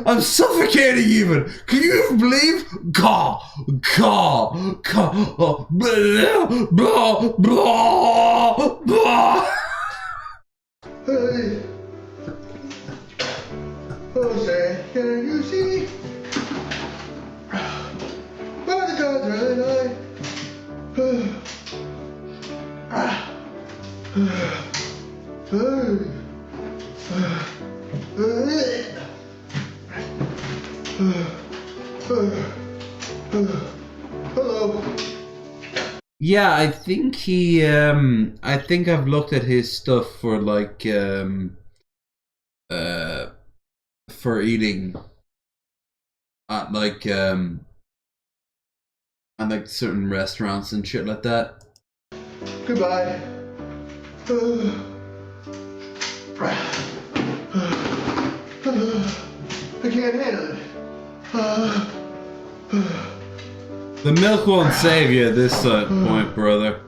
I'm suffocating even. Can you even believe? Blah, blah, blah, blah. Hey. Jose, can you see? By the gods early night. Hello. Yeah, I think he I think I've looked at his stuff for like for eating at like certain restaurants and shit like that. Goodbye. I can't handle it. The milk won't save you at this point, brother.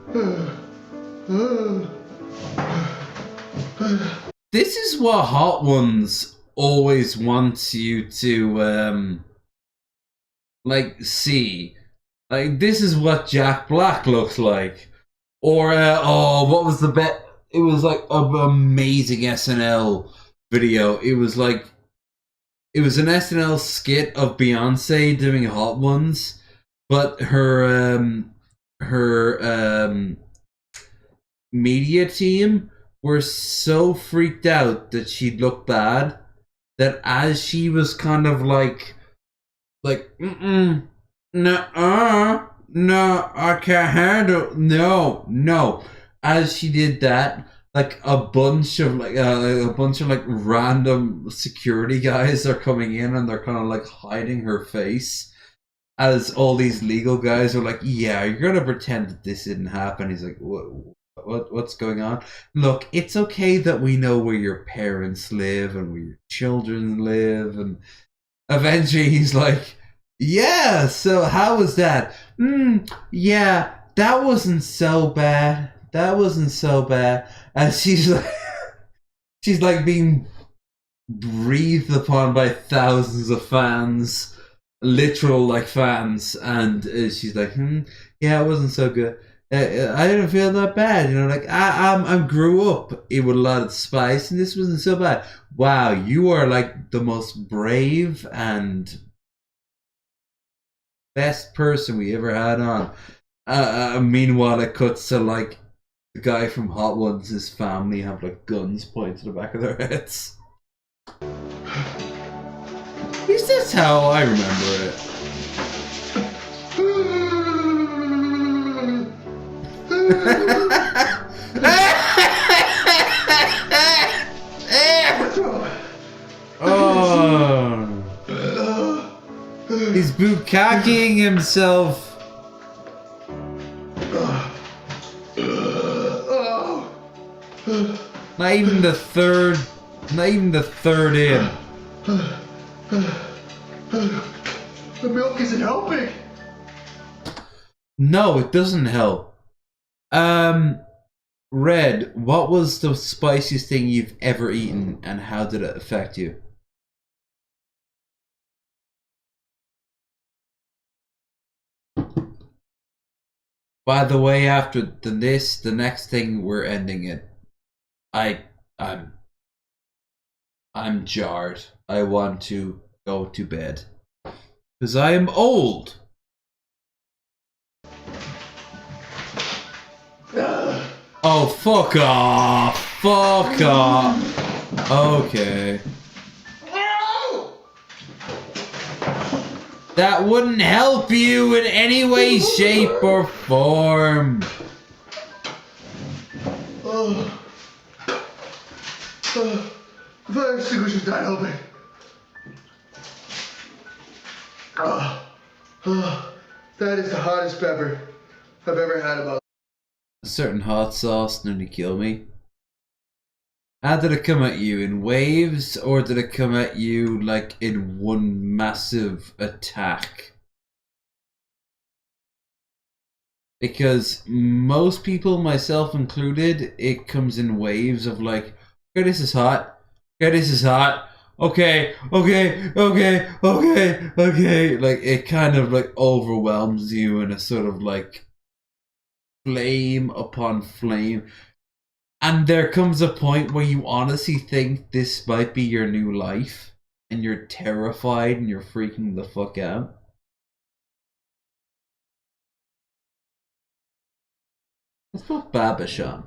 This is what Hot Ones always wants you to like see. Like, this is what Jack Black looks like. Or oh, what was the bet? It was like an amazing SNL video. It was like, it was an SNL skit of Beyonce doing Hot Ones, but her media team were so freaked out that she looked bad that as she was kind of like no, I can't handle, no. As she did that, like a bunch of random security guys are coming in and they're kind of like hiding her face. As all these legal guys are like, yeah, you're gonna pretend that this didn't happen. He's like, what's going on? Look, it's okay that we know where your parents live and where your children live. And eventually he's like, yeah, so how was that? Yeah, that wasn't so bad. And she's like being breathed upon by thousands of fans, literal like fans, and she's like, yeah, it wasn't so good. I didn't feel that bad, you know. Like I grew up with a lot of spice, and this wasn't so bad. Wow, you are like the most brave and best person we ever had on. Meanwhile, it cuts to like the guy from Hot Ones, his family have like guns pointed to the back of their heads. Is this how I remember it? Oh, he's bukkaking himself. Not even the third in. The milk isn't helping. No, it doesn't help. Red, what was the spiciest thing you've ever eaten and how did it affect you? By the way, after the next thing we're ending it. I'm jarred. I want to go to bed. Because I am old. Oh, fuck off. Fuck off. Okay. That wouldn't help you in any way, shape, or form. The fire extinguisher's not helping. That is the hottest pepper I've ever had about. A certain hot sauce nearly killed me. How did it come at you? In waves, or did it come at you like in one massive attack? Because most people, myself included, it comes in waves of like, okay, this is hot. Okay, this is hot. Okay. Like, it kind of like overwhelms you in a sort of like flame upon flame. And there comes a point where you honestly think this might be your new life. And you're terrified and you're freaking the fuck out. Let's put Babish on.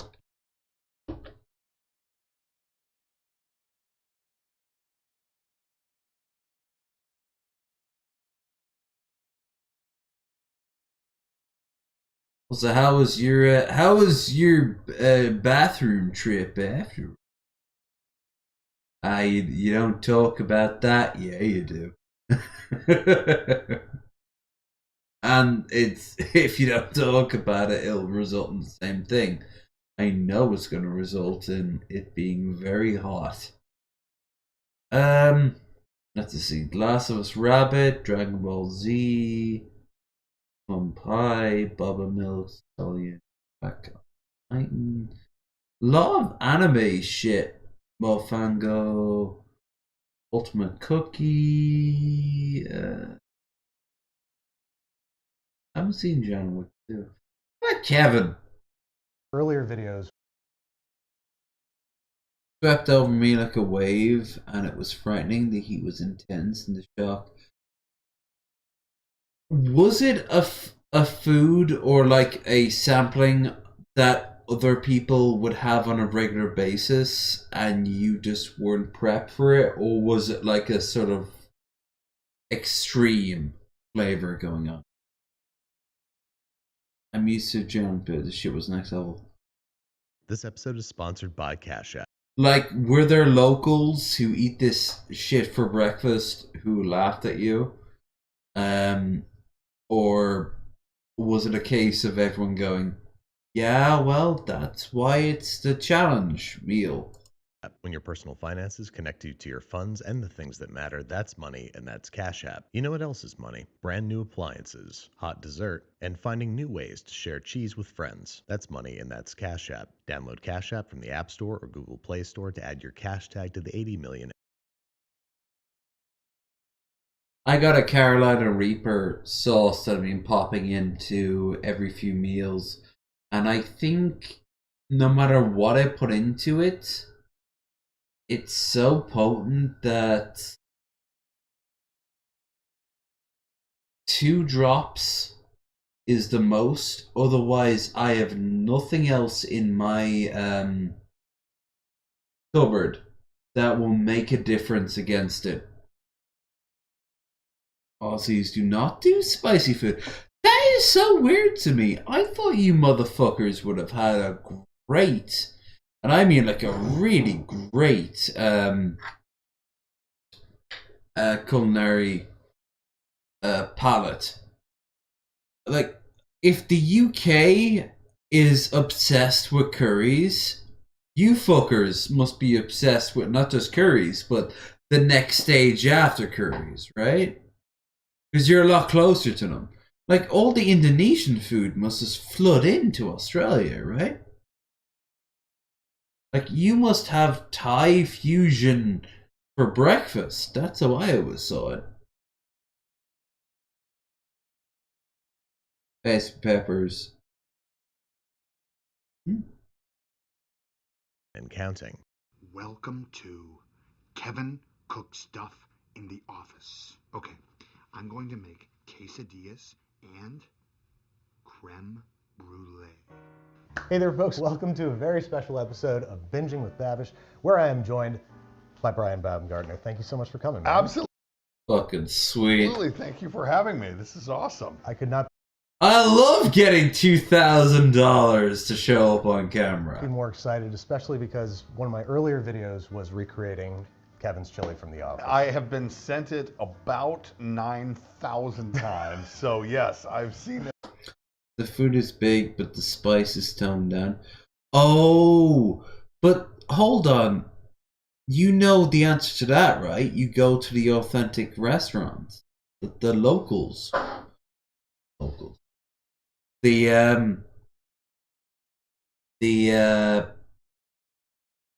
So how was your bathroom trip after? You don't talk about that. Yeah, you do. And it's, if you don't talk about it, it'll result in the same thing. I know it's going to result in it being very hot. Let's see. Last of Us Rabbit, Dragon Ball Z, Plum Pie, Baba Milk, Stallion, Back Titan. Lot of anime shit. Mofango, Ultimate Cookie. I haven't seen John Wick 2. What, Kevin? Earlier videos Swept over me like a wave, and it was frightening. The heat was intense, and the shock. Was it a food or like a sampling that other people would have on a regular basis, and you just weren't prepped for it, or was it like a sort of extreme flavor going on? I'm used to junk, but this shit was next level. This episode is sponsored by Cash App. Like, were there locals who eat this shit for breakfast who laughed at you? Or was it a case of everyone going, yeah, well, that's why it's the challenge meal? When your personal finances connect you to your funds and the things that matter, that's money, and that's Cash App. You know what else is money? Brand new appliances, hot dessert, and finding new ways to share cheese with friends. That's money, and that's Cash App. Download Cash App from the App Store or Google Play Store to add your cash tag to the 80 million. I got a Carolina Reaper sauce that I've been popping into every few meals, and I think no matter what I put into it, it's so potent that 2 drops is the most. Otherwise, I have nothing else in my cupboard that will make a difference against it. Aussies do not do spicy food. That is so weird to me. I thought you motherfuckers would have had a great, and I mean like a really great culinary palate. Like, if the UK is obsessed with curries, you fuckers must be obsessed with not just curries, but the next stage after curries, right? Because you're a lot closer to them. Like, all the Indonesian food must just flood into Australia, right? Like, you must have Thai fusion for breakfast. That's how I always saw it. Ice peppers. And counting. Welcome to Kevin Cook Stuff in the Office. Okay, I'm going to make quesadillas and creme brulee. Hey there, folks. Welcome to a very special episode of Binging with Babish, where I am joined by Brian Baumgartner. Thank you so much for coming, man. Absolutely. Fucking sweet. Absolutely. Thank you for having me. This is awesome. I could not I love getting $2,000 to show up on camera. be more excited, especially because one of my earlier videos was recreating Kevin's chili from The Office. I have been sent it about 9,000 times. So yes, I've seen it. The food is big, but the spice is toned down. Oh, but hold on. You know the answer to that, right? You go to the authentic restaurants. The locals. Locals. the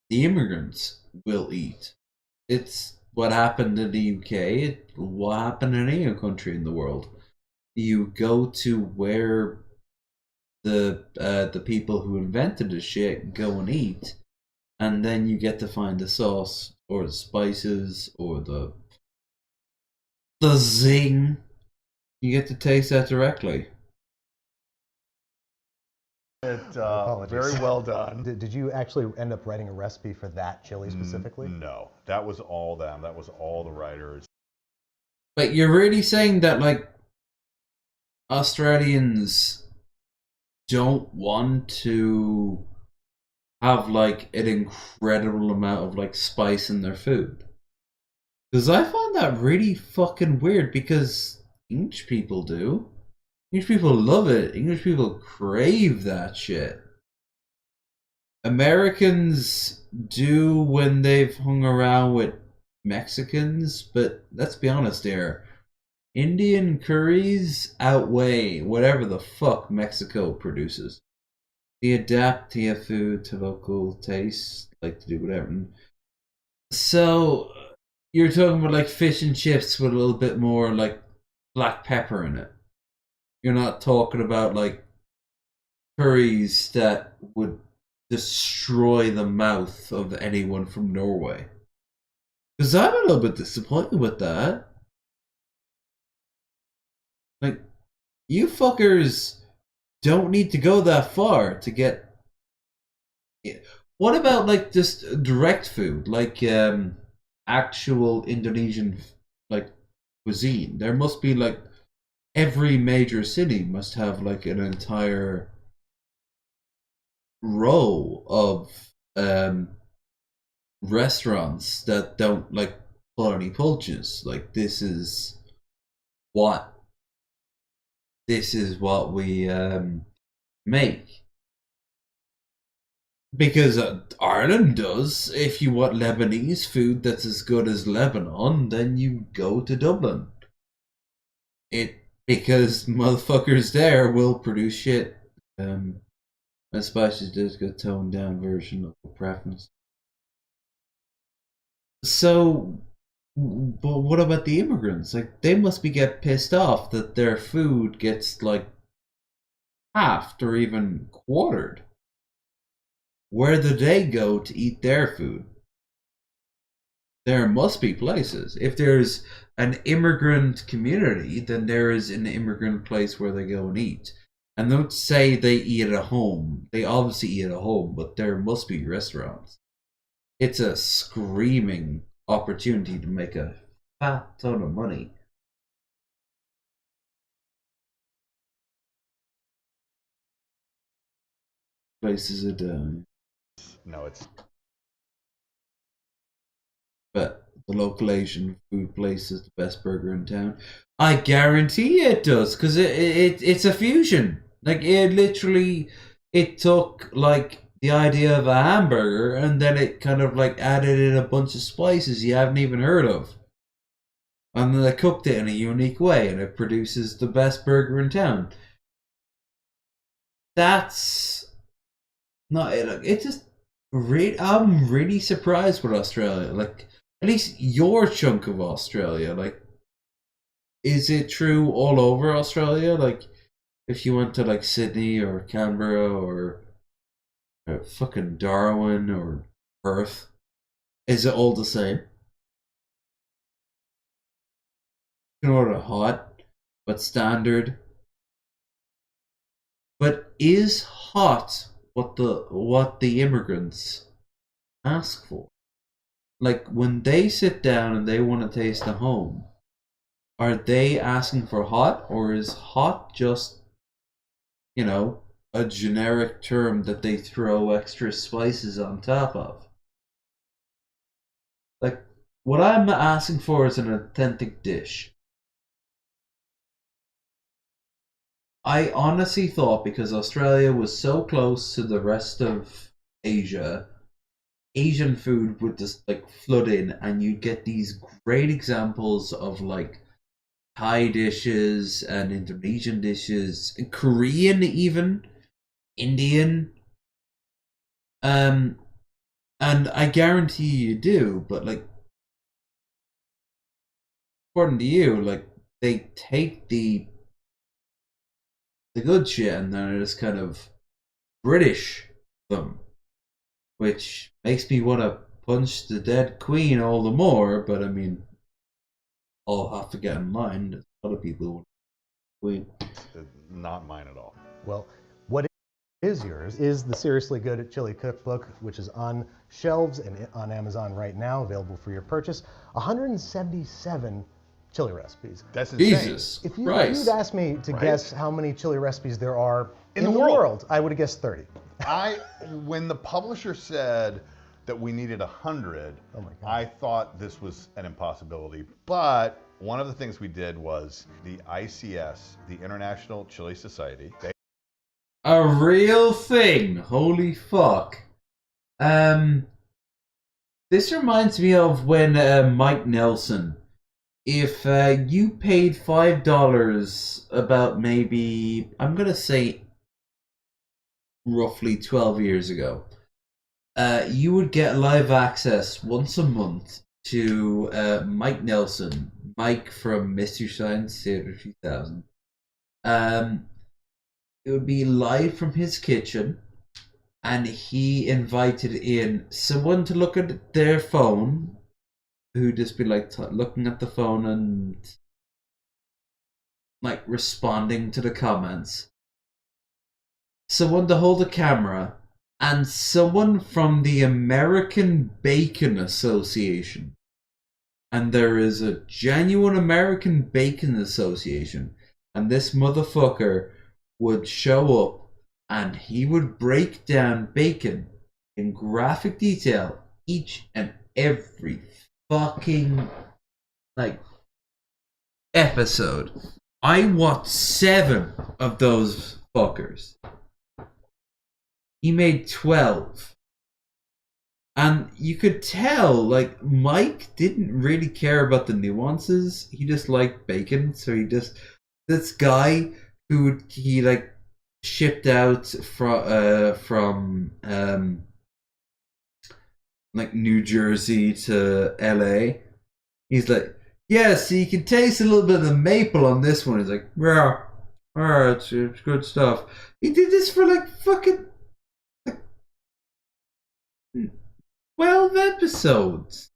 immigrants will eat. It's what happened in the UK. It what happened in any country in the world. You go to where the people who invented the shit go and eat, and then you get to find the sauce or the spices or the zing. You get to taste that directly. Apologies. Very well done. Did you actually end up writing a recipe for that chili specifically? No, that was all them. That was all the writers. But you're really saying that, like, Australians don't want to have, like, an incredible amount of, like, spice in their food? Because I find that really fucking weird, because English people do. English people love it. English people crave that shit. Americans do when they've hung around with Mexicans, but let's be honest here. Indian curries outweigh whatever the fuck Mexico produces. They adapt their food to local tastes, like to do whatever. So, you're talking about like fish and chips with a little bit more like black pepper in it. You're not talking about like curries that would destroy the mouth of anyone from Norway. Because I'm a little bit disappointed with that. Like, you fuckers don't need to go that far to get... What about like just direct food? Like actual Indonesian like cuisine? There must be like... Every major city must have like an entire row of restaurants that don't like pull any punches. Like this is what we make. Because Ireland does. If you want Lebanese food that's as good as Lebanon, then you go to Dublin. Because motherfuckers there will produce shit. My spices does get toned down version of the preference. So, but what about the immigrants? Like, they must be get pissed off that their food gets like halved or even quartered. Where do they go to eat their food? There must be places. If there's an immigrant community, then there is an immigrant place where they go and eat. And don't say they eat at home. They obviously eat at home, but there must be restaurants. It's a screaming opportunity to make a fat ton of money. Places are down. No, it's... But the local Asian food place is the best burger in town. I guarantee it does, because it's a fusion. Like, it literally, it took, like, the idea of a hamburger, and then it kind of, like, added in a bunch of spices you haven't even heard of. And then they cooked it in a unique way, and it produces the best burger in town. That's not it. Like, it just, I'm really surprised with Australia. Like, at least your chunk of Australia, like, is it true all over Australia? Like, if you went to like Sydney or Canberra or fucking Darwin or Perth, is it all the same? You can order hot, but standard. But is hot what the immigrants ask for? Like, when they sit down and they want to taste a home, are they asking for hot, or is hot just, you know, a generic term that they throw extra spices on top of? Like, what I'm asking for is an authentic dish. I honestly thought, because Australia was so close to the rest of Asia, Asian food would just like flood in, and you'd get these great examples of like Thai dishes and Indonesian dishes, and Korean even, Indian. And I guarantee you do, but like, according to you, like they take the good shit and then just kind of British them, which makes me want to punch the dead queen all the more. But I mean, I'll have to get in line. There's a lot of people who want queen. Not mine at all. Well, what is yours is the Seriously Good Chili Cookbook, which is on shelves and on Amazon right now, available for your purchase. 177 chili recipes. That's insane. Jesus If Christ. you'd asked me to Right? guess how many chili recipes there are In in the the world. world, I would have guessed 30. When the publisher said that we needed 100, I thought this was an impossibility. But one of the things we did was the ICS, the International Chili Society. A real thing. Holy fuck. This reminds me of when Mike Nelson. If you paid $5 about maybe, I'm gonna say roughly 12 years ago, you would get live access once a month to Mike Nelson, Mike from Mystery Science Theater 2000. It would be live from his kitchen, and he invited in someone to look at their phone, who'd just be like looking at the phone and like responding to the comments. Someone to hold a camera, and someone from the American Bacon Association. And there is a genuine American Bacon Association, and this motherfucker would show up and he would break down bacon in graphic detail each and every fucking like episode. I watched 7 of those fuckers. He made 12. And you could tell, like, Mike didn't really care about the nuances. He just liked bacon, so this guy who he like shipped out from like New Jersey to LA. He's like, yeah, so you can taste a little bit of the maple on this one. He's like, yeah, it's good stuff. He did this for like fucking 12 episodes.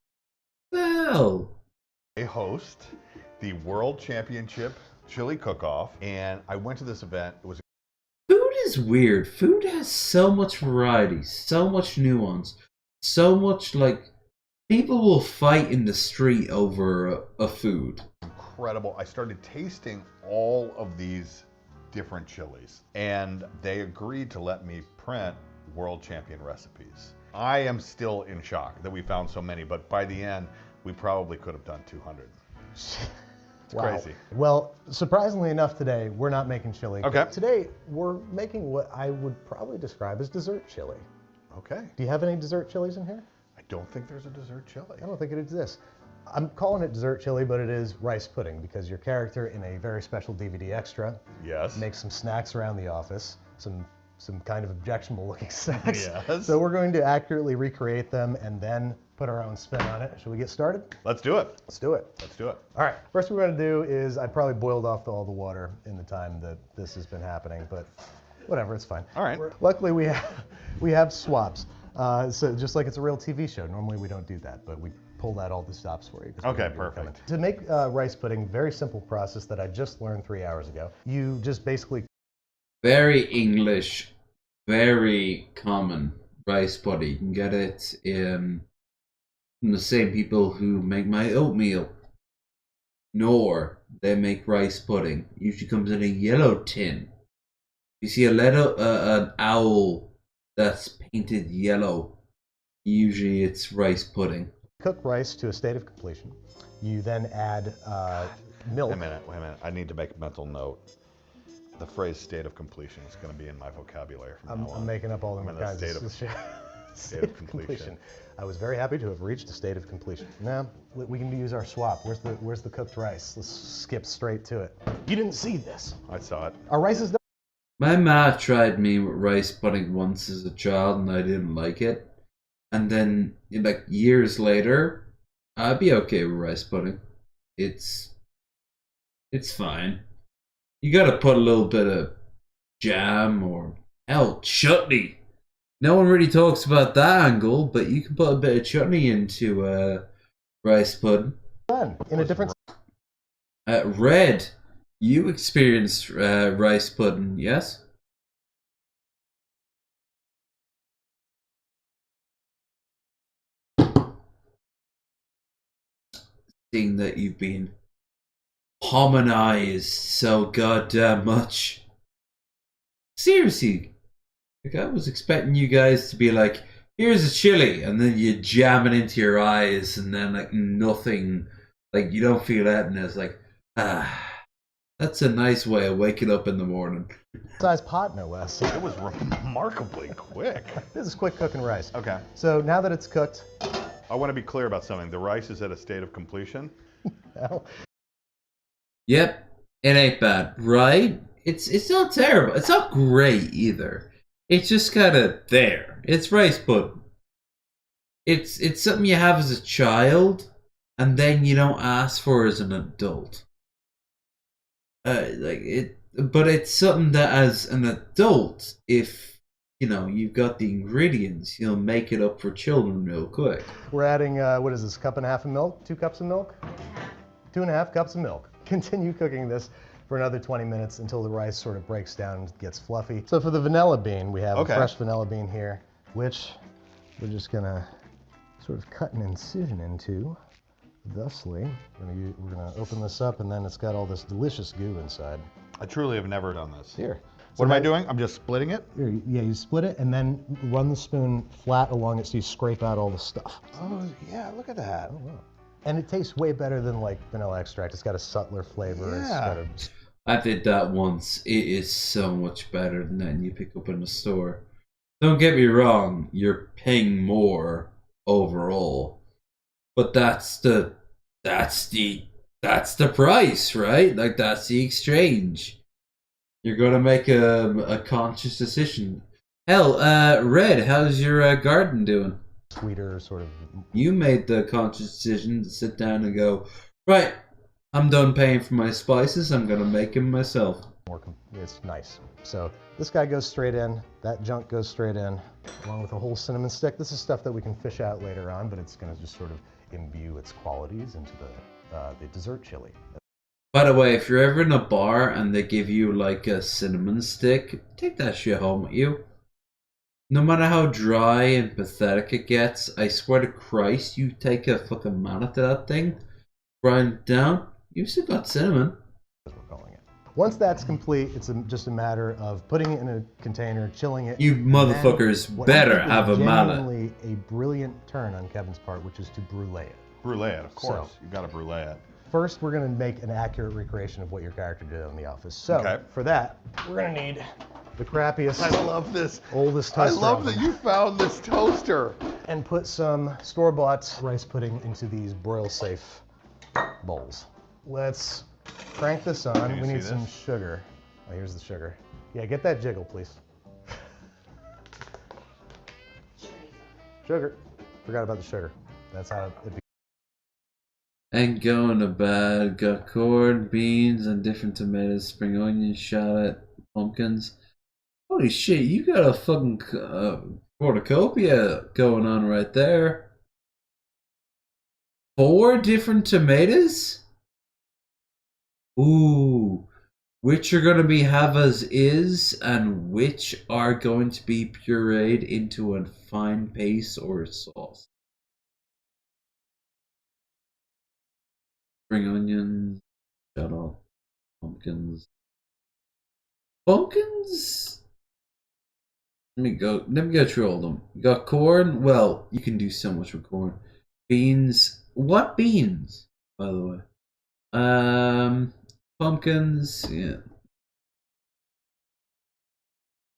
Well, They host the World Championship Chili Cook-Off, and I went to this event. It was food is weird. Food has so much variety, so much nuance, so much like people will fight in the street over a food. incredible. I started tasting all of these different chilies, and they agreed to let me print world champion recipes. I am still in shock that we found so many, but by the end, we probably could have done 200. It's Wow. crazy. Well, surprisingly enough today, we're not making chili. Okay. Today, we're making what I would probably describe as dessert chili. Okay. Do you have any dessert chilies in here? I don't think there's a dessert chili. I don't think it exists. I'm calling it dessert chili, but it is rice pudding because your character in a very special DVD extra makes some snacks around the office, some kind of objectionable looking snacks. Yes. So we're going to accurately recreate them and then put our own spin on it. Should we get started? Let's do it. Let's do it. Let's do it. All right, first what we're going to do is I probably boiled off all the water in the time that this has been happening, but whatever, it's fine. All right. Luckily we have swaps. So just like it's a real TV show, normally we don't do that, but we pulled out all the stops for you. 'cause we Okay, knew you were coming. perfect. To make rice pudding, very simple process that I just learned 3 hours ago. You just basically Very English, very common rice pudding. You can get it from the same people who make my oatmeal. Nor they make rice pudding. Usually comes in a yellow tin. You see an owl that's painted yellow. Usually it's rice pudding. cook rice to a state of completion. You then add milk. Wait a minute. I need to make a mental note. The phrase state of completion is going to be in my vocabulary from now on. I'm making up all the I'm in a kinds state of of shit. State of completion. I was very happy to have reached a state of completion. Now we can use our swap. Where's the cooked rice? Let's skip straight to it. You didn't see this. I saw it. Our rice is done. My ma tried me with rice pudding once as a child, and I didn't like it. And then, like years later, I'd be okay with rice pudding. It's fine. You gotta put a little bit of jam or hell chutney. No one really talks about that angle, but you can put a bit of chutney into rice pudding. Done in a different. Red, you experienced rice pudding, yes? Seeing that you've been hominized so goddamn much. Seriously, like I was expecting you guys to be like, here's a chili, and then you jam it into your eyes, and then like nothing, like you don't feel that, and it's like, that's a nice way of waking up in the morning. Size pot, no less. It was remarkably quick. This is quick cooking rice. Okay. So now that it's cooked, I want to be clear about something. The rice is at a state of completion. Well, yep, it ain't bad, right? It's not terrible. It's not great either. It's just kind of there. It's rice pudding. It's something you have as a child, and then you don't ask for as an adult. But it's something that as an adult, if you know you've got the ingredients, you'll make it up for children real quick. we're adding, what is this, cup and a half of milk? 2 cups of milk? 2.5 cups of milk. Continue cooking this for another 20 minutes until the rice sort of breaks down and gets fluffy. So for the vanilla bean, we have a fresh vanilla bean here, which we're just gonna sort of cut an incision into. Thusly, we're gonna open this up, and then it's got all this delicious goo inside. I truly have never done this. Here. What am I doing? I'm just splitting it? Here, yeah, you split it and then run the spoon flat along it so you scrape out all the stuff. Oh, yeah, look at that. Oh, wow. And it tastes way better than like vanilla extract. It's got a subtler flavor. It's got a... I did that once. It is so much better than that you pick up in the store. Don't get me wrong, you're paying more overall, but that's the price, right? Like that's the exchange. You're gonna make a conscious decision. Hell, Red, how's your garden doing? Sweeter, sort of. You made the conscious decision to sit down and go, right, I'm done paying for my spices, I'm gonna make them myself. It's nice. So this guy goes straight in, that junk goes straight in, along with a whole cinnamon stick. This is stuff that we can fish out later on, but it's gonna just sort of imbue its qualities into the dessert chili. By the way, if you're ever in a bar and they give you like a cinnamon stick, take that shit home with you. No matter how dry and pathetic it gets, I swear to Christ, you take a fucking mallet to that thing, grind it down, you've still got cinnamon. Once that's complete, it's just a matter of putting it in a container, chilling it. You motherfuckers better have a mallet. Genuinely a brilliant turn on Kevin's part, which is to brulee it. Brulee it, of course. You gotta brulee it. First, we're gonna make an accurate recreation of what your character did in the office. So, for that, we're gonna need the crappiest, I love this. Oldest toaster. I love that you found this toaster. And put some store-bought rice pudding into these broil-safe bowls. Let's crank this on. We need some sugar. Oh, here's the sugar. Yeah, get that jiggle, please. Sugar. Forgot about the sugar. That's how it begins. Ain't going to bad. Got corn, beans, and different tomatoes, spring onions, shallot, pumpkins. Holy shit, you got a fucking cornucopia going on right there. 4 different tomatoes? Ooh. Which are going to be have as is, and which are going to be pureed into a fine paste or sauce. Spring onions, shallot, pumpkins. Pumpkins? Let me go through all of them. You got corn. Well, you can do so much with corn. Beans. What beans, by the way? Pumpkins. Yeah.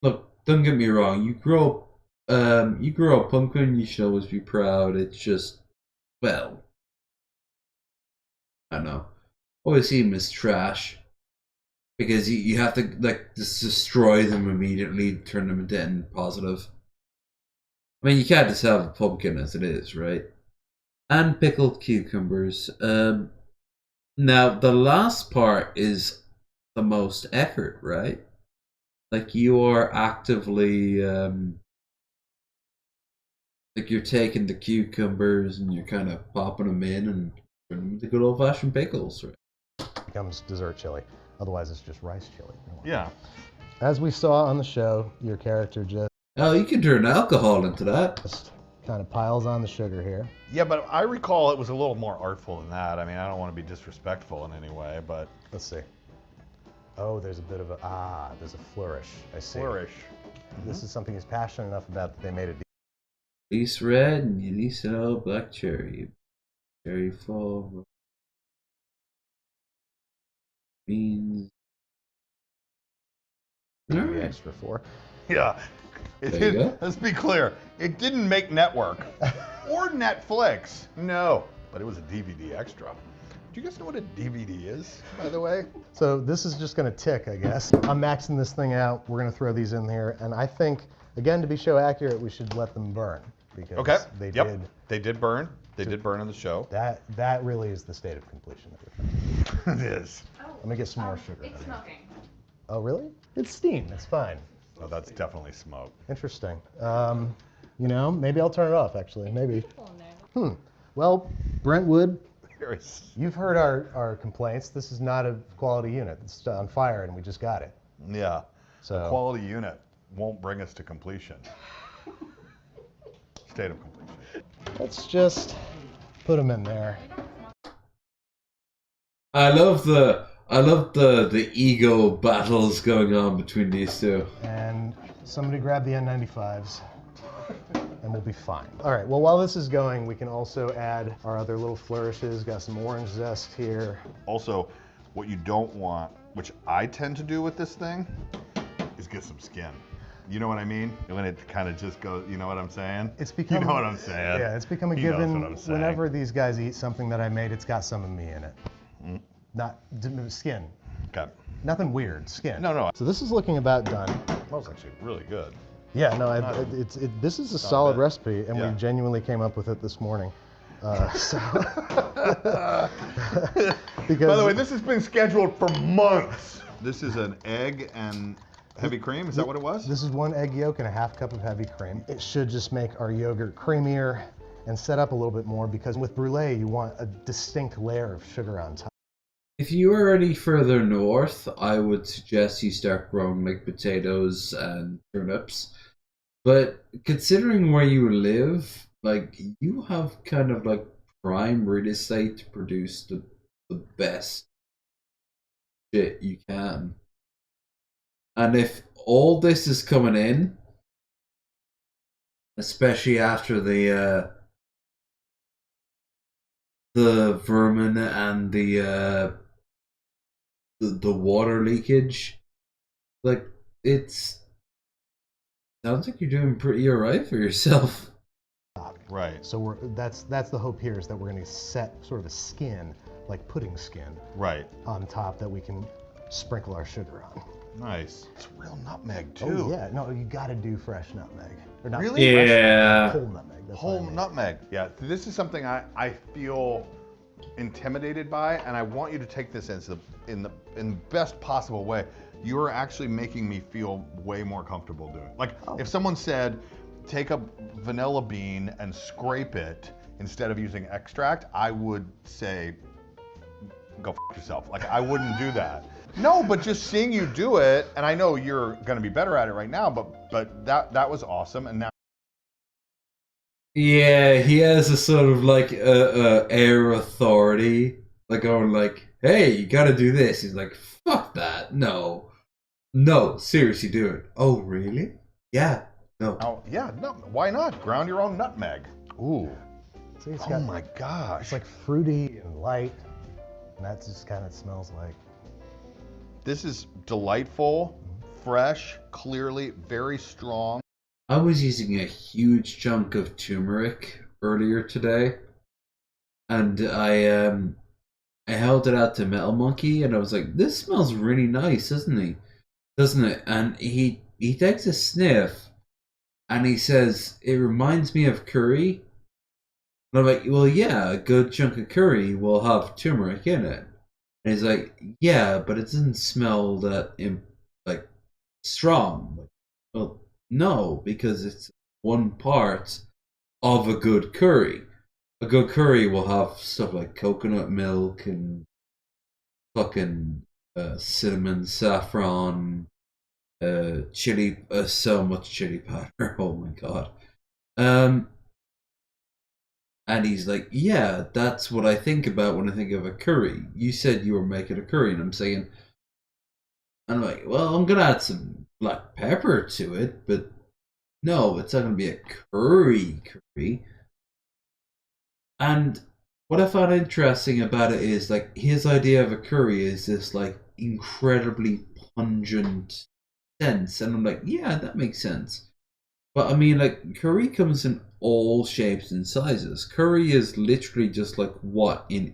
Look, don't get me wrong. You grow you grew up pumpkin, you should always be proud. It's just, well, I don't know. Always see him as trash. Because you have to, like, just destroy them immediately, turn them into anything positive. I mean, you can't just have a pumpkin as it is, right? And pickled cucumbers. Now, the last part is the most effort, right? Like, you are actively, like, you're taking the cucumbers and you're kind of popping them in and turning them into good old-fashioned pickles, right? Becomes dessert chili. Otherwise, it's just rice chili. Yeah. As we saw on the show, your character just... Oh, you can turn alcohol into that. Just kind of piles on the sugar here. Yeah, but I recall it was a little more artful than that. I mean, I don't want to be disrespectful in any way, but... Let's see. Oh, there's a bit of a... there's a flourish. I see. Flourish. This is something he's passionate enough about that they made it... Least red and you least sell black cherry. Cherry fall. Beans. The extra 4. Yeah. Let's be clear. It didn't make network or Netflix. No. But it was a DVD extra. Do you guys know what a DVD is, by the way? So this is just going to tick, I guess. I'm maxing this thing out. We're going to throw these in here. And I think, again, to be show accurate, we should let them burn. Because they did. They did burn. They did burn on the show. That really is the state of completion. It is. Let me get some more sugar. It's smoking. Oh, really? It's steam. It's fine. Oh, that's definitely smoke. Interesting. You know, maybe I'll turn it off, actually. Maybe. Well, Brentwood, you've heard our complaints. This is not a quality unit. It's on fire, and we just got it. Yeah. So the quality unit won't bring us to completion. State of completion. Let's just put them in there. I love the ego battles going on between these two. And somebody grab the N95s, and we'll be fine. All right, well, while this is going, we can also add our other little flourishes. Got some orange zest here. Also, what you don't want, which I tend to do with this thing, is get some skin. You know what I mean? When it kind of just goes, you know what I'm saying? It's become, you know what I'm saying? Yeah, it's become a He knows given. what I'm saying. Whenever these guys eat something that I made, it's got some of me in it. Not skin. Okay. Nothing weird. Skin. No. So this is looking about done. Smells actually really good. Yeah, no, this is a solid recipe, and Yeah. we genuinely came up with it this morning. Because, by the way, this has been scheduled for months. This is an egg and heavy cream. Is that what it was? This is 1 egg yolk and a half cup of heavy cream. It should just make our yogurt creamier and set up a little bit more, because with brulee, you want a distinct layer of sugar on top. If you are any further north, I would suggest you start growing like potatoes and turnips. But considering where you live, like you have kind of like prime real estate to produce the best shit you can. And if all this is coming in, especially after the vermin and the water leakage, like sounds like you're doing pretty alright for yourself. Right. So that's the hope here, is that we're going to set sort of a skin, like pudding skin, right, on top that we can sprinkle our sugar on. Nice. It's real nutmeg too. Oh yeah, no, you got to do fresh nutmeg. Or not Really? fresh Yeah. nutmeg, whole nutmeg. That's Whole what I mean. nutmeg. Yeah, this is something I feel intimidated by, and I want you to take this in the best possible way. You're actually making me feel way more comfortable doing it. Like if someone said, take a vanilla bean and scrape it instead of using extract, I would say, go f yourself. Like I wouldn't do that. No, but just seeing you do it, and I know you're going to be better at it right now, but that was awesome, and now. Yeah, he has a sort of like air authority, like going like, "Hey, you got to do this." He's like, "Fuck that, no, seriously, do it." Oh, really? Yeah, no. Oh, yeah, no. Why not? Ground your own nutmeg. Ooh. See, it's Oh got, my gosh. it's like fruity and light, and that just kind of smells like. This is delightful, fresh, clearly very strong. I was using a huge chunk of turmeric earlier today, and I held it out to Metal Monkey, and I was like, "This smells really nice, doesn't it?" And he takes a sniff, and he says, "It reminds me of curry." And I'm like, "Well, yeah, a good chunk of curry will have turmeric in it." And he's like, "Yeah, but it doesn't smell that like strong." Like, well, no, because it's one part of a good curry. A good curry will have stuff like coconut milk and fucking cinnamon, saffron, chili, so much chili powder. Oh my god. And he's like, "Yeah, that's what I think about when I think of a curry. You said you were making a curry," and I'm like, "Well, I'm gonna add some black pepper to it, but no, it's not gonna be a curry." And what I found interesting about it is like his idea of a curry is this like incredibly pungent sense, and I'm like, yeah, that makes sense. But I mean, like, curry comes in all shapes and sizes. Curry is literally just like what in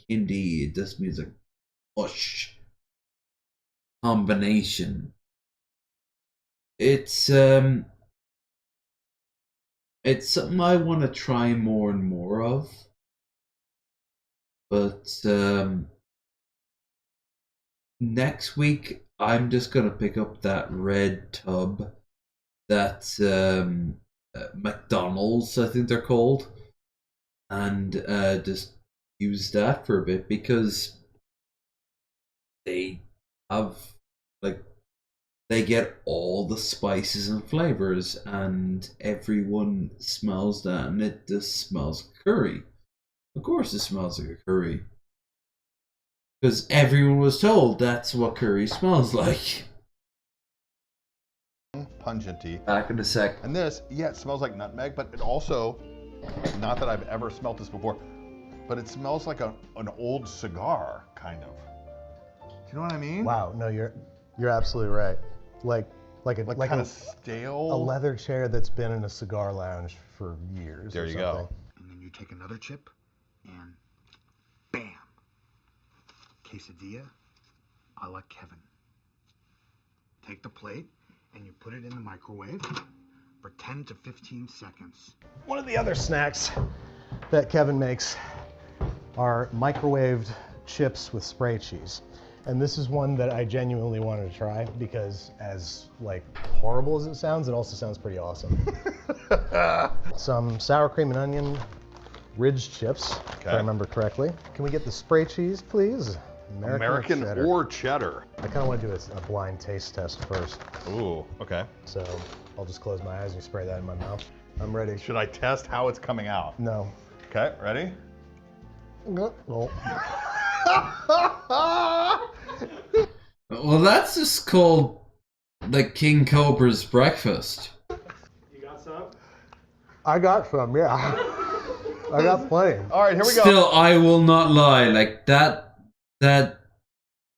Hindi it just means like mush combination. It's something I want to try more and more of. But next week I'm just gonna pick up that red tub that McDonald's, I think they're called, and just use that for a bit because they have like they get all the spices and flavors, and everyone smells that, and it just smells curry. Of course, it smells like a curry because everyone was told that's what curry smells like. Pungenty. Back in a sec. And this, yeah, it smells like nutmeg, but it also, not that I've ever smelled this before, but it smells like an old cigar, kind of. Do you know what I mean? Wow, no, you're absolutely right. Like kind of stale. A leather chair that's been in a cigar lounge for years. There or you something. go. And then you take another chip and bam. Quesadilla a la Kevin. Take the plate and you put it in the microwave for 10 to 15 seconds. One of the other snacks that Kevin makes are microwaved chips with spray cheese. And this is one that I genuinely wanted to try because as like horrible as it sounds, it also sounds pretty awesome. Some sour cream and onion ridge chips, if I remember correctly. Can we get the spray cheese, please? American or cheddar? I kind of want to do a blind taste test first. Ooh, okay. So I'll just close my eyes and spray that in my mouth. I'm ready. Should I test how it's coming out? No. Okay, ready? No. Well, that's just called like King Cobra's breakfast. You got some? I got some, yeah. I got plenty. All right, here we go. Still, I will not lie. Like that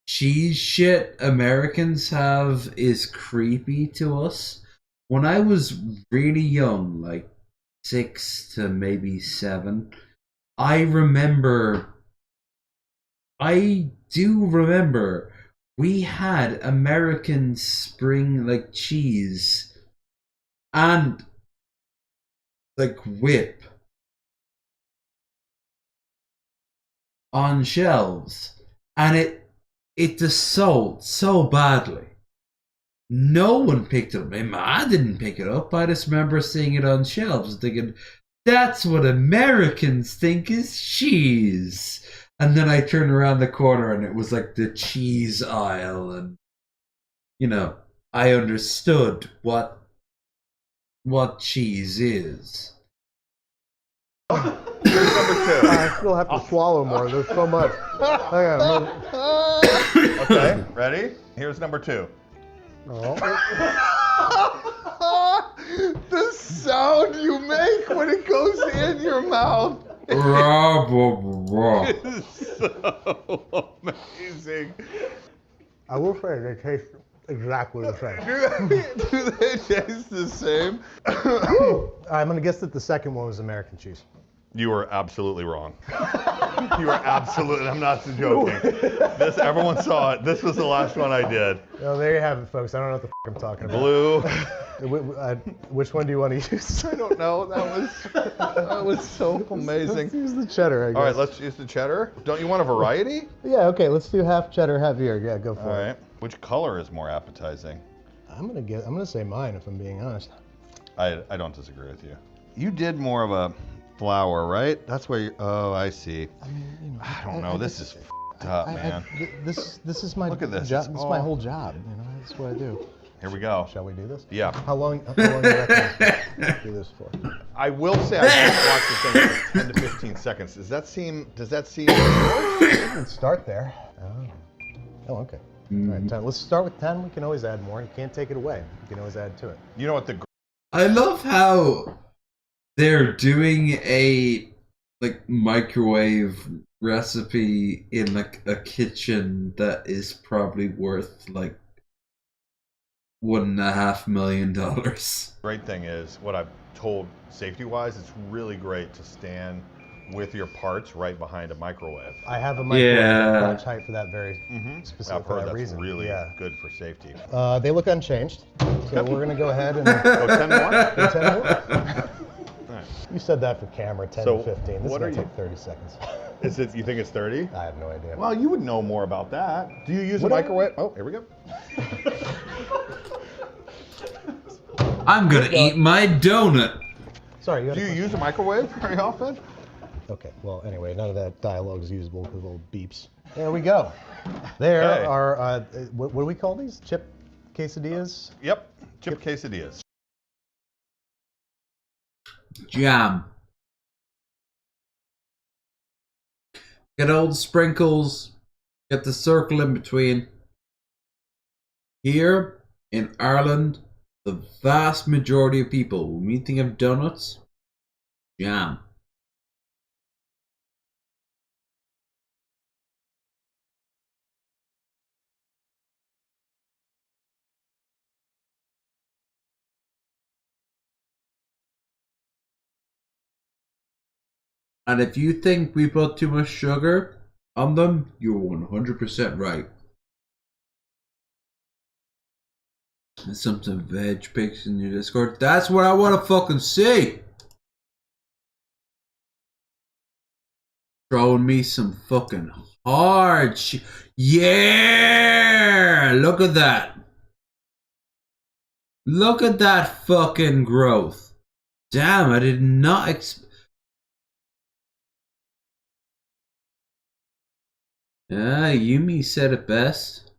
cheese shit Americans have is creepy to us. When I was really young, like 6 to maybe 7, I do remember we had American spring like cheese and like whip on shelves, and it just sold so badly. No one picked it up. I didn't pick it up. I just remember seeing it on shelves and thinking, that's what Americans think is cheese. And then I turned around the corner and it was like the cheese aisle, and you know, I understood what cheese is. Here's number 2. I still have to swallow more. There's so much. Okay, ready? Here's number 2. The sound you make when it goes in your mouth is so amazing. I will say they taste exactly the same. Do they taste the same? I'm gonna guess that the second one was American cheese. You were absolutely wrong. You are absolutely, I'm not joking. This, everyone saw it. This was the last one I did. Well, there you have it, folks. I don't know what the I'm talking about. Blue. Which one do you want to use? I don't know. That was so amazing. Let's use the cheddar, I guess. All right, let's use the cheddar. Don't you want a variety? Yeah, okay, let's do half cheddar, half beer. Yeah, go for it. All right. Which color is more appetizing? I'm gonna say mine if I'm being honest. I don't disagree with you. You did more of a flour, right? That's where you, oh, I see. I mean, you know, I don't know. This is f***ed up, man. This is my Look at this. job. This is my whole job. You know, that's what I do. Here we go. Shall we do this? Yeah. How long do you reckon we do this for? I will say I just watched this thing for 10 to 15 seconds. Does that seem short? We can start there. Oh, okay. All right, 10. Let's start with 10. We can always add more. You can't take it away. You can always add to it. You know what I love how they're doing a microwave recipe in a kitchen that is probably worth $1.5 million. Great thing is, what I've told safety-wise, it's really great to stand with your parts right behind a microwave. I have a microwave crotch height for that very specific I've heard that that's reason. really good for safety. They look unchanged, so we're gonna go ahead and go 10 more. Go 10 more. You said that for camera, 10 to 15. This is gonna take 30 seconds. Is it? You think it's 30? I have no idea. Well, you would know more about that. Do you use a microwave? Oh, here we go. I'm gonna eat my donut. Sorry. Do you use a microwave very often? Okay. Well, anyway, none of that dialogue is usable because of little beeps. There we go. There are what do we call these? Chip quesadillas? Yep. Chip quesadillas. Jam. Get all the sprinkles. Get the circle in between. Here in Ireland, the vast majority of people, when we think of donuts, jam. And if you think we put too much sugar on them, you're 100% right. And some veg pics in your Discord. That's what I want to fucking see. Throwing me some fucking hard shit. Yeah! Look at that. Look at that fucking growth. Damn, I did not expect. Yumi said it best.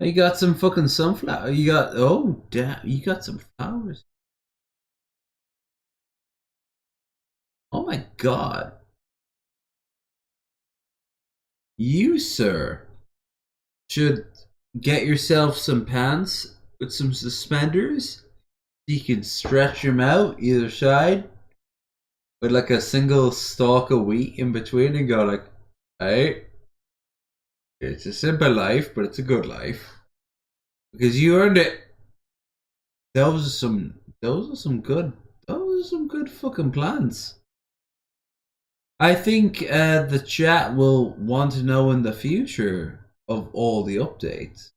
You got some fucking sunflower. You got, oh damn, you got some flowers. Oh my god. You, sir, should get yourself some pants with some suspenders. You can stretch them out either side with like a single stalk of wheat in between and go like, hey, it's a simple life, but it's a good life. Because you earned it. Those are some good fucking plans. I think the chat will want to know in the future of all the updates.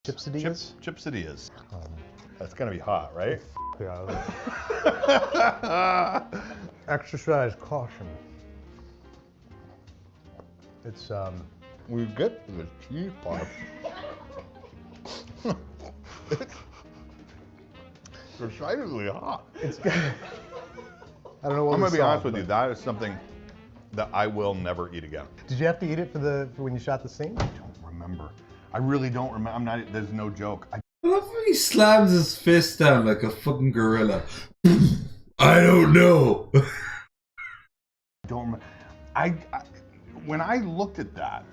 Chipsadillas? Chipsadillas. That's gonna be hot, right? Yeah. Exercise caution. It's We get to the cheese part. It's decidedly hot. It's good. I don't know what I'm we gonna be saw, honest with but- you. That is something that I will never eat again. Did you have to eat it for when you shot the scene? I don't remember. I really don't remember. There's no joke. I love when he slams his fist down like a fucking gorilla. I don't know. Don't. When I looked at that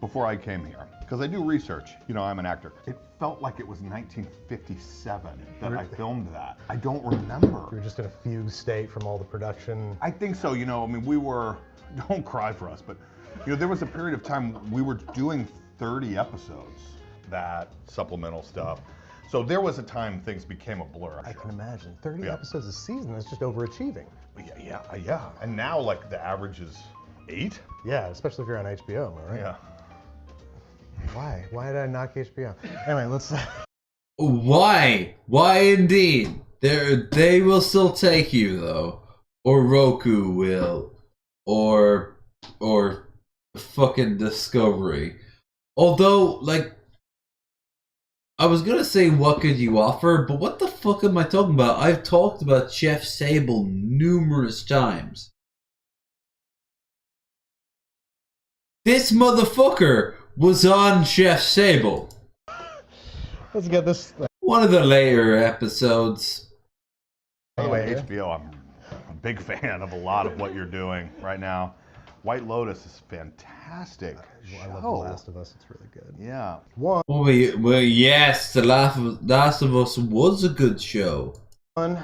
before I came here, because I do research, you know, I'm an actor. It felt like it was 1957 that I filmed that. I don't remember. We were just in a fugue state from all the production. I think so. You know, I mean, we were. Don't cry for us, but you know, there was a period of time we were doing 30 episodes, that supplemental stuff. So there was a time things became a blur. I can imagine. 30 episodes a season, that's just overachieving. Yeah. And now, like, the average is 8? Yeah, especially if you're on HBO, am I right? Yeah. Why? Why did I knock HBO? Anyway, let's... Why? Why indeed? They will still take you, though. Or Roku will. Or fucking Discovery. Although, like, I was gonna say what could you offer, but what the fuck am I talking about? I've talked about Chef Sable numerous times. This motherfucker was on Chef Sable. Let's get this. One of the later episodes. Anyway, HBO, I'm a big fan of a lot of what you're doing right now. White Lotus is fantastic. I love The Last of Us. It's really good. Yeah. One. Well, yes, The Last of Us was a good show. One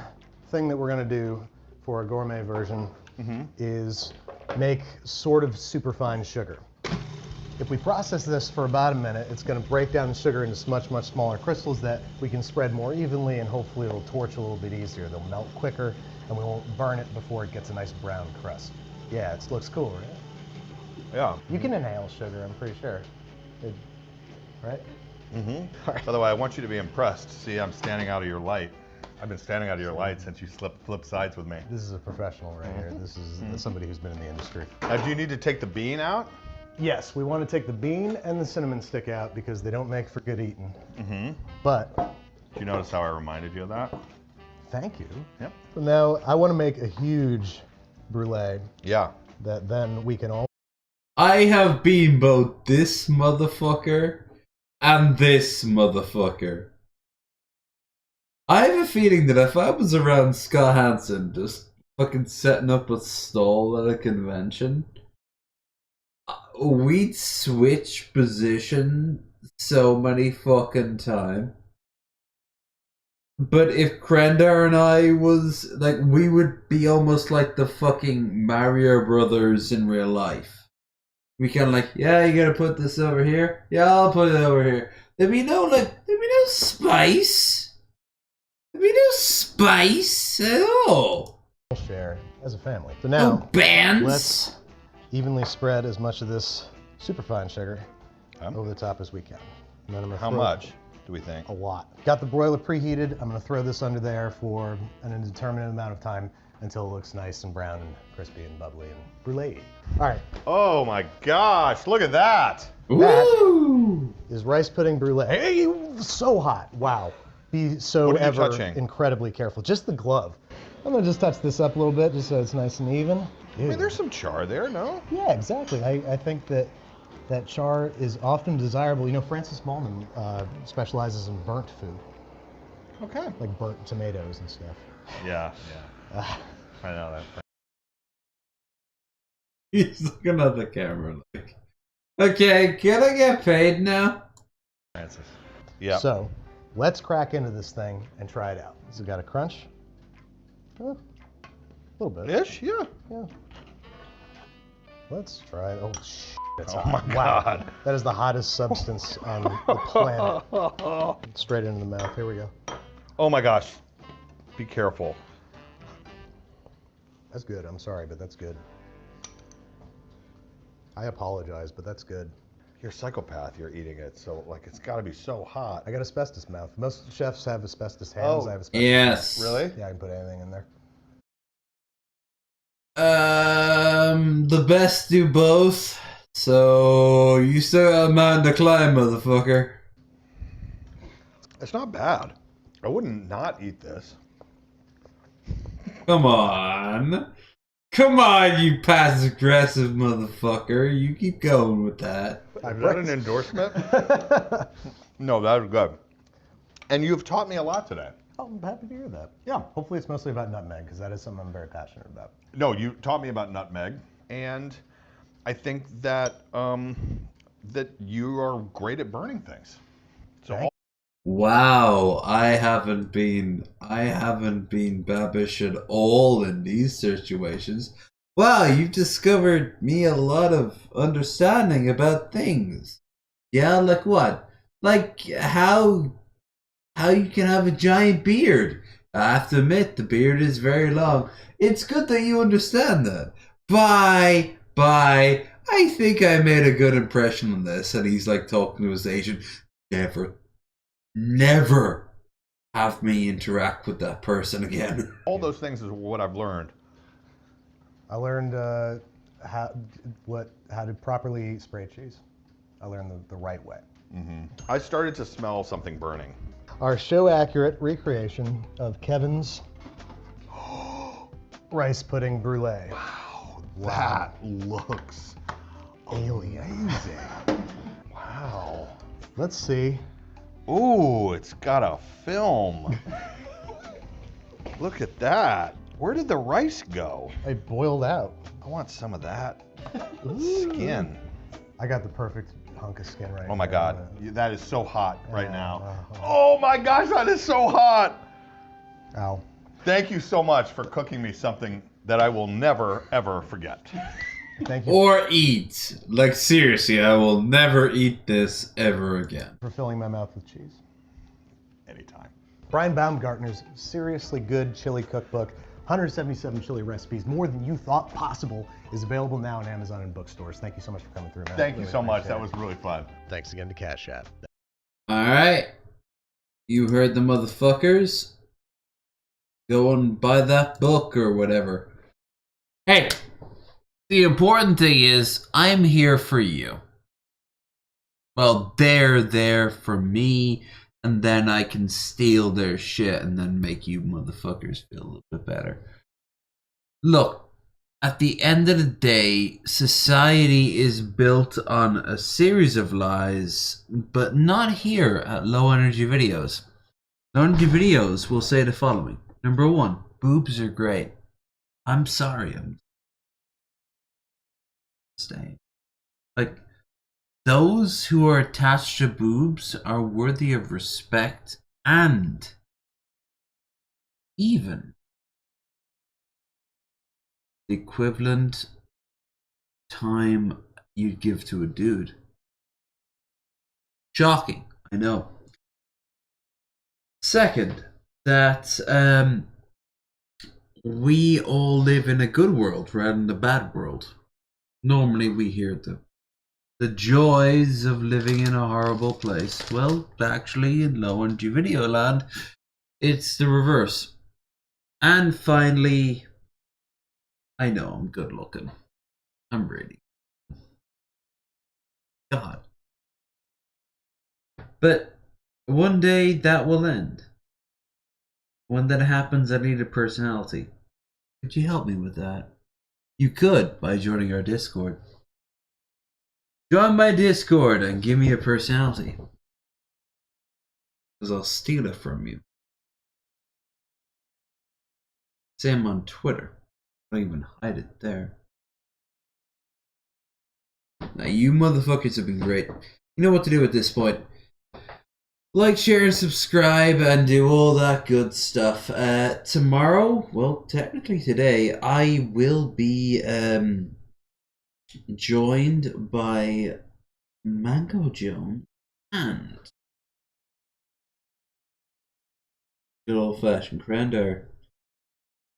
thing that we're going to do for a gourmet version is make sort of superfine sugar. If we process this for about a minute, it's going to break down the sugar into much, much smaller crystals that we can spread more evenly, and hopefully it'll torch a little bit easier. They'll melt quicker, and we won't burn it before it gets a nice brown crust. Yeah, it looks cool, right? Yeah. You can inhale sugar, I'm pretty sure. Right? Mm-hmm. By the way, I want you to be impressed. See, I'm standing out of your light. I've been standing out of your light since you flipped sides with me. This is a professional right here. This is somebody who's been in the industry. Now, do you need to take the bean out? Yes, we want to take the bean and the cinnamon stick out because they don't make for good eating. Mm-hmm. But... Do you notice how I reminded you of that? Thank you. Yep. So now, I want to make a huge brulee. Yeah. That then we can all... I have been both this motherfucker and this motherfucker. I have a feeling that if I was around Scott Hansen just fucking setting up a stall at a convention, we'd switch position so many fucking times. But if Krendar and I was, like, we would be almost like the fucking Mario Brothers in real life. We kind of like, yeah, you gotta put this over here? Yeah, I'll put it over here. There'd be no spice. There'd be no spice at all. Share as a family. So now, bands. Let's evenly spread as much of this superfine sugar over the top as we can. And then I'm gonna How much do we think? A lot. Got the broiler preheated. I'm gonna throw this under there for an indeterminate amount of time until it looks nice and brown and crispy and bubbly and brulee. All right. Oh my gosh, look at that. That is rice pudding brulee. Hey, so hot. Wow. Be so What are you ever touching? incredibly careful. Just the glove. I'm gonna just touch this up a little bit just so it's nice and even. I mean, there's some char there, no? Yeah, exactly. I think that char is often desirable. You know, Francis Mallman specializes in burnt food. Okay. Like burnt tomatoes and stuff. Yeah. I know that. He's looking at the camera like, okay, can I get paid now? Francis. Yeah. So, let's crack into this thing and try it out. Has it got a crunch? A little bit. Ish, yeah. Yeah. Let's try it. Oh, shit. It's Oh hot. my Wow. God. That is the hottest substance on the planet. Straight into the mouth. Here we go. Oh my gosh. Be careful. That's good. I'm sorry, but that's good. I apologize, but that's good. You're a psychopath. You're eating it, so like it's got to be so hot. I got asbestos mouth. Most chefs have asbestos hands. Oh, I have asbestos yes. mouth. Really? Yeah, I can put anything in there. The best do both. So you still got a mountain to climb, motherfucker. It's not bad. I wouldn't not eat this. Come on. Come on, you passive aggressive motherfucker. You keep going with that. Is that an endorsement? No, that was good. And you've taught me a lot today. I'm happy to hear that. Yeah. Hopefully it's mostly about nutmeg, because that is something I'm very passionate about. No, you taught me about nutmeg, and I think that that you are great at burning things. So Wow, I haven't been Babish at all in these situations. Wow, you've discovered me a lot of understanding about things. Yeah, like what? Like how you can have a giant beard. I have to admit, the beard is very long. It's good that you understand that. Bye. I think I made a good impression on this. And he's like talking to his agent. Never have me interact with that person again. all those things is what I've learned. I learned how to properly spray cheese. I learned the right way. I started to smell something burning. Our show-accurate recreation of Kevin's rice pudding brulee. Wow, that looks alien. Amazing. Wow. Let's see. Ooh, it's got a film. Look at that. Where did the rice go? It boiled out. I want some of that. Skin. I got the perfect hunk of skin right now. Oh my God, that is so hot right now. Oh my gosh, that is so hot. Ow. Thank you so much for cooking me something that I will never, ever forget. Thank you. Or eat. Like seriously, I will never eat this ever again. For filling my mouth with cheese. Anytime. Brian Baumgartner's Seriously Good Chili Cookbook, 177 chili recipes, more than you thought possible, is available now on Amazon and bookstores. Thank you so much for coming through, man. Thank you so much. That was really fun. Thanks again to Cash App. Alright. You heard the motherfuckers. Go and buy that book or whatever. Hey, the important thing is I'm here for you. Well, they're there for me, and then I can steal their shit and then make you motherfuckers feel a little bit better. Look, at the end of the day, society is built on a series of lies, but not here at Low Energy Videos. Low Energy Videos will say the following. Number 1, boobs are great. I'm sorry, I'm staying. Like, those who are attached to boobs are worthy of respect and even the equivalent time you'd give to a dude. Shocking, I know. Second, that we all live in a good world rather than a bad world. Normally we hear the joys of living in a horrible place. Well, actually, in Low Energy Video Land, it's the reverse. And finally, I know I'm good looking. I'm really God. But one day that will end. When that happens, I need a personality. Could you help me with that? You could by joining our Discord. Join my Discord and give me a personality. Because I'll steal it from you. Same on Twitter. I don't even hide it there. Now you motherfuckers have been great. You know what to do at this point. Like, share, and subscribe, and do all that good stuff. Tomorrow, well, technically today, I will be joined by Mango Jones and good old-fashioned Crandar.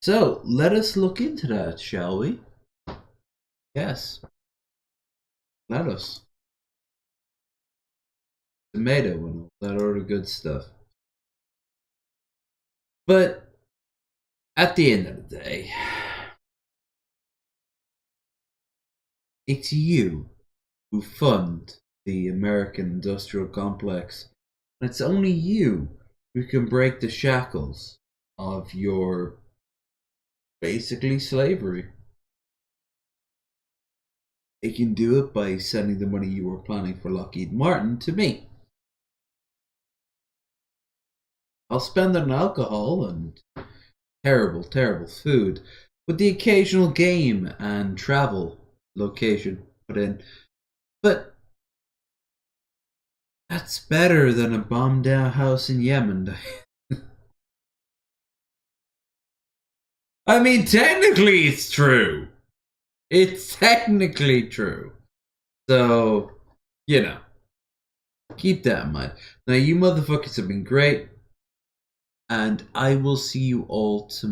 So, let us look into that, shall we? Yes. Let us. Tomato and all that other good stuff. But at the end of the day, it's you who fund the American industrial complex. And it's only you who can break the shackles of your basically slavery. You can do it by sending the money you were planning for Lockheed Martin to me. I'll spend it on alcohol and terrible, terrible food, with the occasional game and travel location put in. But that's better than a bombed down house in Yemen. I mean, technically it's true. It's technically true. So, you know, keep that in mind. Now, you motherfuckers have been great, and I will see you all tomorrow.